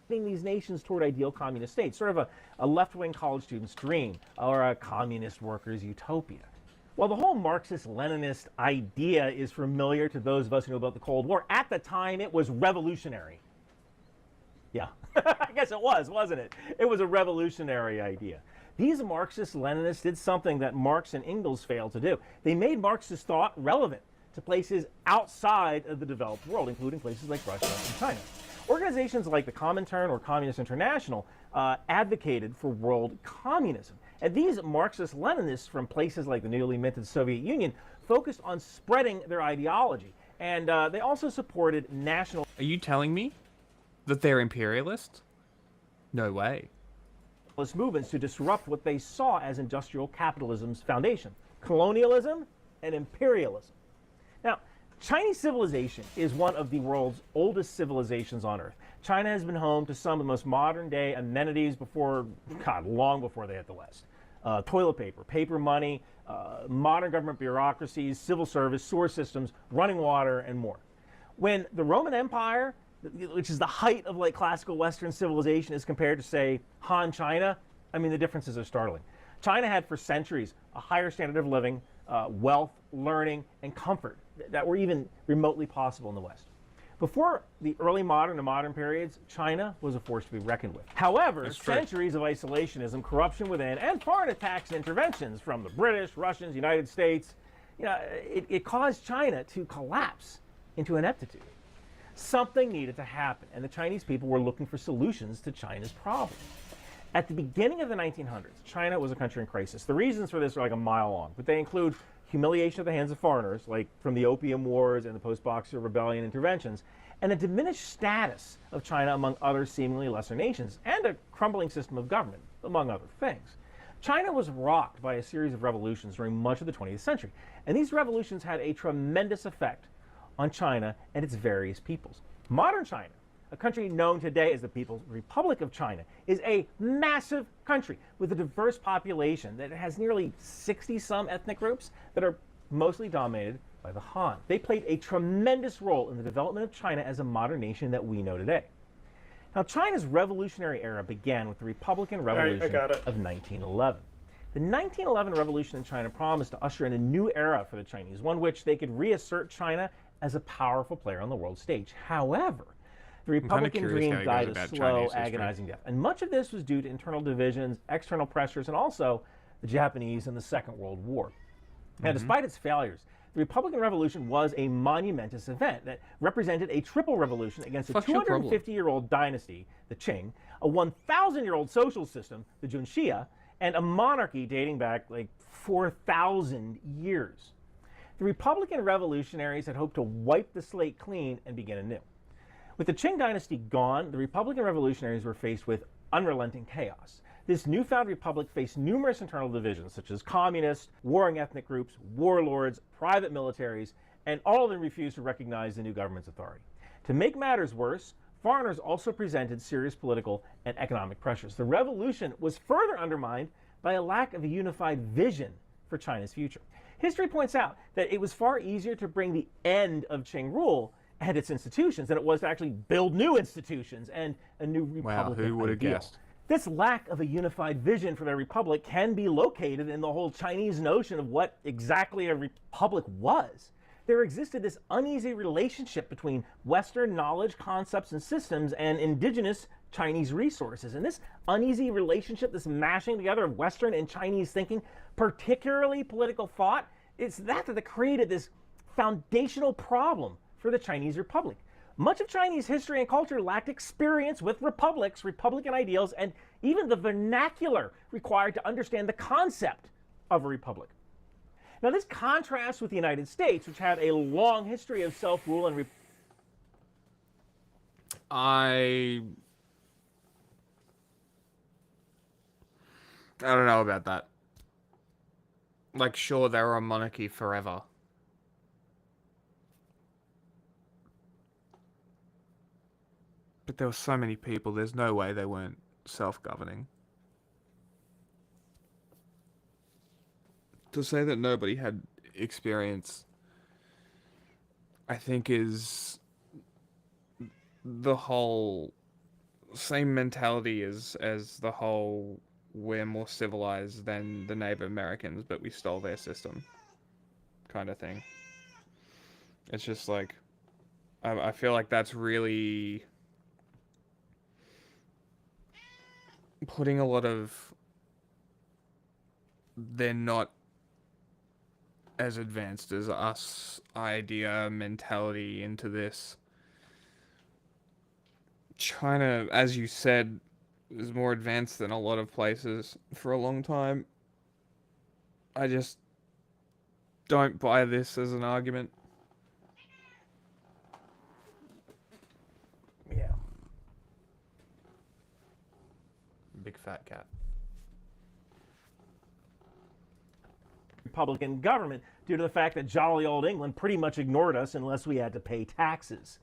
these nations toward ideal communist states, sort of a left-wing college student's dream or a communist worker's utopia. While the whole Marxist-Leninist idea is familiar to those of us who know about the Cold War, at the time it was revolutionary. Yeah, I guess it was, wasn't it? It was a revolutionary idea. These Marxist-Leninists did something that Marx and Engels failed to do. They made Marxist thought relevant to places outside of the developed world, including places like Russia and China. Organizations like the Comintern or Communist International advocated for world communism. And these Marxist-Leninists from places like the newly minted Soviet Union focused on spreading their ideology. And they also supported national... Are you telling me that they're imperialists? No way. ...movements to disrupt what they saw as industrial capitalism's foundation, colonialism and imperialism. Now, Chinese civilization is one of the world's oldest civilizations on Earth. China has been home to some of the most modern-day amenities long before they hit the West. Toilet paper, paper money, modern government bureaucracies, civil service, sewer systems, running water, and more. When the Roman Empire, which is the height of like classical Western civilization, is compared to, say, Han China, I mean, the differences are startling. China had for centuries a higher standard of living, wealth, learning, and comfort that were even remotely possible in the West. Before the early modern and modern periods, China was a force to be reckoned with. However, centuries of isolationism, corruption within, and foreign attacks and interventions from the British, Russians, United States, it caused China to collapse into ineptitude. Something needed to happen, and the Chinese people were looking for solutions to China's problems. At the beginning of the 1900s, China was a country in crisis. The reasons for this are like a mile long, but they include humiliation at the hands of foreigners, like from the Opium Wars and the post-Boxer Rebellion interventions, and a diminished status of China among other seemingly lesser nations, and a crumbling system of government, among other things. China was rocked by a series of revolutions during much of the 20th century, and these revolutions had a tremendous effect on China and its various peoples. Modern China, a country known today as the People's Republic of China, is a massive country with a diverse population that has nearly 60-some ethnic groups that are mostly dominated by the Han. They played a tremendous role in the development of China as a modern nation that we know today. Now, China's revolutionary era began with the Republican Revolution of 1911. The 1911 revolution in China promised to usher in a new era for the Chinese, one which they could reassert China as a powerful player on the world stage. However, the Republican dream died a slow, agonizing death. And much of this was due to internal divisions, external pressures, and also the Japanese, and the Second World War. Now, despite its failures, the Republican Revolution was a monumentous event that represented a triple revolution against a 250-year-old dynasty, the Qing, a 1,000-year-old social system, the Junxia, and a monarchy dating back like 4,000 years. The Republican revolutionaries had hoped to wipe the slate clean and begin anew. With the Qing dynasty gone, the Republican revolutionaries were faced with unrelenting chaos. This newfound republic faced numerous internal divisions, such as communists, warring ethnic groups, warlords, private militaries, and all of them refused to recognize the new government's authority. To make matters worse, foreigners also presented serious political and economic pressures. The revolution was further undermined by a lack of a unified vision for China's future. History points out that it was far easier to bring the end of Qing rule and its institutions than it was to actually build new institutions and a new republic. Wow, who would have guessed? This lack of a unified vision for the republic can be located in the whole Chinese notion of what exactly a republic was. There existed this uneasy relationship between Western knowledge, concepts, and systems and indigenous Chinese resources. And this uneasy relationship, this mashing together of Western and Chinese thinking, particularly political thought, it's that created this foundational problem for the Chinese Republic. Much of Chinese history and culture lacked experience with republics, republican ideals, and even the vernacular required to understand the concept of a republic. Now, this contrasts with the United States, which had a long history of self-rule and I don't know about that. Like, sure, they were a monarchy forever. But there were so many people, there's no way they weren't self-governing. To say that nobody had experience, I think, is the whole same mentality as the whole we're more civilized than the Native Americans, but we stole their system kind of thing. It's just like, I feel like that's really putting a lot of they're not as advanced as us idea mentality into this. China, as you said, is more advanced than a lot of places for a long time. I just don't buy this as an argument. Yeah. Big fat cat. Republican government due to the fact that jolly old England pretty much ignored us unless we had to pay taxes.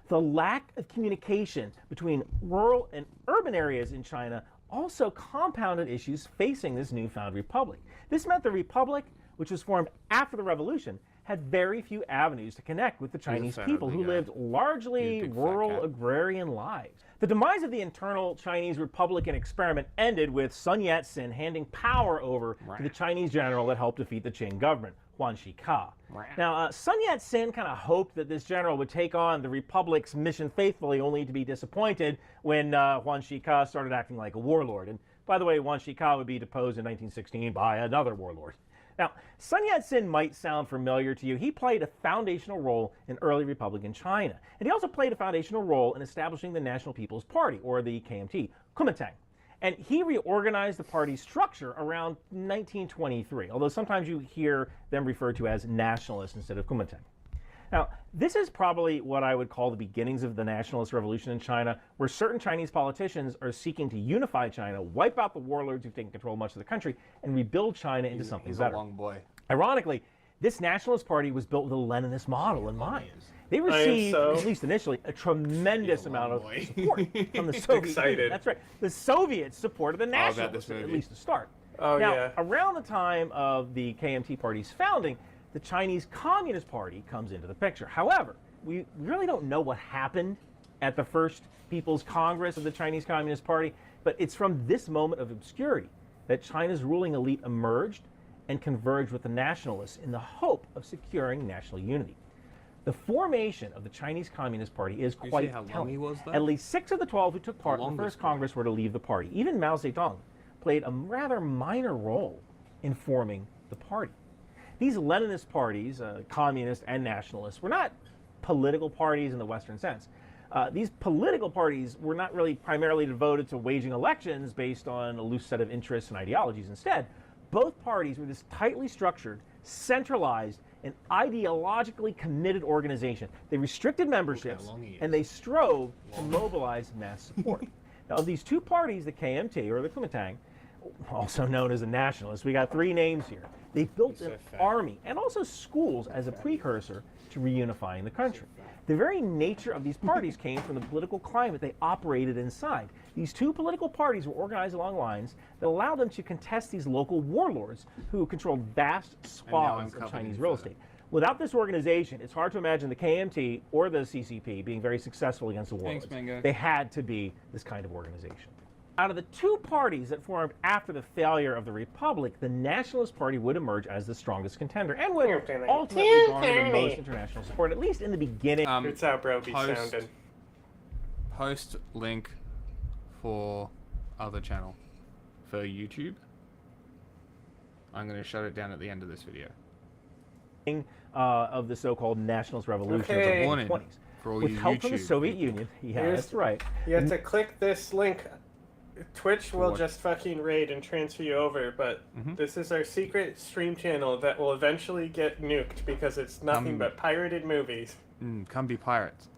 The lack of communication between rural and urban areas in China also compounded issues facing this newfound republic. This meant the republic, which was formed after the revolution, had very few avenues to connect with the Chinese people who lived largely rural agrarian lives. The demise of the internal Chinese Republican experiment ended with Sun Yat-sen handing power over to the Chinese general that helped defeat the Qing government, Yuan Shikai. Now, Sun Yat-sen kind of hoped that this general would take on the Republic's mission faithfully, only to be disappointed when Yuan Shikai started acting like a warlord. And by the way, Yuan Shikai would be deposed in 1916 by another warlord. Now, Sun Yat-sen might sound familiar to you. He played a foundational role in early Republican China. And he also played a foundational role in establishing the National People's Party, or the KMT, Kuomintang. And he reorganized the party's structure around 1923, although sometimes you hear them referred to as nationalists instead of Kuomintang. Now, this is probably what I would call the beginnings of the nationalist revolution in China, where certain Chinese politicians are seeking to unify China, wipe out the warlords who've taken control of much of the country, and rebuild China into something better. He's a long boy. Ironically, this nationalist party was built with a Leninist model in mind. They received, at least initially, a tremendous amount of support from the Soviet Union. That's right. The Soviets supported the nationalists, at least to start. Now, around the time of the KMT party's founding, the Chinese Communist Party comes into the picture. However, we really don't know what happened at the first People's Congress of the Chinese Communist Party, but it's from this moment of obscurity that China's ruling elite emerged and converged with the nationalists in the hope of securing national unity. The formation of the Chinese Communist Party is quite telling. At least 6 of the 12 who took part in the first Congress were to leave the party. Even Mao Zedong played a rather minor role in forming the party. These Leninist parties, communist and nationalist, were not political parties in the Western sense. These political parties were not really primarily devoted to waging elections based on a loose set of interests and ideologies. Instead, both parties were this tightly structured, centralized, and ideologically committed organization. They restricted memberships, and they strove to mobilize mass support. Now, of these two parties, the KMT, or the Kuomintang, also known as the Nationalists, we got three names here. They built an army and also schools as a precursor to reunifying the country. The very nature of these parties came from the political climate they operated inside. These two political parties were organized along lines that allowed them to contest these local warlords who controlled vast swaths of Chinese real estate. Without this organization, it's hard to imagine the KMT or the CCP being very successful against the warlords. Thanks, Mango. They had to be this kind of organization. Out of the two parties that formed after the failure of the Republic, the Nationalist Party would emerge as the strongest contender and would ultimately garner the most international support, at least in the beginning. It's how bro be sounding. Post link for other channel for YouTube. I'm going to shut it down at the end of this video. Of the so-called nationalist revolution of the 1920s. For all with you help from the YouTube Soviet people. Union. Yeah, that's right. You have to click this link. Twitch will just fucking raid and transfer you over, but this is our secret stream channel that will eventually get nuked because it's nothing but pirated movies. Come be pirates.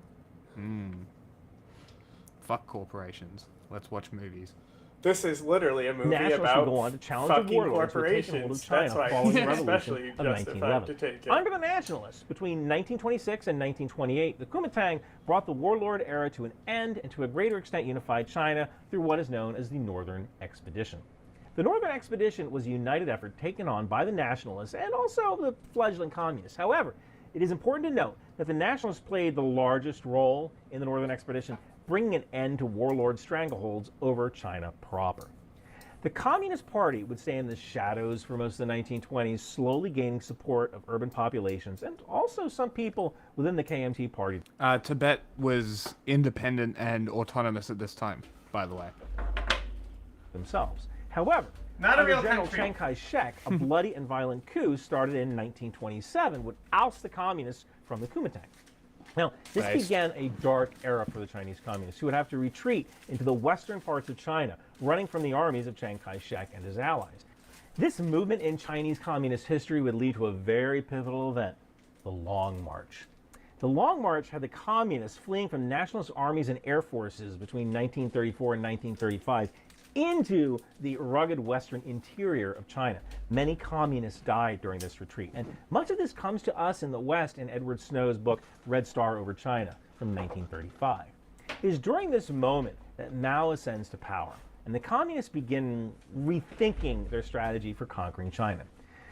Fuck corporations. Let's watch movies. This is literally a movie Nationalists about would go on to challenge the fucking warlords who had taken hold of corporations. China That's why following the it's revolution especially of justified 1911. to take it. Under the Nationalists, between 1926 and 1928, the Kuomintang brought the warlord era to an end and to a greater extent unified China through what is known as the Northern Expedition. The Northern Expedition was a united effort taken on by the Nationalists and also the fledgling Communists. However, it is important to note that the Nationalists played the largest role in the Northern Expedition, bringing an end to warlord strangleholds over China proper. The Communist Party would stay in the shadows for most of the 1920s, slowly gaining support of urban populations and also some people within the KMT party. Tibet was independent and autonomous at this time, by the way. Themselves. However, Not a under real General country. Chiang Kai-shek, a bloody and violent coup started in 1927 would oust the communists from the Kuomintang. Now, this began a dark era for the Chinese communists, who would have to retreat into the western parts of China, running from the armies of Chiang Kai-shek and his allies. This movement in Chinese communist history would lead to a very pivotal event, the Long March. The Long March had the communists fleeing from nationalist armies and air forces between 1934 and 1935 into the rugged western interior of China. Many communists died during this retreat, and much of this comes to us in the West in Edward Snow's book Red Star Over China from 1935. It is during this moment that Mao ascends to power, and the communists begin rethinking their strategy for conquering China.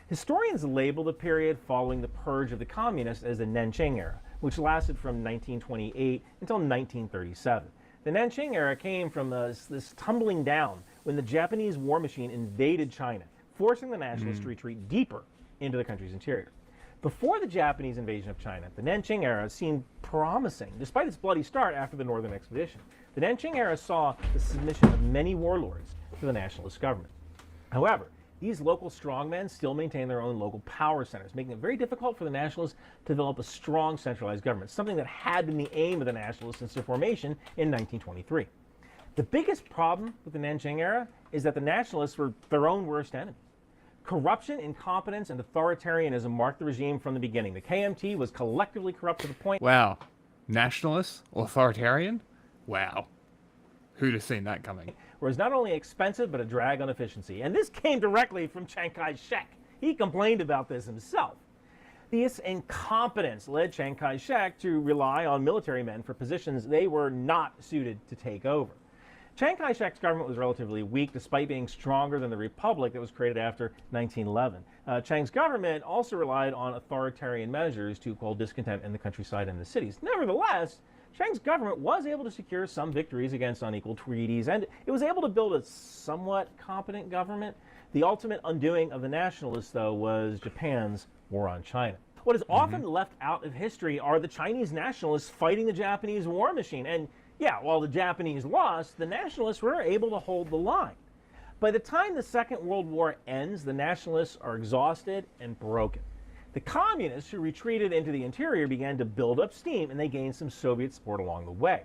Historians label the period following the purge of the communists as the Nanjing era, which lasted from 1928 until 1937. The Nanjing era came from this tumbling down when the Japanese war machine invaded China, forcing the nationalists to retreat deeper into the country's interior. Before the Japanese invasion of China, the Nanjing era seemed promising, despite its bloody start after the Northern Expedition. The Nanjing era saw the submission of many warlords to the nationalist government. However, these local strongmen still maintain their own local power centers, making it very difficult for the nationalists to develop a strong centralized government, something that had been the aim of the nationalists since their formation in 1923. The biggest problem with the Nanjing era is that the nationalists were their own worst enemy. Corruption, incompetence, and authoritarianism marked the regime from the beginning. The KMT was collectively corrupt to the point... Wow. Nationalist? Authoritarian? Wow. Who'd have seen that coming? ...was not only expensive, but a drag on efficiency. And this came directly from Chiang Kai-shek. He complained about this himself. This incompetence led Chiang Kai-shek to rely on military men for positions they were not suited to take over. Chiang Kai-shek's government was relatively weak, despite being stronger than the republic that was created after 1911. Chiang's government also relied on authoritarian measures to quell discontent in the countryside and the cities. Nevertheless, Chiang's government was able to secure some victories against unequal treaties, and it was able to build a somewhat competent government. The ultimate undoing of the nationalists, though, was Japan's war on China. What is often left out of history are the Chinese nationalists fighting the Japanese war machine. And yeah, while the Japanese lost, the nationalists were able to hold the line. By the time the Second World War ends, the nationalists are exhausted and broken. The communists who retreated into the interior began to build up steam, and they gained some Soviet support along the way.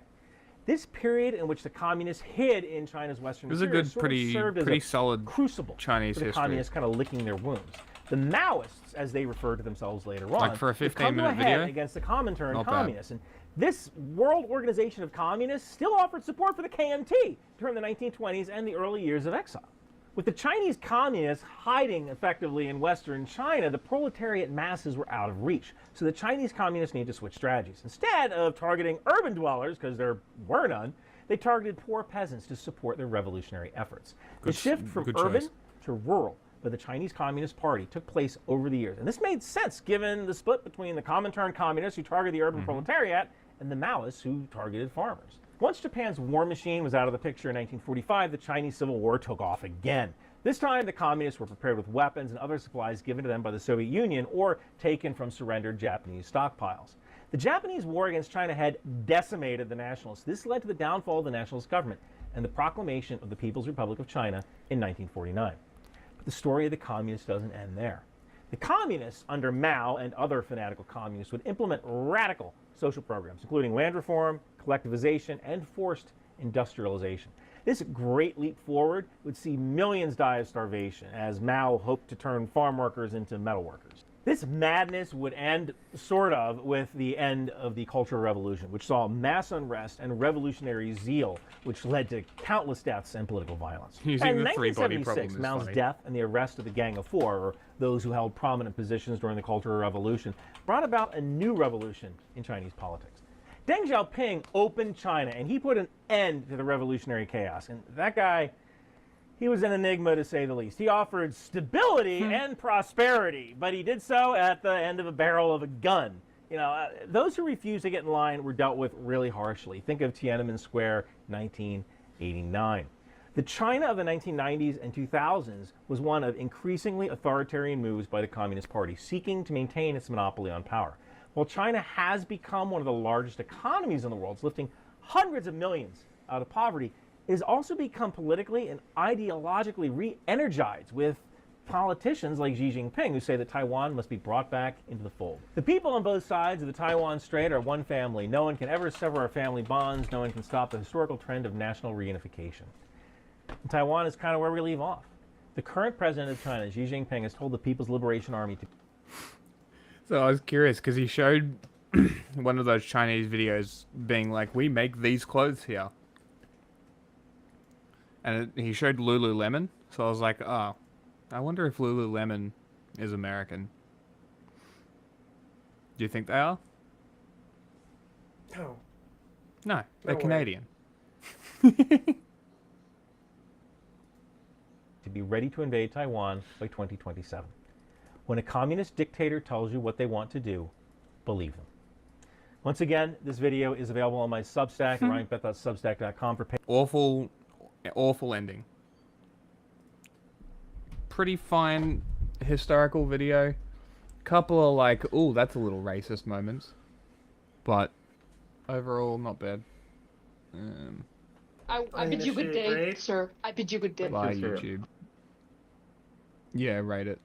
This period in which the communists hid in China's western interior It was a good, pretty solid crucible Chinese for the history. communists kind of licking their wounds. The Maoists, as they refer to themselves later on, Like for a 15-minute video against the Comintern communists. And this world organization of communists still offered support for the KMT during the 1920s and the early years of exile. With the Chinese communists hiding effectively in western China, the proletariat masses were out of reach. So the Chinese communists need to switch strategies. Instead of targeting urban dwellers, because there were none, they targeted poor peasants to support their revolutionary efforts. The shift from urban to rural by the Chinese Communist Party took place over the years. And this made sense given the split between the Comintern communists who targeted the urban proletariat and the Maoists who targeted farmers. Once Japan's war machine was out of the picture in 1945, the Chinese Civil War took off again. This time, the communists were prepared with weapons and other supplies given to them by the Soviet Union or taken from surrendered Japanese stockpiles. The Japanese war against China had decimated the nationalists. This led to the downfall of the nationalist government and the proclamation of the People's Republic of China in 1949. But the story of the communists doesn't end there. The communists under Mao and other fanatical communists would implement radical social programs, including land reform, collectivization, and forced industrialization. This great leap forward would see millions die of starvation, as Mao hoped to turn farm workers into metal workers. This madness would end, sort of, with the end of the Cultural Revolution, which saw mass unrest and revolutionary zeal, which led to countless deaths and political violence. In 1976, Mao's death and the arrest of the Gang of Four, or those who held prominent positions during the Cultural Revolution, brought about a new revolution in Chinese politics. Deng Xiaoping opened China, and he put an end to the revolutionary chaos. And that guy, he was an enigma to say the least. He offered stability and prosperity, but he did so at the end of a barrel of a gun. You know, those who refused to get in line were dealt with really harshly. Think of Tiananmen Square, 1989. The China of the 1990s and 2000s was one of increasingly authoritarian moves by the Communist Party, seeking to maintain its monopoly on power. While China has become one of the largest economies in the world, lifting hundreds of millions out of poverty, it has also become politically and ideologically re-energized, with politicians like Xi Jinping who say that Taiwan must be brought back into the fold. The people on both sides of the Taiwan Strait are one family. No one can ever sever our family bonds. No one can stop the historical trend of national reunification. And Taiwan is kind of where we leave off. The current president of China, Xi Jinping, has told the People's Liberation Army to... So I was curious because he showed one of those Chinese videos being like, we make these clothes here. And he showed Lululemon. So I was like, oh, I wonder if Lululemon is American. Do you think they are? No. No, they're Canadian. to be ready to invade Taiwan by 2027. When a communist dictator tells you what they want to do, believe them. Once again, this video is available on my Substack, ryanbeth.substack.com for awful ending. Pretty fine historical video. Couple of like, ooh, that's a little racist moments. But overall, not bad. I bid you good day, sir. I bid you good day. Bye, YouTube. Yeah, rate it.